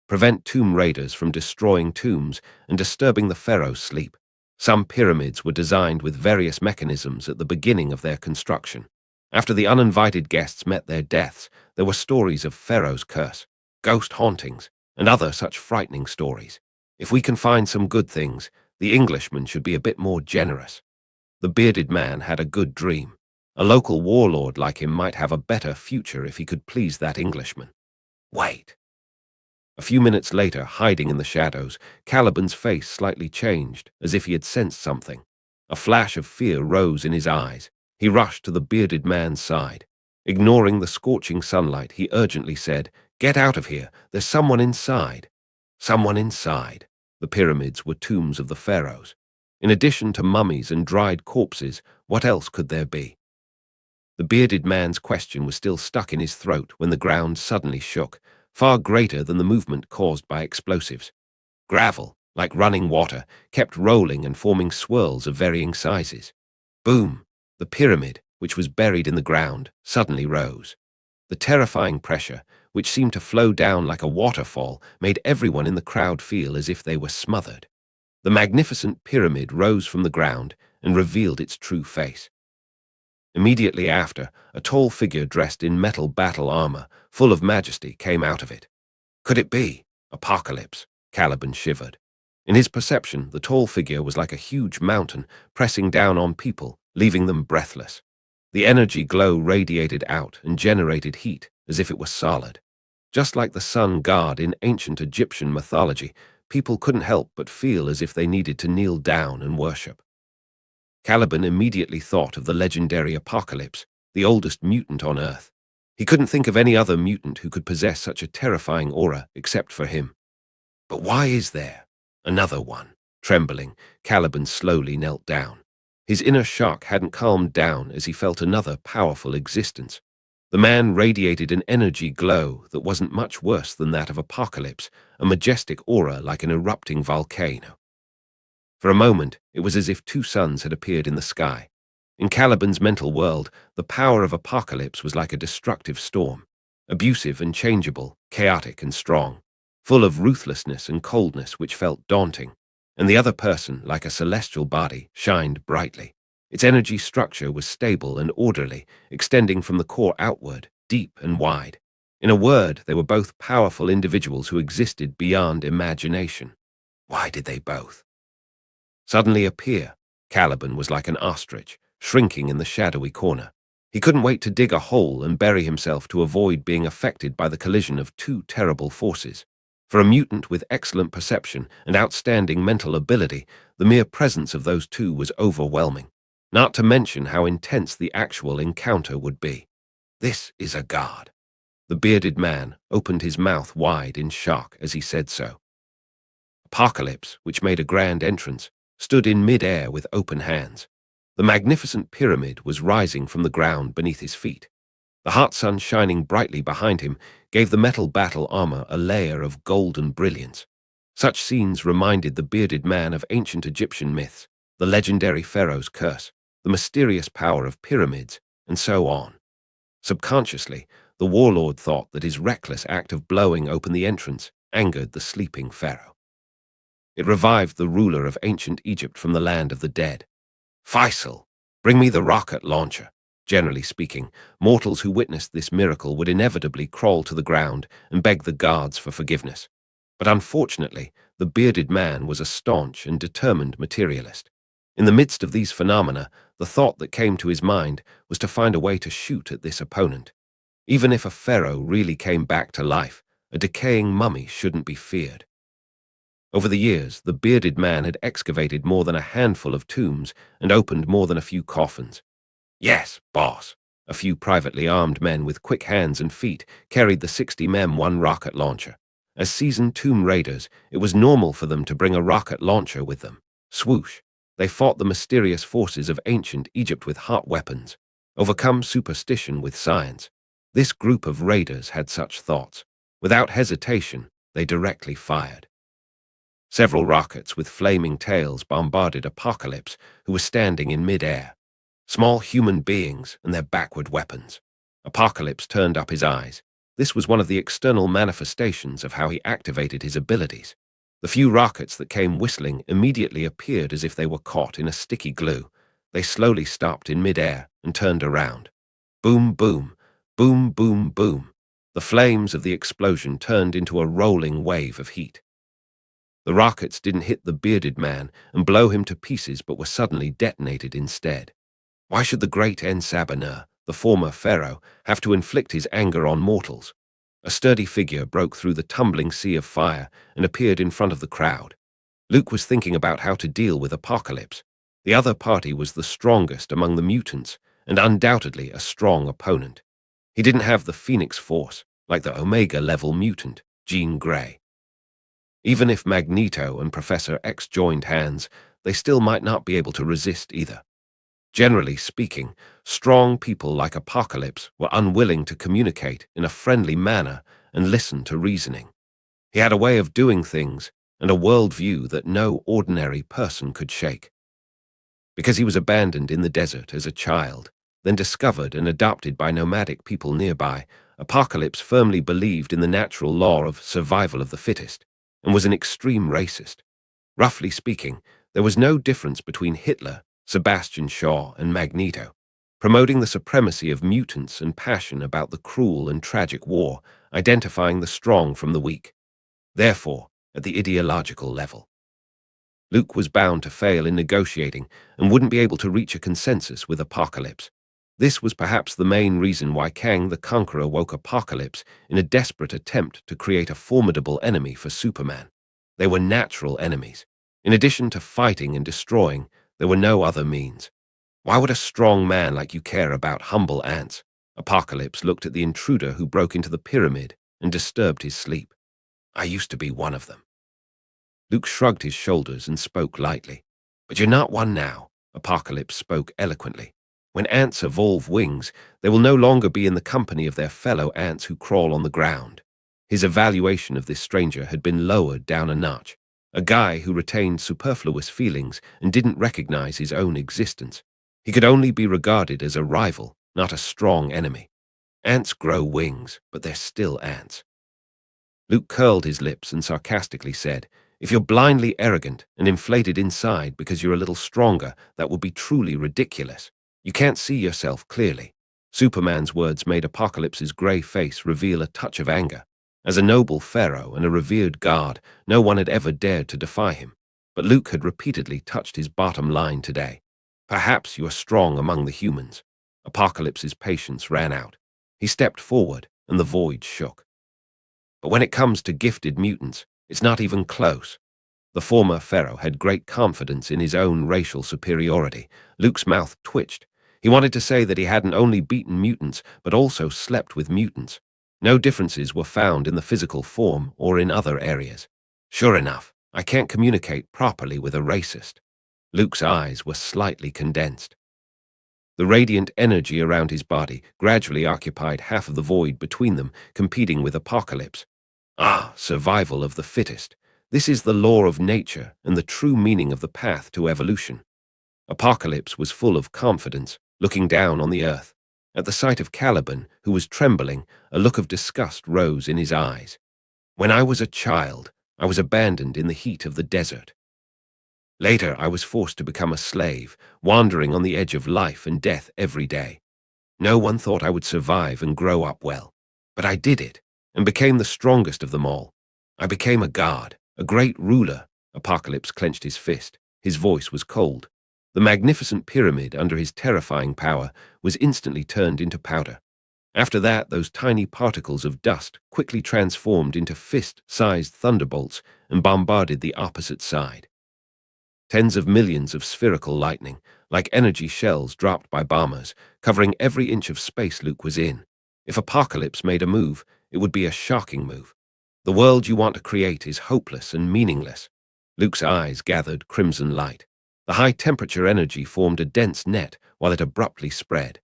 S1: Prevent tomb raiders from destroying tombs and disturbing the pharaoh's sleep. Some pyramids were designed with various mechanisms at the beginning of their construction. After the uninvited guests met their deaths, there were stories of Pharaoh's curse, ghost hauntings, and other such frightening stories. If we can find some good things, the Englishman should be a bit more generous. The bearded man had a good dream. A local warlord like him might have a better future if he could please that Englishman. Wait. A few minutes later, hiding in the shadows, Caliban's face slightly changed, as if he had sensed something. A flash of fear rose in his eyes. He rushed to the bearded man's side. Ignoring the scorching sunlight, he urgently said, "Get out of here. There's someone inside." Someone inside. The pyramids were tombs of the pharaohs. In addition to mummies and dried corpses, what else could there be? The bearded man's question was still stuck in his throat when the ground suddenly shook, far greater than the movement caused by explosives. Gravel, like running water, kept rolling and forming swirls of varying sizes. Boom! The pyramid, which was buried in the ground, suddenly rose. The terrifying pressure, which seemed to flow down like a waterfall, made everyone in the crowd feel as if they were smothered. The magnificent pyramid rose from the ground and revealed its true face. Immediately after, a tall figure dressed in metal battle armor, full of majesty, came out of it. Could it be Apocalypse? Caliban shivered. In his perception, the tall figure was like a huge mountain pressing down on people, leaving them breathless. The energy glow radiated out and generated heat as if it were solid. Just like the sun god in ancient Egyptian mythology, people couldn't help but feel as if they needed to kneel down and worship. Caliban immediately thought of the legendary Apocalypse, the oldest mutant on Earth. He couldn't think of any other mutant who could possess such a terrifying aura except for him. But why is there another one? Trembling, Caliban slowly knelt down. His inner shock hadn't calmed down as he felt another powerful existence. The man radiated an energy glow that wasn't much worse than that of Apocalypse, a majestic aura like an erupting volcano. For a moment, it was as if two suns had appeared in the sky. In Caliban's mental world, the power of Apocalypse was like a destructive storm, abusive and changeable, chaotic and strong, full of ruthlessness and coldness which felt daunting, and the other person, like a celestial body, shined brightly. Its energy structure was stable and orderly, extending from the core outward, deep and wide. In a word, they were both powerful individuals who existed beyond imagination. Why did they both suddenly appear? Caliban was like an ostrich, shrinking in the shadowy corner. He couldn't wait to dig a hole and bury himself to avoid being affected by the collision of two terrible forces. For a mutant with excellent perception and outstanding mental ability, the mere presence of those two was overwhelming, not to mention how intense the actual encounter would be. This is a god. The bearded man opened his mouth wide in shock as he said so. Apocalypse, which made a grand entrance, stood in mid-air with open hands. The magnificent pyramid was rising from the ground beneath his feet. The hot sun shining brightly behind him gave the metal battle armor a layer of golden brilliance. Such scenes reminded the bearded man of ancient Egyptian myths, the legendary pharaoh's curse, the mysterious power of pyramids, and so on. Subconsciously, the warlord thought that his reckless act of blowing open the entrance angered the sleeping pharaoh. It revived the ruler of ancient Egypt from the land of the dead. Faisal, bring me the rocket launcher. Generally speaking, mortals who witnessed this miracle would inevitably crawl to the ground and beg the gods for forgiveness. But unfortunately, the bearded man was a staunch and determined materialist. In the midst of these phenomena, the thought that came to his mind was to find a way to shoot at this opponent. Even if a pharaoh really came back to life, a decaying mummy shouldn't be feared. Over the years, the bearded man had excavated more than a handful of tombs and opened more than a few coffins. Yes, boss. A few privately armed men with quick hands and feet carried the 60 M1 rocket launcher. As seasoned tomb raiders, it was normal for them to bring a rocket launcher with them. Swoosh! They fought the mysterious forces of ancient Egypt with hot weapons, overcome superstition with science. This group of raiders had such thoughts. Without hesitation, they directly fired. Several rockets with flaming tails bombarded Apocalypse, who was standing in mid-air. Small human beings and their backward weapons. Apocalypse turned up his eyes. This was one of the external manifestations of how he activated his abilities. The few rockets that came whistling immediately appeared as if they were caught in a sticky glue. They slowly stopped in mid-air and turned around. Boom, boom, boom, boom, boom. The flames of the explosion turned into a rolling wave of heat. The rockets didn't hit the bearded man and blow him to pieces but were suddenly detonated instead. Why should the great Ensabanur, the former pharaoh, have to inflict his anger on mortals? A sturdy figure broke through the tumbling sea of fire and appeared in front of the crowd. Luke was thinking about how to deal with Apocalypse. The other party was the strongest among the mutants, and undoubtedly a strong opponent. He didn't have the Phoenix Force, like the Omega-level mutant, Jean Grey. Even if Magneto and Professor X joined hands, they still might not be able to resist either. Generally speaking, strong people like Apocalypse were unwilling to communicate in a friendly manner and listen to reasoning. He had a way of doing things and a worldview that no ordinary person could shake. Because he was abandoned in the desert as a child, then discovered and adopted by nomadic people nearby, Apocalypse firmly believed in the natural law of survival of the fittest and was an extreme racist. Roughly speaking, there was no difference between Hitler, Sebastian Shaw, and Magneto, promoting the supremacy of mutants and passion about the cruel and tragic war, identifying the strong from the weak. Therefore, at the ideological level, Luke was bound to fail in negotiating and wouldn't be able to reach a consensus with Apocalypse. This was perhaps the main reason why Kang the Conqueror woke Apocalypse in a desperate attempt to create a formidable enemy for Superman. They were natural enemies. In addition to fighting and destroying, there were no other means. Why would a strong man like you care about humble ants? Apocalypse looked at the intruder who broke into the pyramid and disturbed his sleep. I used to be one of them. Luke shrugged his shoulders and spoke lightly. But you're not one now, Apocalypse spoke eloquently. When ants evolve wings, they will no longer be in the company of their fellow ants who crawl on the ground. His evaluation of this stranger had been lowered down a notch. A guy who retained superfluous feelings and didn't recognize his own existence. He could only be regarded as a rival, not a strong enemy. Ants grow wings, but they're still ants. Luke curled his lips and sarcastically said, if you're blindly arrogant and inflated inside because you're a little stronger, that would be truly ridiculous. You can't see yourself clearly. Superman's words made Apocalypse's grey face reveal a touch of anger. As a noble pharaoh and a revered god, no one had ever dared to defy him. But Luke had repeatedly touched his bottom line today. Perhaps you are strong among the humans. Apocalypse's patience ran out. He stepped forward, and the void shook. But when it comes to gifted mutants, it's not even close. The former pharaoh had great confidence in his own racial superiority. Luke's mouth twitched. He wanted to say that he hadn't only beaten mutants, but also slept with mutants. No differences were found in the physical form or in other areas. Sure enough, I can't communicate properly with a racist. Luke's eyes were slightly condensed. The radiant energy around his body gradually occupied half of the void between them, competing with Apocalypse. Ah, survival of the fittest. This is the law of nature and the true meaning of the path to evolution. Apocalypse was full of confidence, looking down on the earth. At the sight of Caliban, who was trembling, a look of disgust rose in his eyes. When I was a child, I was abandoned in the heat of the desert. Later, I was forced to become a slave, wandering on the edge of life and death every day. No one thought I would survive and grow up well. But I did it, and became the strongest of them all. I became a god, a great ruler. Apocalypse clenched his fist. His voice was cold. The magnificent pyramid under his terrifying power was instantly turned into powder. After that, those tiny particles of dust quickly transformed into fist-sized thunderbolts and bombarded the opposite side. Tens of millions of spherical lightning, like energy shells dropped by bombers, covering every inch of space Luke was in. If Apocalypse made a move, it would be a shocking move. The world you want to create is hopeless and meaningless. Luke's eyes gathered crimson light. The high-temperature energy formed a dense net while it abruptly spread.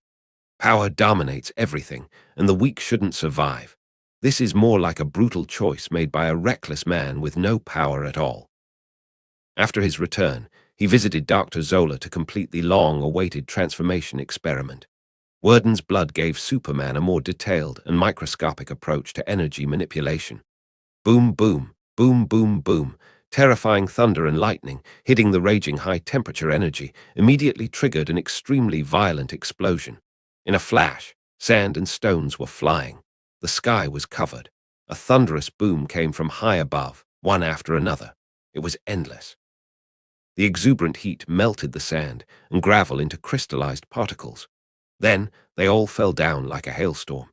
S1: Power dominates everything, and the weak shouldn't survive. This is more like a brutal choice made by a reckless man with no power at all. After his return, he visited Dr. Zola to complete the long-awaited transformation experiment. Worden's blood gave Superman a more detailed and microscopic approach to energy manipulation. Boom, boom, boom, boom, boom. Terrifying thunder and lightning, hitting the raging high-temperature energy, immediately triggered an extremely violent explosion. In a flash, sand and stones were flying. The sky was covered. A thunderous boom came from high above, one after another. It was endless. The exuberant heat melted the sand and gravel into crystallized particles. Then they all fell down like a hailstorm.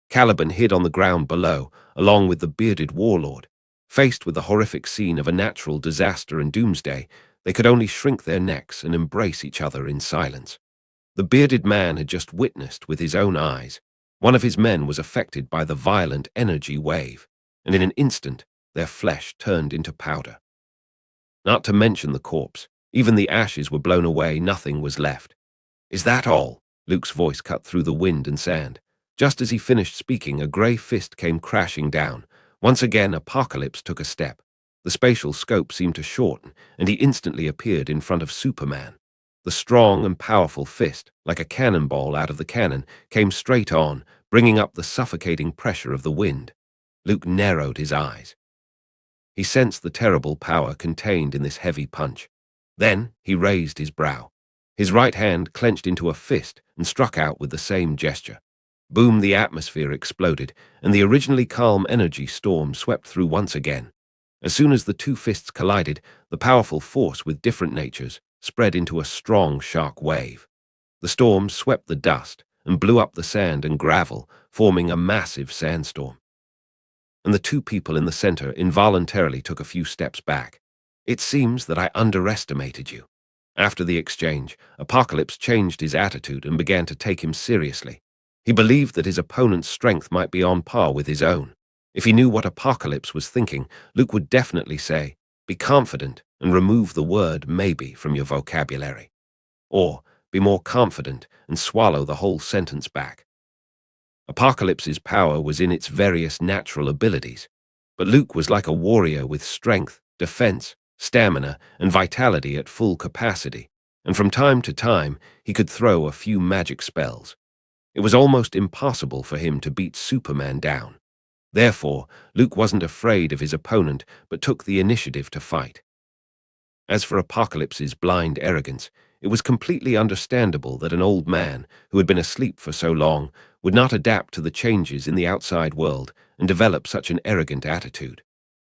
S1: Caliban hid on the ground below, along with the bearded warlord. Faced with the horrific scene of a natural disaster and doomsday, they could only shrink their necks and embrace each other in silence. The bearded man had just witnessed with his own eyes. One of his men was affected by the violent energy wave, and in an instant their flesh turned into powder. Not to mention the corpse. Even the ashes were blown away, nothing was left. "Is that all?" Luke's voice cut through the wind and sand. Just as he finished speaking, a grey fist came crashing down. Once again, Apocalypse took a step. The spatial scope seemed to shorten, and he instantly appeared in front of Superman. The strong and powerful fist, like a cannonball out of the cannon, came straight on, bringing up the suffocating pressure of the wind. Luke narrowed his eyes. He sensed the terrible power contained in this heavy punch. Then he raised his brow. His right hand clenched into a fist and struck out with the same gesture. Boom, the atmosphere exploded, and the originally calm energy storm swept through once again. As soon as the two fists collided, the powerful force with different natures spread into a strong shock wave. The storm swept the dust and blew up the sand and gravel, forming a massive sandstorm. And the two people in the center involuntarily took a few steps back. "It seems that I underestimated you." After the exchange, Apocalypse changed his attitude and began to take him seriously. He believed that his opponent's strength might be on par with his own. If he knew what Apocalypse was thinking, Luke would definitely say, "Be confident and remove the word maybe from your vocabulary." Or, "Be more confident and swallow the whole sentence back." Apocalypse's power was in its various natural abilities, but Luke was like a warrior with strength, defense, stamina, and vitality at full capacity, and from time to time he could throw a few magic spells. It was almost impossible for him to beat Superman down. Therefore, Luke wasn't afraid of his opponent, but took the initiative to fight. As for Apocalypse's blind arrogance, it was completely understandable that an old man, who had been asleep for so long, would not adapt to the changes in the outside world and develop such an arrogant attitude.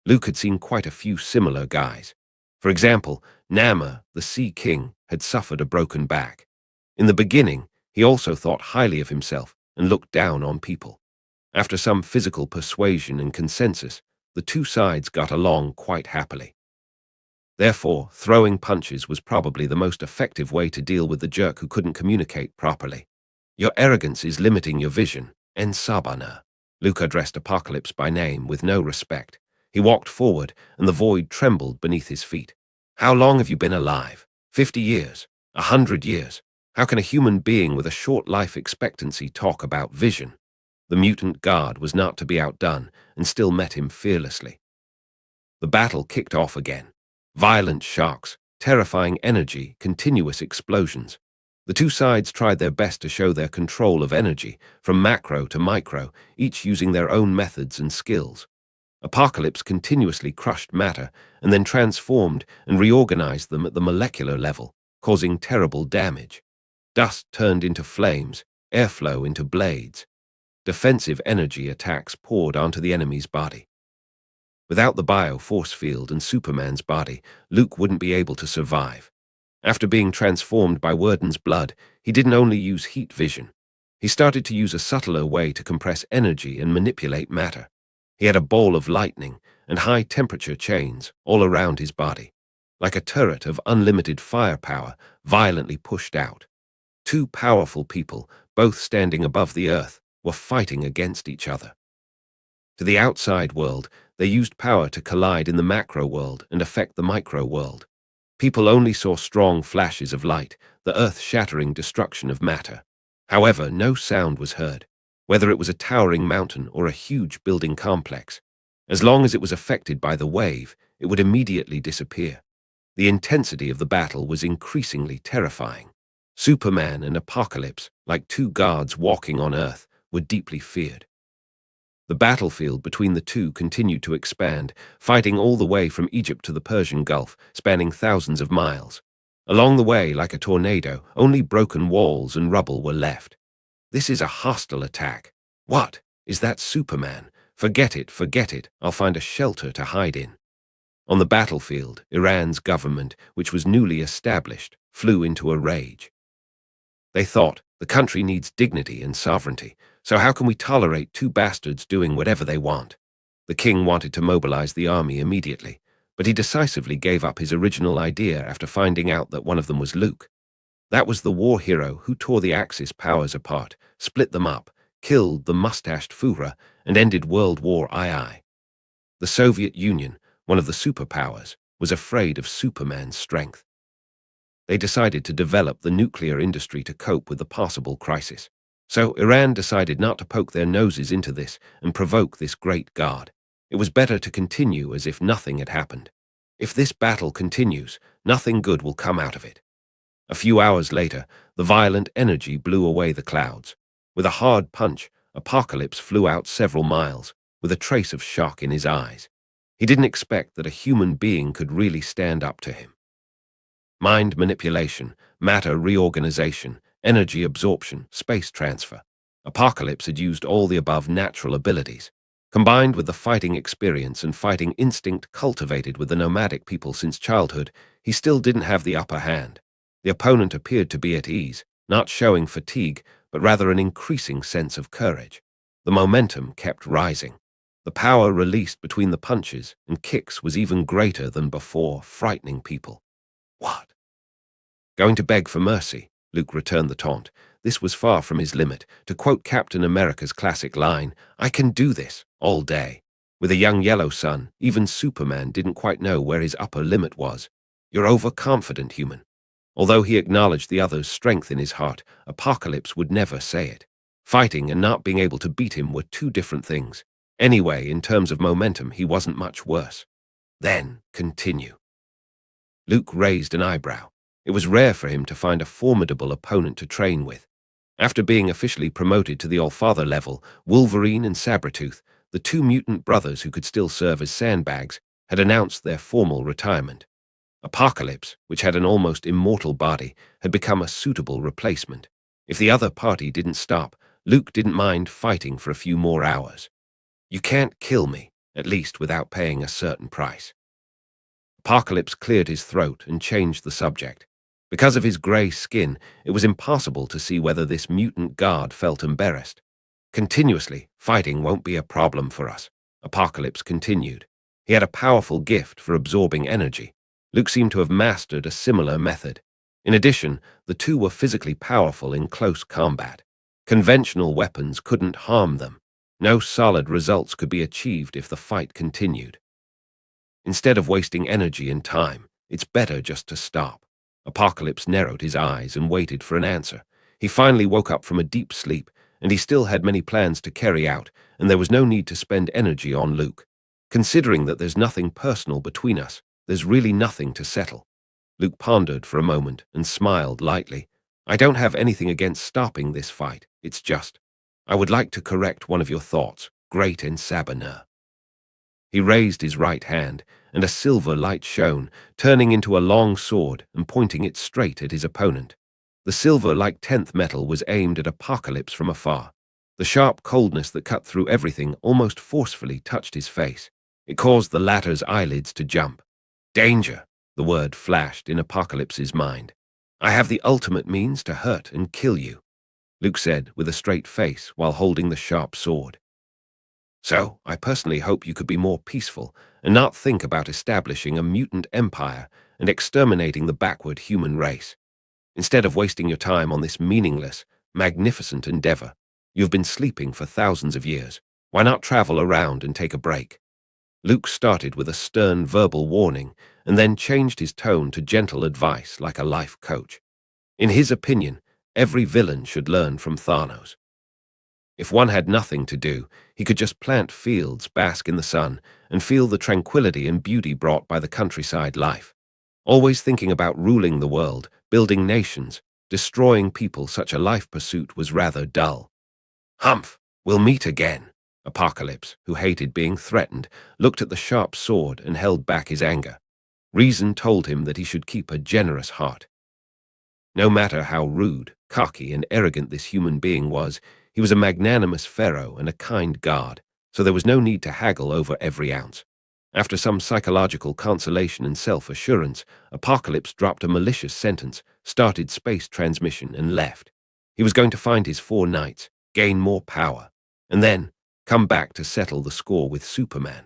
S1: Luke had seen quite a few similar guys. For example, Nama, the Sea King, had suffered a broken back. In the beginning, he also thought highly of himself and looked down on people. After some physical persuasion and consensus, the two sides got along quite happily. Therefore, throwing punches was probably the most effective way to deal with the jerk who couldn't communicate properly. "Your arrogance is limiting your vision, En Sabana." Luke addressed Apocalypse by name with no respect. He walked forward, and the void trembled beneath his feet. "How long have you been alive? 50 years? 100 years? How can a human being with a short life expectancy talk about vision?" The mutant guard was not to be outdone, and still met him fearlessly. The battle kicked off again. Violent shocks, terrifying energy, continuous explosions. The two sides tried their best to show their control of energy, from macro to micro, each using their own methods and skills. Apocalypse continuously crushed matter and then transformed and reorganized them at the molecular level, causing terrible damage. Dust turned into flames, airflow into blades. Defensive energy attacks poured onto the enemy's body. Without the bio-force field and Superman's body, Luke wouldn't be able to survive. After being transformed by Worden's blood, he didn't only use heat vision. He started to use a subtler way to compress energy and manipulate matter. He had a ball of lightning and high-temperature chains all around his body, like a turret of unlimited firepower violently pushed out. Two powerful people, both standing above the earth, were fighting against each other. To the outside world, they used power to collide in the macro world and affect the micro world. People only saw strong flashes of light, the earth-shattering destruction of matter. However, no sound was heard, whether it was a towering mountain or a huge building complex. As long as it was affected by the wave, it would immediately disappear. The intensity of the battle was increasingly terrifying. Superman and Apocalypse, like two gods walking on Earth, were deeply feared. The battlefield between the two continued to expand, fighting all the way from Egypt to the Persian Gulf, spanning thousands of miles. Along the way, like a tornado, only broken walls and rubble were left. "This is a hostile attack." "What? Is that Superman? Forget it, forget it. I'll find a shelter to hide in." On the battlefield, Iran's government, which was newly established, flew into a rage. They thought, the country needs dignity and sovereignty, so how can we tolerate two bastards doing whatever they want? The king wanted to mobilize the army immediately, but he decisively gave up his original idea after finding out that one of them was Luke. That was the war hero who tore the Axis powers apart, split them up, killed the mustached Führer, and ended World War II. The Soviet Union, one of the superpowers, was afraid of Superman's strength. They decided to develop the nuclear industry to cope with the possible crisis. So Iran decided not to poke their noses into this and provoke this great god. It was better to continue as if nothing had happened. If this battle continues, nothing good will come out of it. A few hours later, the violent energy blew away the clouds. With a hard punch, Apocalypse flew out several miles, with a trace of shock in his eyes. He didn't expect that a human being could really stand up to him. Mind manipulation, matter reorganization, energy absorption, space transfer. Apocalypse had used all the above natural abilities. Combined with the fighting experience and fighting instinct cultivated with the nomadic people since childhood, he still didn't have the upper hand. The opponent appeared to be at ease, not showing fatigue, but rather an increasing sense of courage. The momentum kept rising. The power released between the punches and kicks was even greater than before, frightening people. What? Going to beg for mercy? Luke returned the taunt. This was far from his limit. To quote Captain America's classic line, "I can do this all day." With a young yellow sun, even Superman didn't quite know where his upper limit was. You're overconfident, human. Although he acknowledged the other's strength in his heart, Apocalypse would never say it. Fighting and not being able to beat him were two different things. Anyway, in terms of momentum, he wasn't much worse. Then, continue. Luke raised an eyebrow. It was rare for him to find a formidable opponent to train with. After being officially promoted to the Allfather level, Wolverine and Sabretooth, the two mutant brothers who could still serve as sandbags, had announced their formal retirement. Apocalypse, which had an almost immortal body, had become a suitable replacement. If the other party didn't stop, Luke didn't mind fighting for a few more hours. You can't kill me, at least without paying a certain price. Apocalypse cleared his throat and changed the subject. Because of his grey skin, it was impossible to see whether this mutant guard felt embarrassed. Continuously, fighting won't be a problem for us, Apocalypse continued. He had a powerful gift for absorbing energy. Luke seemed to have mastered a similar method. In addition, the two were physically powerful in close combat. Conventional weapons couldn't harm them. No solid results could be achieved if the fight continued. Instead of wasting energy and time, it's better just to stop. Apocalypse narrowed his eyes and waited for an answer. He finally woke up from a deep sleep, and he still had many plans to carry out, and there was no need to spend energy on Luke. Considering that there's nothing personal between us, there's really nothing to settle. Luke pondered for a moment and smiled lightly. I don't have anything against stopping this fight. It's just, I would like to correct one of your thoughts, Great Ensabanur. He raised his right hand, and a silver light shone, turning into a long sword and pointing it straight at his opponent. The silver-like 10th metal was aimed at Apocalypse from afar. The sharp coldness that cut through everything almost forcefully touched his face. It caused the latter's eyelids to jump. Danger, the word flashed in Apocalypse's mind. I have the ultimate means to hurt and kill you, Luke said with a straight face while holding the sharp sword. So, I personally hope you could be more peaceful and not think about establishing a mutant empire and exterminating the backward human race. Instead of wasting your time on this meaningless, magnificent endeavor, you've been sleeping for thousands of years. Why not travel around and take a break? Luke started with a stern verbal warning and then changed his tone to gentle advice like a life coach. In his opinion, every villain should learn from Thanos. If one had nothing to do, he could just plant fields, bask in the sun, and feel the tranquility and beauty brought by the countryside life. Always thinking about ruling the world, building nations, destroying people, such a life pursuit was rather dull. Humph, we'll meet again. Apocalypse, who hated being threatened, looked at the sharp sword and held back his anger. Reason told him that he should keep a generous heart. No matter how rude, cocky, and arrogant this human being was, he was a magnanimous pharaoh and a kind god, so there was no need to haggle over every ounce. After some psychological consolation and self-assurance, Apocalypse dropped a malicious sentence, started space transmission, and left. He was going to find his 4 knights, gain more power, and then come back to settle the score with Superman.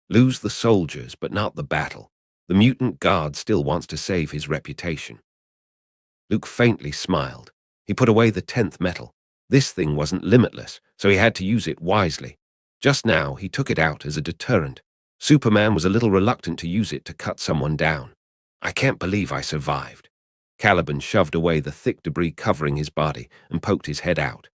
S1: Lose the soldiers, but not the battle. The mutant guard still wants to save his reputation. Luke faintly smiled. He put away the 10th metal. This thing wasn't limitless, so he had to use it wisely. Just now, he took it out as a deterrent. Superman was a little reluctant to use it to cut someone down. I can't believe I survived. Caliban shoved away the thick debris covering his body and poked his head out.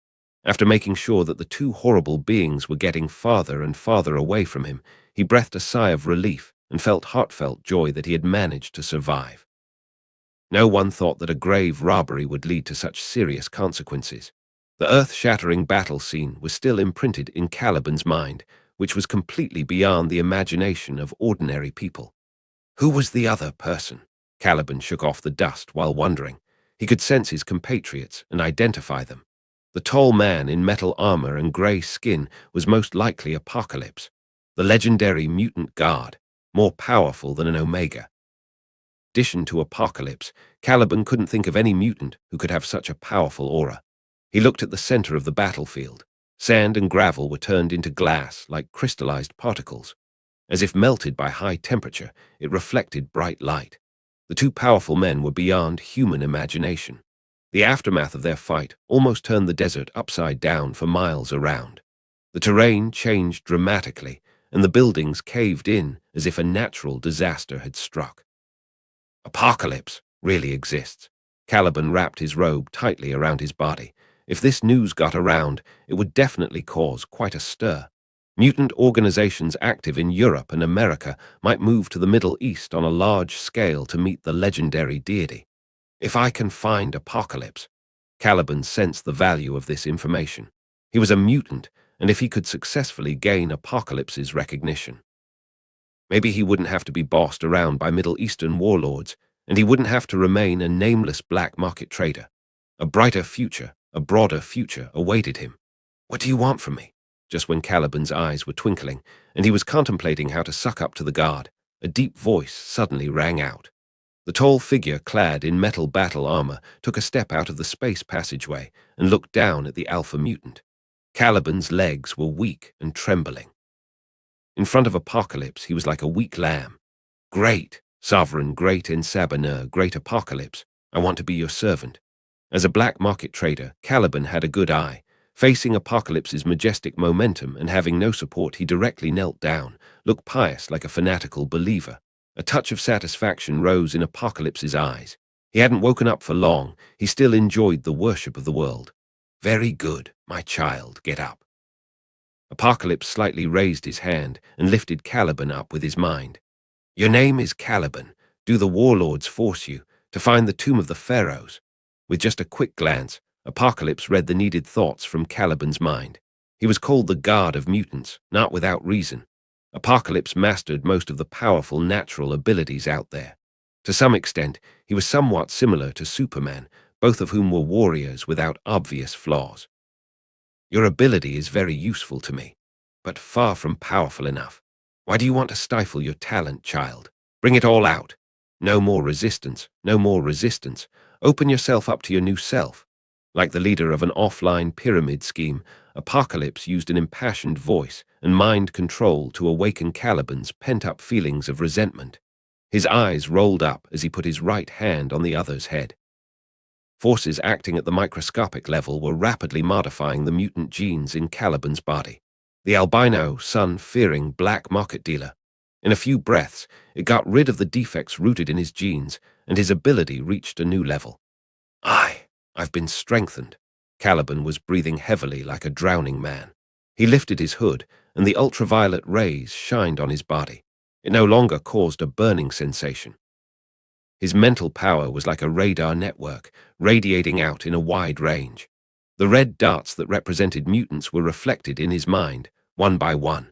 S1: After making sure that the 2 horrible beings were getting farther and farther away from him, he breathed a sigh of relief and felt heartfelt joy that he had managed to survive. No one thought that a grave robbery would lead to such serious consequences. The earth-shattering battle scene was still imprinted in Caliban's mind, which was completely beyond the imagination of ordinary people. Who was the other person? Caliban shook off the dust while wondering. He could sense his compatriots and identify them. The tall man in metal armor and gray skin was most likely Apocalypse, the legendary mutant guard, more powerful than an Omega. In addition to Apocalypse, Caliban couldn't think of any mutant who could have such a powerful aura. He looked at the center of the battlefield. Sand and gravel were turned into glass like crystallized particles. As if melted by high temperature, it reflected bright light. The 2 powerful men were beyond human imagination. The aftermath of their fight almost turned the desert upside down for miles around. The terrain changed dramatically, and the buildings caved in as if a natural disaster had struck. Apocalypse really exists. Caliban wrapped his robe tightly around his body. If this news got around, it would definitely cause quite a stir. Mutant organizations active in Europe and America might move to the Middle East on a large scale to meet the legendary deity. If I can find Apocalypse, Caliban sensed the value of this information. He was a mutant, and if he could successfully gain Apocalypse's recognition, maybe he wouldn't have to be bossed around by Middle Eastern warlords, and he wouldn't have to remain a nameless black market trader. A brighter future, a broader future awaited him. What do you want from me? Just when Caliban's eyes were twinkling, and he was contemplating how to suck up to the guard, a deep voice suddenly rang out. The tall figure clad in metal battle armor took a step out of the space passageway and looked down at the alpha mutant. Caliban's legs were weak and trembling. In front of Apocalypse, he was like a weak lamb. Great, sovereign, great Ensabanur, great Apocalypse, I want to be your servant. As a black market trader, Caliban had a good eye. Facing Apocalypse's majestic momentum and having no support, he directly knelt down, looked pious like a fanatical believer. A touch of satisfaction rose in Apocalypse's eyes. He hadn't woken up for long. He still enjoyed the worship of the world. Very good, my child, get up. Apocalypse slightly raised his hand and lifted Caliban up with his mind. Your name is Caliban. Do the warlords force you to find the tomb of the pharaohs? With just a quick glance, Apocalypse read the needed thoughts from Caliban's mind. He was called the God of Mutants, not without reason. Apocalypse mastered most of the powerful natural abilities out there. To some extent, he was somewhat similar to Superman, both of whom were warriors without obvious flaws. Your ability is very useful to me, but far from powerful enough. Why do you want to stifle your talent, child? Bring it all out. No more resistance, no more resistance. Open yourself up to your new self. Like the leader of an offline pyramid scheme, Apocalypse used an impassioned voice and mind control to awaken Caliban's pent-up feelings of resentment. His eyes rolled up as he put his right hand on the other's head. Forces acting at the microscopic level were rapidly modifying the mutant genes in Caliban's body. The albino, sun-fearing black market dealer. In a few breaths, it got rid of the defects rooted in his genes, and his ability reached a new level. I've been strengthened. Caliban was breathing heavily like a drowning man. He lifted his hood, and the ultraviolet rays shined on his body. It no longer caused a burning sensation. His mental power was like a radar network, radiating out in a wide range. The red dots that represented mutants were reflected in his mind, one by one.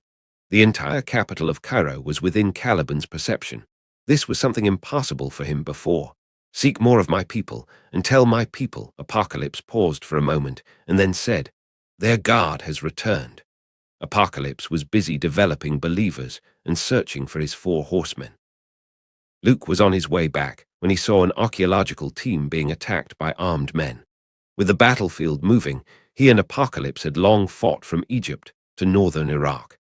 S1: The entire capital of Cairo was within Caliban's perception. This was something impossible for him before. Seek more of my people, and tell my people. Apocalypse paused for a moment, and then said, Their God has returned. Apocalypse was busy developing believers and searching for his 4 horsemen. Luke was on his way back when he saw an archaeological team being attacked by armed men. With the battlefield moving, he and Apocalypse had long fought from Egypt to northern Iraq.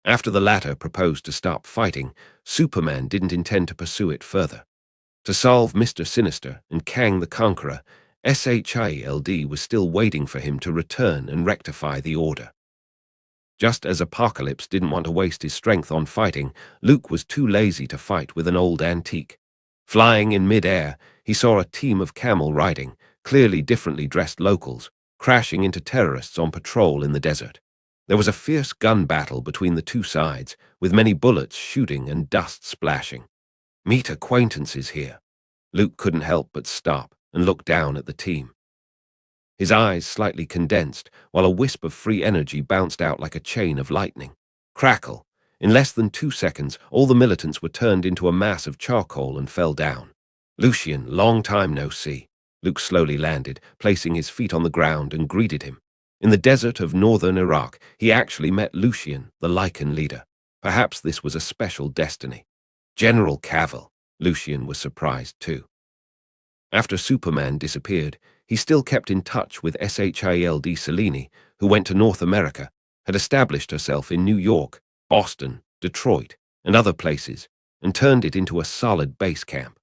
S1: After the latter proposed to stop fighting, Superman didn't intend to pursue it further. To solve Mr. Sinister and Kang the Conqueror, SHIELD was still waiting for him to return and rectify the order. Just as Apocalypse didn't want to waste his strength on fighting, Luke was too lazy to fight with an old antique. Flying in mid-air, he saw a team of camel riding, clearly differently dressed locals, crashing into terrorists on patrol in the desert. There was a fierce gun battle between the two sides, with many bullets shooting and dust splashing. Meet acquaintances here. Luke couldn't help but stop and look down at the team. His eyes slightly condensed, while a wisp of free energy bounced out like a chain of lightning. Crackle! In less than 2 seconds, all the militants were turned into a mass of charcoal and fell down. Lucian, long time no see. Luke slowly landed, placing his feet on the ground, and greeted him. In the desert of northern Iraq, he actually met Lucian, the Lycan leader. Perhaps this was a special destiny. General Cavill. Lucian was surprised too. After Superman disappeared, he still kept in touch with SHIELD Selene, who went to North America, had established herself in New York, Boston, Detroit, and other places, and turned it into a solid base camp.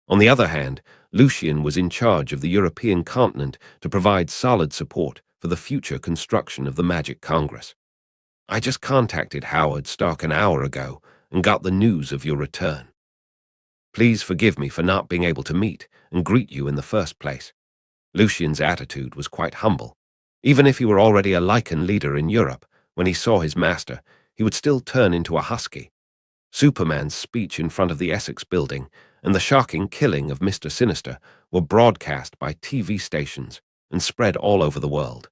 S1: On the other hand, Lucian was in charge of the European continent to provide solid support for the future construction of the Magic Congress. I just contacted Howard Stark an hour ago and got the news of your return. Please forgive me for not being able to meet and greet you in the first place. Lucian's attitude was quite humble. Even if he were already a Lycan leader in Europe, when he saw his master, he would still turn into a husky. Superman's speech in front of the Essex building and the shocking killing of Mr. Sinister were broadcast by TV stations and spread all over the world.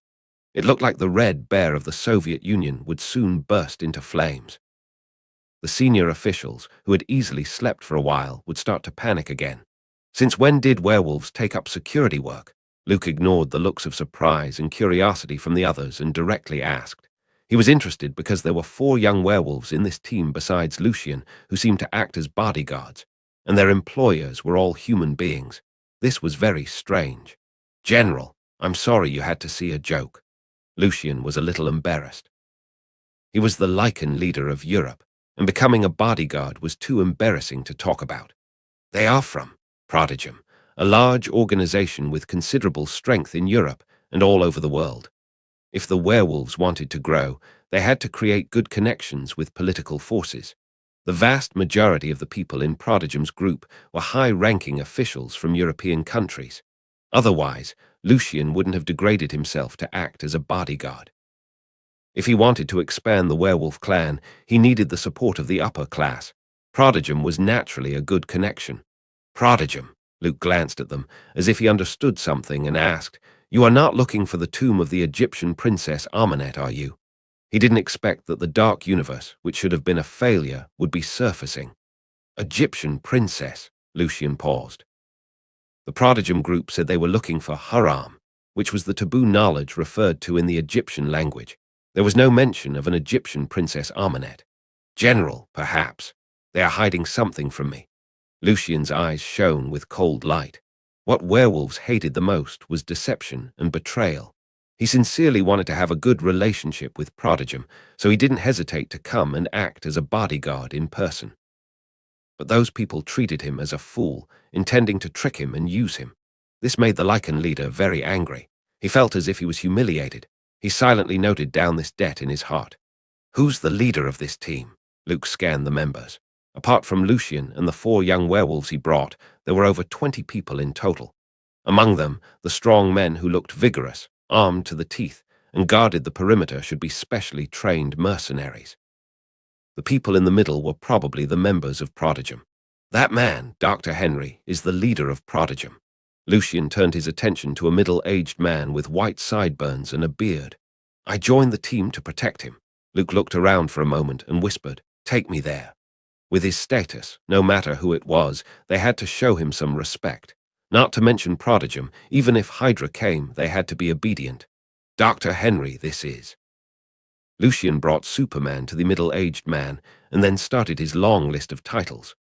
S1: It looked like the red bear of the Soviet Union would soon burst into flames. The senior officials, who had easily slept for a while, would start to panic again. Since when did werewolves take up security work? Luke ignored the looks of surprise and curiosity from the others and directly asked. He was interested because there were 4 young werewolves in this team besides Lucian, who seemed to act as bodyguards, and their employers were all human beings. This was very strange. General, I'm sorry you had to see a joke. Lucian was a little embarrassed. He was the Lycan leader of Europe, and becoming a bodyguard was too embarrassing to talk about. They are from Prodigum, a large organization with considerable strength in Europe and all over the world. If the werewolves wanted to grow, they had to create good connections with political forces. The vast majority of the people in Prodigum's group were high-ranking officials from European countries. Otherwise, Lucian wouldn't have degraded himself to act as a bodyguard. If he wanted to expand the werewolf clan, he needed the support of the upper class. Prodigum was naturally a good connection. Prodigum. Luke glanced at them, as if he understood something, and asked, "You are not looking for the tomb of the Egyptian princess Amenet, are you?" He didn't expect that the Dark Universe, which should have been a failure, would be surfacing. Egyptian princess, Lucian paused. The Prodigum group said they were looking for Haram, which was the taboo knowledge referred to in the Egyptian language. There was no mention of an Egyptian princess Amenet. General, perhaps. They are hiding something from me. Lucian's eyes shone with cold light. What werewolves hated the most was deception and betrayal. He sincerely wanted to have a good relationship with Prodigum, so he didn't hesitate to come and act as a bodyguard in person. But those people treated him as a fool, intending to trick him and use him. This made the Lycan leader very angry. He felt as if he was humiliated. He silently noted down this debt in his heart. Who's the leader of this team? Luke scanned the members. Apart from Lucian and the 4 young werewolves he brought, there were over 20 people in total. Among them, the strong men who looked vigorous, armed to the teeth, and guarded the perimeter should be specially trained mercenaries. The people in the middle were probably the members of Prodigum. That man, Dr. Henry, is the leader of Prodigum. Lucian turned his attention to a middle-aged man with white sideburns and a beard. I joined the team to protect him. Luke looked around for a moment and whispered, "Take me there." With his status, no matter who it was, they had to show him some respect. Not to mention Prodigum, even if Hydra came, they had to be obedient. Dr. Henry, this is. Lucian brought Superman to the middle-aged man and then started his long list of titles.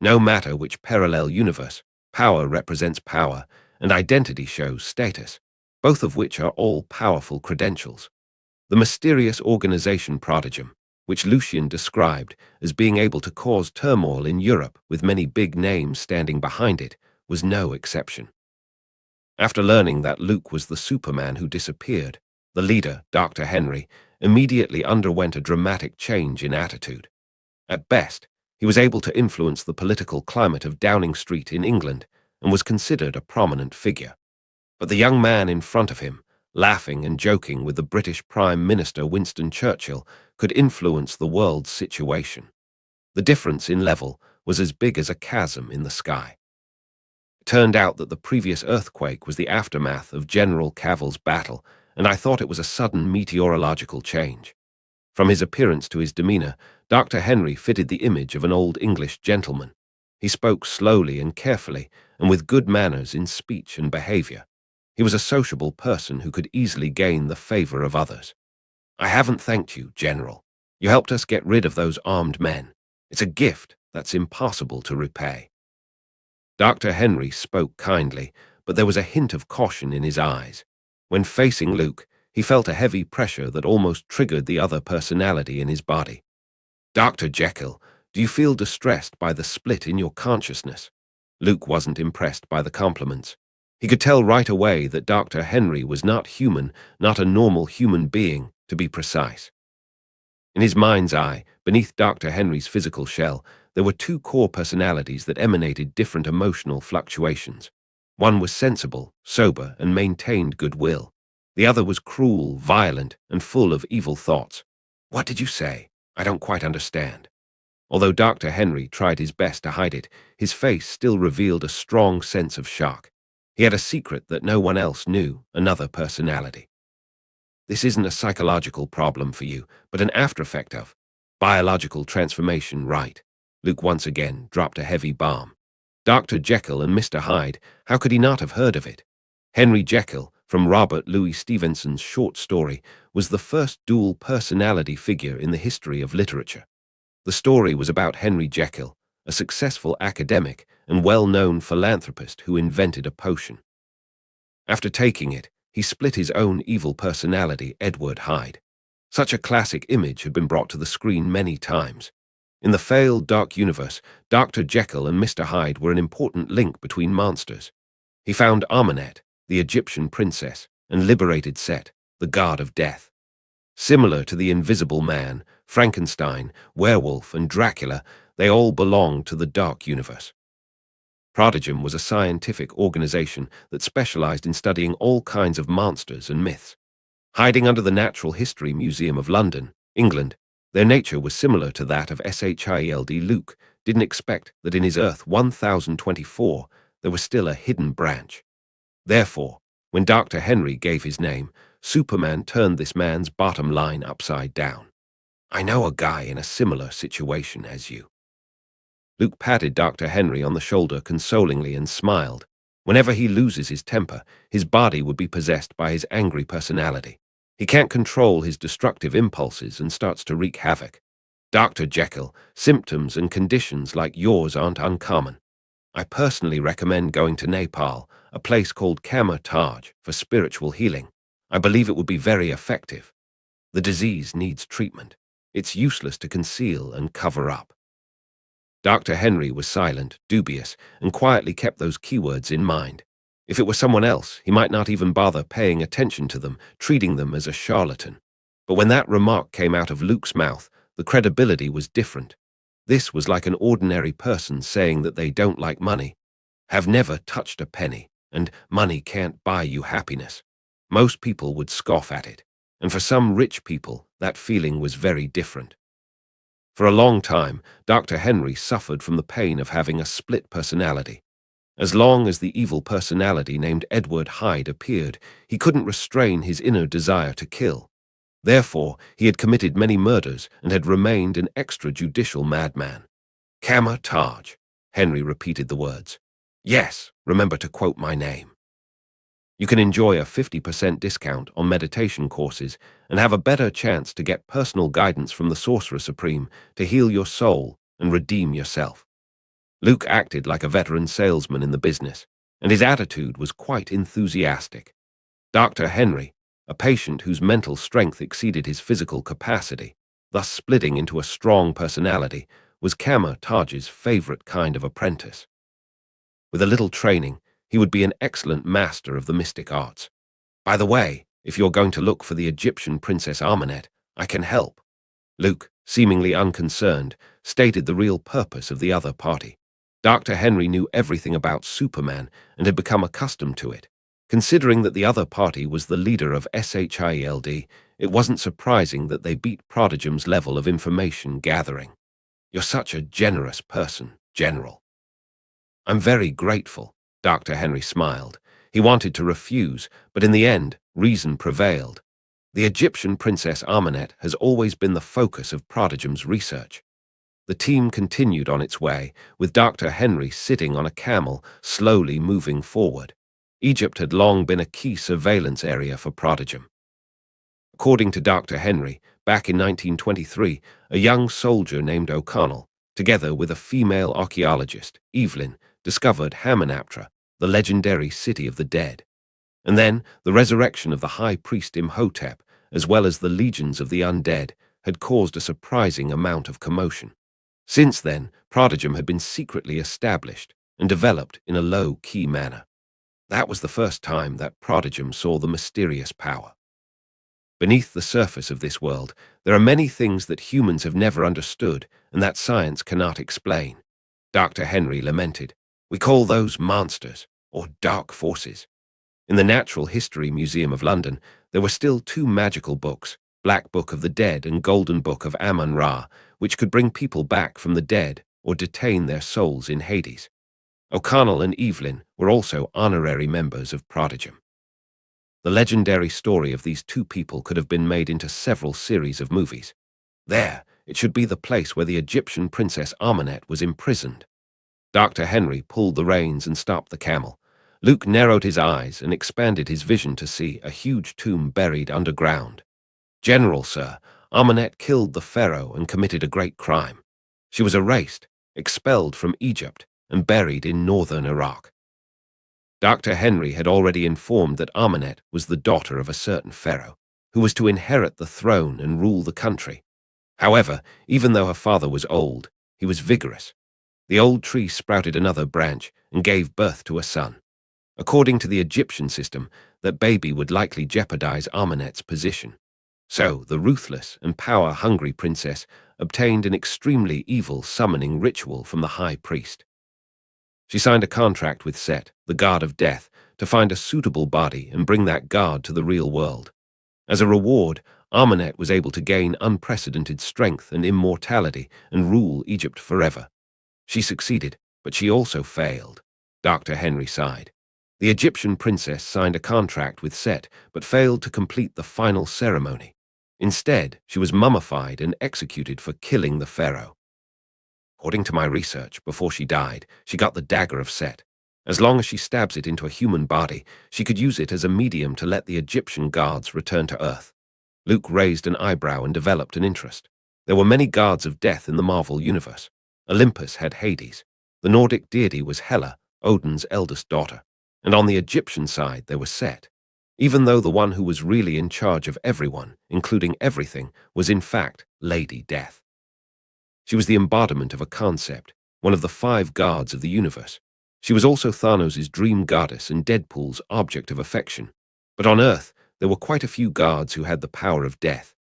S1: No matter which parallel universe, power represents power, and identity shows status, both of which are all powerful credentials. The mysterious organization Prodigum, which Lucian described as being able to cause turmoil in Europe with many big names standing behind it, was no exception. After learning that Luke was the Superman who disappeared, the leader, Dr. Henry, immediately underwent a dramatic change in attitude. At best, he was able to influence the political climate of Downing Street in England and was considered a prominent figure. But the young man in front of him, laughing and joking with the British Prime Minister Winston Churchill, could influence the world's situation. The difference in level was as big as a chasm in the sky. It turned out that the previous earthquake was the aftermath of General Cavill's battle, and I thought it was a sudden meteorological change. From his appearance to his demeanor, Dr. Henry fitted the image of an old English gentleman. He spoke slowly and carefully, and with good manners in speech and behavior. He was a sociable person who could easily gain the favor of others. "I haven't thanked you, General. You helped us get rid of those armed men. It's a gift that's impossible to repay." Dr. Henry spoke kindly, but there was a hint of caution in his eyes. When facing Luke, he felt a heavy pressure that almost triggered the other personality in his body. "Dr. Jekyll, do you feel distressed by the split in your consciousness?" Luke wasn't impressed by the compliments. He could tell right away that Dr. Henry was not human, not a normal human being, to be precise. In his mind's eye, beneath Dr. Henry's physical shell, there were two core personalities that emanated different emotional fluctuations. One was sensible, sober, and maintained goodwill. The other was cruel, violent, and full of evil thoughts. "What did you say? I don't quite understand." Although Dr. Henry tried his best to hide it, his face still revealed a strong sense of shock. He had a secret that no one else knew, another personality. "This isn't a psychological problem for you, but an aftereffect of biological transformation, right?" Luke once again dropped a heavy bomb. Dr. Jekyll and Mr. Hyde, how could he not have heard of it? Henry Jekyll, from Robert Louis Stevenson's short story, was the first dual personality figure in the history of literature. The story was about Henry Jekyll, a successful academic and well-known philanthropist who invented a potion. After taking it, he split his own evil personality, Edward Hyde. Such a classic image had been brought to the screen many times. In the failed Dark Universe, Dr. Jekyll and Mr. Hyde were an important link between monsters. He found Amenet, the Egyptian princess, and liberated Set, the god of death. Similar to the Invisible Man, Frankenstein, Werewolf, and Dracula, they all belonged to the Dark Universe. Prodigum was a scientific organization that specialized in studying all kinds of monsters and myths. Hiding under the Natural History Museum of London, England, their nature was similar to that of Shield. Luke didn't expect that in his Earth 1024 there was still a hidden branch. Therefore, when Dr. Henry gave his name, Superman turned this man's bottom line upside down. "I know a guy in a similar situation as you." Luke patted Dr. Henry on the shoulder consolingly and smiled. Whenever he loses his temper, his body would be possessed by his angry personality. He can't control his destructive impulses and starts to wreak havoc. "Dr. Jekyll, symptoms and conditions like yours aren't uncommon. I personally recommend going to Nepal, a place called Kama Taj, for spiritual healing. I believe it would be very effective. The disease needs treatment. It's useless to conceal and cover up." Dr. Henry was silent, dubious, and quietly kept those keywords in mind. If it were someone else, he might not even bother paying attention to them, treating them as a charlatan. But when that remark came out of Luke's mouth, the credibility was different. This was like an ordinary person saying that they don't like money, have never touched a penny, and money can't buy you happiness. Most people would scoff at it, and for some rich people, that feeling was very different. For a long time, Dr. Henry suffered from the pain of having a split personality. As long as the evil personality named Edward Hyde appeared, he couldn't restrain his inner desire to kill. Therefore, he had committed many murders and had remained an extrajudicial madman. "Kama Taj," Henry repeated the words. "Yes, remember to quote my name." You can enjoy a 50% discount on meditation courses and have a better chance to get personal guidance from the Sorcerer Supreme to heal your soul and redeem yourself. Luke acted like a veteran salesman in the business, and his attitude was quite enthusiastic. Dr. Henry, a patient whose mental strength exceeded his physical capacity, thus splitting into a strong personality, was Kama Taj's favorite kind of apprentice. With a little training, he would be an excellent master of the mystic arts. By the way, if you're going to look for the Egyptian Princess Amenet, I can help. Luke, seemingly unconcerned, stated the real purpose of the other party. Dr. Henry knew everything about Superman and had become accustomed to it. Considering that the other party was the leader of SHIELD, it wasn't surprising that they beat Prodigium's level of information gathering. You're such a generous person, General. I'm very grateful, Dr. Henry smiled. He wanted to refuse, but in the end, reason prevailed. The Egyptian Princess Amenet has always been the focus of Prodigium's research. The team continued on its way, with Dr. Henry sitting on a camel, slowly moving forward. Egypt had long been a key surveillance area for Prodigium. According to Dr. Henry, back in 1923, a young soldier named O'Connell, together with a female archaeologist, Evelyn, discovered Hamunaptra, the legendary city of the dead. And then, the resurrection of the high priest Imhotep, as well as the legions of the undead, had caused a surprising amount of commotion. Since then, Prodigium had been secretly established and developed in a low-key manner. That was the first time that Prodigium saw the mysterious power. Beneath the surface of this world, there are many things that humans have never understood and that science cannot explain. Dr. Henry lamented. We call those monsters, or dark forces. In the Natural History Museum of London, there were still two magical books, Black Book of the Dead and Golden Book of Amun-Ra, which could bring people back from the dead or detain their souls in Hades. O'Connell and Evelyn were also honorary members of Prodigium. The legendary story of these two people could have been made into several series of movies. There, it should be the place where the Egyptian Princess Amenet was imprisoned. Dr. Henry pulled the reins and stopped the camel. Luke narrowed his eyes and expanded his vision to see a huge tomb buried underground. General, sir, Amenet killed the pharaoh and committed a great crime. She was erased, expelled from Egypt, and buried in northern Iraq. Dr. Henry had already informed that Amenet was the daughter of a certain pharaoh, who was to inherit the throne and rule the country. However, even though her father was old, he was vigorous. The old tree sprouted another branch and gave birth to a son. According to the Egyptian system, that baby would likely jeopardize Amenet's position. So, the ruthless and power-hungry princess obtained an extremely evil summoning ritual from the high priest. She signed a contract with Set, the god of death, to find a suitable body and bring that god to the real world. As a reward, Amenet was able to gain unprecedented strength and immortality and rule Egypt forever. She succeeded, but she also failed. Dr. Henry sighed. The Egyptian princess signed a contract with Set, but failed to complete the final ceremony. Instead, she was mummified and executed for killing the pharaoh. According to my research, before she died, she got the dagger of Set. As long as she stabs it into a human body, she could use it as a medium to let the Egyptian gods return to Earth. Luke raised an eyebrow and developed an interest. There were many gods of death in the Marvel universe. Olympus had Hades. The Nordic deity was Hela, Odin's eldest daughter. And on the Egyptian side, there was Set. Even though the one who was really in charge of everyone, including everything, was in fact Lady Death. She was the embodiment of a concept, one of the 5 gods of the universe. She was also Thanos' dream goddess and Deadpool's object of affection. But on Earth, there were quite a few gods who had the power of death.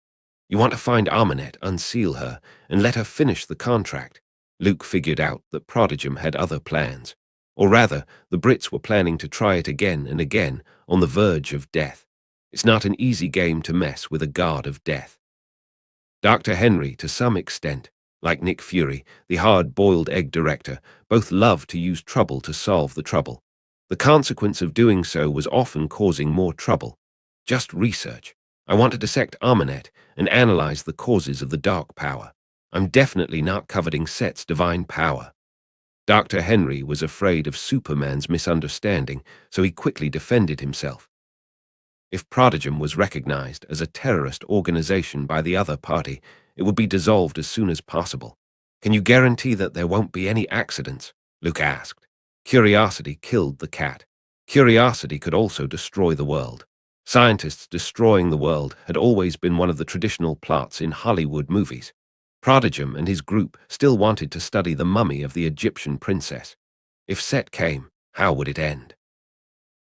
S1: You want to find Amenet, unseal her, and let her finish the contract. Luke figured out that Prodigium had other plans. Or rather, the Brits were planning to try it again and again, on the verge of death. It's not an easy game to mess with a god of death. Dr. Henry, to some extent, like Nick Fury, the hard-boiled egg director, both loved to use trouble to solve the trouble. The consequence of doing so was often causing more trouble. Just research. I want to dissect Amenet and analyze the causes of the dark power. I'm definitely not coveting Set's divine power. Dr. Henry was afraid of Superman's misunderstanding, so he quickly defended himself. If Prodigum was recognized as a terrorist organization by the other party, it would be dissolved as soon as possible. Can you guarantee that there won't be any accidents? Luke asked. Curiosity killed the cat. Curiosity could also destroy the world. Scientists destroying the world had always been one of the traditional plots in Hollywood movies. Prodigum and his group still wanted to study the mummy of the Egyptian princess. If Set came, how would it end?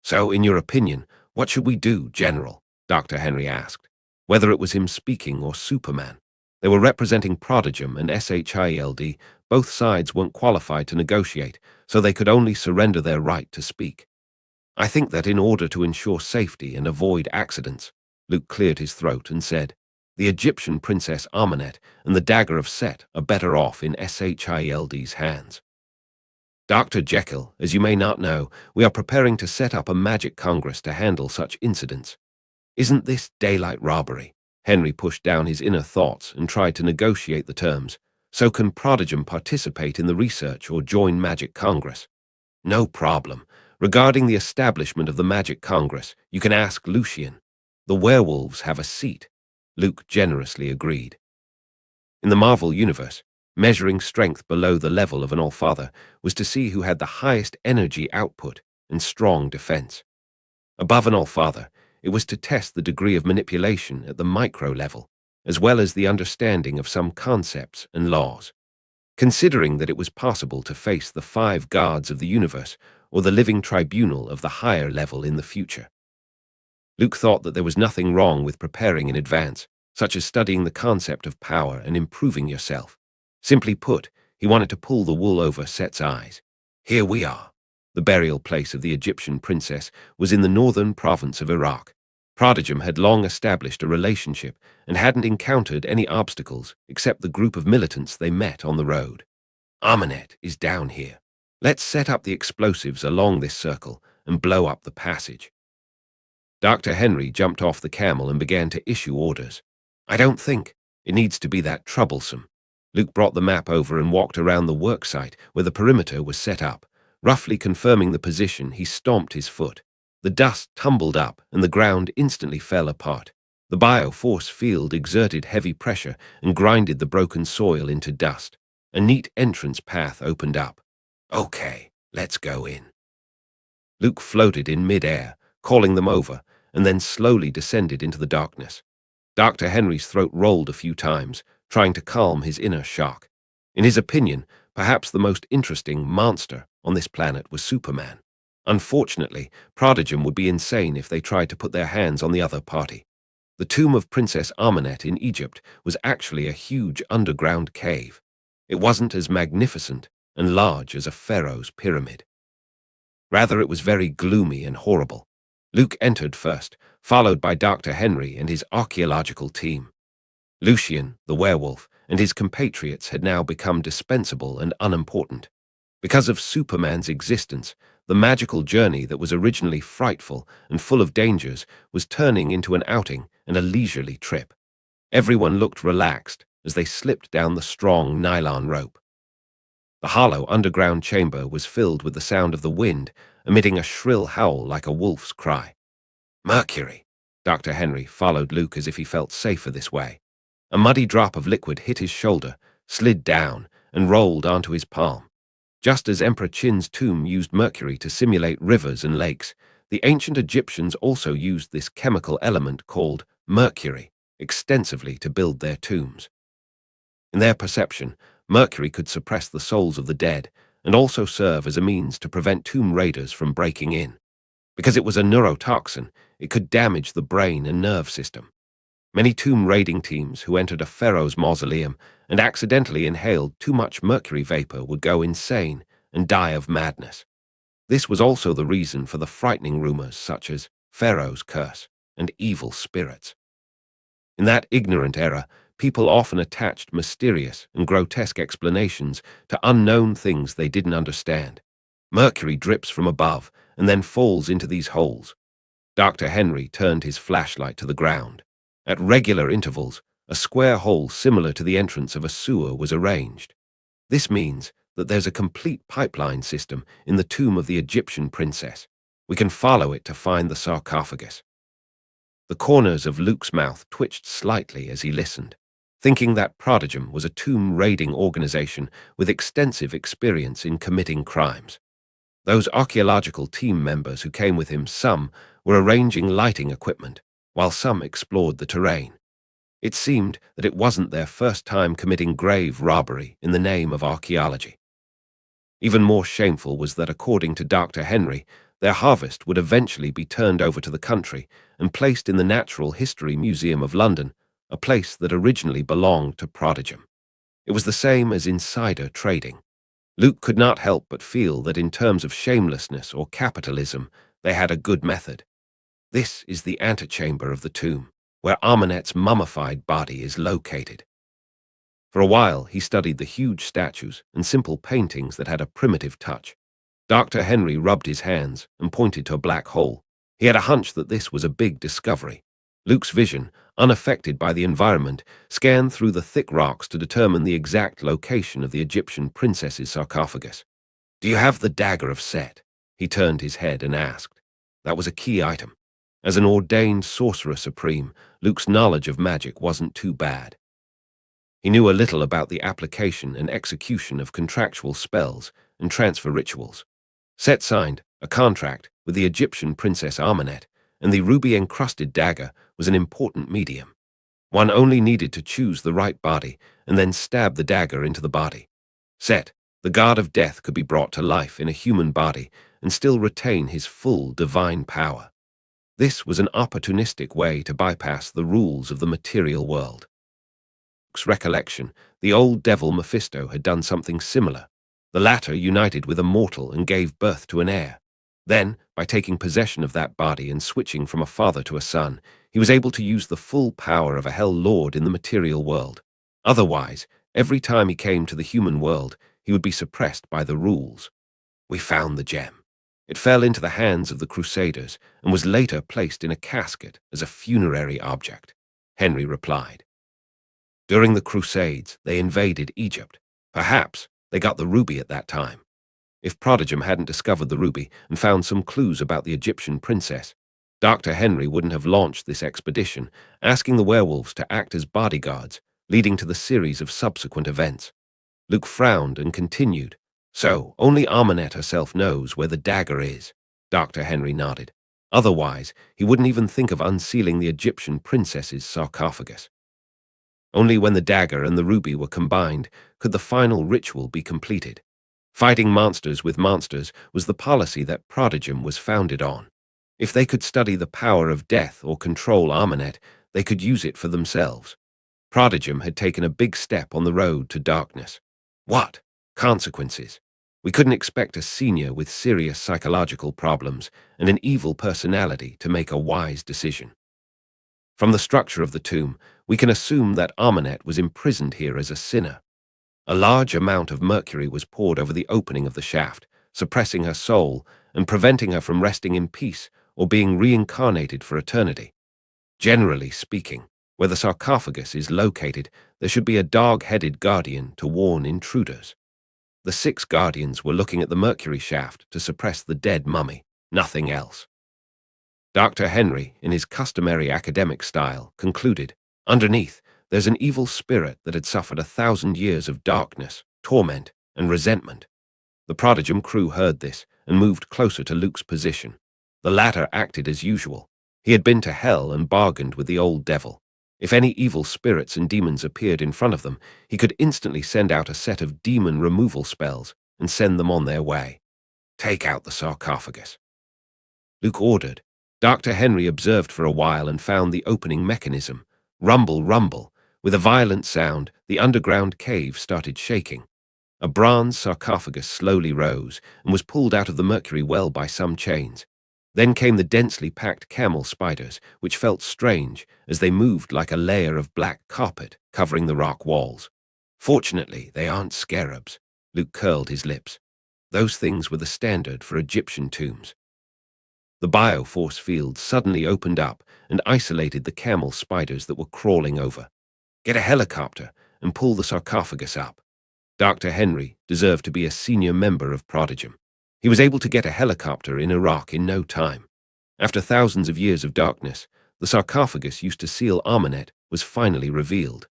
S1: So, in your opinion, what should we do, General? Dr. Henry asked. Whether it was him speaking or Superman. They were representing Prodigum and SHIELD. Both sides weren't qualified to negotiate, so they could only surrender their right to speak. I think that in order to ensure safety and avoid accidents, Luke cleared his throat and said, the Egyptian Princess Amenet and the dagger of Set are better off in SHIELD's hands. Dr. Jekyll, as you may not know, we are preparing to set up a magic congress to handle such incidents. Isn't this daylight robbery? Henry pushed down his inner thoughts and tried to negotiate the terms. So can Prodigum participate in the research or join Magic Congress? No problem. Regarding the establishment of the Magic Congress, you can ask Lucien. The werewolves have a seat. Luke generously agreed. In the Marvel Universe, measuring strength below the level of an Allfather was to see who had the highest energy output and strong defense. Above an Allfather, it was to test the degree of manipulation at the micro level, as well as the understanding of some concepts and laws. Considering that it was possible to face the 5 gods of the universe or the living tribunal of the higher level in the future. Luke thought that there was nothing wrong with preparing in advance, such as studying the concept of power and improving yourself. Simply put, he wanted to pull the wool over Set's eyes. Here we are. The burial place of the Egyptian princess was in the northern province of Iraq. Prodigum had long established a relationship and hadn't encountered any obstacles except the group of militants they met on the road. Amenet is down here. Let's set up the explosives along this circle and blow up the passage. Dr. Henry jumped off the camel and began to issue orders. I don't think it needs to be that troublesome. Luke brought the map over and walked around the worksite where the perimeter was set up. Roughly confirming the position, he stomped his foot. The dust tumbled up and the ground instantly fell apart. The bioforce field exerted heavy pressure and grinded the broken soil into dust. A neat entrance path opened up. Okay, let's go in. Luke floated in mid-air, calling them over, and then slowly descended into the darkness. Dr. Henry's throat rolled a few times, trying to calm his inner shock. In his opinion, perhaps the most interesting monster on this planet was Superman. Unfortunately, Prodigum would be insane if they tried to put their hands on the other party. The tomb of Princess Amenet in Egypt was actually a huge underground cave. It wasn't as magnificent and large as a pharaoh's pyramid. Rather, it was very gloomy and horrible. Luke entered first, followed by Dr. Henry and his archaeological team. Lucien, the werewolf, and his compatriots had now become dispensable and unimportant. Because of Superman's existence, the magical journey that was originally frightful and full of dangers was turning into an outing and a leisurely trip. Everyone looked relaxed as they slipped down the strong nylon rope. The hollow underground chamber was filled with the sound of the wind, emitting a shrill howl like a wolf's cry. Mercury. Dr. Henry followed Luke as if he felt safer this way. A muddy drop of liquid hit his shoulder, slid down, and rolled onto his palm. Just as Emperor Qin's tomb used mercury to simulate rivers and lakes, the ancient Egyptians also used this chemical element called mercury extensively to build their tombs. In their perception, mercury could suppress the souls of the dead and also serve as a means to prevent tomb raiders from breaking in. Because it was a neurotoxin, it could damage the brain and nerve system. Many tomb raiding teams who entered a pharaoh's mausoleum and accidentally inhaled too much mercury vapor would go insane and die of madness. This was also the reason for the frightening rumors such as Pharaoh's curse and evil spirits. In that ignorant era, people often attached mysterious and grotesque explanations to unknown things they didn't understand. Mercury drips from above and then falls into these holes. Dr. Henry turned his flashlight to the ground. At regular intervals, a square hole similar to the entrance of a sewer was arranged. This means that there's a complete pipeline system in the tomb of the Egyptian princess. We can follow it to find the sarcophagus. The corners of Luke's mouth twitched slightly as he listened, thinking that Prodigum was a tomb-raiding organization with extensive experience in committing crimes. Those archaeological team members who came with him, some were arranging lighting equipment, while some explored the terrain. It seemed that it wasn't their first time committing grave robbery in the name of archaeology. Even more shameful was that, according to Dr. Henry, their harvest would eventually be turned over to the country and placed in the Natural History Museum of London, a place that originally belonged to Prodigum. It was the same as insider trading. Luke could not help but feel that in terms of shamelessness or capitalism, they had a good method. This is the antechamber of the tomb, where Amenet's mummified body is located. For a while, he studied the huge statues and simple paintings that had a primitive touch. Dr. Henry rubbed his hands and pointed to a black hole. He had a hunch that this was a big discovery. Luke's vision, unaffected by the environment, scanned through the thick rocks to determine the exact location of the Egyptian princess's sarcophagus. "Do you have the dagger of Set?" He turned his head and asked. That was a key item. As an ordained sorcerer supreme, Luke's knowledge of magic wasn't too bad. He knew a little about the application and execution of contractual spells and transfer rituals. Set signed a contract with the Egyptian princess Amenet, and the ruby-encrusted dagger was an important medium. One only needed to choose the right body and then stab the dagger into the body. Set, the god of death, could be brought to life in a human body and still retain his full divine power. This was an opportunistic way to bypass the rules of the material world. Luke's recollection, the old devil Mephisto had done something similar. The latter united with a mortal and gave birth to an heir. Then, by taking possession of that body and switching from a father to a son, he was able to use the full power of a hell lord in the material world. Otherwise, every time he came to the human world, he would be suppressed by the rules. We found the gem. It fell into the hands of the Crusaders and was later placed in a casket as a funerary object, Henry replied. During the Crusades, they invaded Egypt. Perhaps they got the ruby at that time. If Prodigum hadn't discovered the ruby and found some clues about the Egyptian princess, Dr. Henry wouldn't have launched this expedition, asking the werewolves to act as bodyguards, leading to the series of subsequent events. Luke frowned and continued. "So, only Amenet herself knows where the dagger is." Dr. Henry nodded. "Otherwise, he wouldn't even think of unsealing the Egyptian princess's sarcophagus." Only when the dagger and the ruby were combined could the final ritual be completed. Fighting monsters with monsters was the policy that Prodigum was founded on. If they could study the power of death or control Amenet, they could use it for themselves. Prodigum had taken a big step on the road to darkness. What? Consequences. We couldn't expect a senior with serious psychological problems and an evil personality to make a wise decision. From the structure of the tomb, we can assume that Amenet was imprisoned here as a sinner. A large amount of mercury was poured over the opening of the shaft, suppressing her soul and preventing her from resting in peace or being reincarnated for eternity. Generally speaking, where the sarcophagus is located, there should be a dog-headed guardian to warn intruders. The 6 guardians were looking at the mercury shaft to suppress the dead mummy, nothing else. Dr. Henry, in his customary academic style, concluded, "Underneath, there's an evil spirit that had suffered 1,000 years of darkness, torment, and resentment." The Prodigum crew heard this and moved closer to Luke's position. The latter acted as usual. He had been to hell and bargained with the old devil. If any evil spirits and demons appeared in front of them, he could instantly send out a set of demon removal spells and send them on their way. "Take out the sarcophagus," Luke ordered. Dr. Henry observed for a while and found the opening mechanism. Rumble, rumble. With a violent sound, the underground cave started shaking. A bronze sarcophagus slowly rose and was pulled out of the mercury well by some chains. Then came the densely packed camel spiders, which felt strange as they moved like a layer of black carpet covering the rock walls. "Fortunately, they aren't scarabs." Luke curled his lips. Those things were the standard for Egyptian tombs. The bioforce field suddenly opened up and isolated the camel spiders that were crawling over. "Get a helicopter and pull the sarcophagus up." Dr. Henry deserved to be a senior member of Prodigum. He was able to get a helicopter in Iraq in no time. After thousands of years of darkness, the sarcophagus used to seal Armanet was finally revealed.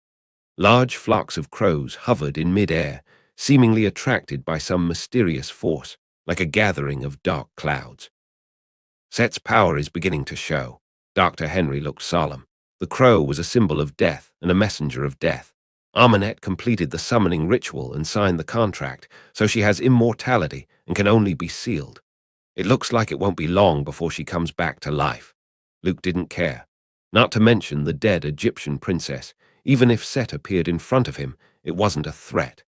S1: Large flocks of crows hovered in mid-air, seemingly attracted by some mysterious force, like a gathering of dark clouds. Set's power is beginning to show. Dr. Henry looked solemn. The crow was a symbol of death and a messenger of death. Armanet completed the summoning ritual and signed the contract, so she has immortality and can only be sealed. It looks like it won't be long before she comes back to life. Luke didn't care. Not to mention the dead Egyptian princess. Even if Set appeared in front of him, it wasn't a threat.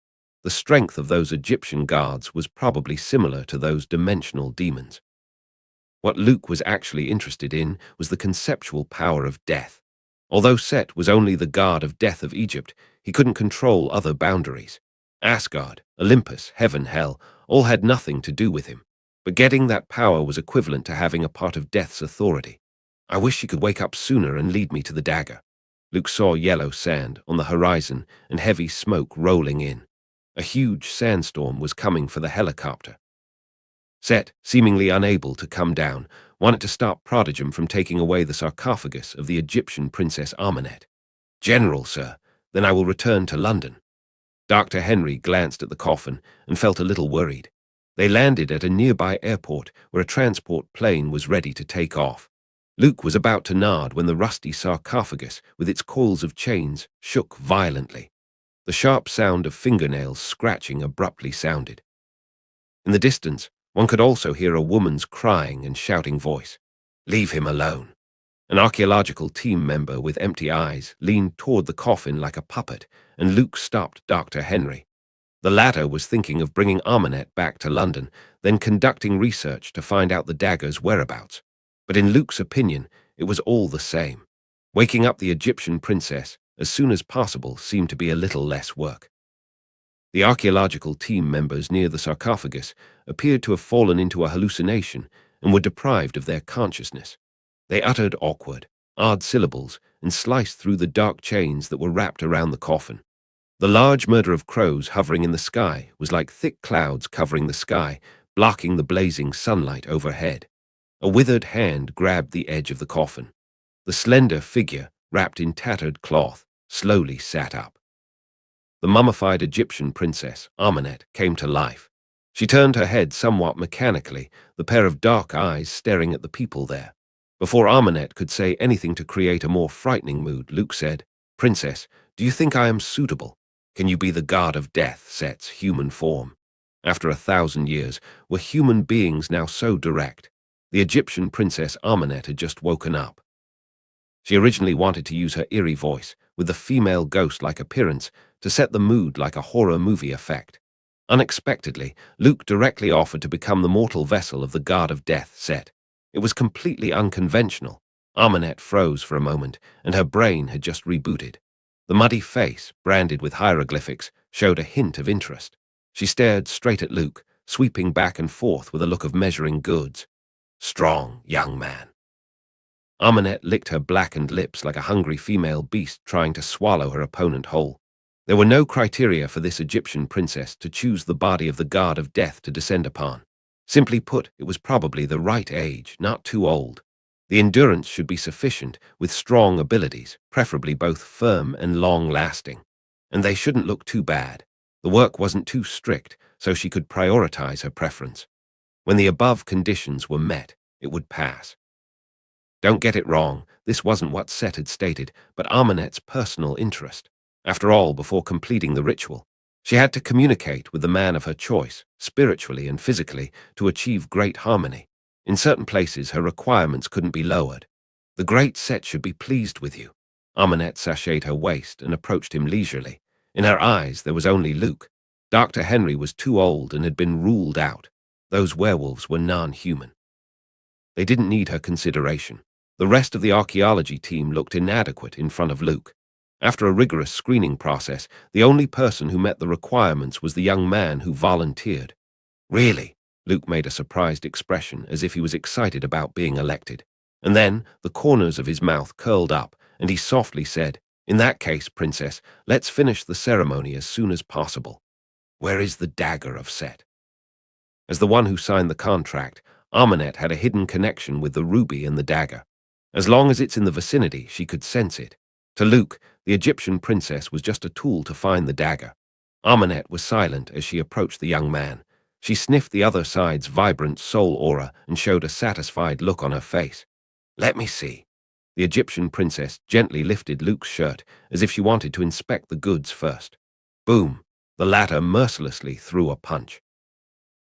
S1: The strength of those Egyptian guards was probably similar to those dimensional demons. What Luke was actually interested in was the conceptual power of death. Although Set was only the god of death of Egypt, he couldn't control other boundaries. Asgard, Olympus, heaven, hell, all had nothing to do with him. But getting that power was equivalent to having a part of death's authority. I wish she could wake up sooner and lead me to the dagger. Luke saw yellow sand on the horizon and heavy smoke rolling in. A huge sandstorm was coming for the helicopter. Set, seemingly unable to come down, wanted to stop Prodigum from taking away the sarcophagus of the Egyptian Princess Armanet. "General, sir, then I will return to London." Dr. Henry glanced at the coffin and felt a little worried. They landed at a nearby airport where a transport plane was ready to take off. Luke was about to nod when the rusty sarcophagus, with its coils of chains, shook violently. The sharp sound of fingernails scratching abruptly sounded. In the distance, one could also hear a woman's crying and shouting voice. "Leave him alone." An archaeological team member with empty eyes leaned toward the coffin like a puppet, and Luke stopped Dr. Henry. The latter was thinking of bringing Armanet back to London, then conducting research to find out the dagger's whereabouts. But in Luke's opinion, it was all the same. Waking up the Egyptian princess as soon as possible seemed to be a little less work. The archaeological team members near the sarcophagus appeared to have fallen into a hallucination and were deprived of their consciousness. They uttered awkward, odd syllables and sliced through the dark chains that were wrapped around the coffin. The large murder of crows hovering in the sky was like thick clouds covering the sky, blocking the blazing sunlight overhead. A withered hand grabbed the edge of the coffin. The slender figure, wrapped in tattered cloth, slowly sat up. The mummified Egyptian princess, Armanet, came to life. She turned her head somewhat mechanically, the pair of dark eyes staring at the people there. Before Armanet could say anything to create a more frightening mood, Luke said, "Princess, do you think I am suitable? Can you be the god of death, Set's human form?" After 1,000 years, were human beings now so direct? The Egyptian princess Armanet had just woken up. She originally wanted to use her eerie voice, with the female ghost-like appearance, to set the mood like a horror movie effect. Unexpectedly, Luke directly offered to become the mortal vessel of the god of death, Set. It was completely unconventional. Armanet froze for a moment, and her brain had just rebooted. The muddy face, branded with hieroglyphics, showed a hint of interest. She stared straight at Luke, sweeping back and forth with a look of measuring goods. "Strong, young man." Armanet licked her blackened lips like a hungry female beast trying to swallow her opponent whole. There were no criteria for this Egyptian princess to choose the body of the god of death to descend upon. Simply put, it was probably the right age, not too old. The endurance should be sufficient, with strong abilities, preferably both firm and long-lasting. And they shouldn't look too bad. The work wasn't too strict, so she could prioritize her preference. When the above conditions were met, it would pass. Don't get it wrong, this wasn't what Set had stated, but Armanet's personal interest. After all, before completing the ritual, she had to communicate with the man of her choice, spiritually and physically, to achieve great harmony. In certain places, her requirements couldn't be lowered. "The great Set should be pleased with you." Armanet sashayed her waist and approached him leisurely. In her eyes, there was only Luke. Dr. Henry was too old and had been ruled out. Those werewolves were non-human. They didn't need her consideration. The rest of the archaeology team looked inadequate in front of Luke. After a rigorous screening process, the only person who met the requirements was the young man who volunteered. "Really?" Luke made a surprised expression as if he was excited about being elected. And then the corners of his mouth curled up, and he softly said, "In that case, Princess, let's finish the ceremony as soon as possible. Where is the dagger of Set?" As the one who signed the contract, Armanet had a hidden connection with the ruby and the dagger. As long as it's in the vicinity, she could sense it. To Luke, the Egyptian princess was just a tool to find the dagger. Armanet was silent as she approached the young man. She sniffed the other side's vibrant soul aura and showed a satisfied look on her face. "Let me see." The Egyptian princess gently lifted Luke's shirt as if she wanted to inspect the goods first. Boom! The latter mercilessly threw a punch.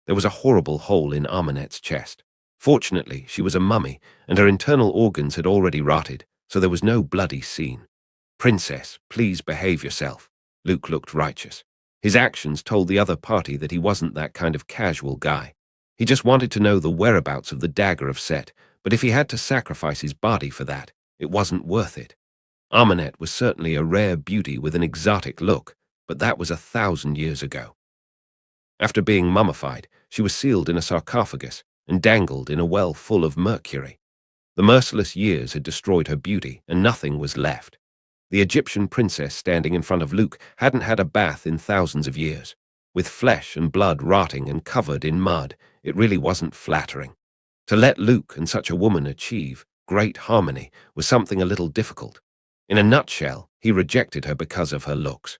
S1: There was a horrible hole in Armanet's chest. Fortunately, she was a mummy, and her internal organs had already rotted, so there was no bloody scene. "Princess, please behave yourself." Luke looked righteous. His actions told the other party that he wasn't that kind of casual guy. He just wanted to know the whereabouts of the dagger of Set, but if he had to sacrifice his body for that, it wasn't worth it. Armanet was certainly a rare beauty with an exotic look, but that was 1,000 years ago. After being mummified, she was sealed in a sarcophagus and dangled in a well full of mercury. The merciless years had destroyed her beauty, and nothing was left. The Egyptian princess standing in front of Luke hadn't had a bath in thousands of years. With flesh and blood rotting and covered in mud, it really wasn't flattering. To let Luke and such a woman achieve great harmony was something a little difficult. In a nutshell, he rejected her because of her looks.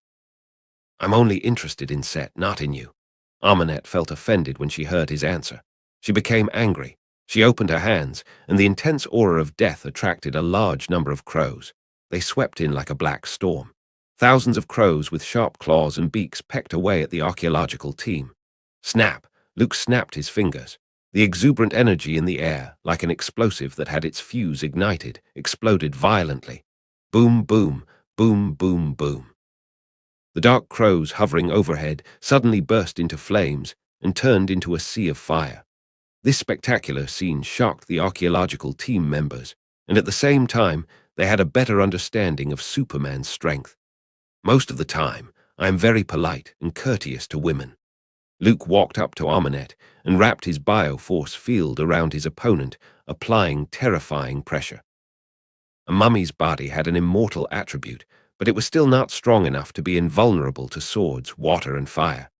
S1: "I'm only interested in Set, not in you." Armanet felt offended when she heard his answer. She became angry. She opened her hands, and the intense aura of death attracted a large number of crows. They swept in like a black storm. Thousands of crows with sharp claws and beaks pecked away at the archaeological team. Snap! Luke snapped his fingers. The exuberant energy in the air, like an explosive that had its fuse ignited, exploded violently. Boom, boom, boom, boom, boom. The dark crows hovering overhead suddenly burst into flames and turned into a sea of fire. This spectacular scene shocked the archaeological team members, and at the same time, they had a better understanding of Superman's strength. "Most of the time, I am very polite and courteous to women." Luke walked up to Armanet and wrapped his bioforce field around his opponent, applying terrifying pressure. A mummy's body had an immortal attribute, but it was still not strong enough to be invulnerable to swords, water, and fire.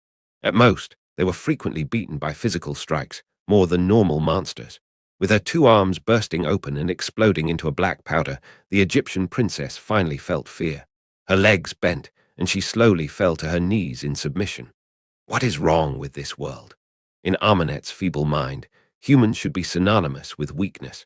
S1: At most, they were frequently beaten by physical strikes, more than normal monsters. With her two arms bursting open and exploding into a black powder, the Egyptian princess finally felt fear. Her legs bent, and she slowly fell to her knees in submission. What is wrong with this world? In Armanet's feeble mind, humans should be synonymous with weakness.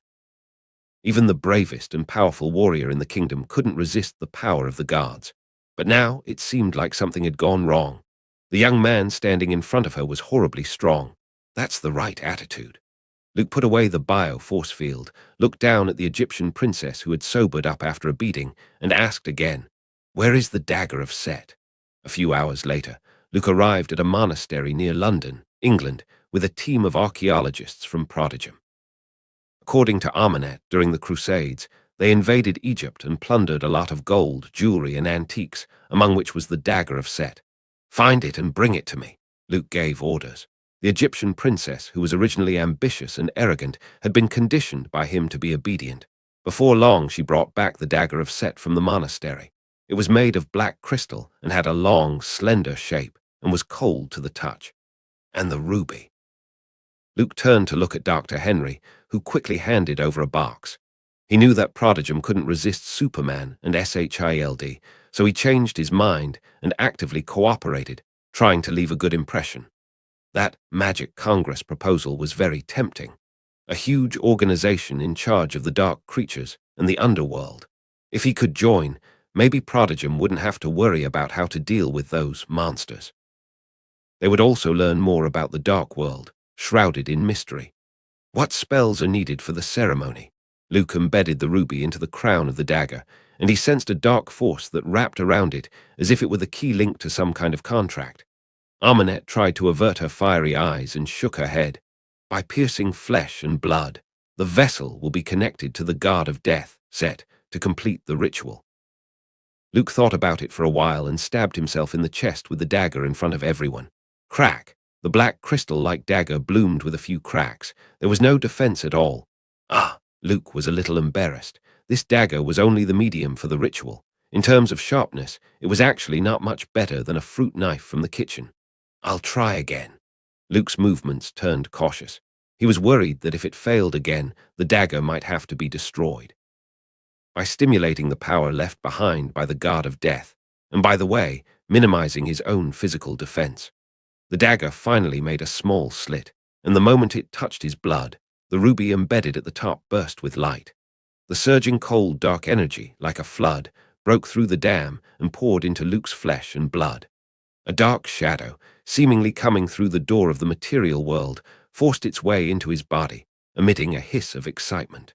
S1: Even the bravest and powerful warrior in the kingdom couldn't resist the power of the guards. But now it seemed like something had gone wrong. The young man standing in front of her was horribly strong. That's the right attitude. Luke put away the bio-force field, looked down at the Egyptian princess who had sobered up after a beating, and asked again, "Where is the dagger of Set?" A few hours later, Luke arrived at a monastery near London, England, with a team of archaeologists from Prodigum. According to Armanet, during the Crusades, they invaded Egypt and plundered a lot of gold, jewelry, and antiques, among which was the dagger of Set. "Find it and bring it to me," Luke gave orders. The Egyptian princess, who was originally ambitious and arrogant, had been conditioned by him to be obedient. Before long, she brought back the dagger of Set from the monastery. It was made of black crystal and had a long, slender shape, and was cold to the touch. And the ruby. Luke turned to look at Dr. Henry, who quickly handed over a box. He knew that Prodigum couldn't resist Superman and SHIELD, so he changed his mind and actively cooperated, trying to leave a good impression. That Magic Congress proposal was very tempting. A huge organization in charge of the dark creatures and the underworld. If he could join, maybe Prodigum wouldn't have to worry about how to deal with those monsters. They would also learn more about the dark world, shrouded in mystery. What spells are needed for the ceremony? Luke embedded the ruby into the crown of the dagger, and he sensed a dark force that wrapped around it as if it were the key link to some kind of contract. Armanet tried to avert her fiery eyes and shook her head. By piercing flesh and blood, the vessel will be connected to the guard of death, Set, to complete the ritual. Luke thought about it for a while and stabbed himself in the chest with the dagger in front of everyone. Crack! The black crystal-like dagger bloomed with a few cracks. There was no defense at all. Luke was a little embarrassed. This dagger was only the medium for the ritual. In terms of sharpness, it was actually not much better than a fruit knife from the kitchen. "I'll try again." Luke's movements turned cautious. He was worried that if it failed again, the dagger might have to be destroyed. By stimulating the power left behind by the guard of death, and by the way, minimizing his own physical defense, the dagger finally made a small slit, and the moment it touched his blood, the ruby embedded at the top burst with light. The surging cold, dark energy, like a flood, broke through the dam and poured into Luke's flesh and blood. A dark shadow, seemingly coming through the door of the material world, forced its way into his body, emitting a hiss of excitement.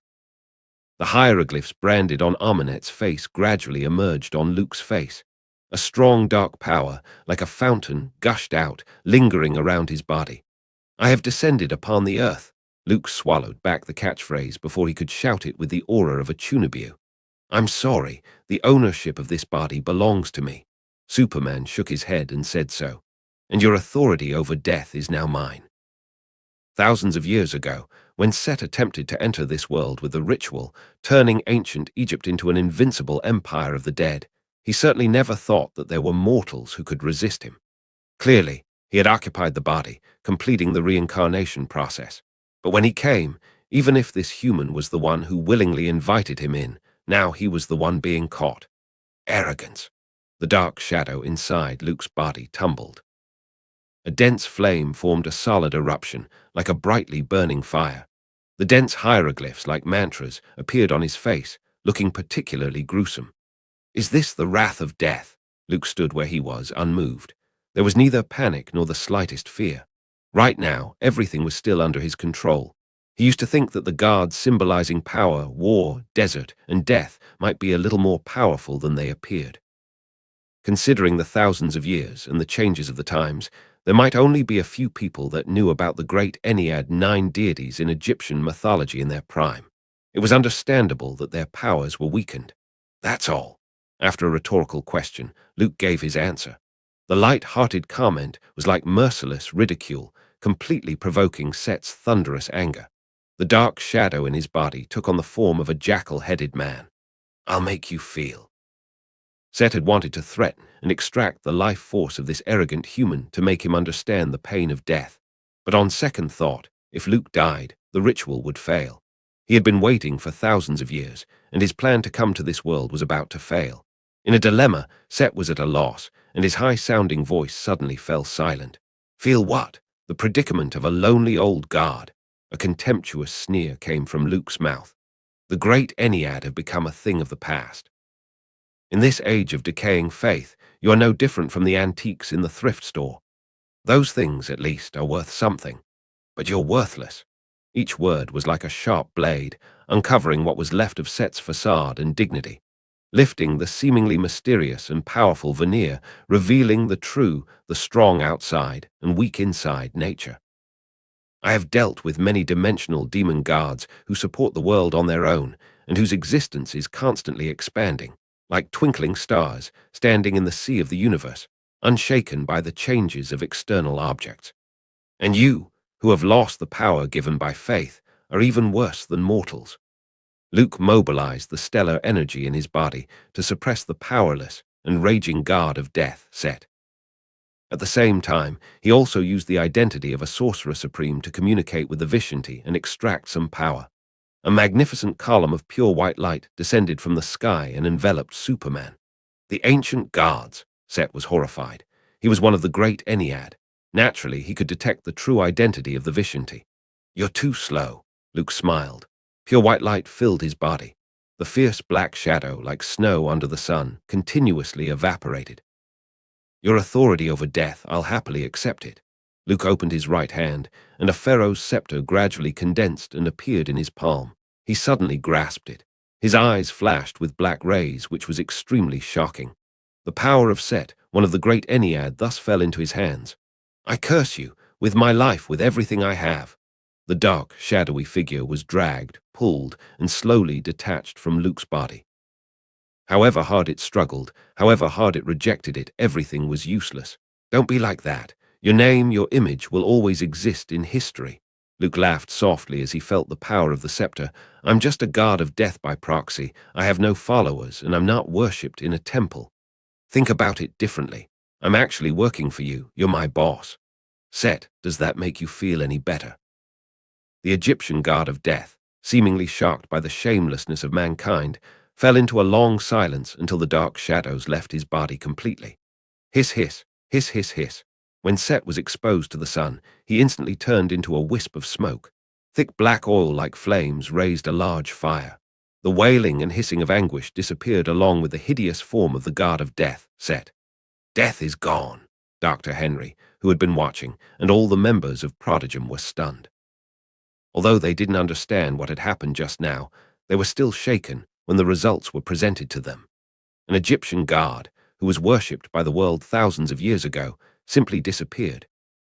S1: The hieroglyphs branded on Armanet's face gradually emerged on Luke's face. A strong dark power, like a fountain, gushed out, lingering around his body. "I have descended upon the earth." Luke swallowed back the catchphrase before he could shout it with the aura of a Chunabu. "I'm sorry, the ownership of this body belongs to me." Superman shook his head and said so. "And your authority over death is now mine." Thousands of years ago, when Set attempted to enter this world with the ritual, turning ancient Egypt into an invincible empire of the dead, he certainly never thought that there were mortals who could resist him. Clearly, he had occupied the body, completing the reincarnation process. But when he came, even if this human was the one who willingly invited him in, now he was the one being caught. Arrogance. The dark shadow inside Luke's body tumbled. A dense flame formed a solid eruption, like a brightly burning fire. The dense hieroglyphs, like mantras, appeared on his face, looking particularly gruesome. "Is this the wrath of death?" Luke stood where he was, unmoved. There was neither panic nor the slightest fear. Right now, everything was still under his control. He used to think that the gods symbolizing power, war, desert, and death might be a little more powerful than they appeared. Considering the thousands of years and the changes of the times, there might only be a few people that knew about the great Ennead 9 deities in Egyptian mythology in their prime. It was understandable that their powers were weakened. That's all. After a rhetorical question, Luke gave his answer. The light-hearted comment was like merciless ridicule, completely provoking Set's thunderous anger. The dark shadow in his body took on the form of a jackal-headed man. "I'll make you feel." Set had wanted to threaten and extract the life force of this arrogant human to make him understand the pain of death. But on second thought, if Luke died, the ritual would fail. He had been waiting for thousands of years, and his plan to come to this world was about to fail. In a dilemma, Set was at a loss, and his high-sounding voice suddenly fell silent. "Feel what?" The predicament of a lonely old god. A contemptuous sneer came from Luke's mouth. The great Ennead had become a thing of the past. In this age of decaying faith, you are no different from the antiques in the thrift store. Those things, at least, are worth something. But you're worthless. Each word was like a sharp blade, uncovering what was left of Set's facade and dignity, lifting the seemingly mysterious and powerful veneer, revealing the true, the strong outside and weak inside nature. I have dealt with many dimensional demon guards who support the world on their own and whose existence is constantly expanding, like twinkling stars standing in the sea of the universe, unshaken by the changes of external objects. And you, who have lost the power given by faith, are even worse than mortals. Luke mobilized the stellar energy in his body to suppress the powerless and raging god of death, Set. At the same time, he also used the identity of a sorcerer supreme to communicate with the Vishanti and extract some power. A magnificent column of pure white light descended from the sky and enveloped Superman. The ancient gods, Set was horrified. He was one of the great Ennead. Naturally, he could detect the true identity of the Vishanti. "You're too slow," Luke smiled. Pure white light filled his body. The fierce black shadow, like snow under the sun, continuously evaporated. "Your authority over death, I'll happily accept it." Luke opened his right hand, and a pharaoh's scepter gradually condensed and appeared in his palm. He suddenly grasped it. His eyes flashed with black rays, which was extremely shocking. The power of Set, one of the great Ennead, thus fell into his hands. "I curse you, with my life, with everything I have." The dark, shadowy figure was dragged, pulled, and slowly detached from Luke's body. However hard it struggled, however hard it rejected it, everything was useless. "Don't be like that. Your name, your image will always exist in history." Luke laughed softly as he felt the power of the scepter. "I'm just a god of death by proxy. I have no followers, and I'm not worshipped in a temple. Think about it differently. I'm actually working for you. You're my boss." "Set, does that make you feel any better?" The Egyptian god of death, seemingly shocked by the shamelessness of mankind, fell into a long silence until the dark shadows left his body completely. Hiss, hiss, hiss, hiss, hiss. When Set was exposed to the sun, he instantly turned into a wisp of smoke. Thick black oil like flames raised a large fire. The wailing and hissing of anguish disappeared along with the hideous form of the god of death, Set. Death is gone, Dr. Henry, who had been watching, and all the members of Prodigum were stunned. Although they didn't understand what had happened just now, they were still shaken when the results were presented to them. An Egyptian god, who was worshipped by the world thousands of years ago, simply disappeared,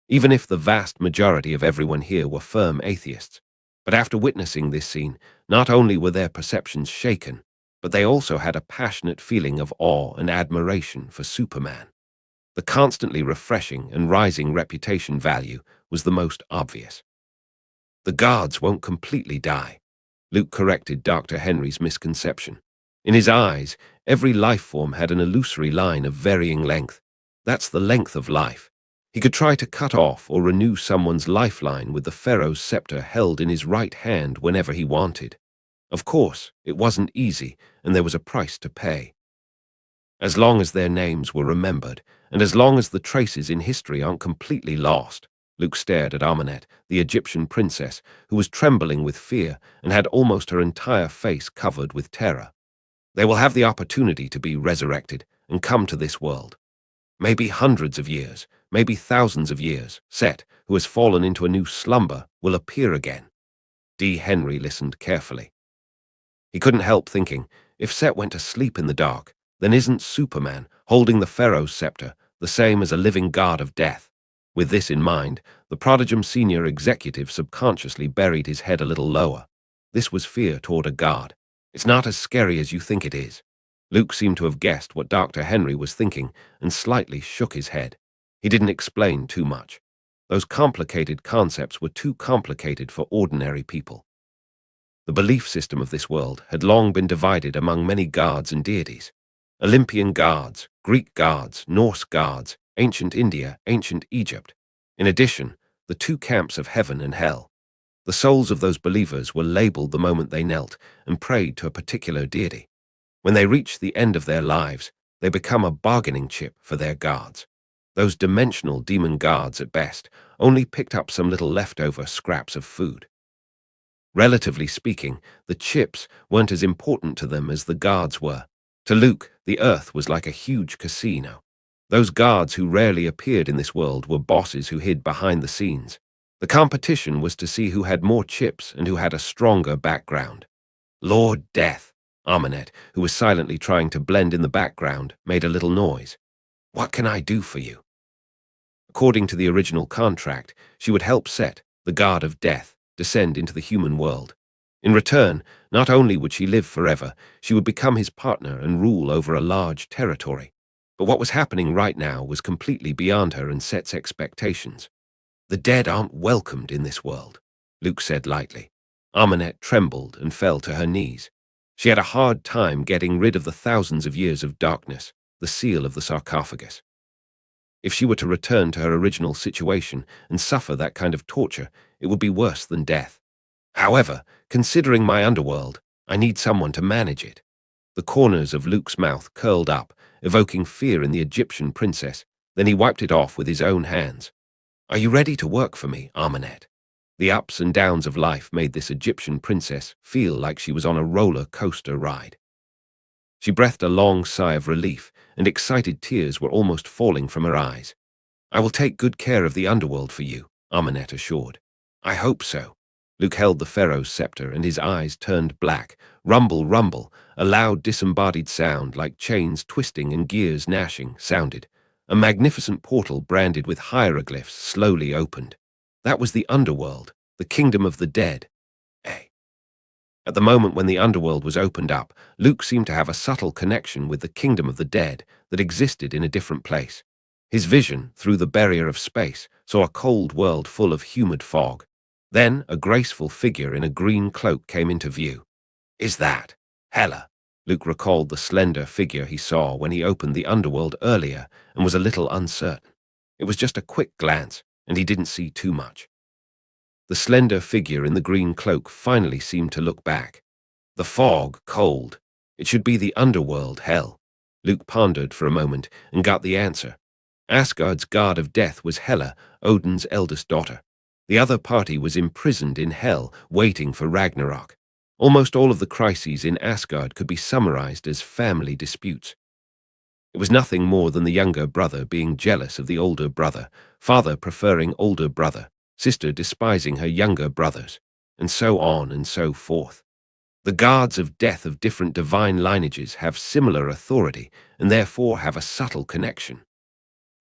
S1: even if the vast majority of everyone here were firm atheists. But after witnessing this scene, not only were their perceptions shaken, but they also had a passionate feeling of awe and admiration for Superman. The constantly refreshing and rising reputation value was the most obvious. The gods won't completely die, Luke corrected Dr. Henry's misconception. In his eyes, every life form had an illusory line of varying length. That's the length of life. He could try to cut off or renew someone's lifeline with the pharaoh's scepter held in his right hand whenever he wanted. Of course, it wasn't easy, and there was a price to pay. As long as their names were remembered, and as long as the traces in history aren't completely lost, Luke stared at Amenet, the Egyptian princess, who was trembling with fear and had almost her entire face covered with terror. They will have the opportunity to be resurrected and come to this world. Maybe hundreds of years, maybe thousands of years, Set, who has fallen into a new slumber, will appear again. D. Henry listened carefully. He couldn't help thinking, if Set went to sleep in the dark, then isn't Superman, holding the pharaoh's scepter, the same as a living god of death? With this in mind, the Prodigum senior executive subconsciously buried his head a little lower. This was fear toward a god. It's not as scary as you think it is. Luke seemed to have guessed what Dr. Henry was thinking and slightly shook his head. He didn't explain too much. Those complicated concepts were too complicated for ordinary people. The belief system of this world had long been divided among many gods and deities. Olympian gods, Greek gods, Norse gods, ancient India, ancient Egypt. In addition, the two camps of heaven and hell. The souls of those believers were labeled the moment they knelt and prayed to a particular deity. When they reach the end of their lives, they become a bargaining chip for their gods. Those dimensional demon gods, at best, only picked up some little leftover scraps of food. Relatively speaking, the chips weren't as important to them as the gods were. To Luke, the earth was like a huge casino. Those gods who rarely appeared in this world were bosses who hid behind the scenes. The competition was to see who had more chips and who had a stronger background. Lord Death, Amenet, who was silently trying to blend in the background, made a little noise. What can I do for you? According to the original contract, she would help Set, the god of death, descend into the human world. In return, not only would she live forever, she would become his partner and rule over a large territory. But what was happening right now was completely beyond her and Set's expectations. The dead aren't welcomed in this world, Luke said lightly. Amenet trembled and fell to her knees. She had a hard time getting rid of the thousands of years of darkness, the seal of the sarcophagus. If she were to return to her original situation and suffer that kind of torture, it would be worse than death. However, considering my underworld, I need someone to manage it. The corners of Luke's mouth curled up, evoking fear in the Egyptian princess. Then he wiped it off with his own hands. Are you ready to work for me, Amenet? The ups and downs of life made this Egyptian princess feel like she was on a roller coaster ride. She breathed a long sigh of relief, and excited tears were almost falling from her eyes. I will take good care of the underworld for you, Amenet assured. I hope so. Luke held the pharaoh's scepter, and his eyes turned black. Rumble, rumble, a loud disembodied sound like chains twisting and gears gnashing sounded. A magnificent portal branded with hieroglyphs slowly opened. That was the underworld, the kingdom of the dead. At the moment when the underworld was opened up, Luke seemed to have a subtle connection with the kingdom of the dead that existed in a different place. His vision, through the barrier of space, saw a cold world full of humid fog. Then a graceful figure in a green cloak came into view. Is that Hela? Luke recalled the slender figure he saw when he opened the underworld earlier and was a little uncertain. It was just a quick glance, and he didn't see too much. The slender figure in the green cloak finally seemed to look back. The fog, cold. It should be the underworld, hell. Luke pondered for a moment and got the answer. Asgard's god of death was Hela, Odin's eldest daughter. The other party was imprisoned in hell, waiting for Ragnarok. Almost all of the crises in Asgard could be summarized as family disputes. It was nothing more than the younger brother being jealous of the older brother, father preferring older brother, sister despising her younger brothers, and so on and so forth. The gods of death of different divine lineages have similar authority and therefore have a subtle connection.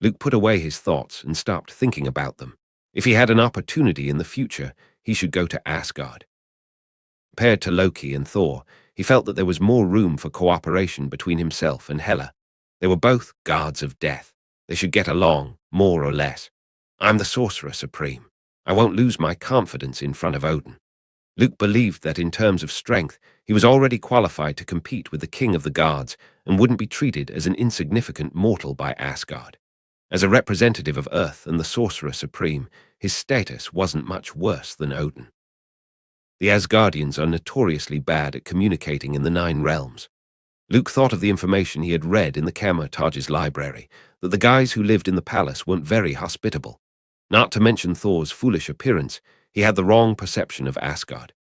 S1: Luke put away his thoughts and stopped thinking about them. If he had an opportunity in the future, he should go to Asgard. Compared to Loki and Thor, he felt that there was more room for cooperation between himself and Hela. They were both gods of death. They should get along, more or less. I'm the sorcerer supreme. I won't lose my confidence in front of Odin. Luke believed that in terms of strength, he was already qualified to compete with the king of the gods and wouldn't be treated as an insignificant mortal by Asgard. As a representative of Earth and the sorcerer supreme, his status wasn't much worse than Odin. The Asgardians are notoriously bad at communicating in the Nine Realms. Luke thought of the information he had read in the Camertage's library, that the guys who lived in the palace weren't very hospitable. Not to mention Thor's foolish appearance, he had the wrong perception of Asgard.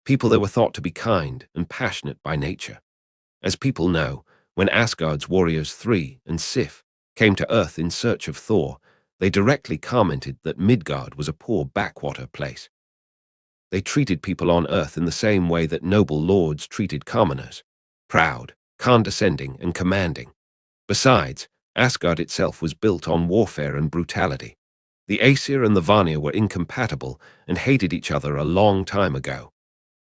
S1: People that were thought to be kind and passionate by nature. As people know, when Asgard's warriors Three and Sif came to Earth in search of Thor, they directly commented that Midgard was a poor backwater place. They treated people on Earth in the same way that noble lords treated commoners, proud, condescending, and commanding. Besides, Asgard itself was built on warfare and brutality. The Aesir and the Vanir were incompatible and hated each other a long time ago.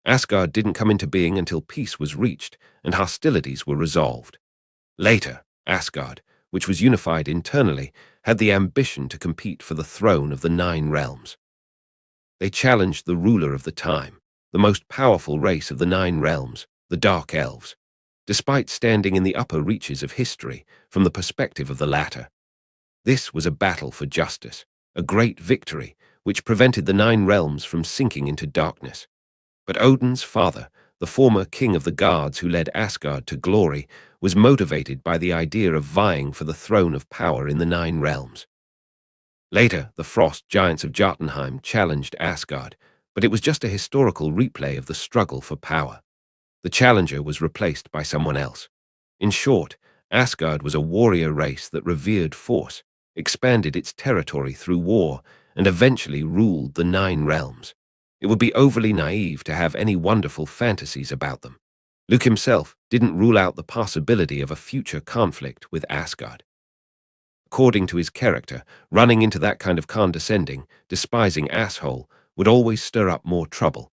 S1: Asgard didn't come into being until peace was reached and hostilities were resolved. Later, Asgard, which was unified internally, had the ambition to compete for the throne of the Nine Realms. They challenged the ruler of the time, the most powerful race of the Nine Realms, the Dark Elves, despite standing in the upper reaches of history from the perspective of the latter. This was a battle for justice, a great victory, which prevented the Nine Realms from sinking into darkness. But Odin's father, the former king of the gods who led Asgard to glory, was motivated by the idea of vying for the throne of power in the Nine Realms. Later, the frost giants of Jotunheim challenged Asgard, but it was just a historical replay of the struggle for power. The challenger was replaced by someone else. In short, Asgard was a warrior race that revered force, expanded its territory through war, and eventually ruled the Nine Realms. It would be overly naive to have any wonderful fantasies about them. Luke himself didn't rule out the possibility of a future conflict with Asgard. According to his character, running into that kind of condescending, despising asshole would always stir up more trouble.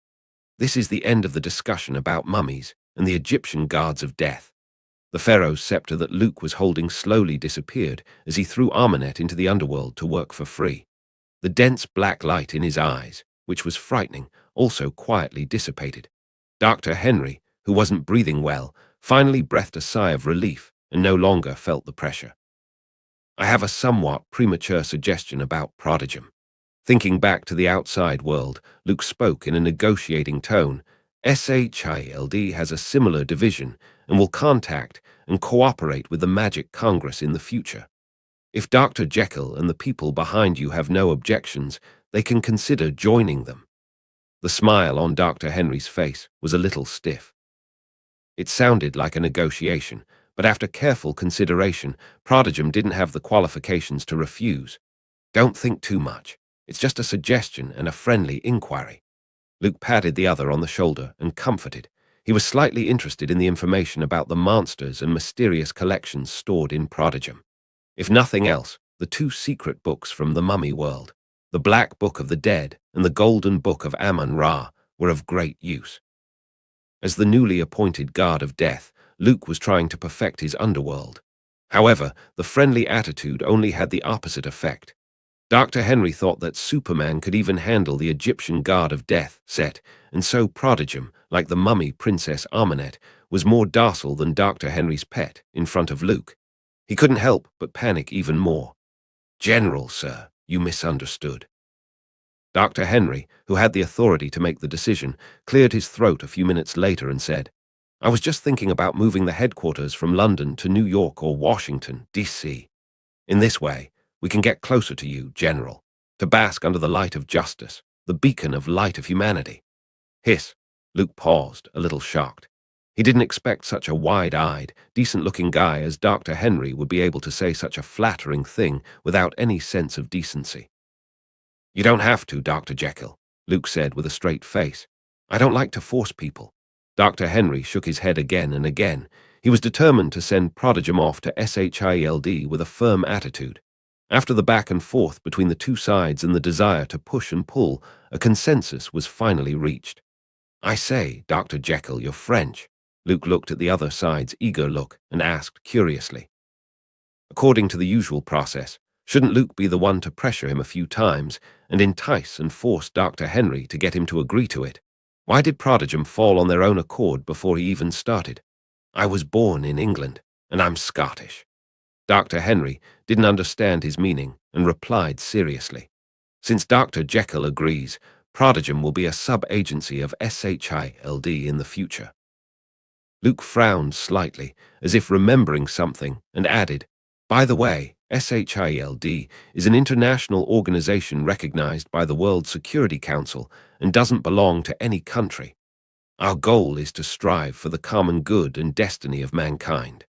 S1: This is the end of the discussion about mummies and the Egyptian gods of death. The pharaoh's scepter that Luke was holding slowly disappeared as he threw Armanet into the underworld to work for free. The dense black light in his eyes, which was frightening, also quietly dissipated. Dr. Henry, who wasn't breathing well, finally breathed a sigh of relief and no longer felt the pressure. I have a somewhat premature suggestion about Prodigum. Thinking back to the outside world, Luke spoke in a negotiating tone. SHILD has a similar division and will contact and cooperate with the Magic Congress in the future. If Dr. Jekyll and the people behind you have no objections, they can consider joining them. The smile on Dr. Henry's face was a little stiff. It sounded like a negotiation, but after careful consideration, Prodigum didn't have the qualifications to refuse. Don't think too much. It's just a suggestion and a friendly inquiry. Luke patted the other on the shoulder and comforted. He was slightly interested in the information about the monsters and mysterious collections stored in Prodigum. If nothing else, the two secret books from the mummy world, the Black Book of the Dead and the Golden Book of Amun-Ra, were of great use. As the newly appointed Guard of Death, Luke was trying to perfect his underworld. However, the friendly attitude only had the opposite effect. Dr. Henry thought that Superman could even handle the Egyptian Guard of Death set, and so Prodigum, like the mummy Princess Armanet, was more docile than Dr. Henry's pet in front of Luke. He couldn't help but panic even more. "General, sir, you misunderstood." Dr. Henry, who had the authority to make the decision, cleared his throat a few minutes later and said, "I was just thinking about moving the headquarters from London to New York or Washington, D.C. In this way, we can get closer to you, General, to bask under the light of justice, the beacon of light of humanity." Hiss. Luke paused, a little shocked. He didn't expect such a wide-eyed, decent-looking guy as Dr. Henry would be able to say such a flattering thing without any sense of decency. "You don't have to, Dr. Jekyll," Luke said with a straight face. "I don't like to force people." Dr. Henry shook his head again and again. He was determined to send Prodigum off to SHIELD with a firm attitude. After the back and forth between the two sides and the desire to push and pull, a consensus was finally reached. "I say, Dr. Jekyll, you're French." Luke looked at the other side's eager look and asked curiously. According to the usual process, shouldn't Luke be the one to pressure him a few times and entice and force Dr. Henry to get him to agree to it? Why did Prodigum fall on their own accord before he even started? "I was born in England, and I'm Scottish." Dr. Henry didn't understand his meaning and replied seriously. "Since Dr. Jekyll agrees, Prodigum will be a sub-agency of SHIELD in the future." Luke frowned slightly, as if remembering something, and added, "By the way, SHIELD is an international organization recognized by the World Security Council and doesn't belong to any country. Our goal is to strive for the common good and destiny of mankind."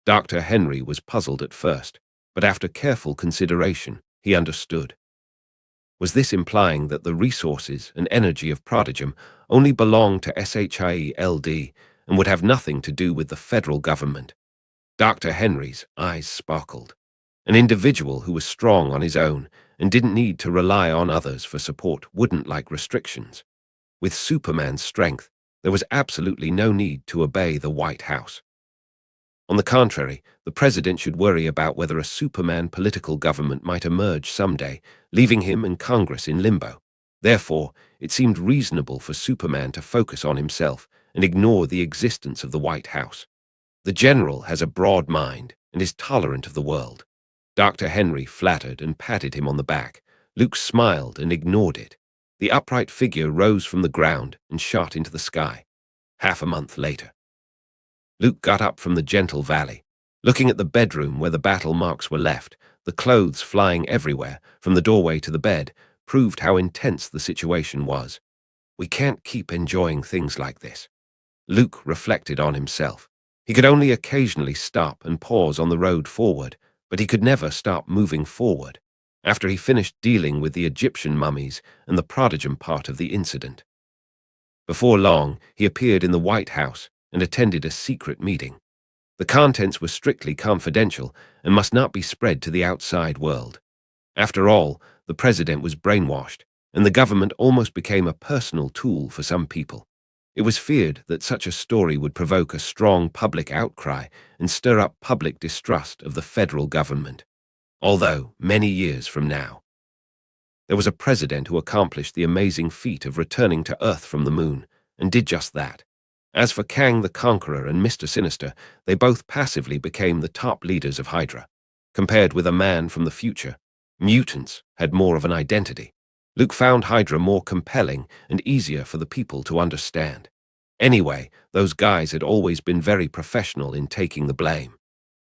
S1: Dr. Henry was puzzled at first, but after careful consideration, he understood. Was this implying that the resources and energy of Prodigum only belonged to SHIELD and would have nothing to do with the federal government? Dr. Henry's eyes sparkled. An individual who was strong on his own and didn't need to rely on others for support wouldn't like restrictions. With Superman's strength, there was absolutely no need to obey the White House. On the contrary, the president should worry about whether a Superman political government might emerge someday, leaving him and Congress in limbo. Therefore, it seemed reasonable for Superman to focus on himself and ignore the existence of the White House. The general has a broad mind and is tolerant of the world. Dr. Henry flattered and patted him on the back. Luke smiled and ignored it. The upright figure rose from the ground and shot into the sky. Half a month later, Luke got up from the gentle valley. Looking at the bedroom where the battle marks were left, the clothes flying everywhere, from the doorway to the bed, proved how intense the situation was. We can't keep enjoying things like this. Luke reflected on himself. He could only occasionally stop and pause on the road forward, but he could never stop moving forward. After he finished dealing with the Egyptian mummies and the Prodigum part of the incident. Before long, he appeared in the White House and attended a secret meeting. The contents were strictly confidential and must not be spread to the outside world. After all, the president was brainwashed, and the government almost became a personal tool for some people. It was feared that such a story would provoke a strong public outcry and stir up public distrust of the federal government. Although, many years from now, there was a president who accomplished the amazing feat of returning to Earth from the moon, and did just that. As for Kang the Conqueror and Mr. Sinister, they both passively became the top leaders of Hydra. Compared with a man from the future, mutants had more of an identity. Luke found Hydra more compelling and easier for the people to understand. Anyway, those guys had always been very professional in taking the blame.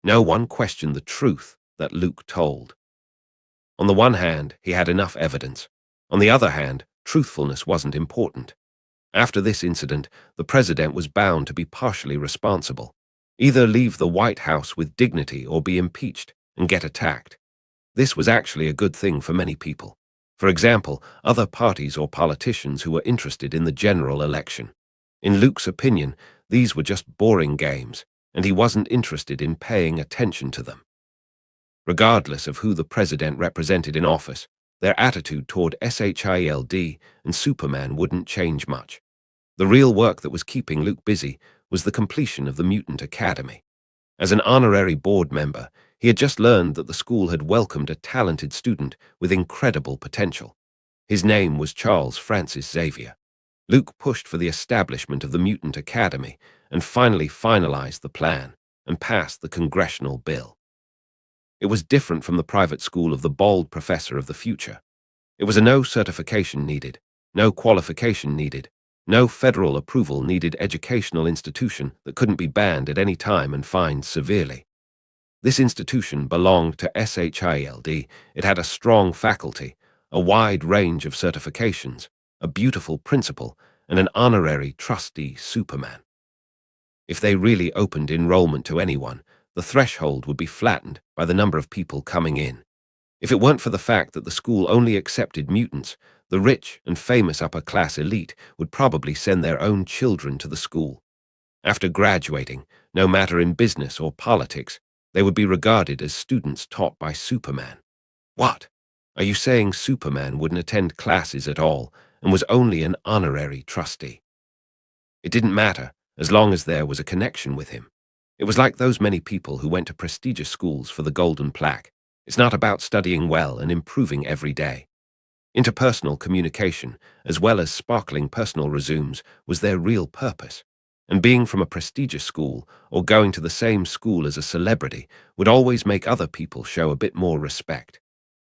S1: No one questioned the truth that Luke told. On the one hand, he had enough evidence. On the other hand, truthfulness wasn't important. After this incident, the president was bound to be partially responsible. Either leave the White House with dignity or be impeached and get attacked. This was actually a good thing for many people. For example, other parties or politicians who were interested in the general election. In Luke's opinion, these were just boring games, and he wasn't interested in paying attention to them. Regardless of who the president represented in office, their attitude toward SHIELD and Superman wouldn't change much. The real work that was keeping Luke busy was the completion of the Mutant Academy. As an honorary board member, he had just learned that the school had welcomed a talented student with incredible potential. His name was Charles Francis Xavier. Luke pushed for the establishment of the Mutant Academy and finally finalized the plan and passed the congressional bill. It was different from the private school of the bald professor of the future. It was a no certification needed, no qualification needed, no federal approval needed educational institution that couldn't be banned at any time and fined severely. This institution belonged to SHILD. It had a strong faculty, a wide range of certifications, a beautiful principal, and an honorary trustee superman. If they really opened enrollment to anyone, the threshold would be flattened by the number of people coming in. If it weren't for the fact that the school only accepted mutants, the rich and famous upper-class elite would probably send their own children to the school. After graduating, no matter in business or politics, they would be regarded as students taught by Superman. What? Are you saying Superman wouldn't attend classes at all and was only an honorary trustee? It didn't matter, as long as there was a connection with him. It was like those many people who went to prestigious schools for the golden plaque. It's not about studying well and improving every day. Interpersonal communication, as well as sparkling personal resumes, was their real purpose. And being from a prestigious school or going to the same school as a celebrity would always make other people show a bit more respect.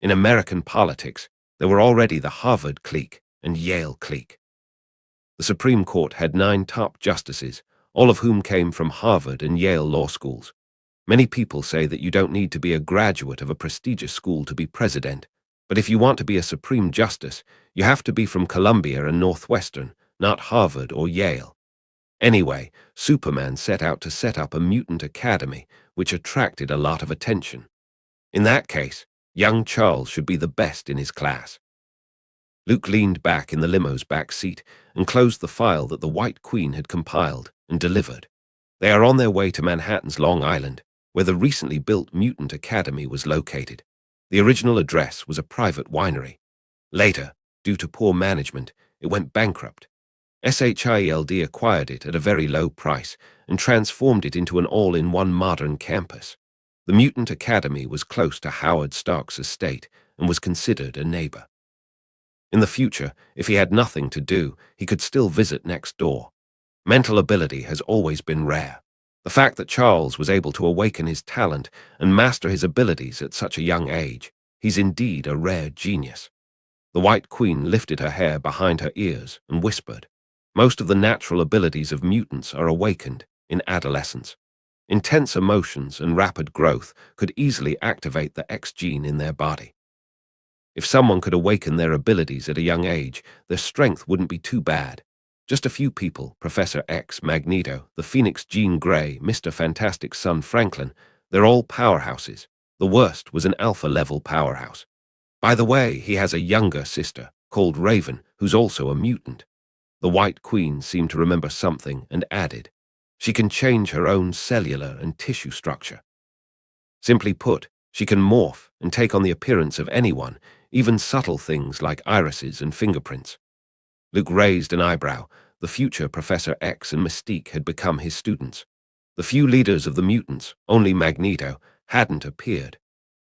S1: In American politics, there were already the Harvard clique and Yale clique. The Supreme Court had 9 top justices, all of whom came from Harvard and Yale law schools. Many people say that you don't need to be a graduate of a prestigious school to be president, but if you want to be a Supreme Justice, you have to be from Columbia and Northwestern, not Harvard or Yale. Anyway, Superman set out to set up a mutant academy, which attracted a lot of attention. In that case, young Charles should be the best in his class. Luke leaned back in the limo's back seat and closed the file that the White Queen had compiled and delivered. They are on their way to Manhattan's Long Island, where the recently built Mutant Academy was located. The original address was a private winery. Later, due to poor management, it went bankrupt. SHILD acquired it at a very low price and transformed it into an all-in-one modern campus. The Mutant Academy was close to Howard Stark's estate and was considered a neighbor. In the future, if he had nothing to do, he could still visit next door. Mental ability has always been rare. The fact that Charles was able to awaken his talent and master his abilities at such a young age, he's indeed a rare genius. The White Queen lifted her hair behind her ears and whispered, "Most of the natural abilities of mutants are awakened in adolescence. Intense emotions and rapid growth could easily activate the X gene in their body. If someone could awaken their abilities at a young age, their strength wouldn't be too bad. Just a few people, Professor X, Magneto, the Phoenix Jean Grey, Mr. Fantastic's son Franklin, they're all powerhouses. The worst was an alpha-level powerhouse. By the way, he has a younger sister, called Raven, who's also a mutant." The White Queen seemed to remember something and added, "She can change her own cellular and tissue structure. Simply put, she can morph and take on the appearance of anyone, even subtle things like irises and fingerprints." Luke raised an eyebrow. The future Professor X and Mystique had become his students. The few leaders of the mutants, only Magneto, hadn't appeared.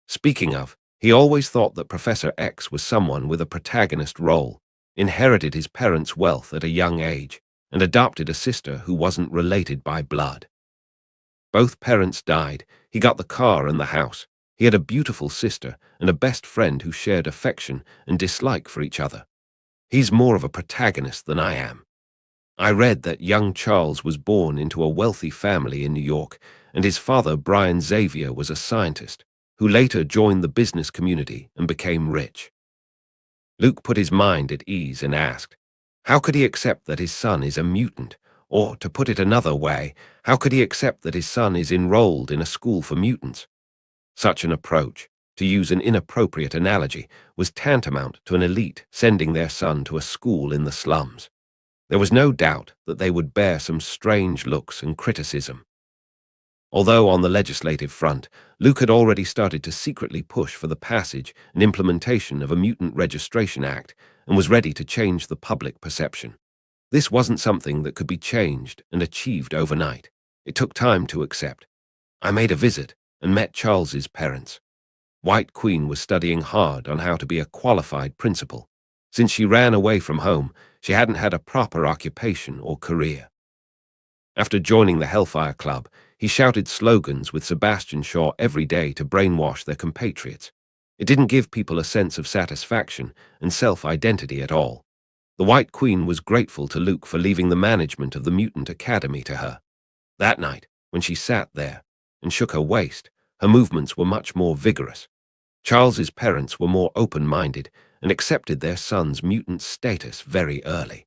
S1: Speaking of, he always thought that Professor X was someone with a protagonist role, inherited his parents' wealth at a young age, and adopted a sister who wasn't related by blood. Both parents died. He got the car and the house. He had a beautiful sister and a best friend who shared affection and dislike for each other. He's more of a protagonist than I am. I read that young Charles was born into a wealthy family in New York, and his father, Brian Xavier, was a scientist, who later joined the business community and became rich. Luke put his mind at ease and asked, how could he accept that his son is a mutant? Or, to put it another way, how could he accept that his son is enrolled in a school for mutants? Such an approach, to use an inappropriate analogy, was tantamount to an elite sending their son to a school in the slums. There was no doubt that they would bear some strange looks and criticism. Although on the legislative front, Luke had already started to secretly push for the passage and implementation of a Mutant Registration Act and was ready to change the public perception. This wasn't something that could be changed and achieved overnight. It took time to accept. I made a visit and met Charles's parents. White Queen was studying hard on how to be a qualified principal. Since she ran away from home, she hadn't had a proper occupation or career. After joining the Hellfire Club, he shouted slogans with Sebastian Shaw every day to brainwash their compatriots. It didn't give people a sense of satisfaction and self-identity at all. The White Queen was grateful to Luke for leaving the management of the Mutant Academy to her. That night, when she sat there and shook her waist, her movements were much more vigorous. Charles's parents were more open-minded and accepted their son's mutant status very early.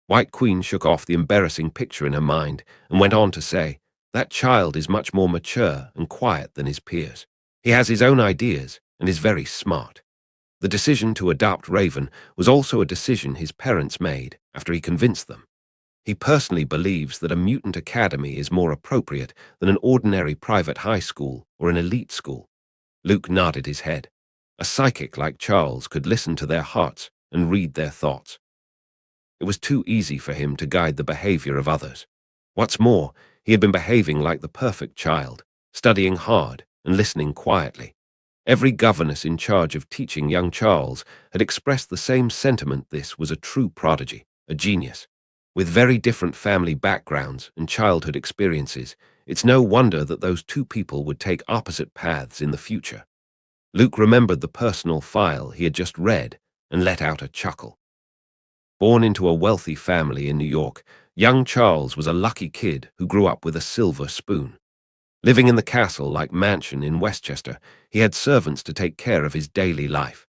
S1: White Queen shook off the embarrassing picture in her mind and went on to say, "That child is much more mature and quiet than his peers. He has his own ideas and is very smart." The decision to adopt Raven was also a decision his parents made after he convinced them. He personally believes that a mutant academy is more appropriate than an ordinary private high school or an elite school. Luke nodded his head. A psychic like Charles could listen to their hearts and read their thoughts. It was too easy for him to guide the behavior of others. What's more, he had been behaving like the perfect child, studying hard and listening quietly. Every governess in charge of teaching young Charles had expressed the same sentiment: this was a true prodigy, a genius. With very different family backgrounds and childhood experiences, it's no wonder that those two people would take opposite paths in the future. Luke remembered the personal file he had just read and let out a chuckle. Born into a wealthy family in New York, young Charles was a lucky kid who grew up with a silver spoon. Living in the castle-like mansion in Westchester, he had servants to take care of his daily life,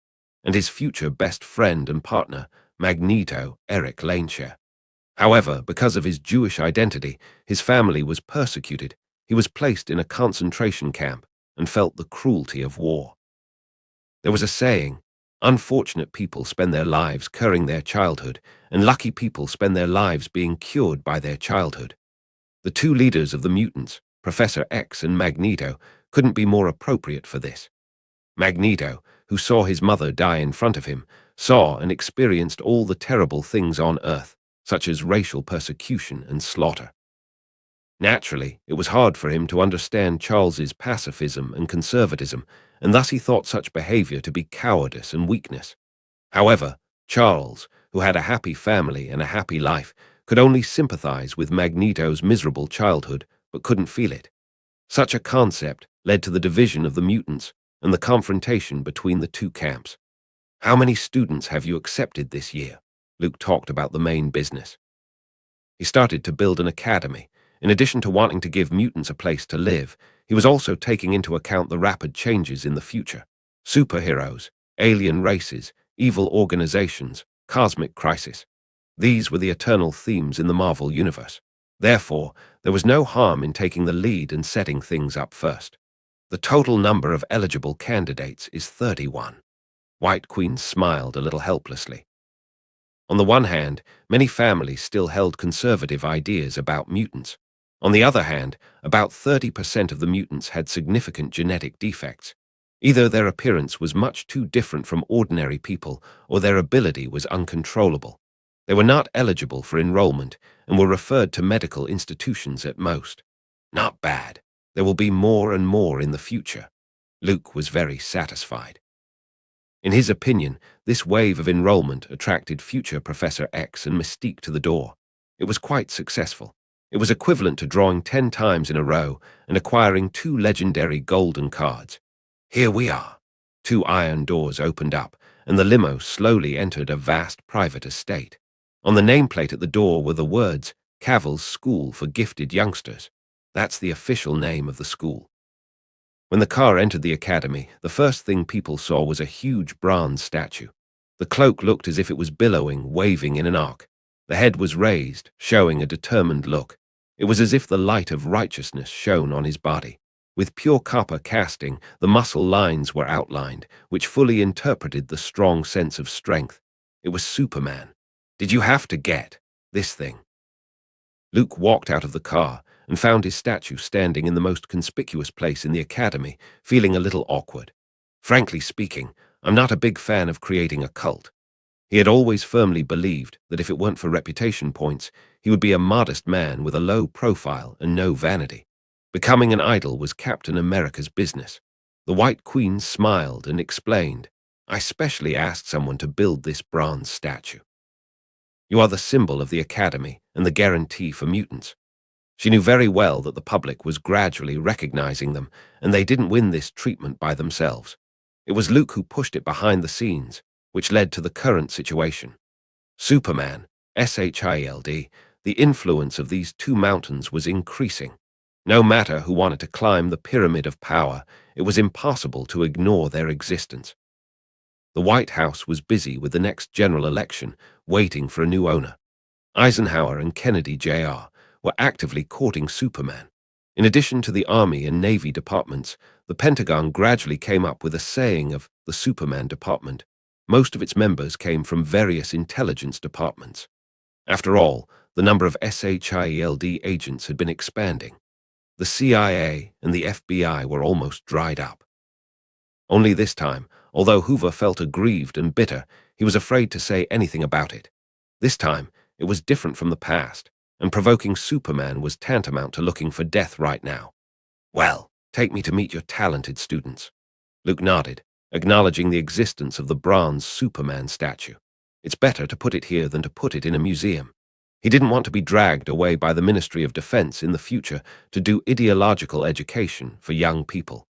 S1: and his future best friend and partner, Magneto Eric Laneshare. However, because of his Jewish identity, his family was persecuted. He was placed in a concentration camp and felt the cruelty of war. There was a saying, "Unfortunate people spend their lives curing their childhood, and lucky people spend their lives being cured by their childhood." The two leaders of the mutants, Professor X and Magneto, couldn't be more appropriate for this. Magneto, who saw his mother die in front of him, saw and experienced all the terrible things on Earth, such as racial persecution and slaughter. Naturally, it was hard for him to understand Charles's pacifism and conservatism, and thus he thought such behavior to be cowardice and weakness. However, Charles, who had a happy family and a happy life, could only sympathize with Magneto's miserable childhood, but couldn't feel it. Such a concept led to the division of the mutants and the confrontation between the two camps. "How many students have you accepted this year?" Luke talked about the main business. He started to build an academy. In addition to wanting to give mutants a place to live, he was also taking into account the rapid changes in the future. Superheroes, alien races, evil organizations, cosmic crisis. These were the eternal themes in the Marvel Universe. Therefore, there was no harm in taking the lead and setting things up first. The total number of eligible candidates is 31. White Queen smiled a little helplessly. On the one hand, many families still held conservative ideas about mutants. On the other hand, about 30% of the mutants had significant genetic defects. Either their appearance was much too different from ordinary people, or their ability was uncontrollable. They were not eligible for enrollment and were referred to medical institutions at most. Not bad. There will be more and more in the future. Luke was very satisfied. In his opinion, this wave of enrollment attracted future Professor X and Mystique to the door. It was quite successful. It was equivalent to drawing 10 times in a row and acquiring 2 legendary golden cards. Here we are. 2 iron doors opened up, and the limo slowly entered a vast private estate. On the nameplate at the door were the words, "Cavill's School for Gifted Youngsters." That's the official name of the school. When the car entered the academy, the first thing people saw was a huge bronze statue. The cloak looked as if it was billowing, waving in an arc. The head was raised, showing a determined look. It was as if the light of righteousness shone on his body. With pure copper casting, the muscle lines were outlined, which fully interpreted the strong sense of strength. It was Superman. Did you have to get this thing? Luke walked out of the car and found his statue standing in the most conspicuous place in the academy, feeling a little awkward. Frankly speaking, I'm not a big fan of creating a cult. He had always firmly believed that if it weren't for reputation points, he would be a modest man with a low profile and no vanity. Becoming an idol was Captain America's business. The White Queen smiled and explained, "I specially asked someone to build this bronze statue. You are the symbol of the academy and the guarantee for mutants." She knew very well that the public was gradually recognizing them, and they didn't win this treatment by themselves. It was Luke who pushed it behind the scenes, which led to the current situation. Superman, SHIELD, the influence of these two mountains was increasing. No matter who wanted to climb the pyramid of power, it was impossible to ignore their existence. The White House was busy with the next general election, waiting for a new owner. Eisenhower and Kennedy Jr. were actively courting Superman. In addition to the Army and Navy departments, the Pentagon gradually came up with a saying of the Superman Department. Most of its members came from various intelligence departments. After all, the number of SHIELD agents had been expanding. The CIA and the FBI were almost dried up. Only this time, although Hoover felt aggrieved and bitter, he was afraid to say anything about it. This time, it was different from the past, and provoking Superman was tantamount to looking for death right now. Well, take me to meet your talented students. Luke nodded, acknowledging the existence of the bronze Superman statue. It's better to put it here than to put it in a museum. He didn't want to be dragged away by the Ministry of Defense in the future to do ideological education for young people.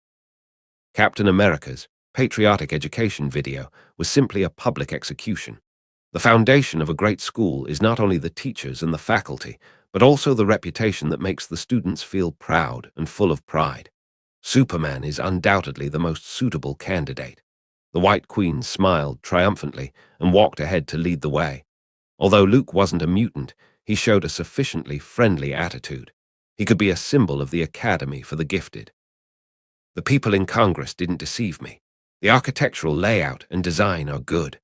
S1: Captain America's patriotic education video was simply a public execution. The foundation of a great school is not only the teachers and the faculty, but also the reputation that makes the students feel proud and full of pride. Superman is undoubtedly the most suitable candidate. The White Queen smiled triumphantly and walked ahead to lead the way. Although Luke wasn't a mutant, he showed a sufficiently friendly attitude. He could be a symbol of the Academy for the Gifted. The people in Congress didn't deceive me. The architectural layout and design are good.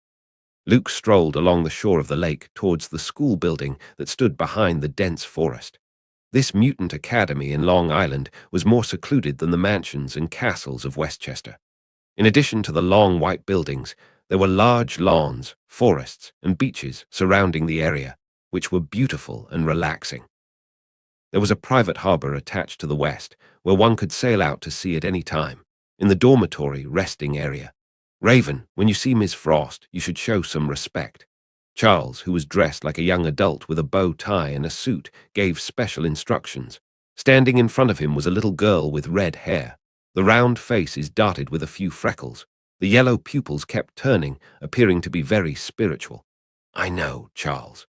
S1: Luke strolled along the shore of the lake towards the school building that stood behind the dense forest. This mutant academy in Long Island was more secluded than the mansions and castles of Westchester. In addition to the long white buildings, there were large lawns, forests, and beaches surrounding the area, which were beautiful and relaxing. There was a private harbor attached to the west, where one could sail out to sea at any time, in the dormitory resting area. Raven, when you see Miss Frost, you should show some respect. Charles, who was dressed like a young adult with a bow tie and a suit, gave special instructions. Standing in front of him was a little girl with red hair. The round face is dotted with a few freckles. The yellow pupils kept turning, appearing to be very spiritual. I know, Charles.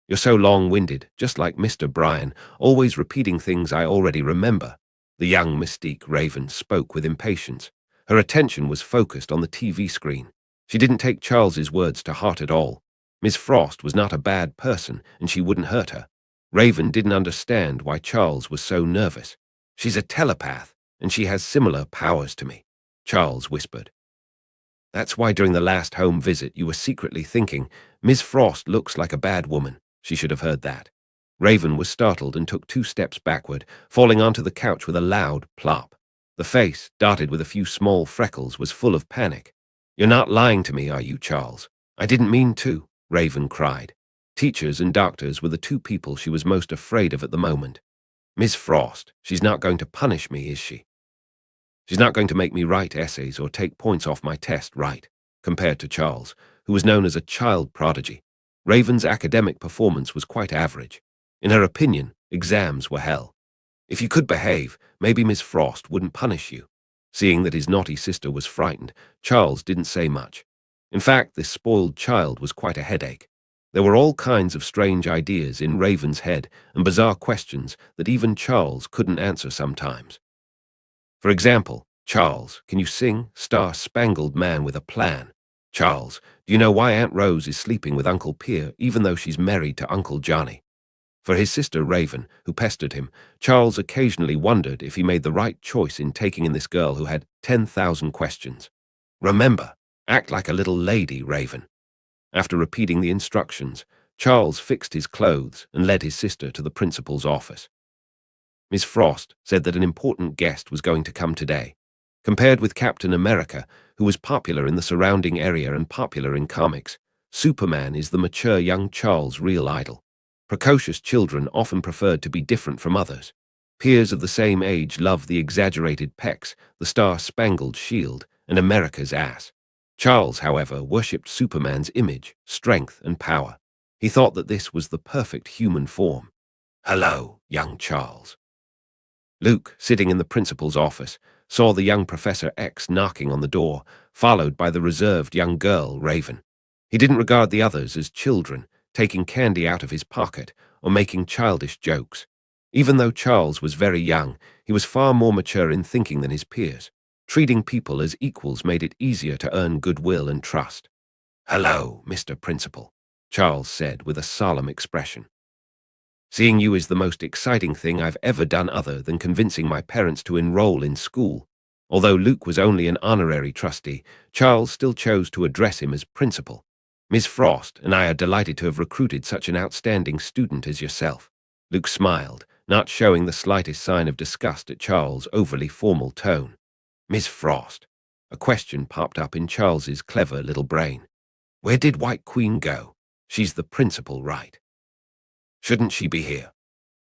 S1: You're so long-winded, just like Mr. Bryan, always repeating things I already remember. The young Mystique Raven spoke with impatience. Her attention was focused on the TV screen. She didn't take Charles's words to heart at all. Miss Frost was not a bad person, and she wouldn't hurt her. Raven didn't understand why Charles was so nervous. She's a telepath, and she has similar powers to me, Charles whispered. That's why during the last home visit you were secretly thinking, Miss Frost looks like a bad woman. She should have heard that. Raven was startled and took 2 steps backward, falling onto the couch with a loud plop. The face, dotted with a few small freckles, was full of panic. You're not lying to me, are you, Charles? I didn't mean to, Raven cried. Teachers and doctors were the 2 people she was most afraid of at the moment. Miss Frost, she's not going to punish me, is she? She's not going to make me write essays or take points off my test, right? Compared to Charles, who was known as a child prodigy. Raven's academic performance was quite average. In her opinion, exams were hell. If you could behave, maybe Miss Frost wouldn't punish you. Seeing that his naughty sister was frightened, Charles didn't say much. In fact, this spoiled child was quite a headache. There were all kinds of strange ideas in Raven's head and bizarre questions that even Charles couldn't answer sometimes. For example, Charles, can you sing Star-Spangled Man with a Plan? Charles, do you know why Aunt Rose is sleeping with Uncle Pierre even though she's married to Uncle Johnny? For his sister Raven, who pestered him, Charles occasionally wondered if he made the right choice in taking in this girl who had 10,000 questions. Remember, act like a little lady, Raven. After repeating the instructions, Charles fixed his clothes and led his sister to the principal's office. Miss Frost said that an important guest was going to come today. Compared with Captain America, who was popular in the surrounding area and popular in comics, Superman is the mature young Charles' real idol. Precocious children often preferred to be different from others. Peers of the same age love the exaggerated pecs, the star-spangled shield, and America's ass. Charles, however, worshipped Superman's image, strength, and power. He thought that this was the perfect human form. Hello, young Charles. Luke, sitting in the principal's office, saw the young Professor X knocking on the door, followed by the reserved young girl, Raven. He didn't regard the others as children, taking candy out of his pocket or making childish jokes. Even though Charles was very young, he was far more mature in thinking than his peers. Treating people as equals made it easier to earn goodwill and trust. "Hello, Mr. Principal," Charles said with a solemn expression. "Seeing you is the most exciting thing I've ever done other than convincing my parents to enroll in school." Although Luke was only an honorary trustee, Charles still chose to address him as principal. "Miss Frost and I are delighted to have recruited such an outstanding student as yourself." Luke smiled, not showing the slightest sign of disgust at Charles' overly formal tone. "Miss Frost." A question popped up in Charles's clever little brain. "Where did White Queen go? She's the principal, right? Shouldn't she be here?"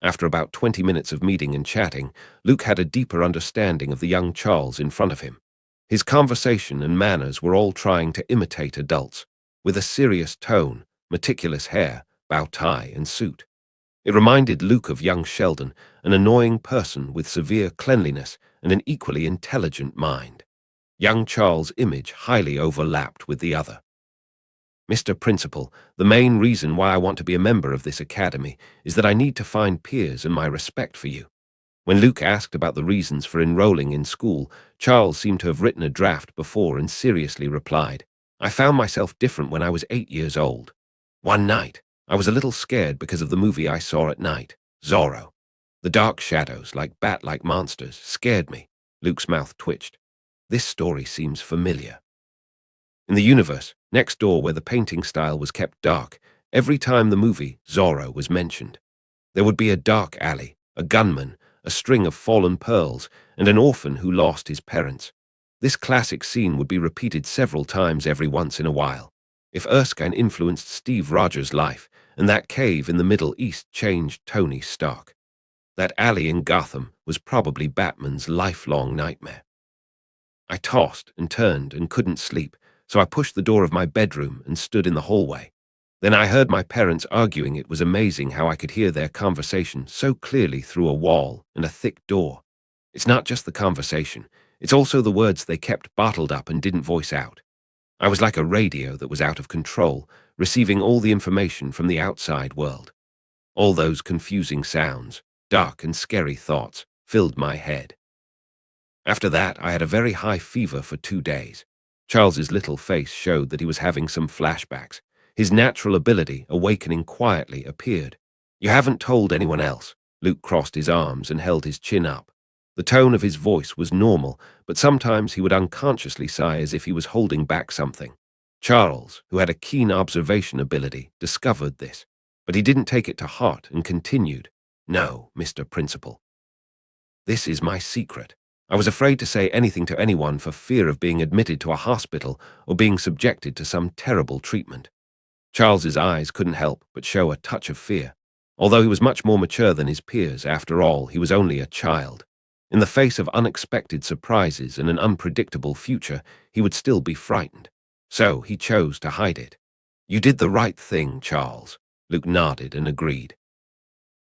S1: After about 20 minutes of meeting and chatting, Luke had a deeper understanding of the young Charles in front of him. His conversation and manners were all trying to imitate adults, with a serious tone, meticulous hair, bow tie, and suit. It reminded Luke of young Sheldon, an annoying person with severe cleanliness and an equally intelligent mind. Young Charles' image highly overlapped with the other. "Mr. Principal, the main reason why I want to be a member of this academy is that I need to find peers and my respect for you." When Luke asked about the reasons for enrolling in school, Charles seemed to have written a draft before and seriously replied, "I found myself different when I was 8 years old. One night, I was a little scared because of the movie I saw at night, Zorro. The dark shadows, like bat-like monsters, scared me." Luke's mouth twitched. "This story seems familiar." In the universe, next door where the painting style was kept dark, every time the movie Zorro was mentioned, there would be a dark alley, a gunman, a string of fallen pearls, and an orphan who lost his parents. This classic scene would be repeated several times every once in a while. If Erskine influenced Steve Rogers' life, and that cave in the Middle East changed Tony Stark, that alley in Gotham was probably Batman's lifelong nightmare. I tossed and turned and couldn't sleep, so I pushed the door of my bedroom and stood in the hallway. Then I heard my parents arguing. It was amazing how I could hear their conversation so clearly through a wall and a thick door. It's not just the conversation, it's also the words they kept bottled up and didn't voice out. I was like a radio that was out of control, receiving all the information from the outside world. All those confusing sounds, dark and scary thoughts, filled my head. After that, I had a very high fever for 2 days. Charles's little face showed that he was having some flashbacks. His natural ability, awakening quietly, appeared. "You haven't told anyone else." Luke crossed his arms and held his chin up. The tone of his voice was normal, but sometimes he would unconsciously sigh as if he was holding back something. Charles, who had a keen observation ability, discovered this, but he didn't take it to heart and continued, "No, Mr. Principal. This is my secret. I was afraid to say anything to anyone for fear of being admitted to a hospital or being subjected to some terrible treatment." Charles's eyes couldn't help but show a touch of fear. Although he was much more mature than his peers, after all, he was only a child. In the face of unexpected surprises and an unpredictable future, he would still be frightened. So he chose to hide it. "You did the right thing, Charles." Luke nodded and agreed.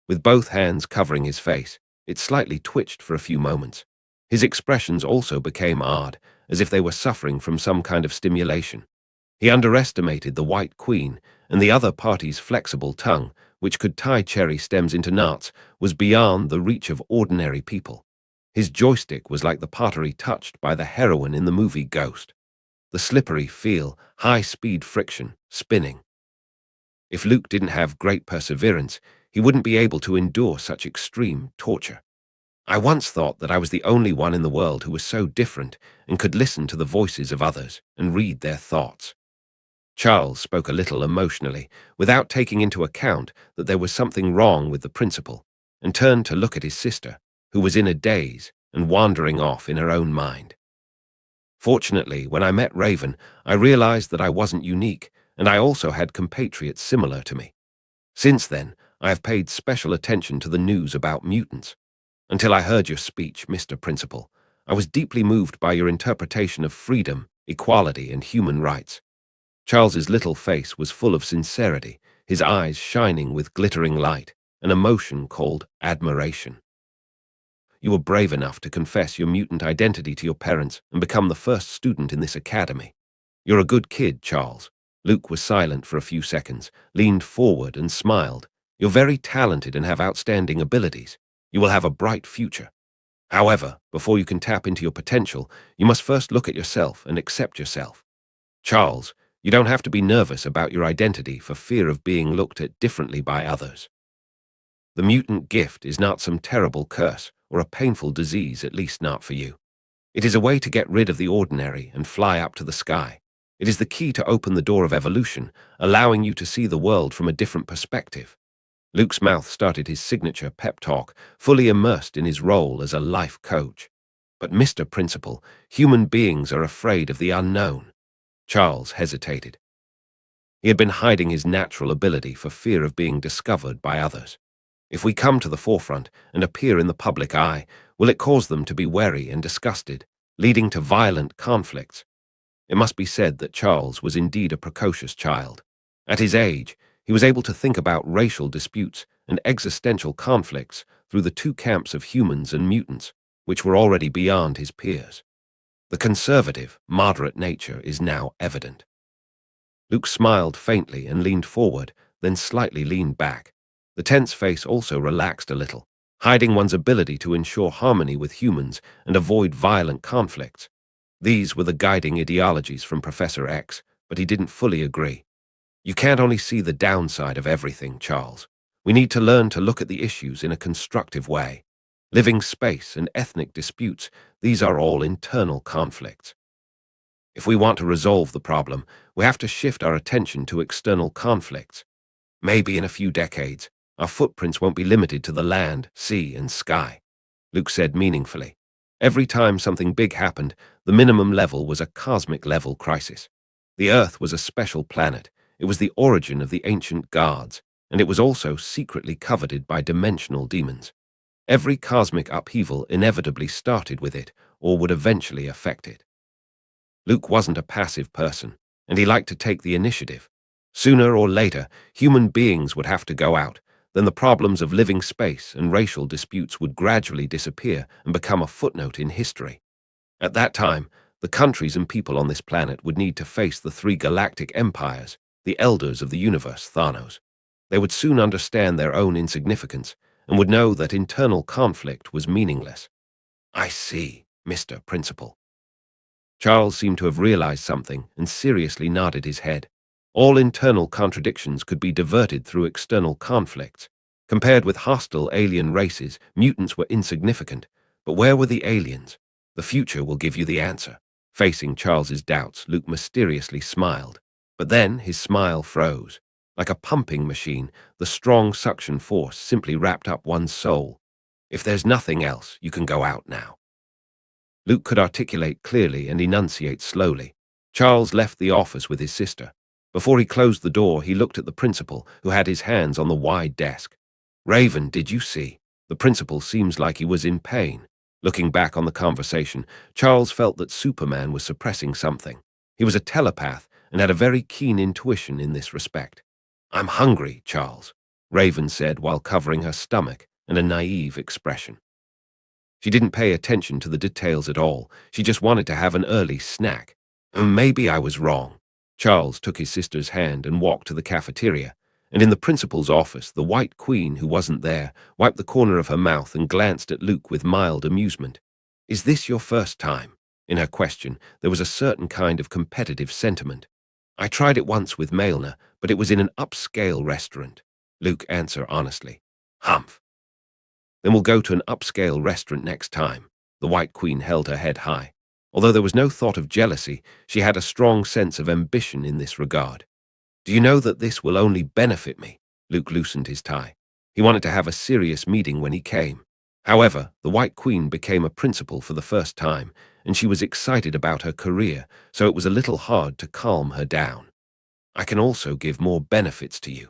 S1: With both hands covering his face, it slightly twitched for a few moments. His expressions also became odd, as if they were suffering from some kind of stimulation. He underestimated the White Queen, and the other party's flexible tongue, which could tie cherry stems into knots, was beyond the reach of ordinary people. His joystick was like the pottery touched by the heroine in the movie Ghost. The slippery feel, high-speed friction, spinning. If Luke didn't have great perseverance, he wouldn't be able to endure such extreme torture. "I once thought that I was the only one in the world who was so different and could listen to the voices of others and read their thoughts." Charles spoke a little emotionally, without taking into account that there was something wrong with the principal, and turned to look at his sister, who was in a daze and wandering off in her own mind. Fortunately, when I met Raven, I realized that I wasn't unique, and I also had compatriots similar to me. Since then, I have paid special attention to the news about mutants. Until I heard your speech, Mr. Principal, I was deeply moved by your interpretation of freedom, equality, and human rights. Charles's little face was full of sincerity, his eyes shining with glittering light, an emotion called admiration. you were brave enough to confess your mutant identity to your parents and become the first student in this academy. You're a good kid, Charles. Luke was silent for a few seconds, leaned forward and smiled. You're very talented and have outstanding abilities. You will have a bright future. However, before you can tap into your potential, you must first look at yourself and accept yourself. Charles, you don't have to be nervous about your identity for fear of being looked at differently by others. The mutant gift is not some terrible curse or a painful disease, at least not for you. It is a way to get rid of the ordinary and fly up to the sky. It is the key to open the door of evolution, allowing you to see the world from a different perspective. Luke's mouth started his signature pep talk, fully immersed in his role as a life coach. But Mr. Principal, human beings are afraid of the unknown. Charles hesitated. He had been hiding his natural ability for fear of being discovered by others. If we come to the forefront and appear in the public eye, will it cause them to be wary and disgusted, leading to violent conflicts? It must be said that Charles was indeed a precocious child. At his age, he was able to think about racial disputes and existential conflicts through the two camps of humans and mutants, which were already beyond his peers. The conservative, moderate nature is now evident. Luke smiled faintly and leaned forward, then slightly leaned back. The tense face also relaxed a little, hiding one's ability to ensure harmony with humans and avoid violent conflicts. These were the guiding ideologies from Professor X, but he didn't fully agree. You can't only see the downside of everything, Charles. We need to learn to look at the issues in a constructive way. Living space and ethnic disputes, these are all internal conflicts. If we want to resolve the problem, we have to shift our attention to external conflicts. Maybe in a few decades, our footprints won't be limited to the land, sea, and sky, Luke said meaningfully. Every time something big happened, the minimum level was a cosmic level crisis. The Earth was a special planet. It was the origin of the ancient gods, and it was also secretly coveted by dimensional demons. Every cosmic upheaval inevitably started with it, or would eventually affect it. Luke wasn't a passive person, and he liked to take the initiative. Sooner or later, human beings would have to go out, then the problems of living space and racial disputes would gradually disappear and become a footnote in history. At that time, the countries and people on this planet would need to face the three galactic empires, the elders of the universe, Thanos. They would soon understand their own insignificance and would know that internal conflict was meaningless. I see, Mr. Principal. Charles seemed to have realized something and seriously nodded his head. All internal contradictions could be diverted through external conflicts. Compared with hostile alien races, mutants were insignificant. But where were the aliens? The future will give you the answer. Facing Charles's doubts, Luke mysteriously smiled. But then his smile froze. Like a pumping machine, the strong suction force simply wrapped up one's soul. If there's nothing else, you can go out now. Luke could articulate clearly and enunciate slowly. Charles left the office with his sister. Before he closed the door, he looked at the principal, who had his hands on the wide desk. Raven, did you see? The principal seems like he was in pain. Looking back on the conversation, Charles felt that Superman was suppressing something. He was a telepath and had a very keen intuition in this respect. I'm hungry, Charles, Raven said while covering her stomach and a naive expression. She didn't pay attention to the details at all. She just wanted to have an early snack. Maybe I was wrong. Charles took his sister's hand and walked to the cafeteria, and in the principal's office, the White Queen, who wasn't there, wiped the corner of her mouth and glanced at Luke with mild amusement. Is this your first time? In her question, there was a certain kind of competitive sentiment. I tried it once with Mailner, but it was in an upscale restaurant. Luke answered honestly. Humph. Then we'll go to an upscale restaurant next time. The White Queen held her head high. Although there was no thought of jealousy, she had a strong sense of ambition in this regard. Do you know that this will only benefit me? Luke loosened his tie. He wanted to have a serious meeting when he came. However, the White Queen became a principal for the first time, and she was excited about her career, so it was a little hard to calm her down. I can also give more benefits to you.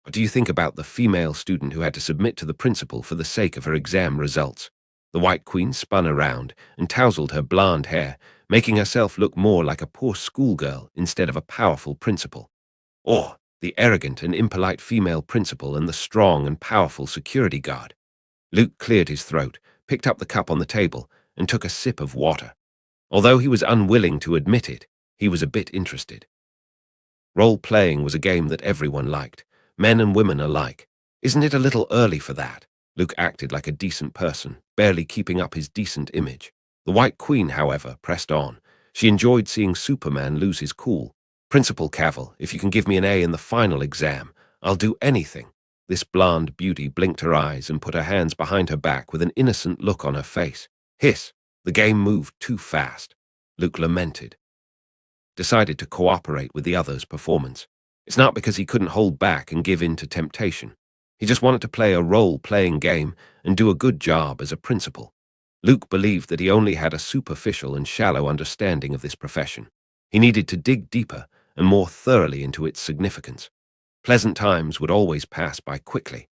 S1: What do you think about the female student who had to submit to the principal for the sake of her exam results? The White Queen spun around and tousled her blonde hair, making herself look more like a poor schoolgirl instead of a powerful principal. Or the arrogant and impolite female principal and the strong and powerful security guard. Luke cleared his throat, picked up the cup on the table and took a sip of water. Although he was unwilling to admit it, he was a bit interested. Role-playing was a game that everyone liked, men and women alike. Isn't it a little early for that? Luke acted like a decent person, barely keeping up his decent image. The White Queen, however, pressed on. She enjoyed seeing Superman lose his cool. Principal Cavill, if you can give me an A in the final exam, I'll do anything. This blonde beauty blinked her eyes and put her hands behind her back with an innocent look on her face. Hiss! The game moved too fast. Luke lamented. Decided to cooperate with the others' performance. It's not because he couldn't hold back and give in to temptation. He just wanted to play a role-playing game and do a good job as a principal. Luke believed that he only had a superficial and shallow understanding of this profession. He needed to dig deeper and more thoroughly into its significance. Pleasant times would always pass by quickly.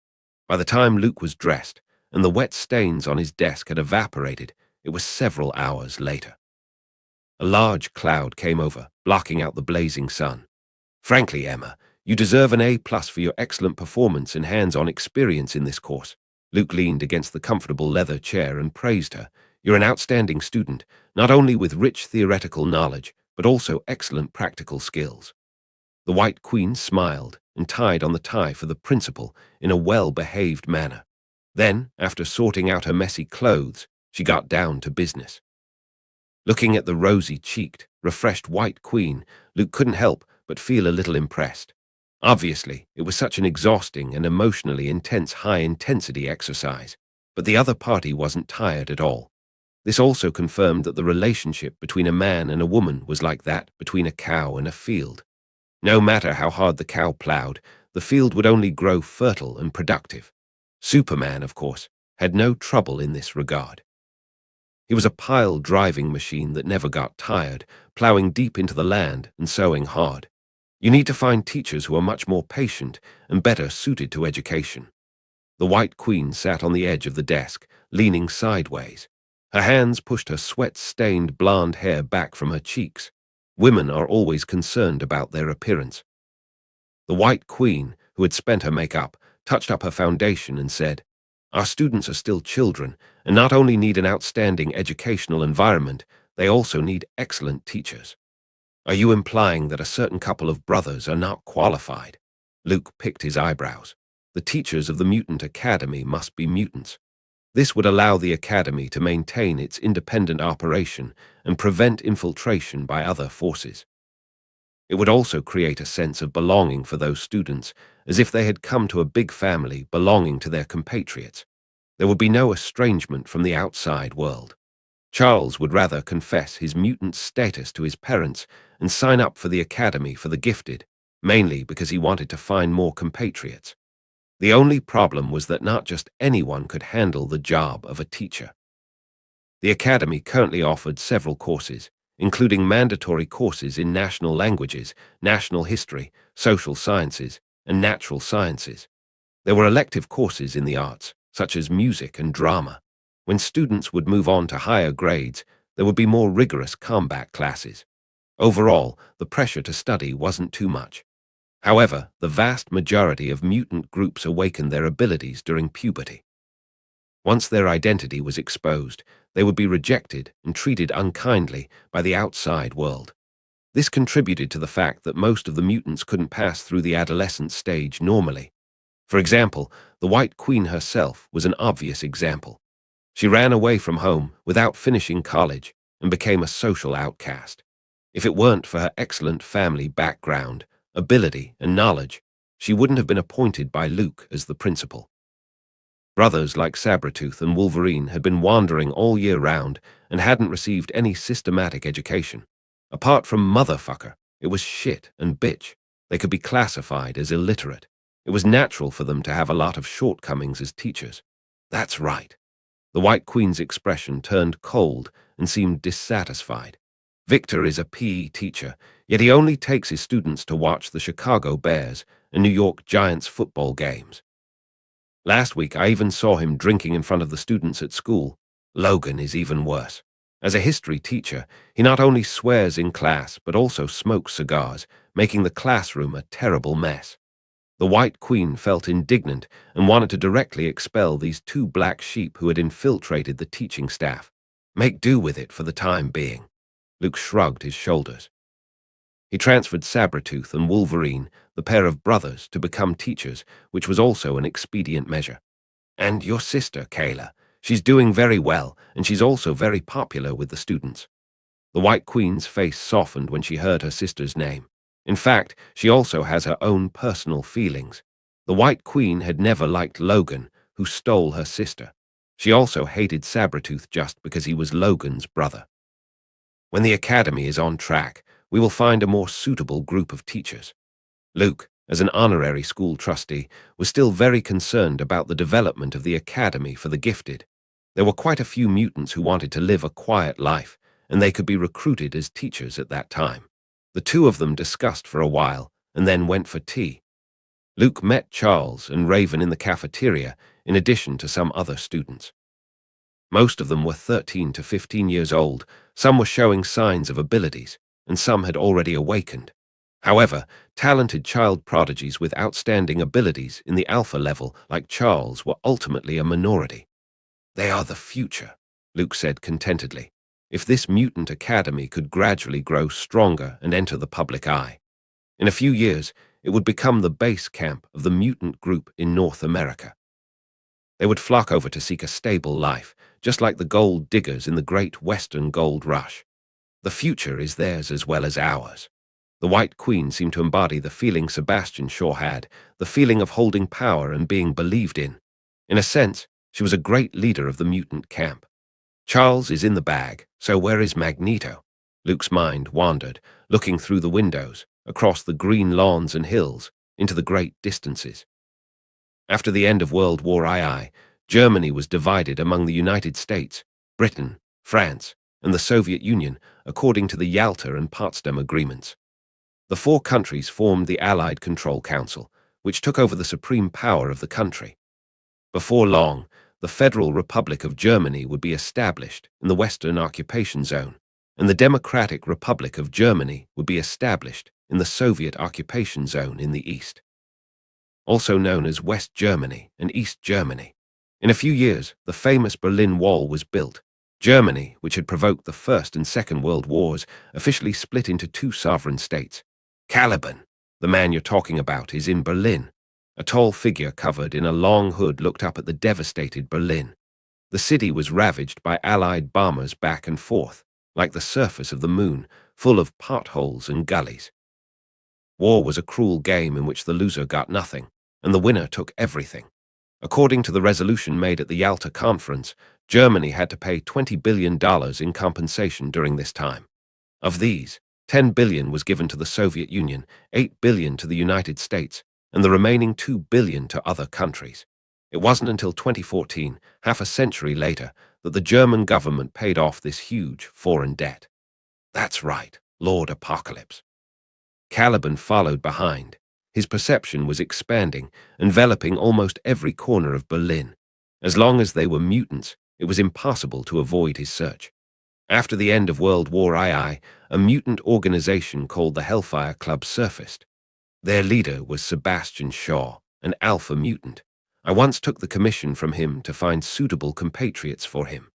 S1: By the time Luke was dressed and the wet stains on his desk had evaporated, it was several hours later. A large cloud came over, blocking out the blazing sun. Frankly, Emma, you deserve an A+ for your excellent performance and hands-on experience in this course. Luke leaned against the comfortable leather chair and praised her. You're an outstanding student, not only with rich theoretical knowledge, but also excellent practical skills. The White Queen smiled and tied on the tie for the principal in a well-behaved manner. Then, after sorting out her messy clothes, she got down to business. Looking at the rosy-cheeked, refreshed White Queen, Luke couldn't help but feel a little impressed. Obviously, it was such an exhausting and emotionally intense high-intensity exercise, but the other party wasn't tired at all. This also confirmed that the relationship between a man and a woman was like that between a cow and a field. No matter how hard the cow plowed, the field would only grow fertile and productive. Superman, of course, had no trouble in this regard. He was a pile-driving machine that never got tired, plowing deep into the land and sowing hard. You need to find teachers who are much more patient and better suited to education. The White Queen sat on the edge of the desk, leaning sideways. Her hands pushed her sweat-stained blonde hair back from her cheeks. Women are always concerned about their appearance. The White Queen, who had spent her makeup, touched up her foundation and said, Our students are still children and not only need an outstanding educational environment, they also need excellent teachers. Are you implying that a certain couple of brothers are not qualified? Luke picked his eyebrows. The teachers of the Mutant Academy must be mutants. This would allow the Academy to maintain its independent operation and prevent infiltration by other forces. It would also create a sense of belonging for those students, as if they had come to a big family belonging to their compatriots. There would be no estrangement from the outside world. Charles would rather confess his mutant status to his parents and sign up for the Academy for the Gifted, mainly because he wanted to find more compatriots. The only problem was that not just anyone could handle the job of a teacher. The Academy currently offered several courses, including mandatory courses in national languages, national history, social sciences, and natural sciences. There were elective courses in the arts, such as music and drama. When students would move on to higher grades, there would be more rigorous combat classes. Overall, the pressure to study wasn't too much. However, the vast majority of mutant groups awakened their abilities during puberty. Once their identity was exposed, they would be rejected and treated unkindly by the outside world. This contributed to the fact that most of the mutants couldn't pass through the adolescent stage normally. For example, the White Queen herself was an obvious example. She ran away from home without finishing college and became a social outcast. If it weren't for her excellent family background, ability, and knowledge, she wouldn't have been appointed by Luke as the principal. Brothers like Sabretooth and Wolverine had been wandering all year round and hadn't received any systematic education. Apart from motherfucker, it was shit and bitch. They could be classified as illiterate. It was natural for them to have a lot of shortcomings as teachers. That's right. The White Queen's expression turned cold and seemed dissatisfied. Victor is a PE teacher, yet he only takes his students to watch the Chicago Bears and New York Giants football games. Last week, I even saw him drinking in front of the students at school. Logan is even worse. As a history teacher, he not only swears in class, but also smokes cigars, making the classroom a terrible mess. The White Queen felt indignant and wanted to directly expel these two black sheep who had infiltrated the teaching staff. Make do with it for the time being. Luke shrugged his shoulders. He transferred Sabretooth and Wolverine, the pair of brothers, to become teachers, which was also an expedient measure. And your sister, Kayla. She's doing very well, and she's also very popular with the students. The White Queen's face softened when she heard her sister's name. In fact, she also has her own personal feelings. The White Queen had never liked Logan, who stole her sister. She also hated Sabretooth just because he was Logan's brother. When the academy is on track, we will find a more suitable group of teachers. Luke, as an honorary school trustee, was still very concerned about the development of the academy for the gifted. There were quite a few mutants who wanted to live a quiet life, and they could be recruited as teachers at that time. The two of them discussed for a while, and then went for tea. Luke met Charles and Raven in the cafeteria, in addition to some other students. Most of them were 13 to 15 years old, some were showing signs of abilities, and some had already awakened. However, talented child prodigies with outstanding abilities in the alpha level, like Charles, were ultimately a minority. They are the future, Luke said contentedly. If this mutant academy could gradually grow stronger and enter the public eye. In a few years, it would become the base camp of the mutant group in North America. They would flock over to seek a stable life, just like the gold diggers in the Great Western Gold Rush. The future is theirs as well as ours. The White Queen seemed to embody the feeling Sebastian Shaw had, the feeling of holding power and being believed in. In a sense, she was a great leader of the mutant camp. Charles is in the bag, so where is Magneto? Luke's mind wandered, looking through the windows, across the green lawns and hills, into the great distances. After the end of World War II, Germany was divided among the United States, Britain, France, and the Soviet Union, according to the Yalta and Potsdam agreements. The four countries formed the Allied Control Council, which took over the supreme power of the country. Before long, the Federal Republic of Germany would be established in the Western Occupation Zone, and the Democratic Republic of Germany would be established in the Soviet Occupation Zone in the East, also known as West Germany and East Germany. In a few years, the famous Berlin Wall was built. Germany, which had provoked the First and Second World Wars, officially split into two sovereign states. Caliban, the man you're talking about, is in Berlin. A tall figure covered in a long hood looked up at the devastated Berlin. The city was ravaged by Allied bombers back and forth, like the surface of the moon, full of potholes and gullies. War was a cruel game in which the loser got nothing, and the winner took everything. According to the resolution made at the Yalta Conference, Germany had to pay $20 billion in compensation during this time. Of these, $10 billion was given to the Soviet Union, $8 billion to the United States, and the remaining $2 billion to other countries. It wasn't until 2014, half a century later, that the German government paid off this huge foreign debt. That's right, Lord Apocalypse. Caliban followed behind. His perception was expanding, enveloping almost every corner of Berlin. As long as they were mutants, it was impossible to avoid his search. After the end of World War II, a mutant organization called the Hellfire Club surfaced. Their leader was Sebastian Shaw, an alpha mutant. I once took the commission from him to find suitable compatriots for him.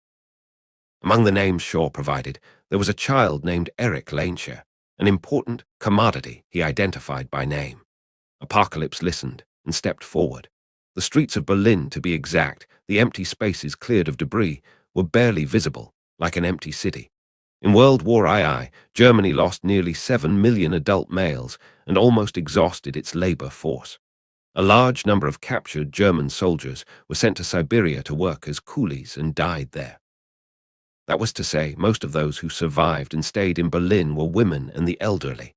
S1: Among the names Shaw provided, there was a child named Eric Lanesher, an important commodity he identified by name. Apocalypse listened and stepped forward. The streets of Berlin, to be exact, the empty spaces cleared of debris, were barely visible, like an empty city. In World War II, Germany lost nearly 7 million adult males and almost exhausted its labor force. A large number of captured German soldiers were sent to Siberia to work as coolies and died there. That was to say, most of those who survived and stayed in Berlin were women and the elderly.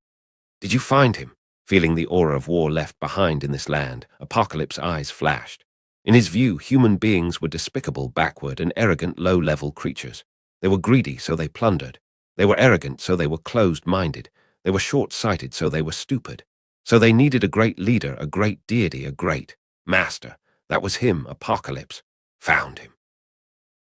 S1: Did you find him? Feeling the aura of war left behind in this land, Apocalypse's eyes flashed. In his view, human beings were despicable, backward, and arrogant low-level creatures. They were greedy, so they plundered. They were arrogant, so they were closed-minded. They were short-sighted, so they were stupid. So they needed a great leader, a great deity, a great master. That was him, Apocalypse. Found him.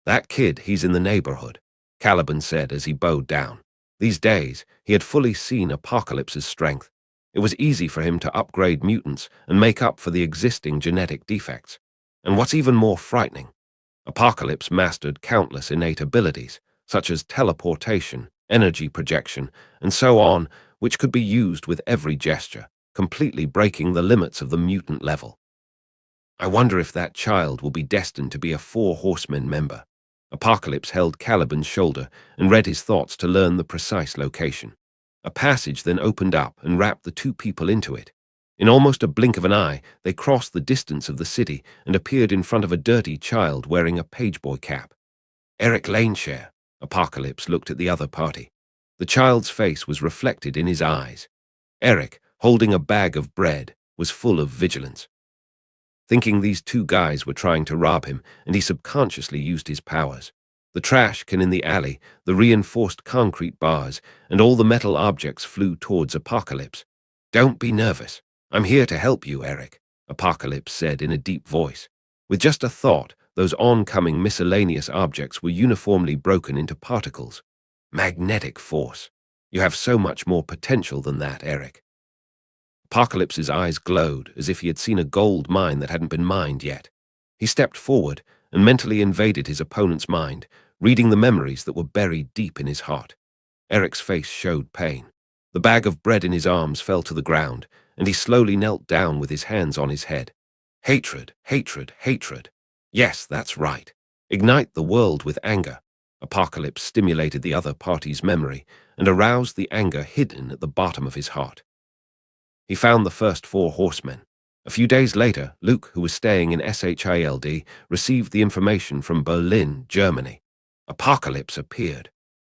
S1: That kid, he's in the neighborhood, Caliban said as he bowed down. These days, he had fully seen Apocalypse's strength. It was easy for him to upgrade mutants and make up for the existing genetic defects. And what's even more frightening, Apocalypse mastered countless innate abilities, such as teleportation, energy projection, and so on, which could be used with every gesture, completely breaking the limits of the mutant level. I wonder if that child will be destined to be a Four Horsemen member. Apocalypse held Caliban's shoulder and read his thoughts to learn the precise location. A passage then opened up and wrapped the two people into it. In almost a blink of an eye, they crossed the distance of the city and appeared in front of a dirty child wearing a pageboy cap. Eric Laneshare. Apocalypse looked at the other party. The child's face was reflected in his eyes. Eric, holding a bag of bread, was full of vigilance. Thinking these two guys were trying to rob him, and he subconsciously used his powers. The trash can in the alley, the reinforced concrete bars, and all the metal objects flew towards Apocalypse. "Don't be nervous. I'm here to help you, Eric," Apocalypse said in a deep voice. With just a thought, those oncoming miscellaneous objects were uniformly broken into particles. Magnetic force. You have so much more potential than that, Eric. Apocalypse's eyes glowed as if he had seen a gold mine that hadn't been mined yet. He stepped forward and mentally invaded his opponent's mind, reading the memories that were buried deep in his heart. Eric's face showed pain. The bag of bread in his arms fell to the ground, and he slowly knelt down with his hands on his head. Hatred, hatred, hatred. Yes, that's right. Ignite the world with anger. Apocalypse stimulated the other party's memory and aroused the anger hidden at the bottom of his heart. He found the first Four Horsemen. A few days later, Luke, who was staying in SHILD, received the information from Berlin, Germany. Apocalypse appeared.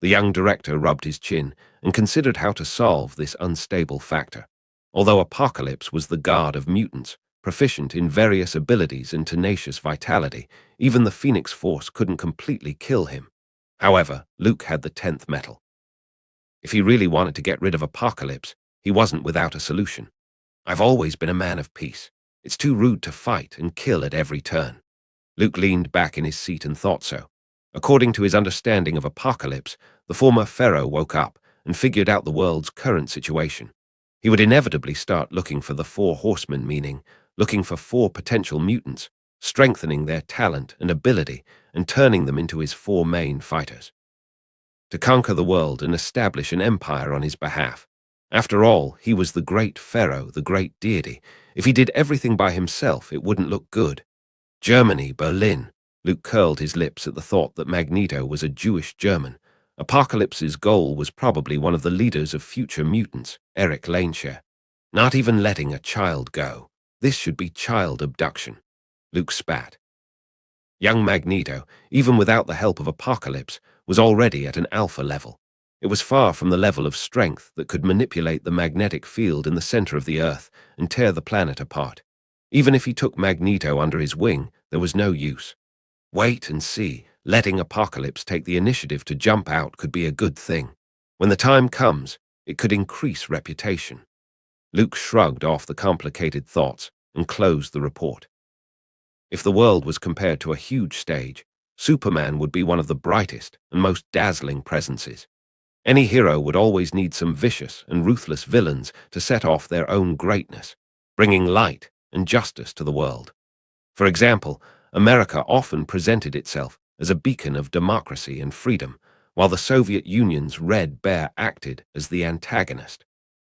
S1: The young director rubbed his chin and considered how to solve this unstable factor. Although Apocalypse was the god of mutants, proficient in various abilities and tenacious vitality, even the Phoenix Force couldn't completely kill him. However, Luke had the 10th metal. If he really wanted to get rid of Apocalypse, he wasn't without a solution. "I've always been a man of peace. It's too rude to fight and kill at every turn." Luke leaned back in his seat and thought so. According to his understanding of Apocalypse, the former pharaoh woke up and figured out the world's current situation. He would inevitably start looking for the Four Horsemen, meaning looking for 4 potential mutants, strengthening their talent and ability and turning them into his 4 main fighters. To conquer the world and establish an empire on his behalf. After all, he was the great pharaoh, the great deity. If he did everything by himself, it wouldn't look good. Germany, Berlin. Luke curled his lips at the thought that Magneto was a Jewish German. Apocalypse's goal was probably one of the leaders of future mutants, Eric Laneshare. Not even letting a child go. This should be child abduction. Luke spat. Young Magneto, even without the help of Apocalypse, was already at an alpha level. It was far from the level of strength that could manipulate the magnetic field in the center of the Earth and tear the planet apart. Even if he took Magneto under his wing, there was no use. Wait and see. Letting Apocalypse take the initiative to jump out could be a good thing. When the time comes, it could increase reputation. Luke shrugged off the complicated thoughts and closed the report. If the world was compared to a huge stage, Superman would be one of the brightest and most dazzling presences. Any hero would always need some vicious and ruthless villains to set off their own greatness, bringing light and justice to the world. For example, America often presented itself as a beacon of democracy and freedom, while the Soviet Union's Red Bear acted as the antagonist.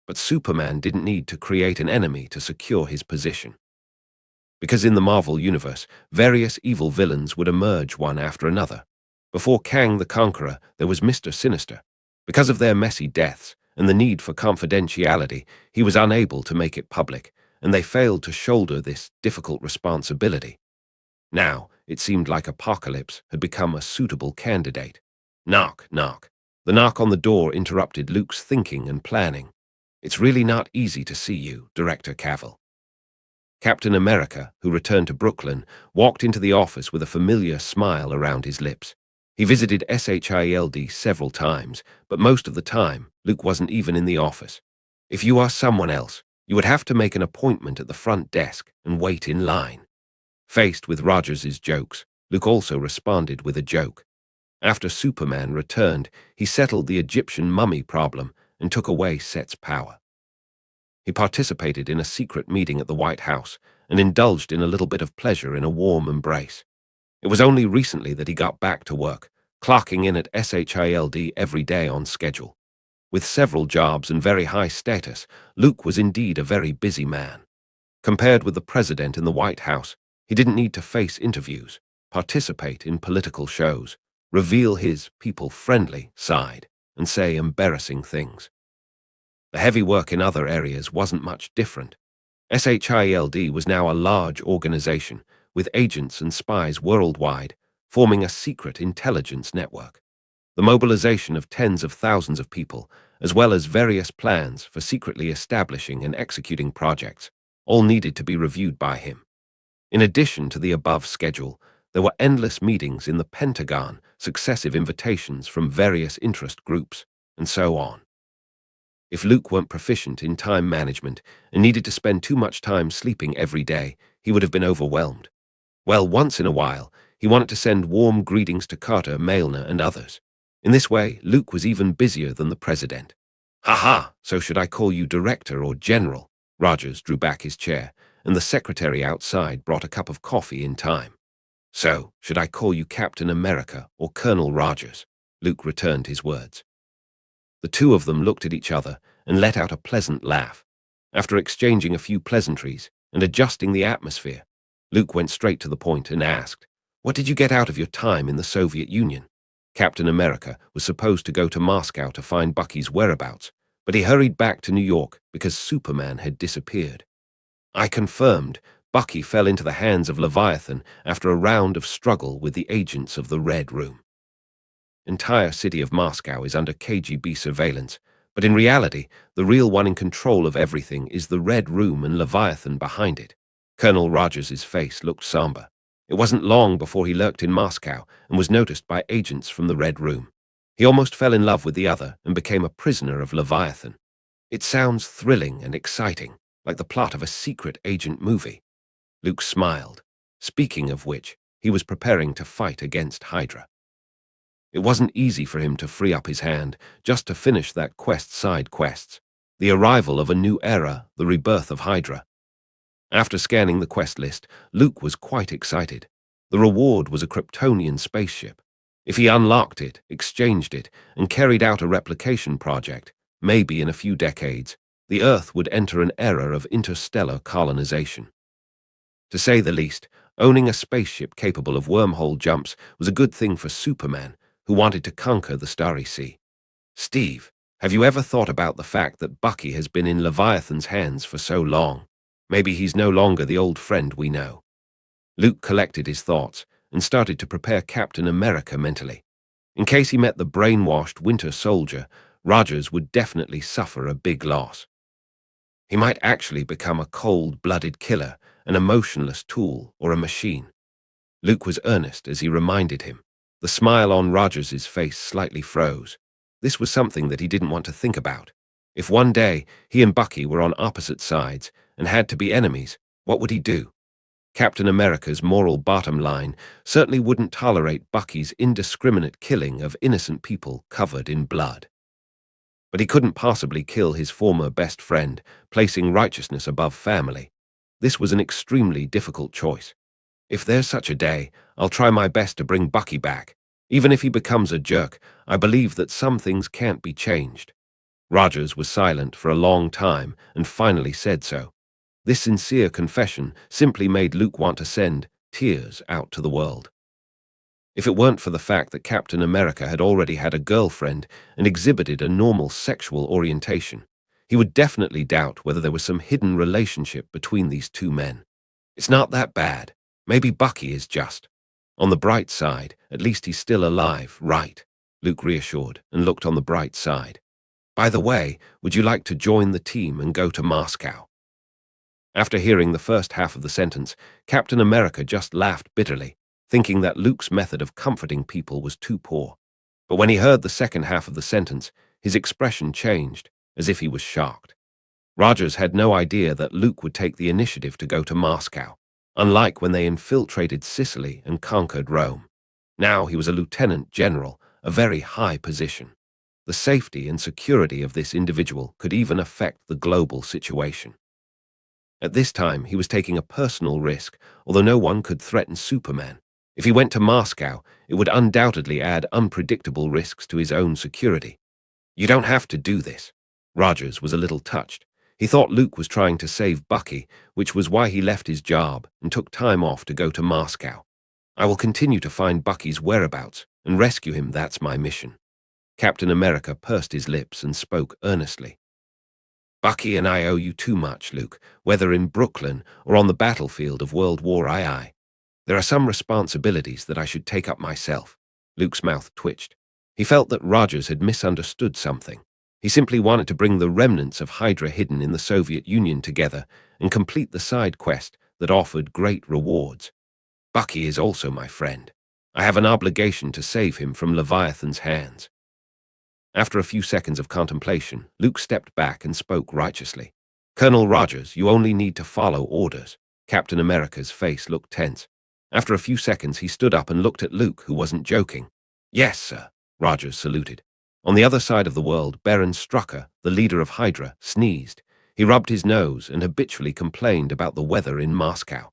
S1: But Superman didn't need to create an enemy to secure his position. Because in the Marvel Universe, various evil villains would emerge one after another. Before Kang the Conqueror, there was Mr. Sinister. Because of their messy deaths and the need for confidentiality, he was unable to make it public, and they failed to shoulder this difficult responsibility. Now, it seemed like Apocalypse had become a suitable candidate. Knock, knock. The knock on the door interrupted Luke's thinking and planning. "It's really not easy to see you, Director Cavill." Captain America, who returned to Brooklyn, walked into the office with a familiar smile around his lips. He visited SHILD several times, but most of the time, Luke wasn't even in the office. "If you are someone else, you would have to make an appointment at the front desk and wait in line." Faced with Rogers's jokes, Luke also responded with a joke. After Superman returned, he settled the Egyptian mummy problem and took away Set's power. He participated in a secret meeting at the White House and indulged in a little bit of pleasure in a warm embrace. It was only recently that he got back to work, clocking in at SHILD every day on schedule. With several jobs and very high status, Luke was indeed a very busy man. Compared with the president in the White House, he didn't need to face interviews, participate in political shows, reveal his people-friendly side, and say embarrassing things. The heavy work in other areas wasn't much different. SHILD was now a large organization, with agents and spies worldwide, forming a secret intelligence network. The mobilization of tens of thousands of people, as well as various plans for secretly establishing and executing projects, all needed to be reviewed by him. In addition to the above schedule, there were endless meetings in the Pentagon, successive invitations from various interest groups, and so on. If Luke weren't proficient in time management and needed to spend too much time sleeping every day, he would have been overwhelmed. Well, once in a while, he wanted to send warm greetings to Carter, Mailner, and others. In this way, Luke was even busier than the president. "Ha! So should I call you director or general?" Rogers drew back his chair, and the secretary outside brought a cup of coffee in time. "So, should I call you Captain America or Colonel Rogers?" Luke returned his words. The two of them looked at each other and let out a pleasant laugh. After exchanging a few pleasantries and adjusting the atmosphere, Luke went straight to the point and asked, "What did you get out of your time in the Soviet Union?" Captain America was supposed to go to Moscow to find Bucky's whereabouts, but he hurried back to New York because Superman had disappeared. "I confirmed Bucky fell into the hands of Leviathan after a round of struggle with the agents of the Red Room. Entire city of Moscow is under KGB surveillance, but in reality, the real one in control of everything is the Red Room and Leviathan behind it." Colonel Rogers's face looked somber. It wasn't long before he lurked in Moscow and was noticed by agents from the Red Room. He almost fell in love with the other and became a prisoner of Leviathan. It sounds thrilling and exciting, like the plot of a secret agent movie. Luke smiled. Speaking of which, he was preparing to fight against Hydra. It wasn't easy for him to free up his hand just to finish that side quests. The arrival of a new era, the rebirth of Hydra. After scanning the quest list, Luke was quite excited. The reward was a Kryptonian spaceship. If he unlocked it, exchanged it, and carried out a replication project, maybe in a few decades, the Earth would enter an era of interstellar colonization. To say the least, owning a spaceship capable of wormhole jumps was a good thing for Superman, who wanted to conquer the Starry Sea. "Steve, have you ever thought about the fact that Bucky has been in Leviathan's hands for so long? Maybe he's no longer the old friend we know." Luke collected his thoughts and started to prepare Captain America mentally. In case he met the brainwashed Winter Soldier, Rogers would definitely suffer a big loss. He might actually become a cold-blooded killer, an emotionless tool, or a machine. Luke was earnest as he reminded him. The smile on Rogers's face slightly froze. This was something that he didn't want to think about. If one day he and Bucky were on opposite sides and had to be enemies, what would he do? Captain America's moral bottom line certainly wouldn't tolerate Bucky's indiscriminate killing of innocent people covered in blood. But he couldn't possibly kill his former best friend, placing righteousness above family. This was an extremely difficult choice. If there's such a day, I'll try my best to bring Bucky back. Even if he becomes a jerk, I believe that some things can't be changed. Rogers was silent for a long time and finally said so. This sincere confession simply made Luke want to send tears out to the world. If it weren't for the fact that Captain America had already had a girlfriend and exhibited a normal sexual orientation, he would definitely doubt whether there was some hidden relationship between these two men. It's not that bad. Maybe Bucky is just. On the bright side, at least he's still alive, right? Luke reassured and looked on the bright side. By the way, would you like to join the team and go to Moscow? After hearing the first half of the sentence, Captain America just laughed bitterly, thinking that Luke's method of comforting people was too poor. But when he heard the second half of the sentence, his expression changed, as if he was shocked. Rogers had no idea that Luke would take the initiative to go to Moscow, unlike when they infiltrated Sicily and conquered Rome. Now he was a lieutenant general, a very high position. The safety and security of this individual could even affect the global situation. At this time, he was taking a personal risk, although no one could threaten Superman. If he went to Moscow, it would undoubtedly add unpredictable risks to his own security. "You don't have to do this." Rogers was a little touched. He thought Luke was trying to save Bucky, which was why he left his job and took time off to go to Moscow. "I will continue to find Bucky's whereabouts and rescue him. That's my mission." Captain America pursed his lips and spoke earnestly. "Bucky and I owe you too much, Luke, whether in Brooklyn or on the battlefield of World War II. There are some responsibilities that I should take up myself." Luke's mouth twitched. He felt that Rogers had misunderstood something. He simply wanted to bring the remnants of Hydra hidden in the Soviet Union together and complete the side quest that offered great rewards. "Bucky is also my friend. I have an obligation to save him from Leviathan's hands." After a few seconds of contemplation, Luke stepped back and spoke righteously. "Colonel Rogers, you only need to follow orders." Captain America's face looked tense. After a few seconds, he stood up and looked at Luke, who wasn't joking. "Yes, sir," Rogers saluted. On the other side of the world, Baron Strucker, the leader of Hydra, sneezed. He rubbed his nose and habitually complained about the weather in Moscow.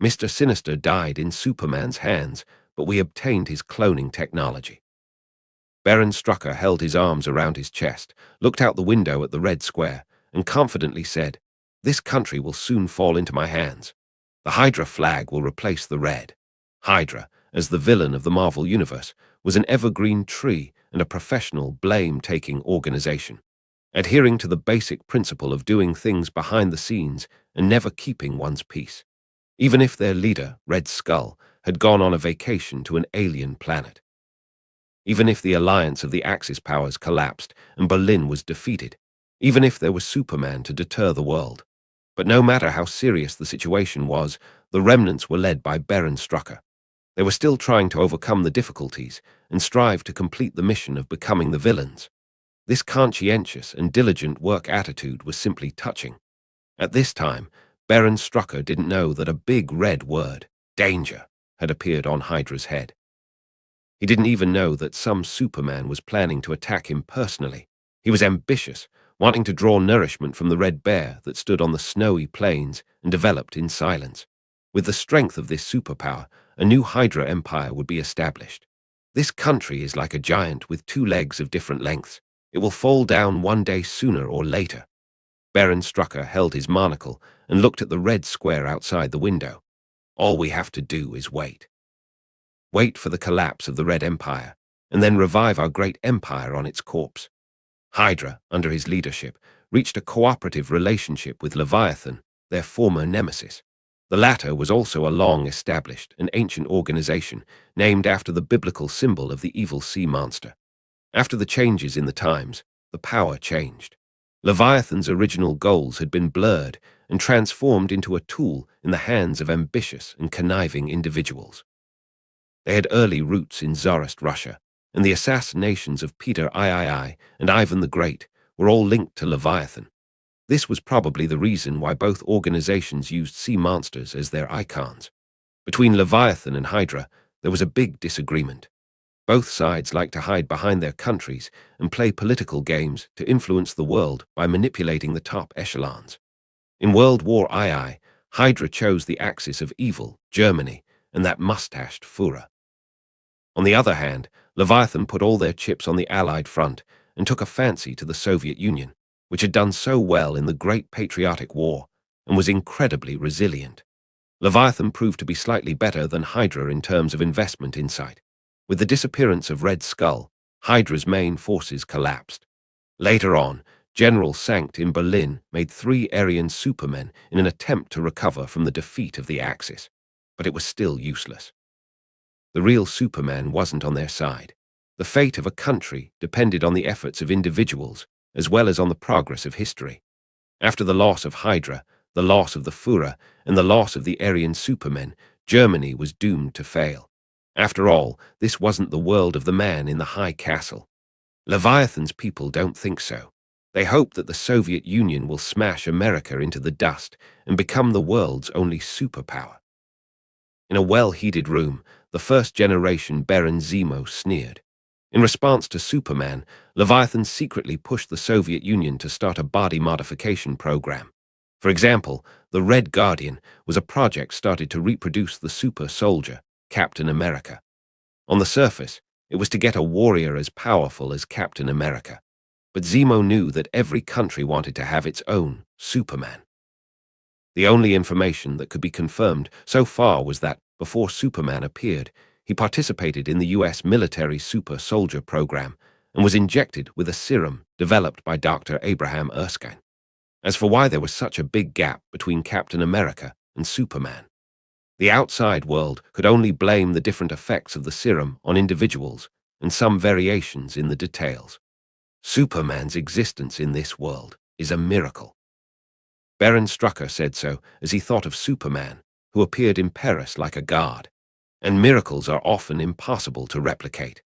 S1: "Mr. Sinister died in Superman's hands, but we obtained his cloning technology." Baron Strucker held his arms around his chest, looked out the window at the red square, and confidently said, "This country will soon fall into my hands. The Hydra flag will replace the red." Hydra, as the villain of the Marvel Universe, was an evergreen tree and a professional, blame-taking organization, adhering to the basic principle of doing things behind the scenes and never keeping one's peace. Even if their leader, Red Skull, had gone on a vacation to an alien planet. Even if the alliance of the Axis powers collapsed and Berlin was defeated. Even if there was Superman to deter the world. But no matter how serious the situation was, the remnants were led by Baron Strucker. They were still trying to overcome the difficulties and strive to complete the mission of becoming the villains. This conscientious and diligent work attitude was simply touching. At this time, Baron Strucker didn't know that a big red word, danger, had appeared on Hydra's head. He didn't even know that some Superman was planning to attack him personally. He was ambitious, wanting to draw nourishment from the red bear that stood on the snowy plains and developed in silence. With the strength of this superpower, a new Hydra empire would be established. "This country is like a giant with two legs of different lengths. It will fall down one day sooner or later." Baron Strucker held his monocle and looked at the red square outside the window. "All we have to do is wait. Wait for the collapse of the Red Empire, and then revive our great empire on its corpse." Hydra, under his leadership, reached a cooperative relationship with Leviathan, their former nemesis. The latter was also a long-established and ancient organization named after the biblical symbol of the evil sea monster. After the changes in the times, the power changed. Leviathan's original goals had been blurred and transformed into a tool in the hands of ambitious and conniving individuals. They had early roots in Tsarist Russia, and the assassinations of Peter III and Ivan the Great were all linked to Leviathan. This was probably the reason why both organizations used sea monsters as their icons. Between Leviathan and Hydra, there was a big disagreement. Both sides liked to hide behind their countries and play political games to influence the world by manipulating the top echelons. In World War II, Hydra chose the axis of evil, Germany, and that mustached Führer. On the other hand, Leviathan put all their chips on the Allied front and took a fancy to the Soviet Union, which had done so well in the Great Patriotic War and was incredibly resilient. Leviathan proved to be slightly better than Hydra in terms of investment insight. With the disappearance of Red Skull, Hydra's main forces collapsed. Later on, General Sankt in Berlin made 3 Aryan supermen in an attempt to recover from the defeat of the Axis, but it was still useless. The real Superman wasn't on their side. The fate of a country depended on the efforts of individuals, as well as on the progress of history. After the loss of Hydra, the loss of the Führer, and the loss of the Aryan supermen, Germany was doomed to fail. After all, this wasn't the world of the man in the high castle. Leviathan's people don't think so. They hope that the Soviet Union will smash America into the dust and become the world's only superpower. In a well-heated room, the first-generation Baron Zemo sneered. In response to Superman, Leviathan secretly pushed the Soviet Union to start a body modification program. For example, the Red Guardian was a project started to reproduce the super soldier, Captain America. On the surface, it was to get a warrior as powerful as Captain America. But Zemo knew that every country wanted to have its own Superman. The only information that could be confirmed so far was that, before Superman appeared, he participated in the US military super soldier program and was injected with a serum developed by Dr. Abraham Erskine. As for why there was such a big gap between Captain America and Superman, the outside world could only blame the different effects of the serum on individuals and some variations in the details. Superman's existence in this world is a miracle. Baron Strucker said so as he thought of Superman, who appeared in Paris like a god. And miracles are often impossible to replicate.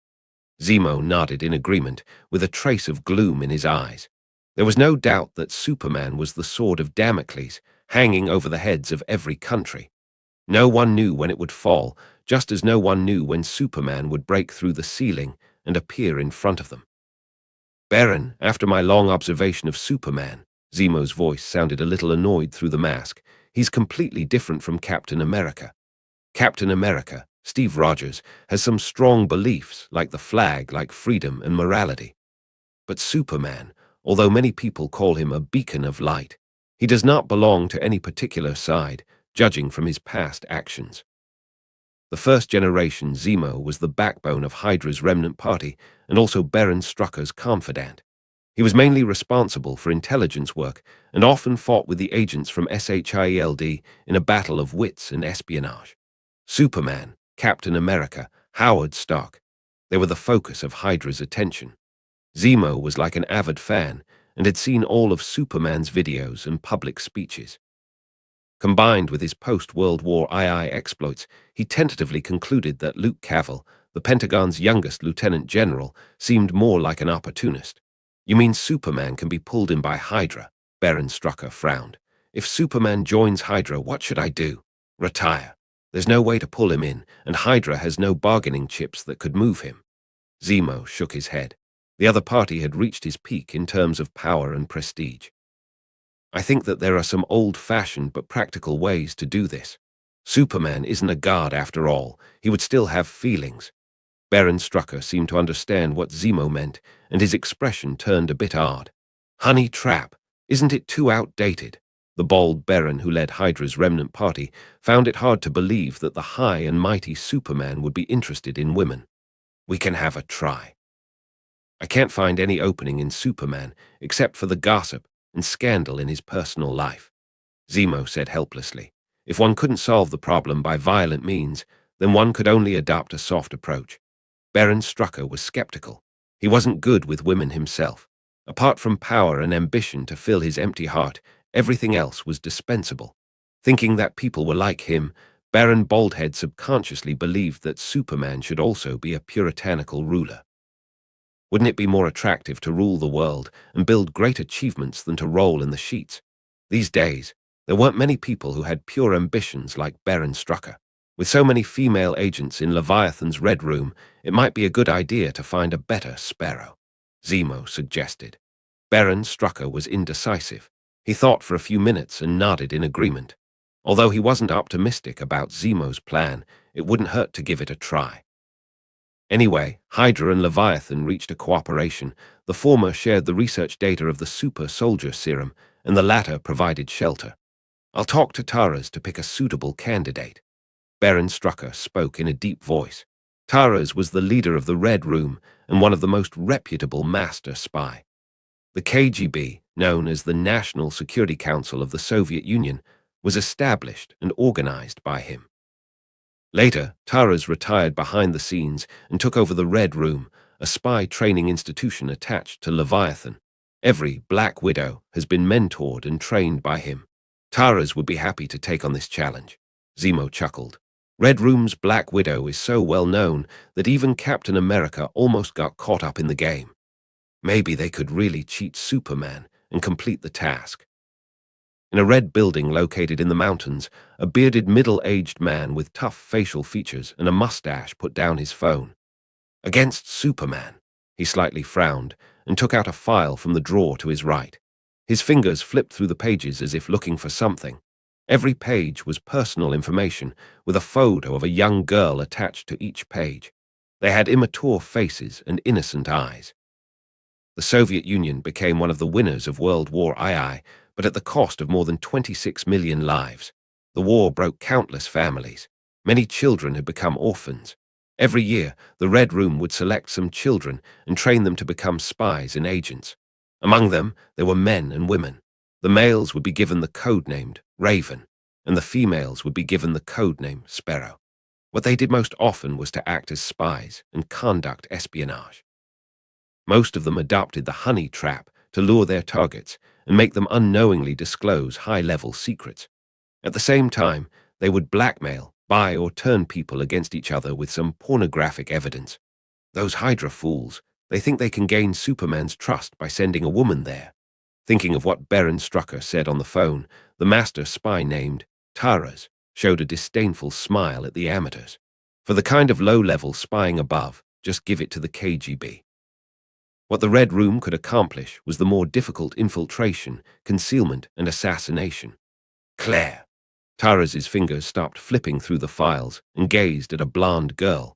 S1: Zemo nodded in agreement, with a trace of gloom in his eyes. There was no doubt that Superman was the sword of Damocles, hanging over the heads of every country. No one knew when it would fall, just as no one knew when Superman would break through the ceiling and appear in front of them. Baron, after my long observation of Superman, Zemo's voice sounded a little annoyed through the mask, he's completely different from Captain America. Captain America, Steve Rogers, has some strong beliefs, like the flag, like freedom and morality. But Superman, although many people call him a beacon of light, he does not belong to any particular side, judging from his past actions. The first generation Zemo was the backbone of Hydra's remnant party and also Baron Strucker's confidant. He was mainly responsible for intelligence work and often fought with the agents from SHIELD in a battle of wits and espionage. Superman, Captain America, Howard Stark. They were the focus of Hydra's attention. Zemo was like an avid fan and had seen all of Superman's videos and public speeches. Combined with his post-World War II exploits, he tentatively concluded that Luke Cavill, the Pentagon's youngest lieutenant general, seemed more like an opportunist. You mean Superman can be pulled in by Hydra? Baron Strucker frowned. If Superman joins Hydra, what should I do? Retire. There's no way to pull him in, and Hydra has no bargaining chips that could move him. Zemo shook his head. The other party had reached his peak in terms of power and prestige. I think that there are some old-fashioned but practical ways to do this. Superman isn't a god after all. He would still have feelings. Baron Strucker seemed to understand what Zemo meant, and his expression turned a bit odd. Honey trap, isn't it too outdated? The bald Baron who led Hydra's remnant party found it hard to believe that the high and mighty Superman would be interested in women. We can have a try. I can't find any opening in Superman except for the gossip and scandal in his personal life. Zemo said helplessly. If one couldn't solve the problem by violent means, then one could only adopt a soft approach. Baron Strucker was skeptical. He wasn't good with women himself. Apart from power and ambition to fill his empty heart, everything else was dispensable. Thinking that people were like him, Baron Baldhead subconsciously believed that Superman should also be a puritanical ruler. Wouldn't it be more attractive to rule the world and build great achievements than to roll in the sheets? These days, there weren't many people who had pure ambitions like Baron Strucker. With so many female agents in Leviathan's Red Room, it might be a good idea to find a better Sparrow, Zemo suggested. Baron Strucker was indecisive. He thought for a few minutes and nodded in agreement. Although he wasn't optimistic about Zemo's plan, it wouldn't hurt to give it a try. Anyway, Hydra and Leviathan reached a cooperation. The former shared the research data of the super soldier serum, and the latter provided shelter. I'll talk to Taras to pick a suitable candidate. Baron Strucker spoke in a deep voice. Taras was the leader of the Red Room and one of the most reputable master spy. The KGB, known as the National Security Council of the Soviet Union, was established and organized by him. Later, Taras retired behind the scenes and took over the Red Room, a spy training institution attached to Leviathan. Every Black Widow has been mentored and trained by him. Taras would be happy to take on this challenge. Zemo chuckled. Red Room's Black Widow is so well known that even Captain America almost got caught up in the game. Maybe they could really cheat Superman and complete the task. In a red building located in the mountains, a bearded middle-aged man with tough facial features and a mustache put down his phone. Against Superman. He slightly frowned and took out a file from the drawer to his right. His fingers flipped through the pages as if looking for something. Every page was personal information, with a photo of a young girl attached to each page. They had immature faces and innocent eyes. The Soviet Union became one of the winners of World War II, but at the cost of more than 26 million lives. The war broke countless families. Many children had become orphans. Every year, the Red Room would select some children and train them to become spies and agents. Among them, there were men and women. The males would be given the code named Raven, and the females would be given the code name Sparrow. What they did most often was to act as spies and conduct espionage. Most of them adopted the honey trap to lure their targets and make them unknowingly disclose high-level secrets. At the same time, they would blackmail, buy, or turn people against each other with some pornographic evidence. Those Hydra fools, they think they can gain Superman's trust by sending a woman there. Thinking of what Baron Strucker said on the phone, the master spy named Taras showed a disdainful smile at the amateurs. For the kind of low-level spying above, just give it to the KGB. What the Red Room could accomplish was the more difficult infiltration, concealment, and assassination. Claire. Taras's fingers stopped flipping through the files and gazed at a blonde girl.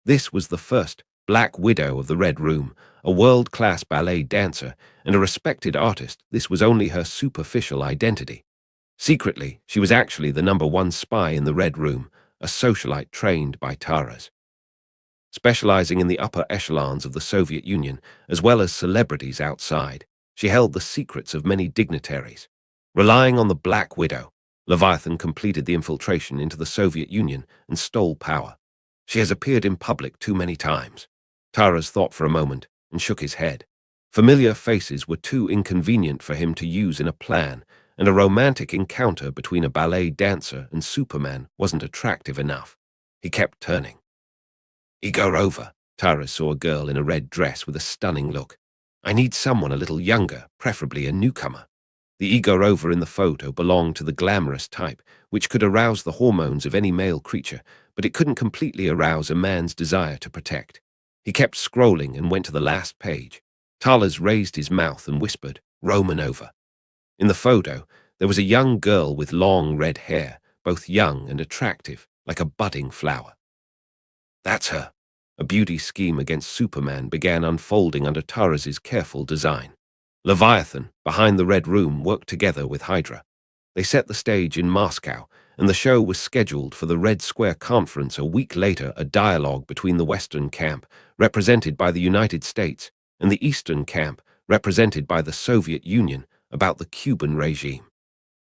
S1: This was the first Black Widow of the Red Room, a world-class ballet dancer and a respected artist. This was only her superficial identity. Secretly, she was actually the #1 spy in the Red Room, a socialite trained by Taras. Specializing in the upper echelons of the Soviet Union, as well as celebrities outside, she held the secrets of many dignitaries. Relying on the Black Widow, Leviathan completed the infiltration into the Soviet Union and stole power. She has appeared in public too many times. Taras thought for a moment and shook his head. Familiar faces were too inconvenient for him to use in a plan, and a romantic encounter between a ballet dancer and Superman wasn't attractive enough. He kept turning. Igorova. Taras saw a girl in a red dress with a stunning look. I need someone a little younger, preferably a newcomer. The Igorova in the photo belonged to the glamorous type, which could arouse the hormones of any male creature, but it couldn't completely arouse a man's desire to protect. He kept scrolling and went to the last page. Taras raised his mouth and whispered, Romanova. In the photo, there was a young girl with long red hair, both young and attractive, like a budding flower. That's her. A beauty scheme against Superman began unfolding under Taras's careful design. Leviathan, behind the Red Room, worked together with Hydra. They set the stage in Moscow, and the show was scheduled for the Red Square Conference a week later, a dialogue between the Western camp, represented by the United States, and the Eastern camp, represented by the Soviet Union, about the Cuban regime.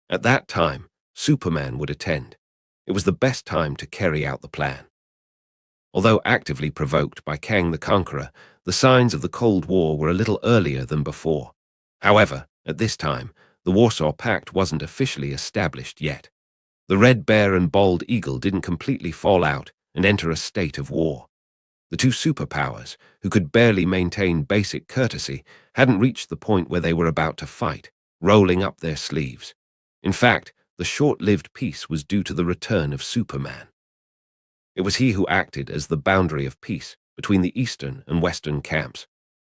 S1: At that time, Superman would attend. It was the best time to carry out the plan. Although actively provoked by Kang the Conqueror, the signs of the Cold War were a little earlier than before. However, at this time, the Warsaw Pact wasn't officially established yet. The Red Bear and Bald Eagle didn't completely fall out and enter a state of war. The two superpowers, who could barely maintain basic courtesy, hadn't reached the point where they were about to fight, rolling up their sleeves. In fact, the short-lived peace was due to the return of Superman. It was he who acted as the boundary of peace between the Eastern and Western camps.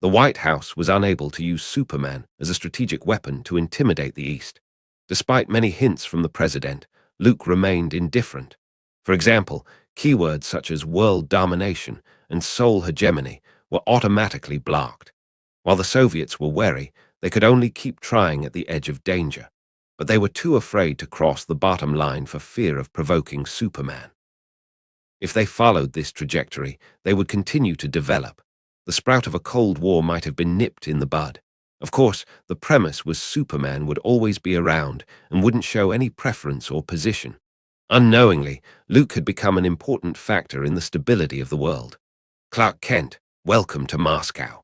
S1: The White House was unable to use Superman as a strategic weapon to intimidate the East. Despite many hints from the president, Luke remained indifferent. For example, keywords such as world domination and sole hegemony were automatically blocked. While the Soviets were wary, they could only keep trying at the edge of danger. But they were too afraid to cross the bottom line for fear of provoking Superman. If they followed this trajectory, they would continue to develop. The sprout of a Cold War might have been nipped in the bud. Of course, the premise was Superman would always be around and wouldn't show any preference or position. Unknowingly, Luke had become an important factor in the stability of the world. Clark Kent, welcome to Moscow.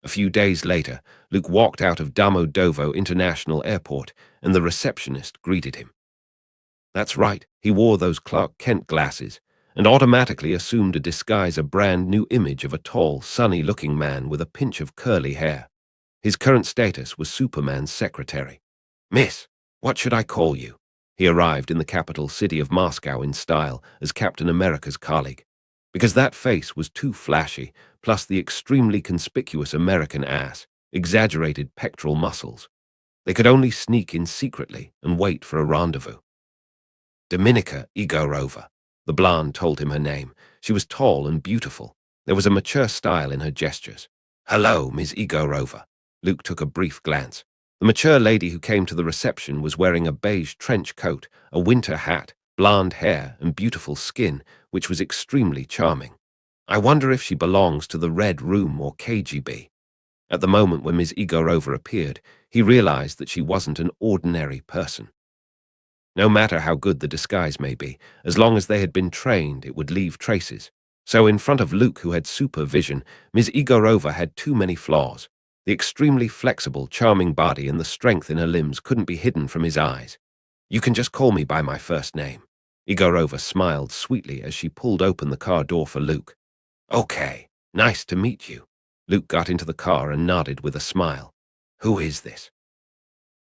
S1: A few days later, Luke walked out of Domodedovo International Airport, and the receptionist greeted him. That's right, he wore those Clark Kent glasses, and automatically assumed a disguise, a brand new image of a tall, sunny-looking man with a pinch of curly hair. His current status was Superman's secretary. Miss, what should I call you? He arrived in the capital city of Moscow in style as Captain America's colleague. because that face was too flashy, plus the extremely conspicuous American ass, exaggerated pectoral muscles. They could only sneak in secretly and wait for a rendezvous. Dominika Igorova. The blonde told him her name. She was tall and beautiful. There was a mature style in her gestures. "Hello, Ms. Igorova." Luke took a brief glance. The mature lady who came to the reception was wearing a beige trench coat, a winter hat, blonde hair, and beautiful skin, which was extremely charming. "I wonder if she belongs to the Red Room or KGB. At the moment when Ms. Igorova appeared, he realized that she wasn't an ordinary person. No matter how good the disguise may be, as long as they had been trained, it would leave traces. So in front of Luke, who had supervision, Ms. Igorova had too many flaws. The extremely flexible, charming body and the strength in her limbs couldn't be hidden from his eyes. "You can just call me by my first name." Igorova smiled sweetly as she pulled open the car door for Luke. "Okay, nice to meet you." Luke got into the car and nodded with a smile. "Who is this?"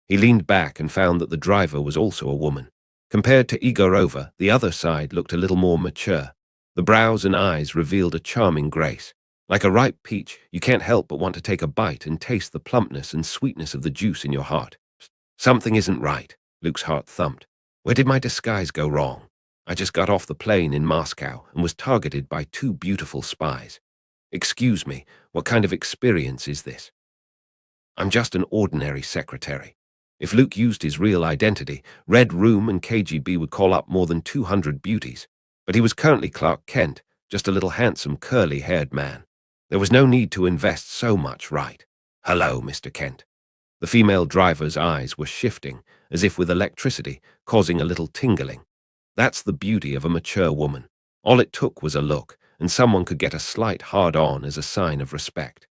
S1: He leaned back and found that the driver was also a woman. Compared to Igorova, the other side looked a little more mature. The brows and eyes revealed a charming grace. Like a ripe peach, you can't help but want to take a bite and taste the plumpness and sweetness of the juice in your heart. Something isn't right. Luke's heart thumped. Where did my disguise go wrong? I just got off the plane in Moscow and was targeted by two beautiful spies. Excuse me, what kind of experience is this? I'm just an ordinary secretary. If Luke used his real identity, Red Room and KGB would call up more than 200 beauties. But he was currently Clark Kent, just a little handsome, curly-haired man. There was no need to invest so much, right? "Hello, Mr. Kent." The female driver's eyes were shifting, as if with electricity, causing a little tingling. That's the beauty of a mature woman. All it took was a look, and someone could get a slight hard-on as a sign of respect.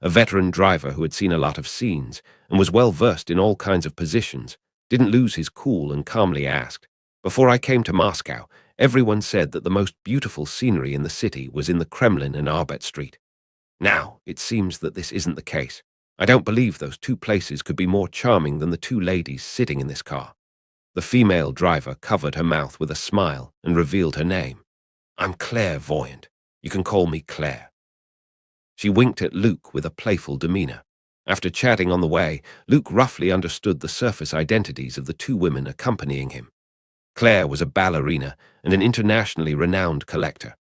S1: A veteran driver who had seen a lot of scenes and was well versed in all kinds of positions, didn't lose his cool and calmly asked, "Before I came to Moscow, everyone said that the most beautiful scenery in the city was in the Kremlin and Arbet Street. Now, it seems that this isn't the case. I don't believe those two places could be more charming than the two ladies sitting in this car." The female driver covered her mouth with a smile and revealed her name. "I'm clairvoyant. You can call me Claire." She winked at Luke with a playful demeanor. After chatting on the way, Luke roughly understood the surface identities of the two women accompanying him. Claire was a ballerina and an internationally renowned collector.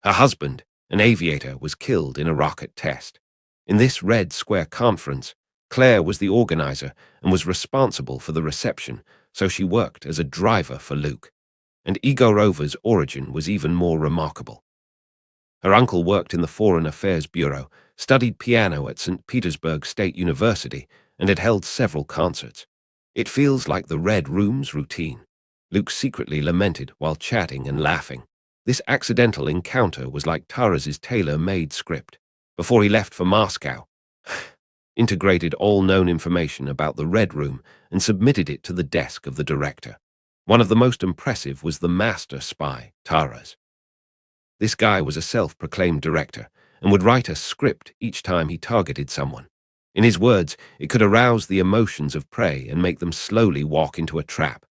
S1: Her husband, an aviator, was killed in a rocket test. In this Red Square conference, Claire was the organizer and was responsible for the reception, so she worked as a driver for Luke. And Igorova's origin was even more remarkable. Her uncle worked in the Foreign Affairs Bureau, studied piano at St. Petersburg State University, and had held several concerts. "It feels like the Red Room's routine," Luke secretly lamented while chatting and laughing. This accidental encounter was like Taras's tailor-made script. Before he left for Moscow, integrated all known information about the Red Room and submitted it to the desk of the director. One of the most impressive was the master spy, Taras. This guy was a self-proclaimed director and would write a script each time he targeted someone. In his words, it could arouse the emotions of prey and make them slowly walk into a trap.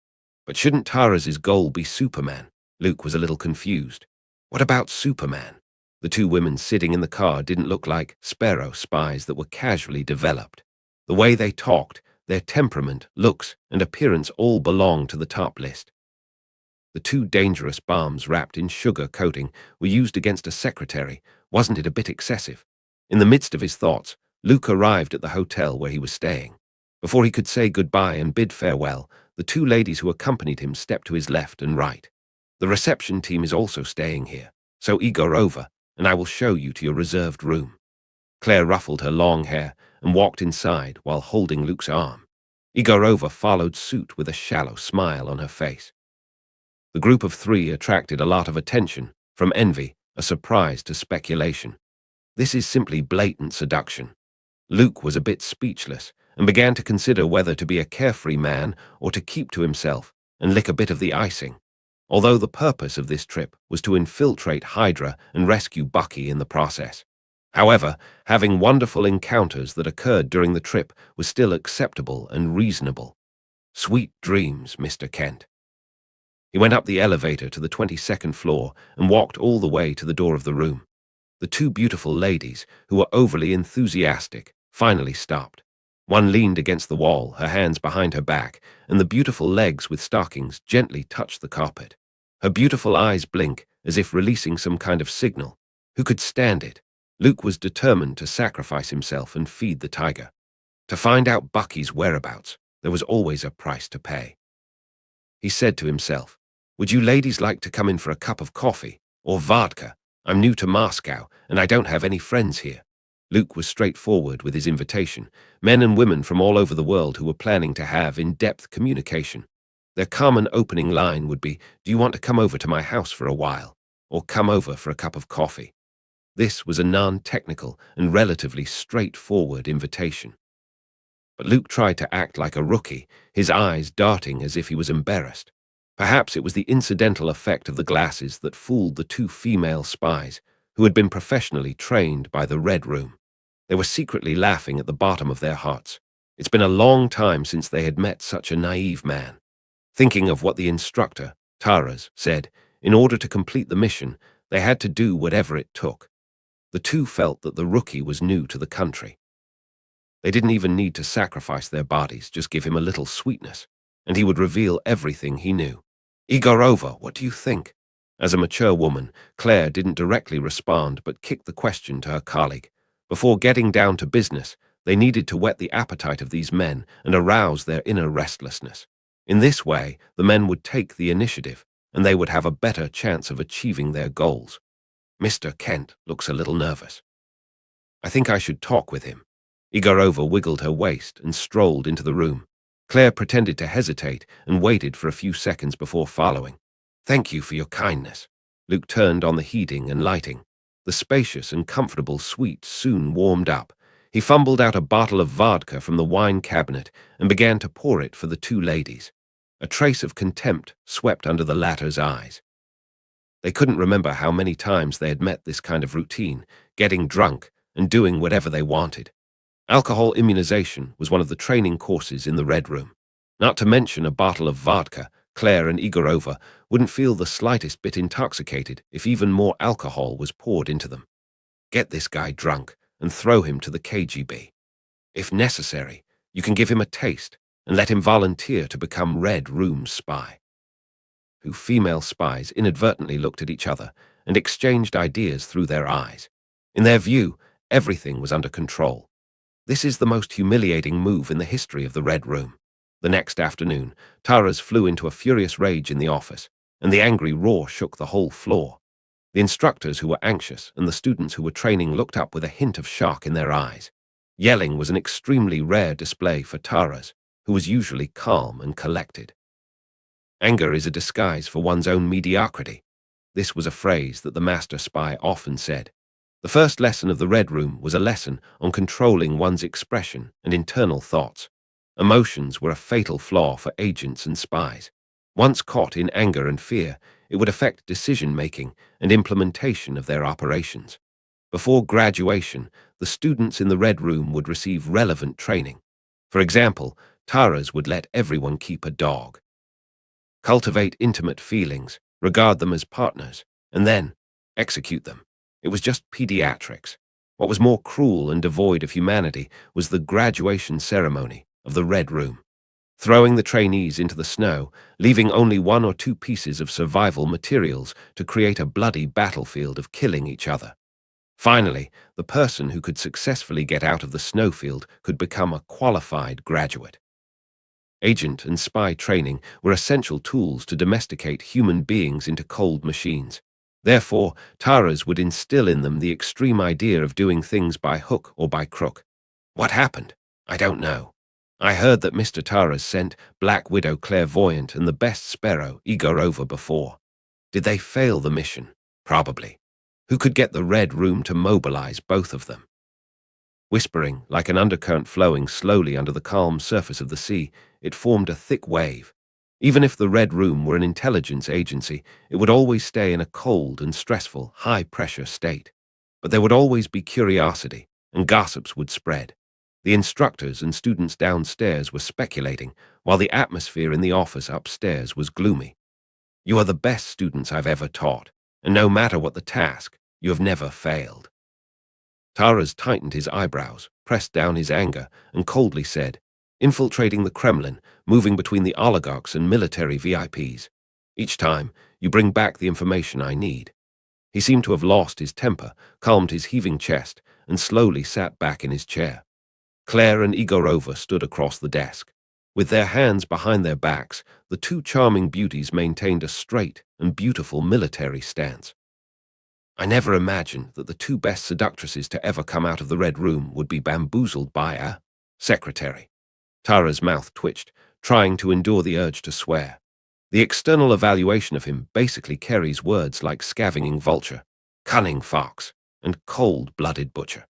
S1: But shouldn't Taras's goal be Superman? Luke was a little confused. What about Superman? The two women sitting in the car didn't look like sparrow spies that were casually developed. The way they talked, their temperament, looks, and appearance all belonged to the top list. The two dangerous bombs wrapped in sugar coating were used against a secretary. Wasn't it a bit excessive? In the midst of his thoughts, Luke arrived at the hotel where he was staying. Before he could say goodbye and bid farewell, the two ladies who accompanied him stepped to his left and right. "The reception team is also staying here, so Igorova, and I will show you to your reserved room." Claire ruffled her long hair and walked inside while holding Luke's arm. Igorova followed suit with a shallow smile on her face. The group of three attracted a lot of attention, from envy, a surprise to speculation. This is simply blatant seduction. Luke was a bit speechless and began to consider whether to be a carefree man or to keep to himself and lick a bit of the icing, although the purpose of this trip was to infiltrate Hydra and rescue Bucky in the process. However, having wonderful encounters that occurred during the trip was still acceptable and reasonable. Sweet dreams, Mr. Kent. He went up the elevator to the 22nd floor and walked all the way to the door of the room. The two beautiful ladies, who were overly enthusiastic, finally stopped. One leaned against the wall, her hands behind her back, and the beautiful legs with stockings gently touched the carpet. Her beautiful eyes blink, as if releasing some kind of signal. Who could stand it? Luke was determined to sacrifice himself and feed the tiger. To find out Bucky's whereabouts, there was always a price to pay. He said to himself, "Would you ladies like to come in for a cup of coffee? Or vodka? I'm new to Moscow, and I don't have any friends here." Luke was straightforward with his invitation, men and women from all over the world who were planning to have in-depth communication. Their common opening line would be, "Do you want to come over to my house for a while?" Or "Come over for a cup of coffee." This was a non-technical and relatively straightforward invitation. But Luke tried to act like a rookie, his eyes darting as if he was embarrassed. Perhaps it was the incidental effect of the glasses that fooled the two female spies, who had been professionally trained by the Red Room. They were secretly laughing at the bottom of their hearts. It's been a long time since they had met such a naive man. Thinking of what the instructor, Taras, said, in order to complete the mission, they had to do whatever it took. The two felt that the rookie was new to the country. They didn't even need to sacrifice their bodies, just give him a little sweetness, and he would reveal everything he knew. "Igorova, what do you think?" As a mature woman, Claire didn't directly respond but kicked the question to her colleague. Before getting down to business, they needed to whet the appetite of these men and arouse their inner restlessness. In this way, the men would take the initiative, and they would have a better chance of achieving their goals. "Mr. Kent looks a little nervous. I think I should talk with him." Igorova wiggled her waist and strolled into the room. Claire pretended to hesitate and waited for a few seconds before following. "Thank you for your kindness." Luke turned on the heating and lighting. The spacious and comfortable suite soon warmed up. He fumbled out a bottle of vodka from the wine cabinet and began to pour it for the two ladies. A trace of contempt swept under the latter's eyes. They couldn't remember how many times they had met this kind of routine, getting drunk and doing whatever they wanted. Alcohol immunization was one of the training courses in the Red Room. Not to mention a bottle of vodka, Claire and Igorova wouldn't feel the slightest bit intoxicated if even more alcohol was poured into them. Get this guy drunk and throw him to the KGB. If necessary, you can give him a taste and let him volunteer to become Red Room spy. Two female spies inadvertently looked at each other and exchanged ideas through their eyes. In their view, everything was under control. This is the most humiliating move in the history of the Red Room. The next afternoon, Taras flew into a furious rage in the office, and the angry roar shook the whole floor. The instructors who were anxious and the students who were training looked up with a hint of shock in their eyes. Yelling was an extremely rare display for Taras, who was usually calm and collected. Anger is a disguise for one's own mediocrity. This was a phrase that the master spy often said. The first lesson of the Red Room was a lesson on controlling one's expression and internal thoughts. Emotions were a fatal flaw for agents and spies. Once caught in anger and fear, it would affect decision-making and implementation of their operations. Before graduation, the students in the Red Room would receive relevant training. For example, Taras would let everyone keep a dog. Cultivate intimate feelings, regard them as partners, and then execute them. It was just pediatrics. What was more cruel and devoid of humanity was the graduation ceremony of the Red Room. Throwing the trainees into the snow, leaving only one or two pieces of survival materials to create a bloody battlefield of killing each other. Finally, the person who could successfully get out of the snowfield could become a qualified graduate. Agent and spy training were essential tools to domesticate human beings into cold machines. Therefore, Taras would instill in them the extreme idea of doing things by hook or by crook. What happened? I don't know. I heard that Mr. Taras sent Black Widow Clairvoyant and the Best Sparrow, Igorova, before. Did they fail the mission? Probably. Who could get the Red Room to mobilize both of them? Whispering, like an undercurrent flowing slowly under the calm surface of the sea, it formed a thick wave. Even if the Red Room were an intelligence agency, it would always stay in a cold and stressful, high-pressure state. But there would always be curiosity, and gossips would spread. The instructors and students downstairs were speculating, while the atmosphere in the office upstairs was gloomy. You are the best students I've ever taught, and no matter what the task, you have never failed." Taras tightened his eyebrows, pressed down his anger, and coldly said, "Infiltrating the Kremlin, moving between the oligarchs and military VIPs. Each time, you bring back the information I need." He seemed to have lost his temper, calmed his heaving chest, and slowly sat back in his chair. Claire and Igorova stood across the desk. With their hands behind their backs, the two charming beauties maintained a straight and beautiful military stance. I never imagined that the two best seductresses to ever come out of the Red Room would be bamboozled by a secretary. Tara's mouth twitched, trying to endure the urge to swear. The external evaluation of him basically carries words like scavenging vulture, cunning fox, and cold-blooded butcher.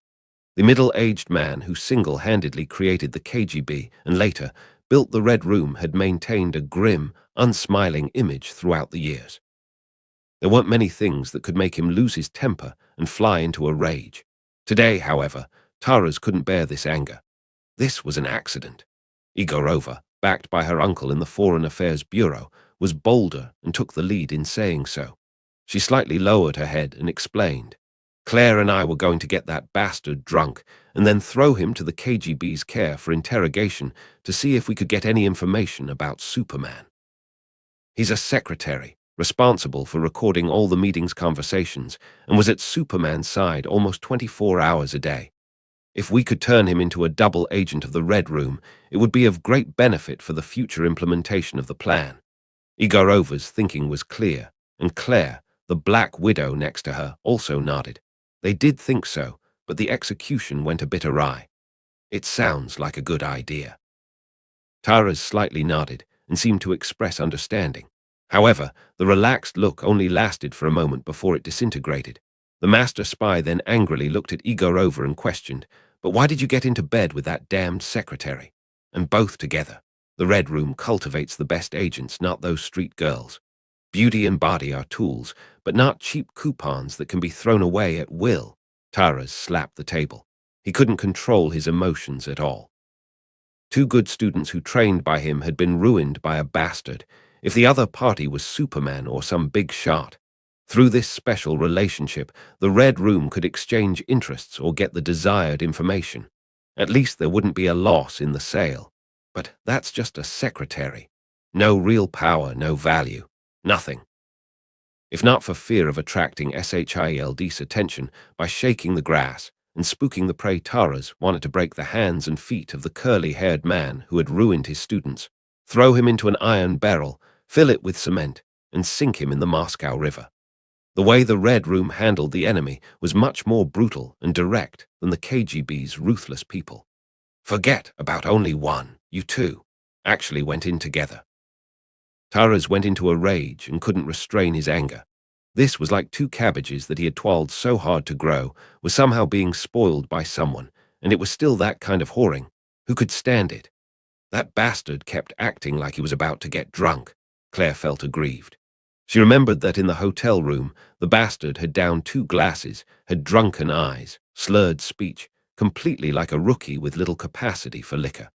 S1: The middle-aged man who single-handedly created the KGB and later built the Red Room had maintained a grim, unsmiling image throughout the years. There weren't many things that could make him lose his temper and fly into a rage. Today, however, Taras couldn't bear this anger. This was an accident. Igorova, backed by her uncle in the Foreign Affairs Bureau, was bolder and took the lead in saying so. She slightly lowered her head and explained, "Claire and I were going to get that bastard drunk and then throw him to the KGB's care for interrogation to see if we could get any information about Superman. He's a secretary, responsible for recording all the meeting's conversations, and was at Superman's side almost 24 hours a day. If we could turn him into a double agent of the Red Room, it would be of great benefit for the future implementation of the plan." Igorova's thinking was clear, and Claire, the Black Widow next to her, also nodded. They did think so, but the execution went a bit awry. "It sounds like a good idea." Taras slightly nodded and seemed to express understanding. However, the relaxed look only lasted for a moment before it disintegrated. The master spy then angrily looked at Igorova and questioned, "But why did you get into bed with that damned secretary? And both together. The Red Room cultivates the best agents, not those street girls. Beauty and body are tools, but not cheap coupons that can be thrown away at will." Taras slapped the table. He couldn't control his emotions at all. Two good students who trained by him had been ruined by a bastard, if the other party was Superman or some big shot. Through this special relationship, the Red Room could exchange interests or get the desired information. At least there wouldn't be a loss in the sale. But that's just a secretary. No real power, no value. Nothing. If not for fear of attracting SHIELD's attention by shaking the grass and spooking the prey, Taras wanted to break the hands and feet of the curly-haired man who had ruined his students, throw him into an iron barrel, fill it with cement, and sink him in the Moscow River. The way the Red Room handled the enemy was much more brutal and direct than the KGB's ruthless people. Forget about only one. You two actually went in together. Taras went into a rage and couldn't restrain his anger. This was like two cabbages that he had toiled so hard to grow were somehow being spoiled by someone, and it was still that kind of whoring. Who could stand it? That bastard kept acting like he was about to get drunk. Claire felt aggrieved. She remembered that in the hotel room, the bastard had downed 2 glasses, had drunken eyes, slurred speech, completely like a rookie with little capacity for liquor.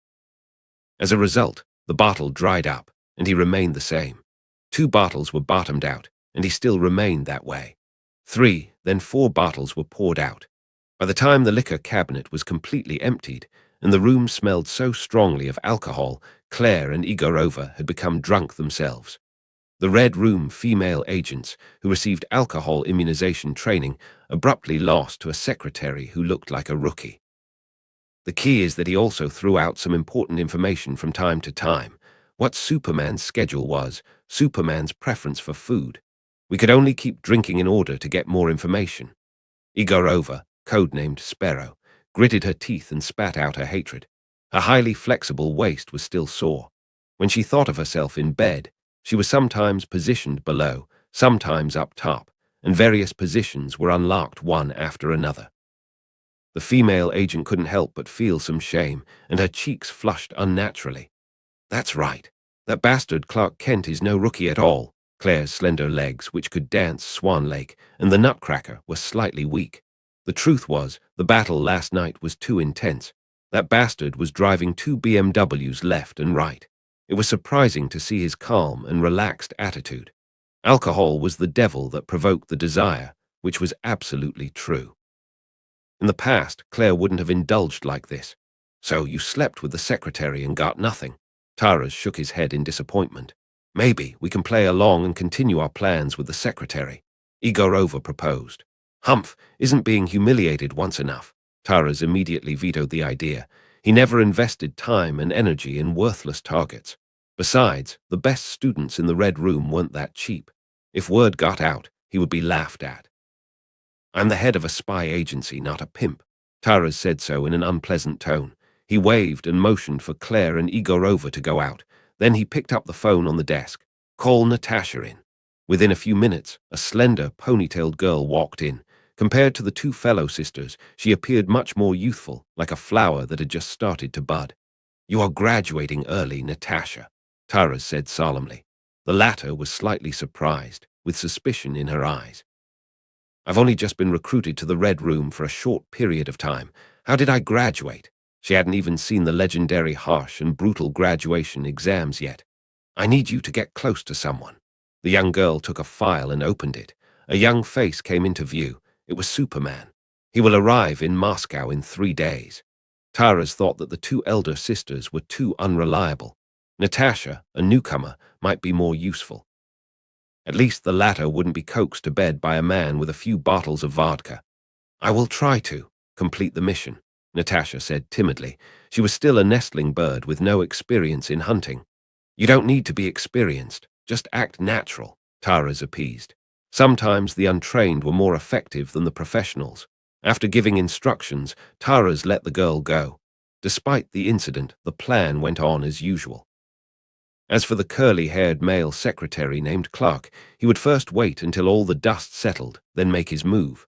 S1: As a result, the bottle dried up, and he remained the same. 2 bottles were bottomed out, and he still remained that way. 3, then 4 bottles were poured out. By the time the liquor cabinet was completely emptied, and the room smelled so strongly of alcohol, Claire and Igorova had become drunk themselves. The Red Room female agents, who received alcohol immunization training, abruptly lost to a secretary who looked like a rookie. The key is that he also threw out some important information from time to time. What Superman's schedule was, Superman's preference for food. We could only keep drinking in order to get more information. Igorova, codenamed Sparrow, gritted her teeth and spat out her hatred. Her highly flexible waist was still sore. When she thought of herself in bed, she was sometimes positioned below, sometimes up top, and various positions were unlocked one after another. The female agent couldn't help but feel some shame, and her cheeks flushed unnaturally. That's right. That bastard Clark Kent is no rookie at all. Claire's slender legs, which could dance Swan Lake, and the Nutcracker were slightly weak. The truth was, the battle last night was too intense. That bastard was driving 2 BMWs left and right. It was surprising to see his calm and relaxed attitude. Alcohol was the devil that provoked the desire, which was absolutely true. In the past, Claire wouldn't have indulged like this. So you slept with the secretary and got nothing. Tara shook his head in disappointment. Maybe we can play along and continue our plans with the secretary, Igorova proposed. Humph isn't being humiliated once enough. Taras immediately vetoed the idea. He never invested time and energy in worthless targets. Besides, the best students in the Red Room weren't that cheap. If word got out, he would be laughed at. I'm the head of a spy agency, not a pimp. Taras said so in an unpleasant tone. He waved and motioned for Claire and Igorova to go out. Then he picked up the phone on the desk. Call Natasha in. Within a few minutes, a slender, ponytailed girl walked in. Compared to the two fellow sisters, she appeared much more youthful, like a flower that had just started to bud. You are graduating early, Natasha, Taras said solemnly. The latter was slightly surprised, with suspicion in her eyes. I've only just been recruited to the Red Room for a short period of time. How did I graduate? She hadn't even seen the legendary harsh and brutal graduation exams yet. I need you to get close to someone. The young girl took a file and opened it. A young face came into view. It was Superman. He will arrive in Moscow in 3 days. Taras thought that the two elder sisters were too unreliable. Natasha, a newcomer, might be more useful. At least the latter wouldn't be coaxed to bed by a man with a few bottles of vodka. I will try to complete the mission, Natasha said timidly. She was still a nestling bird with no experience in hunting. You don't need to be experienced, just act natural, Taras appeased. Sometimes the untrained were more effective than the professionals. After giving instructions, Taras let the girl go. Despite the incident, the plan went on as usual. As for the curly-haired male secretary named Clark, he would first wait until all the dust settled, then make his move.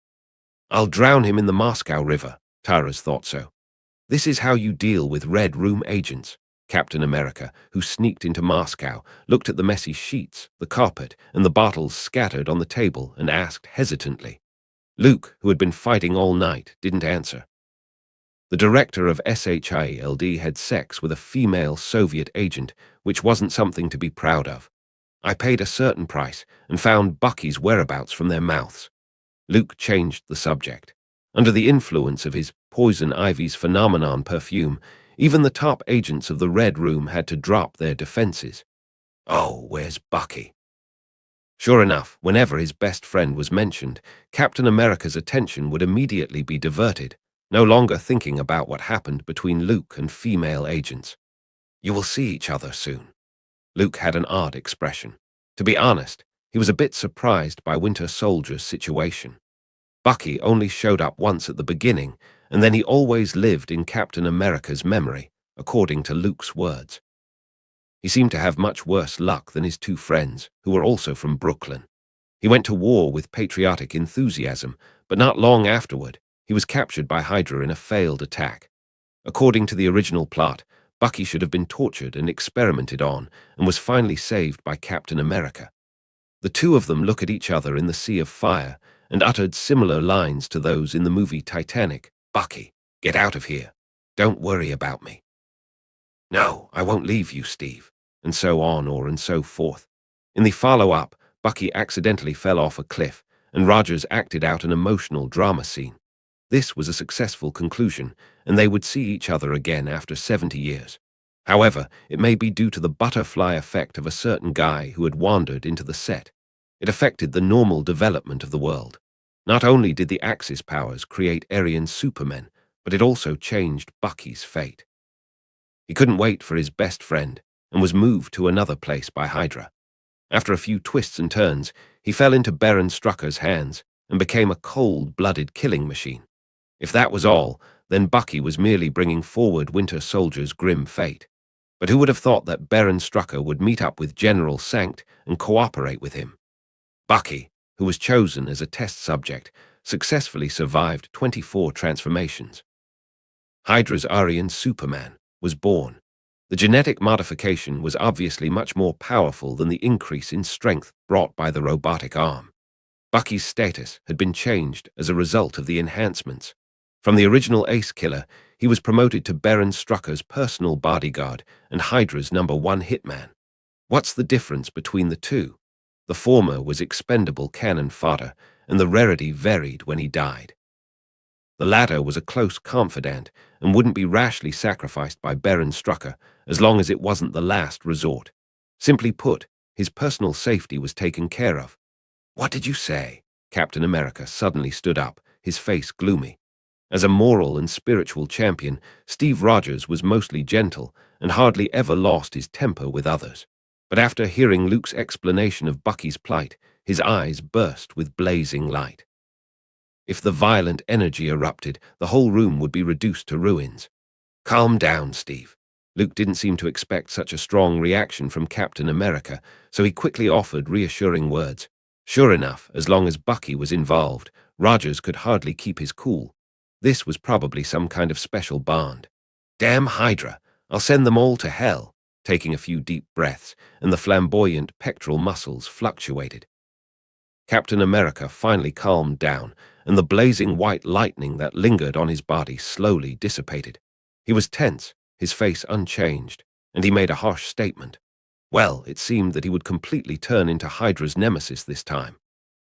S1: I'll drown him in the Moscow River, Taras thought so. This is how you deal with Red Room agents. Captain America, who sneaked into Moscow, looked at the messy sheets, the carpet, and the bottles scattered on the table and asked hesitantly. Luke, who had been fighting all night, didn't answer. The director of SHIELD had sex with a female Soviet agent, which wasn't something to be proud of. I paid a certain price and found Bucky's whereabouts from their mouths. Luke changed the subject. Under the influence of his Poison Ivy's phenomenon perfume, even the top agents of the Red Room had to drop their defenses. Oh, where's Bucky? Sure enough, whenever his best friend was mentioned, Captain America's attention would immediately be diverted, no longer thinking about what happened between Luke and female agents. You will see each other soon. Luke had an odd expression. To be honest, he was a bit surprised by Winter Soldier's situation. Bucky only showed up once at the beginning, and then he always lived in Captain America's memory, according to Luke's words. He seemed to have much worse luck than his two friends, who were also from Brooklyn. He went to war with patriotic enthusiasm, but not long afterward, he was captured by Hydra in a failed attack. According to the original plot, Bucky should have been tortured and experimented on, and was finally saved by Captain America. The two of them look at each other in the sea of fire, and uttered similar lines to those in the movie Titanic. Bucky, get out of here. Don't worry about me. No, I won't leave you, Steve. And so on, and so forth. In the follow-up, Bucky accidentally fell off a cliff, and Rogers acted out an emotional drama scene. This was a successful conclusion, and they would see each other again after 70 years. However, it may be due to the butterfly effect of a certain guy who had wandered into the set. It affected the normal development of the world. Not only did the Axis powers create Aryan supermen, but it also changed Bucky's fate. He couldn't wait for his best friend, and was moved to another place by Hydra. After a few twists and turns, he fell into Baron Strucker's hands, and became a cold-blooded killing machine. If that was all, then Bucky was merely bringing forward Winter Soldier's grim fate. But who would have thought that Baron Strucker would meet up with General Sankt and cooperate with him? Bucky, who was chosen as a test subject, successfully survived 24 transformations. Hydra's Aryan Superman was born. The genetic modification was obviously much more powerful than the increase in strength brought by the robotic arm. Bucky's status had been changed as a result of the enhancements. From the original ace killer, he was promoted to Baron Strucker's personal bodyguard and Hydra's #1 hitman. What's the difference between the two? The former was expendable cannon fodder, and the rarity varied when he died. The latter was a close confidant and wouldn't be rashly sacrificed by Baron Strucker as long as it wasn't the last resort. Simply put, his personal safety was taken care of. "What did you say?" Captain America suddenly stood up, his face gloomy. As a moral and spiritual champion, Steve Rogers was mostly gentle and hardly ever lost his temper with others. But after hearing Luke's explanation of Bucky's plight, his eyes burst with blazing light. If the violent energy erupted, the whole room would be reduced to ruins. "Calm down, Steve." Luke didn't seem to expect such a strong reaction from Captain America, so he quickly offered reassuring words. Sure enough, as long as Bucky was involved, Rogers could hardly keep his cool. This was probably some kind of special bond. "Damn Hydra! I'll send them all to hell," taking a few deep breaths, and the flamboyant pectoral muscles fluctuated. Captain America finally calmed down, and the blazing white lightning that lingered on his body slowly dissipated. He was tense, his face unchanged, and he made a harsh statement. Well, it seemed that he would completely turn into Hydra's nemesis this time.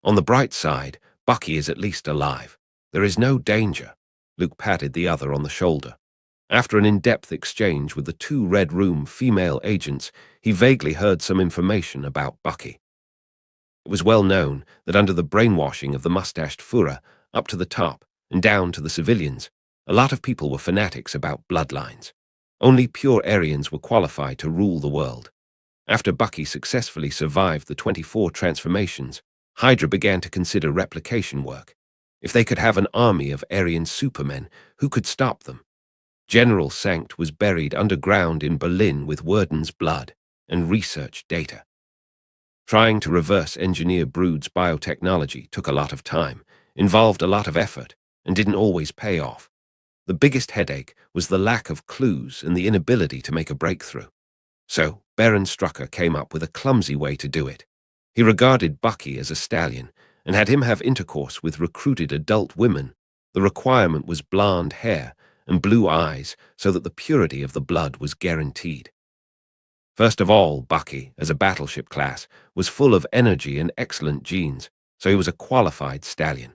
S1: On the bright side, Bucky is at least alive. There is no danger. Luke patted the other on the shoulder. After an in-depth exchange with the two Red Room female agents, he vaguely heard some information about Bucky. It was well known that under the brainwashing of the mustached Führer, up to the top and down to the civilians, a lot of people were fanatics about bloodlines. Only pure Aryans were qualified to rule the world. After Bucky successfully survived the 24 transformations, Hydra began to consider replication work. If they could have an army of Aryan supermen, who could stop them? General Sankt was buried underground in Berlin with Worden's blood and research data. Trying to reverse engineer Brood's biotechnology took a lot of time, involved a lot of effort, and didn't always pay off. The biggest headache was the lack of clues and the inability to make a breakthrough. So, Baron Strucker came up with a clumsy way to do it. He regarded Bucky as a stallion and had him have intercourse with recruited adult women. The requirement was blonde hair and blue eyes so that the purity of the blood was guaranteed. First of all, Bucky, as a battleship class, was full of energy and excellent genes, so he was a qualified stallion.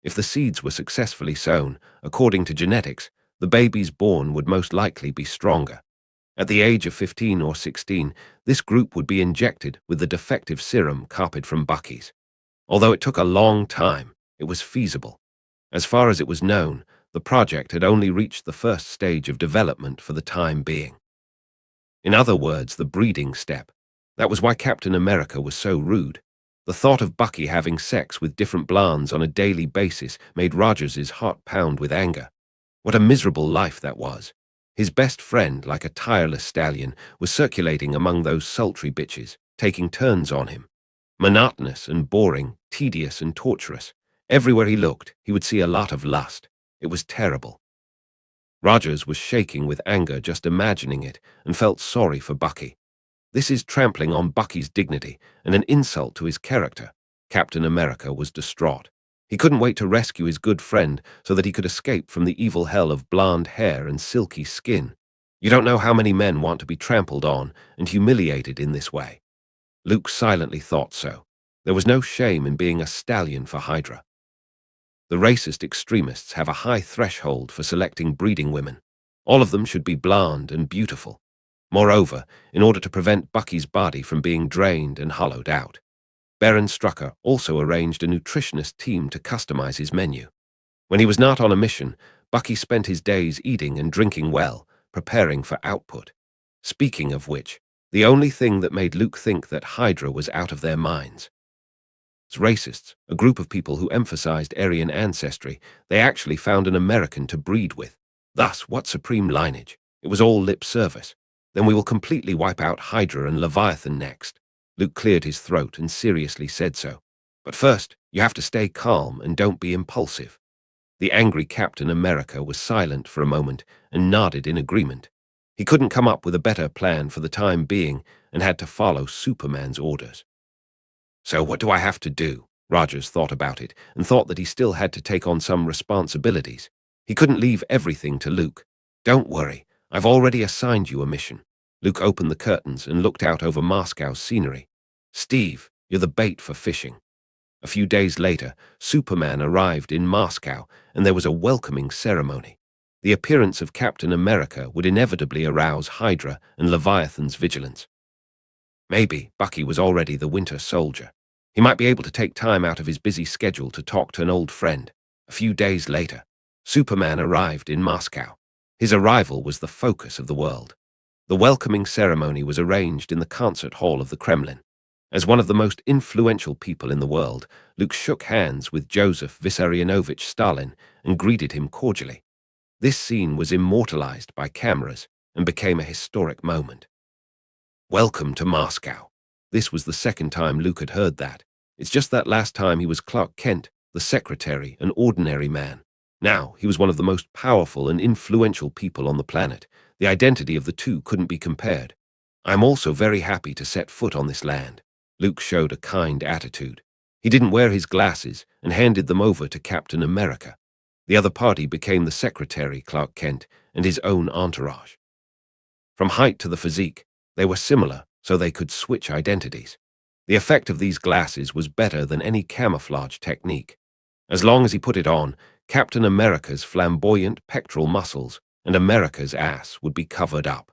S1: If the seeds were successfully sown, according to genetics, the babies born would most likely be stronger. At the age of 15 or 16, this group would be injected with the defective serum copied from Bucky's. Although it took a long time, it was feasible. As far as it was known, the project had only reached the first stage of development for the time being. In other words, the breeding step. That was why Captain America was so rude. The thought of Bucky having sex with different blondes on a daily basis made Rogers's heart pound with anger. What a miserable life that was. His best friend, like a tireless stallion, was circulating among those sultry bitches, taking turns on him. Monotonous and boring, tedious and torturous. Everywhere he looked, he would see a lot of lust. It was terrible. Rogers was shaking with anger just imagining it and felt sorry for Bucky. This is trampling on Bucky's dignity and an insult to his character. Captain America was distraught. He couldn't wait to rescue his good friend so that he could escape from the evil hell of blonde hair and silky skin. You don't know how many men want to be trampled on and humiliated in this way. Luke silently thought so. There was no shame in being a stallion for Hydra. The racist extremists have a high threshold for selecting breeding women. All of them should be blonde and beautiful. Moreover, in order to prevent Bucky's body from being drained and hollowed out, Baron Strucker also arranged a nutritionist team to customize his menu. When he was not on a mission, Bucky spent his days eating and drinking well, preparing for output. Speaking of which, the only thing that made Luke think that Hydra was out of their minds. As racists, a group of people who emphasized Aryan ancestry, they actually found an American to breed with. Thus, what supreme lineage? It was all lip service. Then we will completely wipe out Hydra and Leviathan next. Luke cleared his throat and seriously said so. But first, you have to stay calm and don't be impulsive. The angry Captain America was silent for a moment and nodded in agreement. He couldn't come up with a better plan for the time being and had to follow Superman's orders. So what do I have to do? Rogers thought about it and thought that he still had to take on some responsibilities. He couldn't leave everything to Luke. Don't worry, I've already assigned you a mission. Luke opened the curtains and looked out over Moscow's scenery. Steve, You're the bait for fishing." A few days later, Superman arrived in Moscow, and there was a welcoming ceremony. The appearance of Captain America would inevitably arouse Hydra and Leviathan's vigilance. Maybe Bucky was already the Winter Soldier. He might be able to take time out of his busy schedule to talk to an old friend. A few days later, Superman arrived in Moscow. His arrival was the focus of the world. The welcoming ceremony was arranged in the concert hall of the Kremlin. As one of the most influential people in the world, Luke shook hands with Joseph Vissarionovich Stalin and greeted him cordially. This scene was immortalized by cameras and became a historic moment. "Welcome to Moscow." This was the second time Luke had heard that. It's just that last time he was Clark Kent, the secretary, an ordinary man. Now he was one of the most powerful and influential people on the planet. The identity of the two couldn't be compared. "I'm also very happy to set foot on this land." Luke showed a kind attitude. He didn't wear his glasses and handed them over to Captain America. The other party became the secretary, Clark Kent, and his own entourage. From height to the physique, they were similar, so they could switch identities. The effect of these glasses was better than any camouflage technique. As long as he put it on, Captain America's flamboyant pectoral muscles and America's ass would be covered up.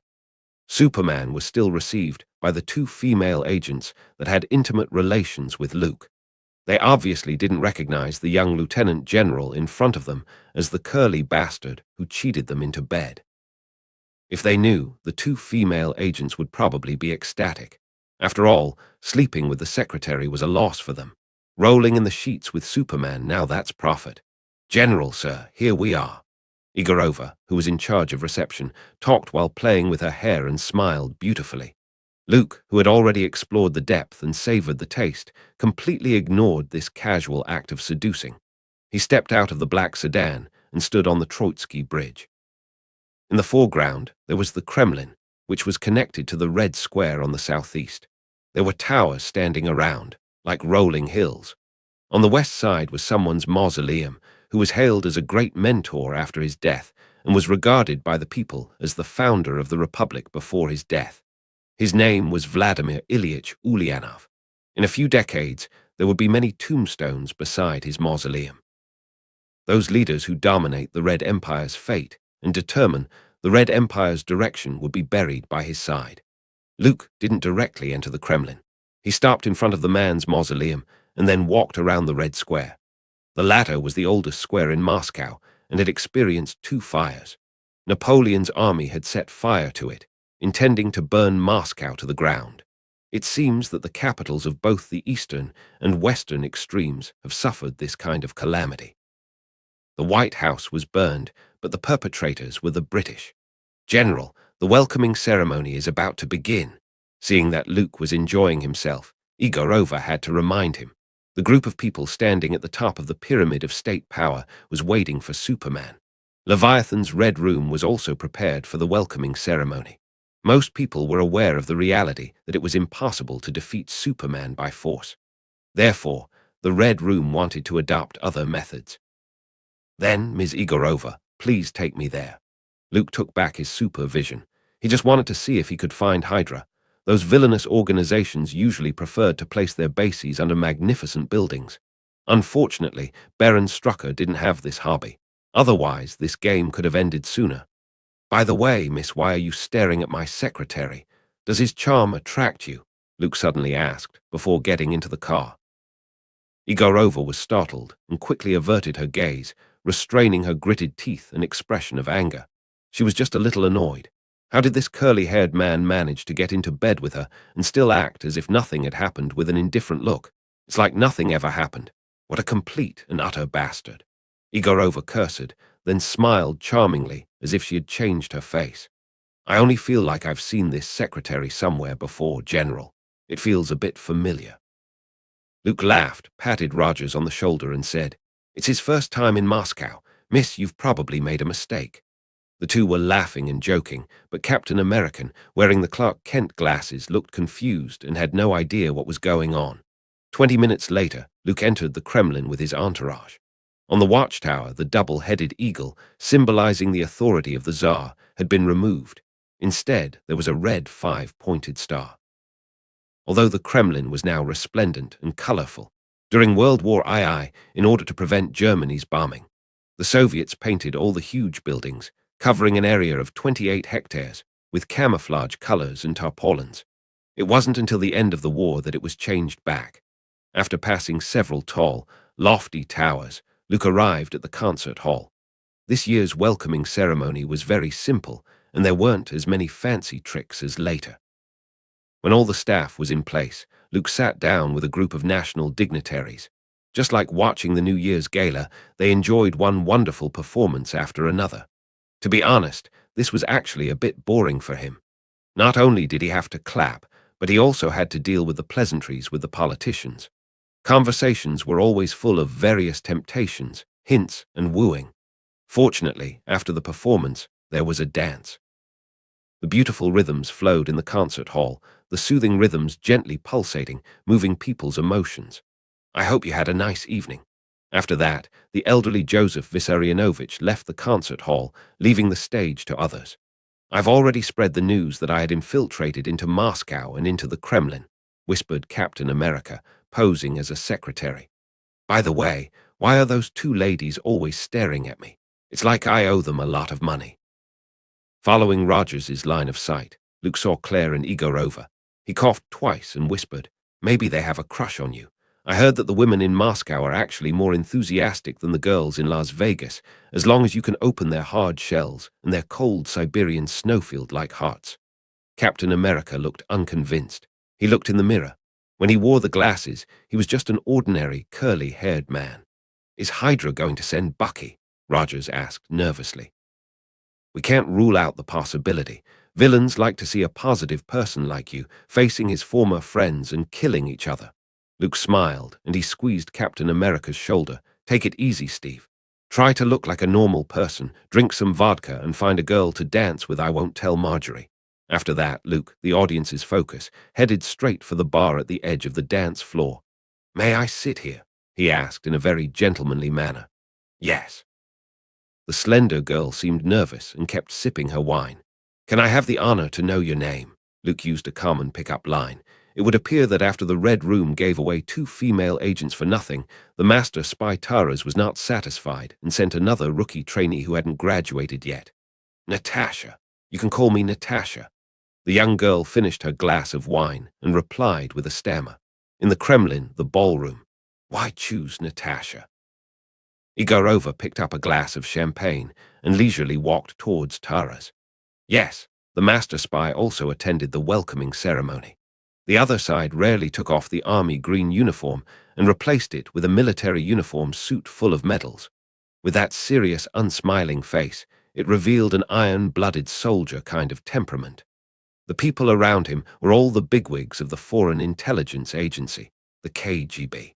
S1: Superman was still received by the two female agents that had intimate relations with Luke. They obviously didn't recognize the young lieutenant general in front of them as the curly bastard who cheated them into bed. If they knew, the two female agents would probably be ecstatic. After all, sleeping with the secretary was a loss for them. Rolling in the sheets with Superman, now that's profit. "General, sir, here we are." Igorova, who was in charge of reception, talked while playing with her hair and smiled beautifully. Luke, who had already explored the depth and savored the taste, completely ignored this casual act of seducing. He stepped out of the black sedan and stood on the Troitsky Bridge. In the foreground, there was the Kremlin, which was connected to the Red Square on the southeast. There were towers standing around, like rolling hills. On the west side was someone's mausoleum, who was hailed as a great mentor after his death and was regarded by the people as the founder of the Republic before his death. His name was Vladimir Ilyich Ulyanov. In a few decades, there would be many tombstones beside his mausoleum. Those leaders who dominate the Red Empire's fate and determine the Red Empire's direction would be buried by his side. Luke didn't directly enter the Kremlin. He stopped in front of the man's mausoleum and then walked around the Red Square. The latter was the oldest square in Moscow and had experienced two fires. Napoleon's army had set fire to it, intending to burn Moscow to the ground. It seems that the capitals of both the eastern and western extremes have suffered this kind of calamity. The White House was burned, but the perpetrators were the British. "General, the welcoming ceremony is about to begin." Seeing that Luke was enjoying himself, Igorova had to remind him. The group of people standing at the top of the pyramid of state power was waiting for Superman. Leviathan's Red Room was also prepared for the welcoming ceremony. Most people were aware of the reality that it was impossible to defeat Superman by force. Therefore, the Red Room wanted to adopt other methods. "Then, Ms. Igorova, please take me there." Luke took back his supervision. He just wanted to see if he could find Hydra. Those villainous organizations usually preferred to place their bases under magnificent buildings. Unfortunately, Baron Strucker didn't have this hobby. Otherwise, this game could have ended sooner. "By the way, miss, why are you staring at my secretary? Does his charm attract you?" Luke suddenly asked, before getting into the car. Igorova was startled and quickly averted her gaze, restraining her gritted teeth an expression of anger. She was just a little annoyed. How did this curly-haired man manage to get into bed with her and still act as if nothing had happened with an indifferent look? It's like nothing ever happened. What a complete and utter bastard. Igorova cursed, then smiled charmingly as if she had changed her face. "I only feel like I've seen this secretary somewhere before, General. It feels a bit familiar." Luke laughed, patted Rogers on the shoulder and said, "It's his first time in Moscow. Miss, you've probably made a mistake." The two were laughing and joking, but Captain American, wearing the Clark Kent glasses, looked confused and had no idea what was going on. 20 minutes later, Luke entered the Kremlin with his entourage. On the watchtower, the double-headed eagle, symbolizing the authority of the Tsar, had been removed. Instead, there was a red 5-pointed star. although the Kremlin was now resplendent and colorful. During World War II, in order to prevent Germany's bombing, the Soviets painted all the huge buildings, covering an area of 28 hectares, with camouflage colors and tarpaulins. It wasn't until the end of the war that it was changed back. After passing several tall, lofty towers, Luke arrived at the concert hall. This year's welcoming ceremony was very simple, and there weren't as many fancy tricks as later. When all the staff was in place, Luke sat down with a group of national dignitaries. Just like watching the New Year's gala, they enjoyed one wonderful performance after another. To be honest, this was actually a bit boring for him. Not only did he have to clap, but he also had to deal with the pleasantries with the politicians. Conversations were always full of various temptations, hints, and wooing. Fortunately, after the performance, there was a dance. The beautiful rhythms flowed in the concert hall, the soothing rhythms gently pulsating, moving people's emotions. I hope you had a nice evening. After that, the elderly Joseph Vissarionovich left the concert hall, leaving the stage to others. I've already spread the news that I had infiltrated into Moscow and into the Kremlin, whispered Captain America, posing as a secretary. By the way, why are those two ladies always staring at me? It's like I owe them a lot of money. Following Rogers's line of sight, Luke saw Claire and Igorova. He coughed twice and whispered, "Maybe they have a crush on you. I heard that the women in Moscow are actually more enthusiastic than the girls in Las Vegas, as long as you can open their hard shells and their cold Siberian snowfield-like hearts." Captain America looked unconvinced. He looked in the mirror. When he wore the glasses, he was just an ordinary, curly-haired man. "Is Hydra going to send Bucky?" Rogers asked nervously. "We can't rule out the possibility. Villains like to see a positive person like you facing his former friends and killing each other." Luke smiled, and he squeezed Captain America's shoulder. "Take it easy, Steve. Try to look like a normal person, drink some vodka, and find a girl to dance with. I won't tell Marjorie." After that, Luke, the audience's focus, headed straight for the bar at the edge of the dance floor. "May I sit here?" he asked in a very gentlemanly manner. "Yes." The slender girl seemed nervous and kept sipping her wine. "Can I have the honor to know your name?" Luke used a common pickup line. It would appear that after the Red Room gave away 2 female agents for nothing, the master spy Taras was not satisfied and sent another rookie trainee who hadn't graduated yet. "Natasha. You can call me Natasha." The young girl finished her glass of wine and replied with a stammer. In the Kremlin, the ballroom. "Why choose Natasha?" Igorova picked up a glass of champagne and leisurely walked towards Taras. Yes, the master spy also attended the welcoming ceremony. The other side rarely took off the army green uniform and replaced it with a military uniform suit full of medals. With that serious, unsmiling face, it revealed an iron-blooded soldier kind of temperament. The people around him were all the bigwigs of the Foreign Intelligence Agency, the KGB.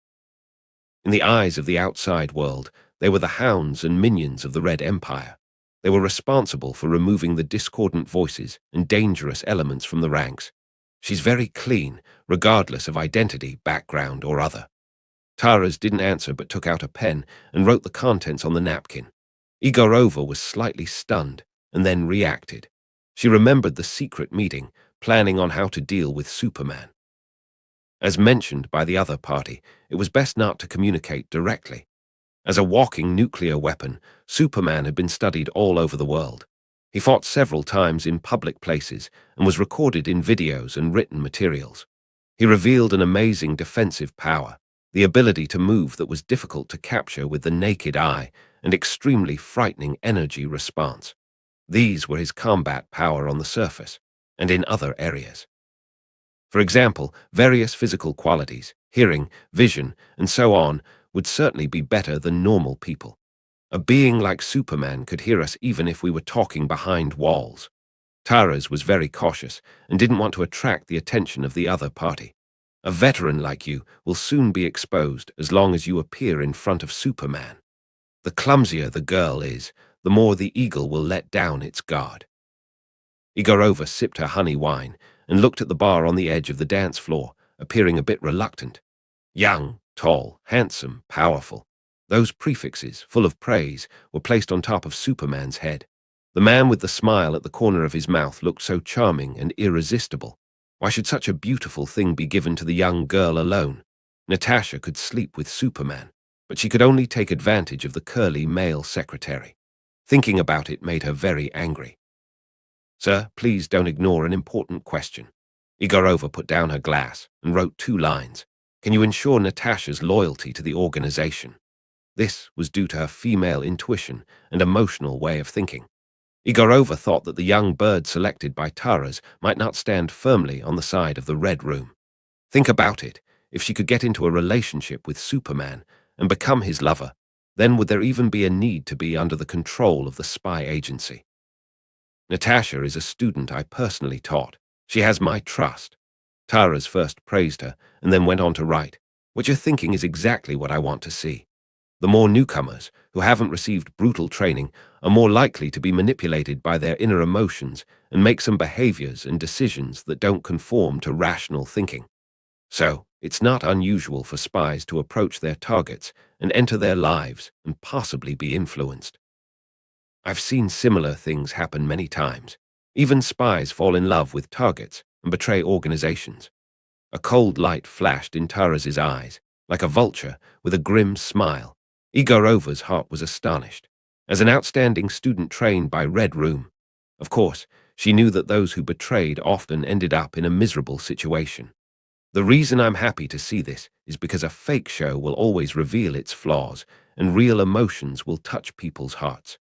S1: In the eyes of the outside world, they were the hounds and minions of the Red Empire. They were responsible for removing the discordant voices and dangerous elements from the ranks. "She's very clean, regardless of identity, background, or other." Taras didn't answer but took out a pen and wrote the contents on the napkin. Igorova was slightly stunned and then reacted. She remembered the secret meeting, planning on how to deal with Superman. As mentioned by the other party, it was best not to communicate directly. As a walking nuclear weapon, Superman had been studied all over the world. He fought several times in public places and was recorded in videos and written materials. He revealed an amazing defensive power, the ability to move that was difficult to capture with the naked eye, and extremely frightening energy response. These were his combat power on the surface and in other areas. For example, various physical qualities, hearing, vision, and so on, would certainly be better than normal people. A being like Superman could hear us even if we were talking behind walls. Taras was very cautious and didn't want to attract the attention of the other party. A veteran like you will soon be exposed as long as you appear in front of Superman. The clumsier the girl is, the more the eagle will let down its guard. Igorova sipped her honey wine and looked at the bar on the edge of the dance floor, appearing a bit reluctant. Young, tall, handsome, powerful. Those prefixes, full of praise, were placed on top of Superman's head. The man with the smile at the corner of his mouth looked so charming and irresistible. Why should such a beautiful thing be given to the young girl alone? Natasha could sleep with Superman, but she could only take advantage of the curly male secretary. Thinking about it made her very angry. Sir, please don't ignore an important question. Igorova put down her glass and wrote 2 lines. Can you ensure Natasha's loyalty to the organization? This was due to her female intuition and emotional way of thinking. Igorova thought that the young bird selected by Taras might not stand firmly on the side of the Red Room. Think about it. If she could get into a relationship with Superman and become his lover, then would there even be a need to be under the control of the spy agency? Natasha is a student I personally taught. She has my trust. Taras first praised her and then went on to write, what you're thinking is exactly what I want to see. The more newcomers, who haven't received brutal training, are more likely to be manipulated by their inner emotions and make some behaviors and decisions that don't conform to rational thinking. So, it's not unusual for spies to approach their targets and enter their lives and possibly be influenced. I've seen similar things happen many times. Even spies fall in love with targets and betray organizations. A cold light flashed in Taras's eyes, like a vulture with a grim smile. Igorova's heart was astonished. As an outstanding student trained by Red Room, of course, she knew that those who betrayed often ended up in a miserable situation. The reason I'm happy to see this is because a fake show will always reveal its flaws, and real emotions will touch people's hearts.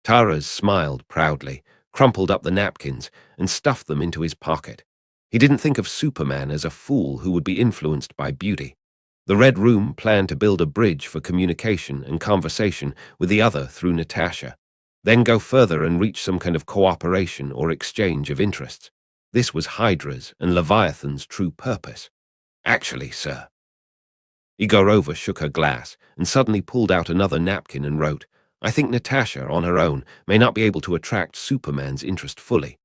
S1: Taras smiled proudly, crumpled up the napkins, and stuffed them into his pocket. He didn't think of Superman as a fool who would be influenced by beauty. The Red Room planned to build a bridge for communication and conversation with the other through Natasha, then go further and reach some kind of cooperation or exchange of interests. This was Hydra's and Leviathan's true purpose. Actually, sir. Igorova shook her glass and suddenly pulled out another napkin and wrote, I think Natasha, on her own, may not be able to attract Superman's interest fully.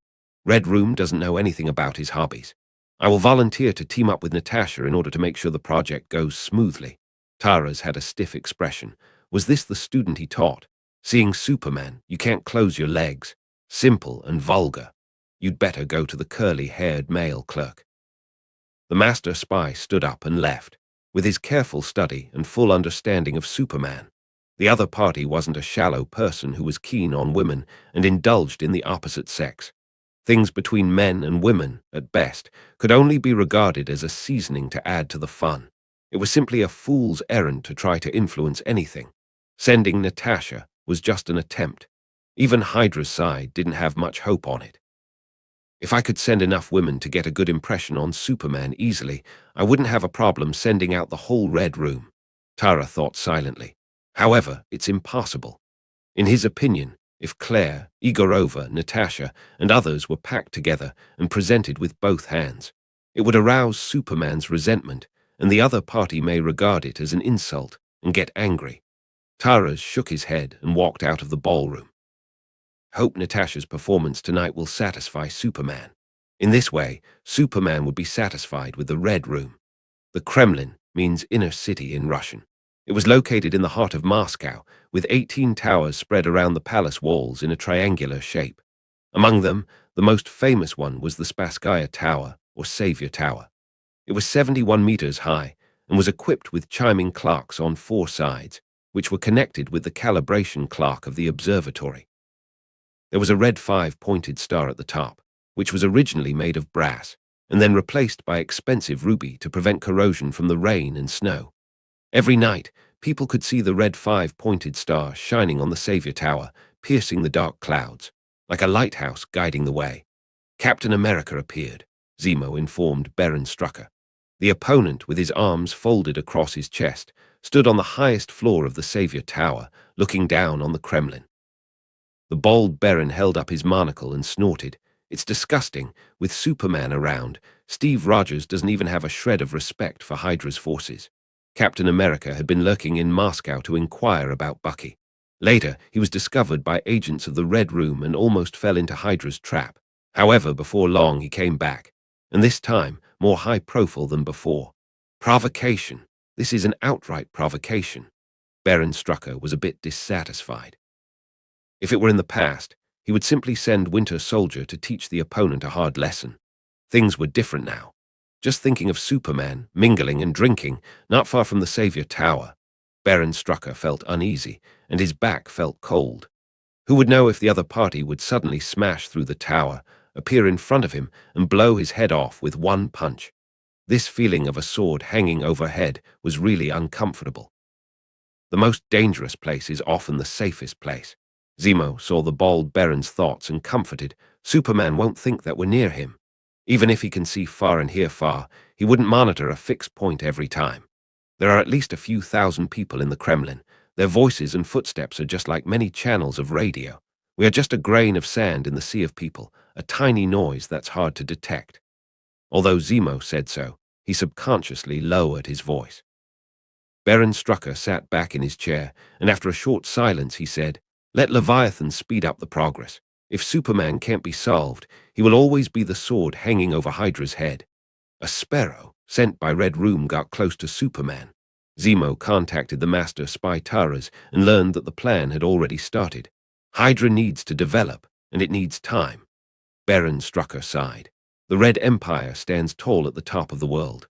S1: Red Room doesn't know anything about his hobbies. I will volunteer to team up with Natasha in order to make sure the project goes smoothly. Taras had a stiff expression. Was this the student he taught? Seeing Superman, you can't close your legs. Simple and vulgar. You'd better go to the curly-haired male clerk. The master spy stood up and left, with his careful study and full understanding of Superman. The other party wasn't a shallow person who was keen on women and indulged in the opposite sex. Things between men and women, at best, could only be regarded as a seasoning to add to the fun. It was simply a fool's errand to try to influence anything. Sending Natasha was just an attempt. Even Hydra's side didn't have much hope on it. If I could send enough women to get a good impression on Superman easily, I wouldn't have a problem sending out the whole Red Room. Tara thought silently. However, it's impossible. In his opinion, if Claire, Igorova, Natasha, and others were packed together and presented with both hands, it would arouse Superman's resentment, and the other party may regard it as an insult and get angry. Taras shook his head and walked out of the ballroom. Hope Natasha's performance tonight will satisfy Superman. In this way, Superman would be satisfied with the Red Room. The Kremlin means inner city in Russian. It was located in the heart of Moscow, with 18 towers spread around the palace walls in a triangular shape. Among them, the most famous one was the Spasskaya Tower, or Savior Tower. It was 71 meters high and was equipped with chiming clocks on 4 sides, which were connected with the calibration clock of the observatory. There was a red 5-pointed star at the top, which was originally made of brass, and then replaced by expensive ruby to prevent corrosion from the rain and snow. Every night, people could see the red 5-pointed star shining on the Savior Tower, piercing the dark clouds, like a lighthouse guiding the way. Captain America appeared, Zemo informed Baron Strucker. The opponent, with his arms folded across his chest, stood on the highest floor of the Savior Tower, looking down on the Kremlin. The bald Baron held up his monocle and snorted. It's disgusting. With Superman around, Steve Rogers doesn't even have a shred of respect for Hydra's forces. Captain America had been lurking in Moscow to inquire about Bucky. Later, he was discovered by agents of the Red Room and almost fell into Hydra's trap. However, before long he came back, and this time more high-profile than before. Provocation. This is an outright provocation. Baron Strucker was a bit dissatisfied. If it were in the past, he would simply send Winter Soldier to teach the opponent a hard lesson. Things were different now. Just thinking of Superman, mingling and drinking, not far from the Savior Tower, Baron Strucker felt uneasy, and his back felt cold. Who would know if the other party would suddenly smash through the tower, appear in front of him, and blow his head off with one punch? This feeling of a sword hanging overhead was really uncomfortable. The most dangerous place is often the safest place. Zemo saw the bald Baron's thoughts and comforted. Superman won't think that we're near him. Even if he can see far and hear far, he wouldn't monitor a fixed point every time. There are at least a few thousand people in the Kremlin. Their voices and footsteps are just like many channels of radio. We are just a grain of sand in the sea of people, a tiny noise that's hard to detect. Although Zemo said so, he subconsciously lowered his voice. Baron Strucker sat back in his chair, and after a short silence he said, "Let Leviathan speed up the progress. If Superman can't be solved, he will always be the sword hanging over Hydra's head." A sparrow, sent by Red Room, got close to Superman. Zemo contacted the Master Spy Taras and learned that the plan had already started. Hydra needs to develop, and it needs time. Baron Strucker sighed. The Red Empire stands tall at the top of the world.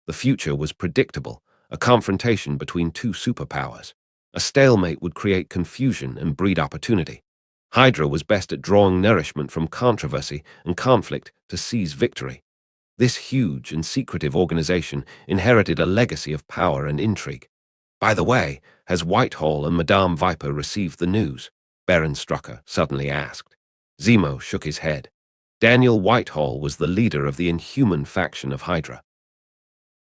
S1: The future was predictable, a confrontation between two superpowers. A stalemate would create confusion and breed opportunity. Hydra was best at drawing nourishment from controversy and conflict to seize victory. This huge and secretive organization inherited a legacy of power and intrigue. By the way, has Whitehall and Madame Viper received the news? Baron Strucker suddenly asked. Zemo shook his head. Daniel Whitehall was the leader of the inhuman faction of Hydra.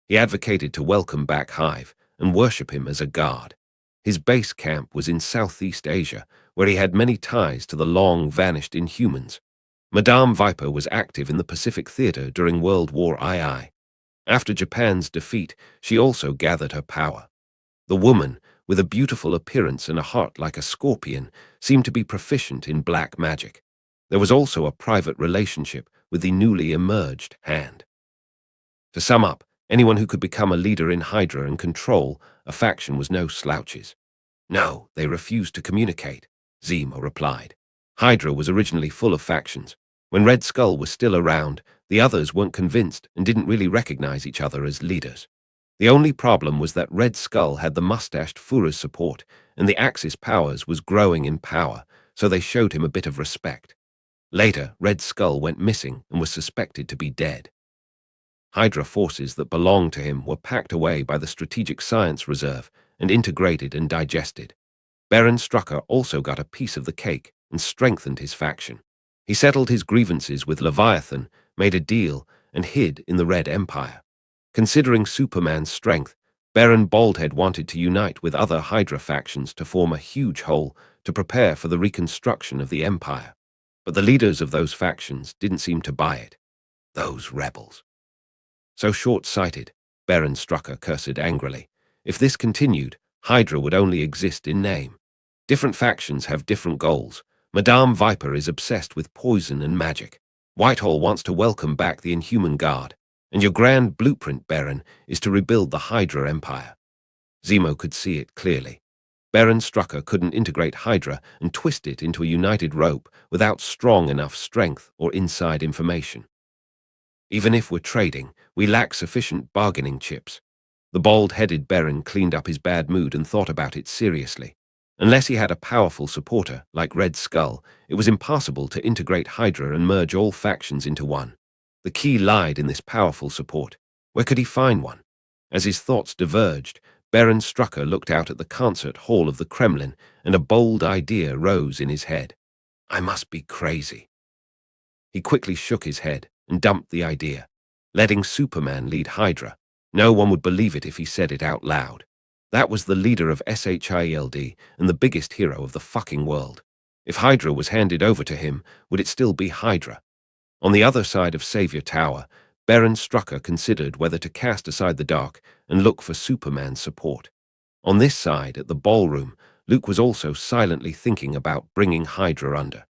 S1: He advocated to welcome back Hive and worship him as a god. His base camp was in Southeast Asia, where he had many ties to the long-vanished Inhumans. Madame Viper was active in the Pacific Theater during World War II. After Japan's defeat, she also gathered her power. The woman, with a beautiful appearance and a heart like a scorpion, seemed to be proficient in black magic. There was also a private relationship with the newly emerged Hand. To sum up, anyone who could become a leader in Hydra and control a faction was no slouches. No, they refused to communicate, Zemo replied. Hydra was originally full of factions. When Red Skull was still around, the others weren't convinced and didn't really recognize each other as leaders. The only problem was that Red Skull had the mustached Führer's support, and the Axis powers was growing in power, so they showed him a bit of respect. Later, Red Skull went missing and was suspected to be dead. Hydra forces that belonged to him were packed away by the Strategic Science Reserve and integrated and digested. Baron Strucker also got a piece of the cake and strengthened his faction. He settled his grievances with Leviathan, made a deal, and hid in the Red Empire. Considering Superman's strength, Baron Baldhead wanted to unite with other Hydra factions to form a huge whole to prepare for the reconstruction of the Empire. But the leaders of those factions didn't seem to buy it. Those rebels. So short-sighted, Baron Strucker cursed angrily. If this continued, Hydra would only exist in name. Different factions have different goals. Madame Viper is obsessed with poison and magic. Whitehall wants to welcome back the Inhuman Guard. And your grand blueprint, Baron, is to rebuild the Hydra Empire. Zemo could see it clearly. Baron Strucker couldn't integrate Hydra and twist it into a united rope without strong enough strength or inside information. Even if we're trading, we lack sufficient bargaining chips. The bald-headed Baron cleaned up his bad mood and thought about it seriously. Unless he had a powerful supporter, like Red Skull, it was impossible to integrate Hydra and merge all factions into one. The key lied in this powerful support. Where could he find one? As his thoughts diverged, Baron Strucker looked out at the concert hall of the Kremlin, and a bold idea rose in his head. I must be crazy. He quickly shook his head and dumped the idea. Letting Superman lead Hydra. No one would believe it if he said it out loud. That was the leader of SHIELD and the biggest hero of the fucking world. If Hydra was handed over to him, would it still be Hydra? On the other side of Savior Tower, Baron Strucker considered whether to cast aside the dark and look for Superman's support. On this side, at the ballroom, Luke was also silently thinking about bringing Hydra under.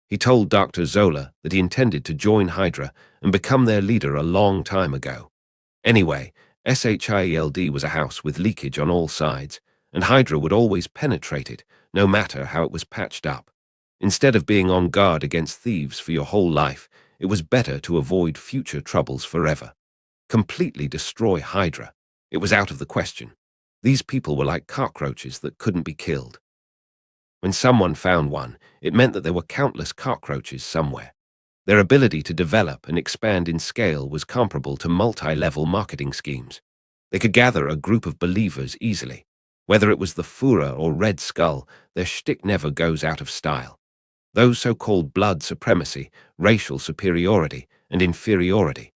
S1: He told Dr. Zola that he intended to join Hydra and become their leader a long time ago. Anyway, SHIELD was a house with leakage on all sides, and Hydra would always penetrate it, no matter how it was patched up. Instead of being on guard against thieves for your whole life, it was better to avoid future troubles forever. Completely destroy Hydra. It was out of the question. These people were like cockroaches that couldn't be killed. When someone found one, it meant that there were countless cockroaches somewhere. Their ability to develop and expand in scale was comparable to multi-level marketing schemes. They could gather a group of believers easily. Whether it was the Führer or Red Skull, their shtick never goes out of style. Those so-called blood supremacy, racial superiority, and inferiority.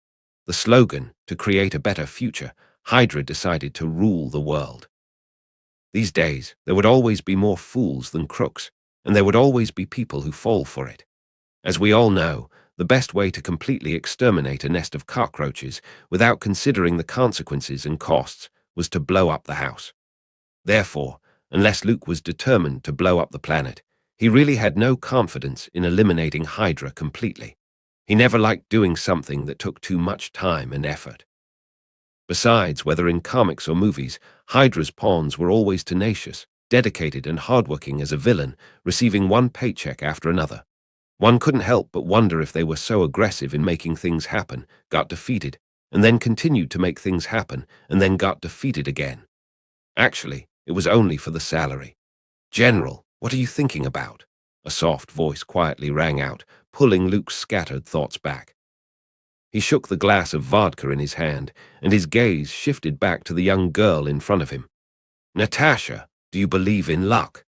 S1: The slogan, to create a better future, Hydra decided to rule the world. These days, there would always be more fools than crooks, and there would always be people who fall for it. As we all know, the best way to completely exterminate a nest of cockroaches without considering the consequences and costs was to blow up the house. Therefore, unless Luke was determined to blow up the planet, he really had no confidence in eliminating Hydra completely. He never liked doing something that took too much time and effort. Besides, whether in comics or movies, Hydra's pawns were always tenacious, dedicated and hardworking as a villain, receiving one paycheck after another. One couldn't help but wonder if they were so aggressive in making things happen, got defeated, and then continued to make things happen, and then got defeated again. Actually, it was only for the salary. "General, what are you thinking about?" A soft voice quietly rang out, pulling Luke's scattered thoughts back. He shook the glass of vodka in his hand, and his gaze shifted back to the young girl in front of him. "Natasha, do you believe in luck?"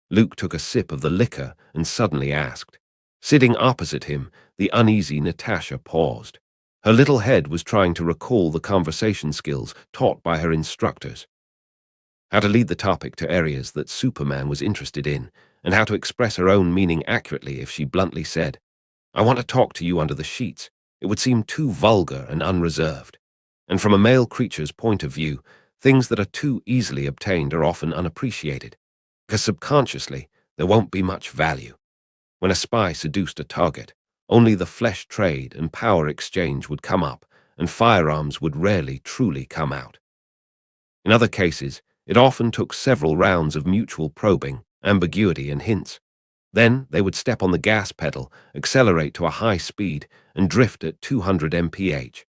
S1: Luke took a sip of the liquor and suddenly asked. Sitting opposite him, the uneasy Natasha paused. Her little head was trying to recall the conversation skills taught by her instructors. How to lead the topic to areas that Superman was interested in, and how to express her own meaning accurately if she bluntly said, "I want to talk to you under the sheets." It would seem too vulgar and unreserved. And from a male creature's point of view, things that are too easily obtained are often unappreciated, because subconsciously there won't be much value. When a spy seduced a target, only the flesh trade and power exchange would come up, and firearms would rarely truly come out. In other cases, it often took several rounds of mutual probing, ambiguity, and hints. Then they would step on the gas pedal, accelerate to a high speed, and drift at 200 mph.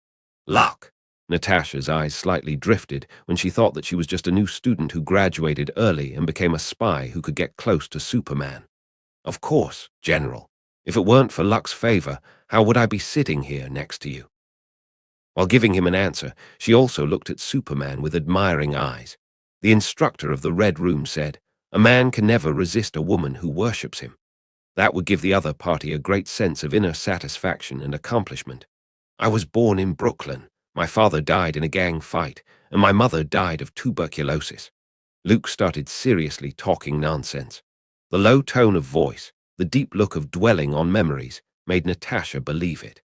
S1: Luck! Natasha's eyes slightly drifted when she thought that she was just a new student who graduated early and became a spy who could get close to Superman. "Of course, General. If it weren't for luck's favor, how would I be sitting here next to you?" While giving him an answer, she also looked at Superman with admiring eyes. The instructor of the Red Room said, "A man can never resist a woman who worships him." That would give the other party a great sense of inner satisfaction and accomplishment. "I was born in Brooklyn. My father died in a gang fight, and my mother died of tuberculosis." Luke started seriously talking nonsense. The low tone of voice, the deep look of dwelling on memories, made Natasha believe it.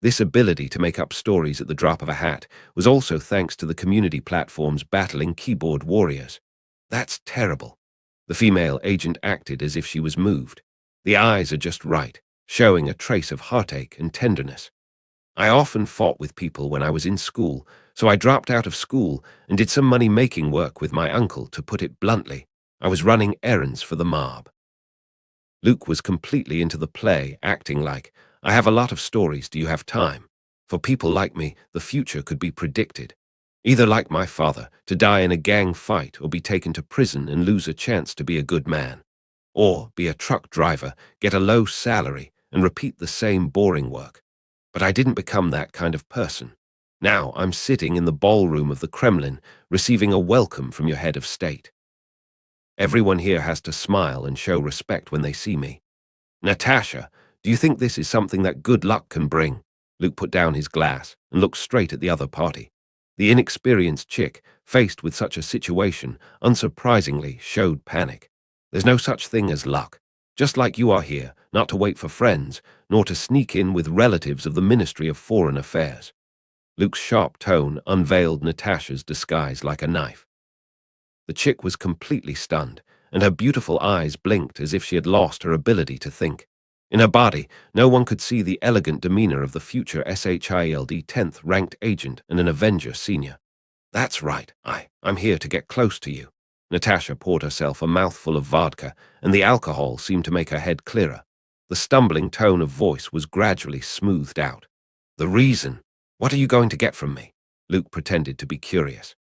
S1: This ability to make up stories at the drop of a hat was also thanks to the community platforms battling keyboard warriors. "That's terrible." The female agent acted as if she was moved. The eyes are just right, showing a trace of heartache and tenderness. "I often fought with people when I was in school, so I dropped out of school and did some money-making work with my uncle, to put it bluntly. I was running errands for the mob." Luke was completely into the play, acting like, "I have a lot of stories, do you have time? For people like me, the future could be predicted. Either like my father, to die in a gang fight or be taken to prison and lose a chance to be a good man. Or be a truck driver, get a low salary, and repeat the same boring work. But I didn't become that kind of person. Now I'm sitting in the ballroom of the Kremlin, receiving a welcome from your head of state. Everyone here has to smile and show respect when they see me. Natasha, do you think this is something that good luck can bring?" Luke put down his glass and looked straight at the other party. The inexperienced chick, faced with such a situation, unsurprisingly showed panic. "There's no such thing as luck. Just like you are here, not to wait for friends, nor to sneak in with relatives of the Ministry of Foreign Affairs." Luke's sharp tone unveiled Natasha's disguise like a knife. The chick was completely stunned, and her beautiful eyes blinked as if she had lost her ability to think. In her body, no one could see the elegant demeanor of the future SHIELD 10th ranked agent and an Avenger senior. "That's right, I'm here to get close to you." Natasha poured herself a mouthful of vodka, and the alcohol seemed to make her head clearer. The stumbling tone of voice was gradually smoothed out. The reason? What are you going to get from me? Luke pretended to be curious.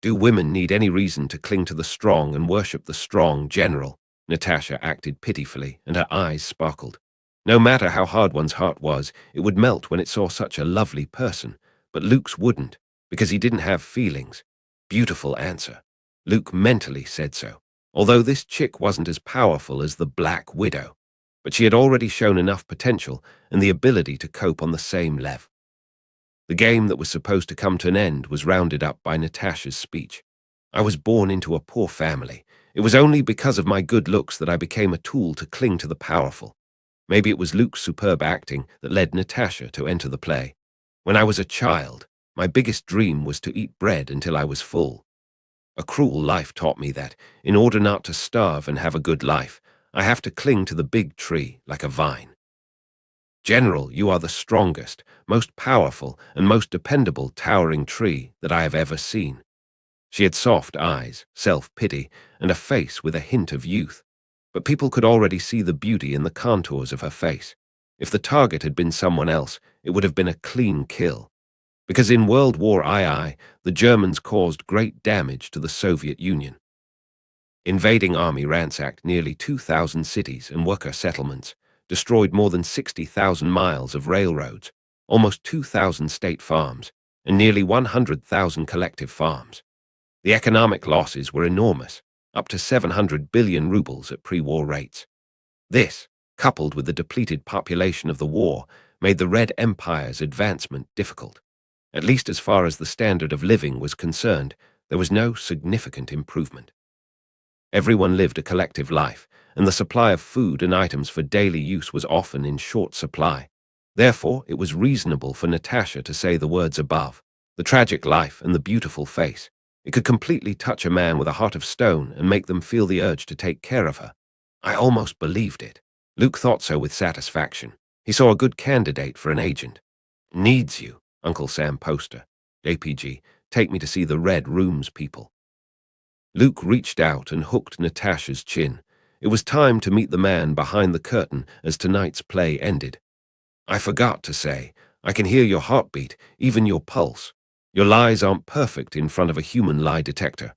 S1: Do women need any reason to cling to the strong and worship the strong general? Natasha acted pitifully, and her eyes sparkled. No matter how hard one's heart was, it would melt when it saw such a lovely person. But Luke's wouldn't, because he didn't have feelings. Beautiful answer. Luke mentally said so, although this chick wasn't as powerful as the Black Widow. But she had already shown enough potential and the ability to cope on the same level. The game that was supposed to come to an end was rounded up by Natasha's speech. I was born into a poor family. It was only because of my good looks that I became a tool to cling to the powerful. Maybe it was Luke's superb acting that led Natasha to enter the play. When I was a child, my biggest dream was to eat bread until I was full. A cruel life taught me that, in order not to starve and have a good life, I have to cling to the big tree like a vine. General, you are the strongest, most powerful, and most dependable towering tree that I have ever seen. She had soft eyes, self-pity, and a face with a hint of youth. But people could already see the beauty in the contours of her face. If the target had been someone else, it would have been a clean kill. Because in World War II, the Germans caused great damage to the Soviet Union. Invading army ransacked nearly 2,000 cities and worker settlements, destroyed more than 60,000 miles of railroads, almost 2,000 state farms, and nearly 100,000 collective farms. The economic losses were enormous, up to 700 billion rubles at pre-war rates. This, coupled with the depleted population of the war, made the Red Empire's advancement difficult. At least as far as the standard of living was concerned, there was no significant improvement. Everyone lived a collective life, and the supply of food and items for daily use was often in short supply. Therefore, it was reasonable for Natasha to say the words above, the tragic life and the beautiful face. It could completely touch a man with a heart of stone and make them feel the urge to take care of her. I almost believed it. Luke thought so with satisfaction. He saw a good candidate for an agent. Needs you, Uncle Sam Poster. JPG, take me to see the Red Rooms people. Luke reached out and hooked Natasha's chin. It was time to meet the man behind the curtain as tonight's play ended. I forgot to say, I can hear your heartbeat, even your pulse. Your lies aren't perfect in front of a human lie detector.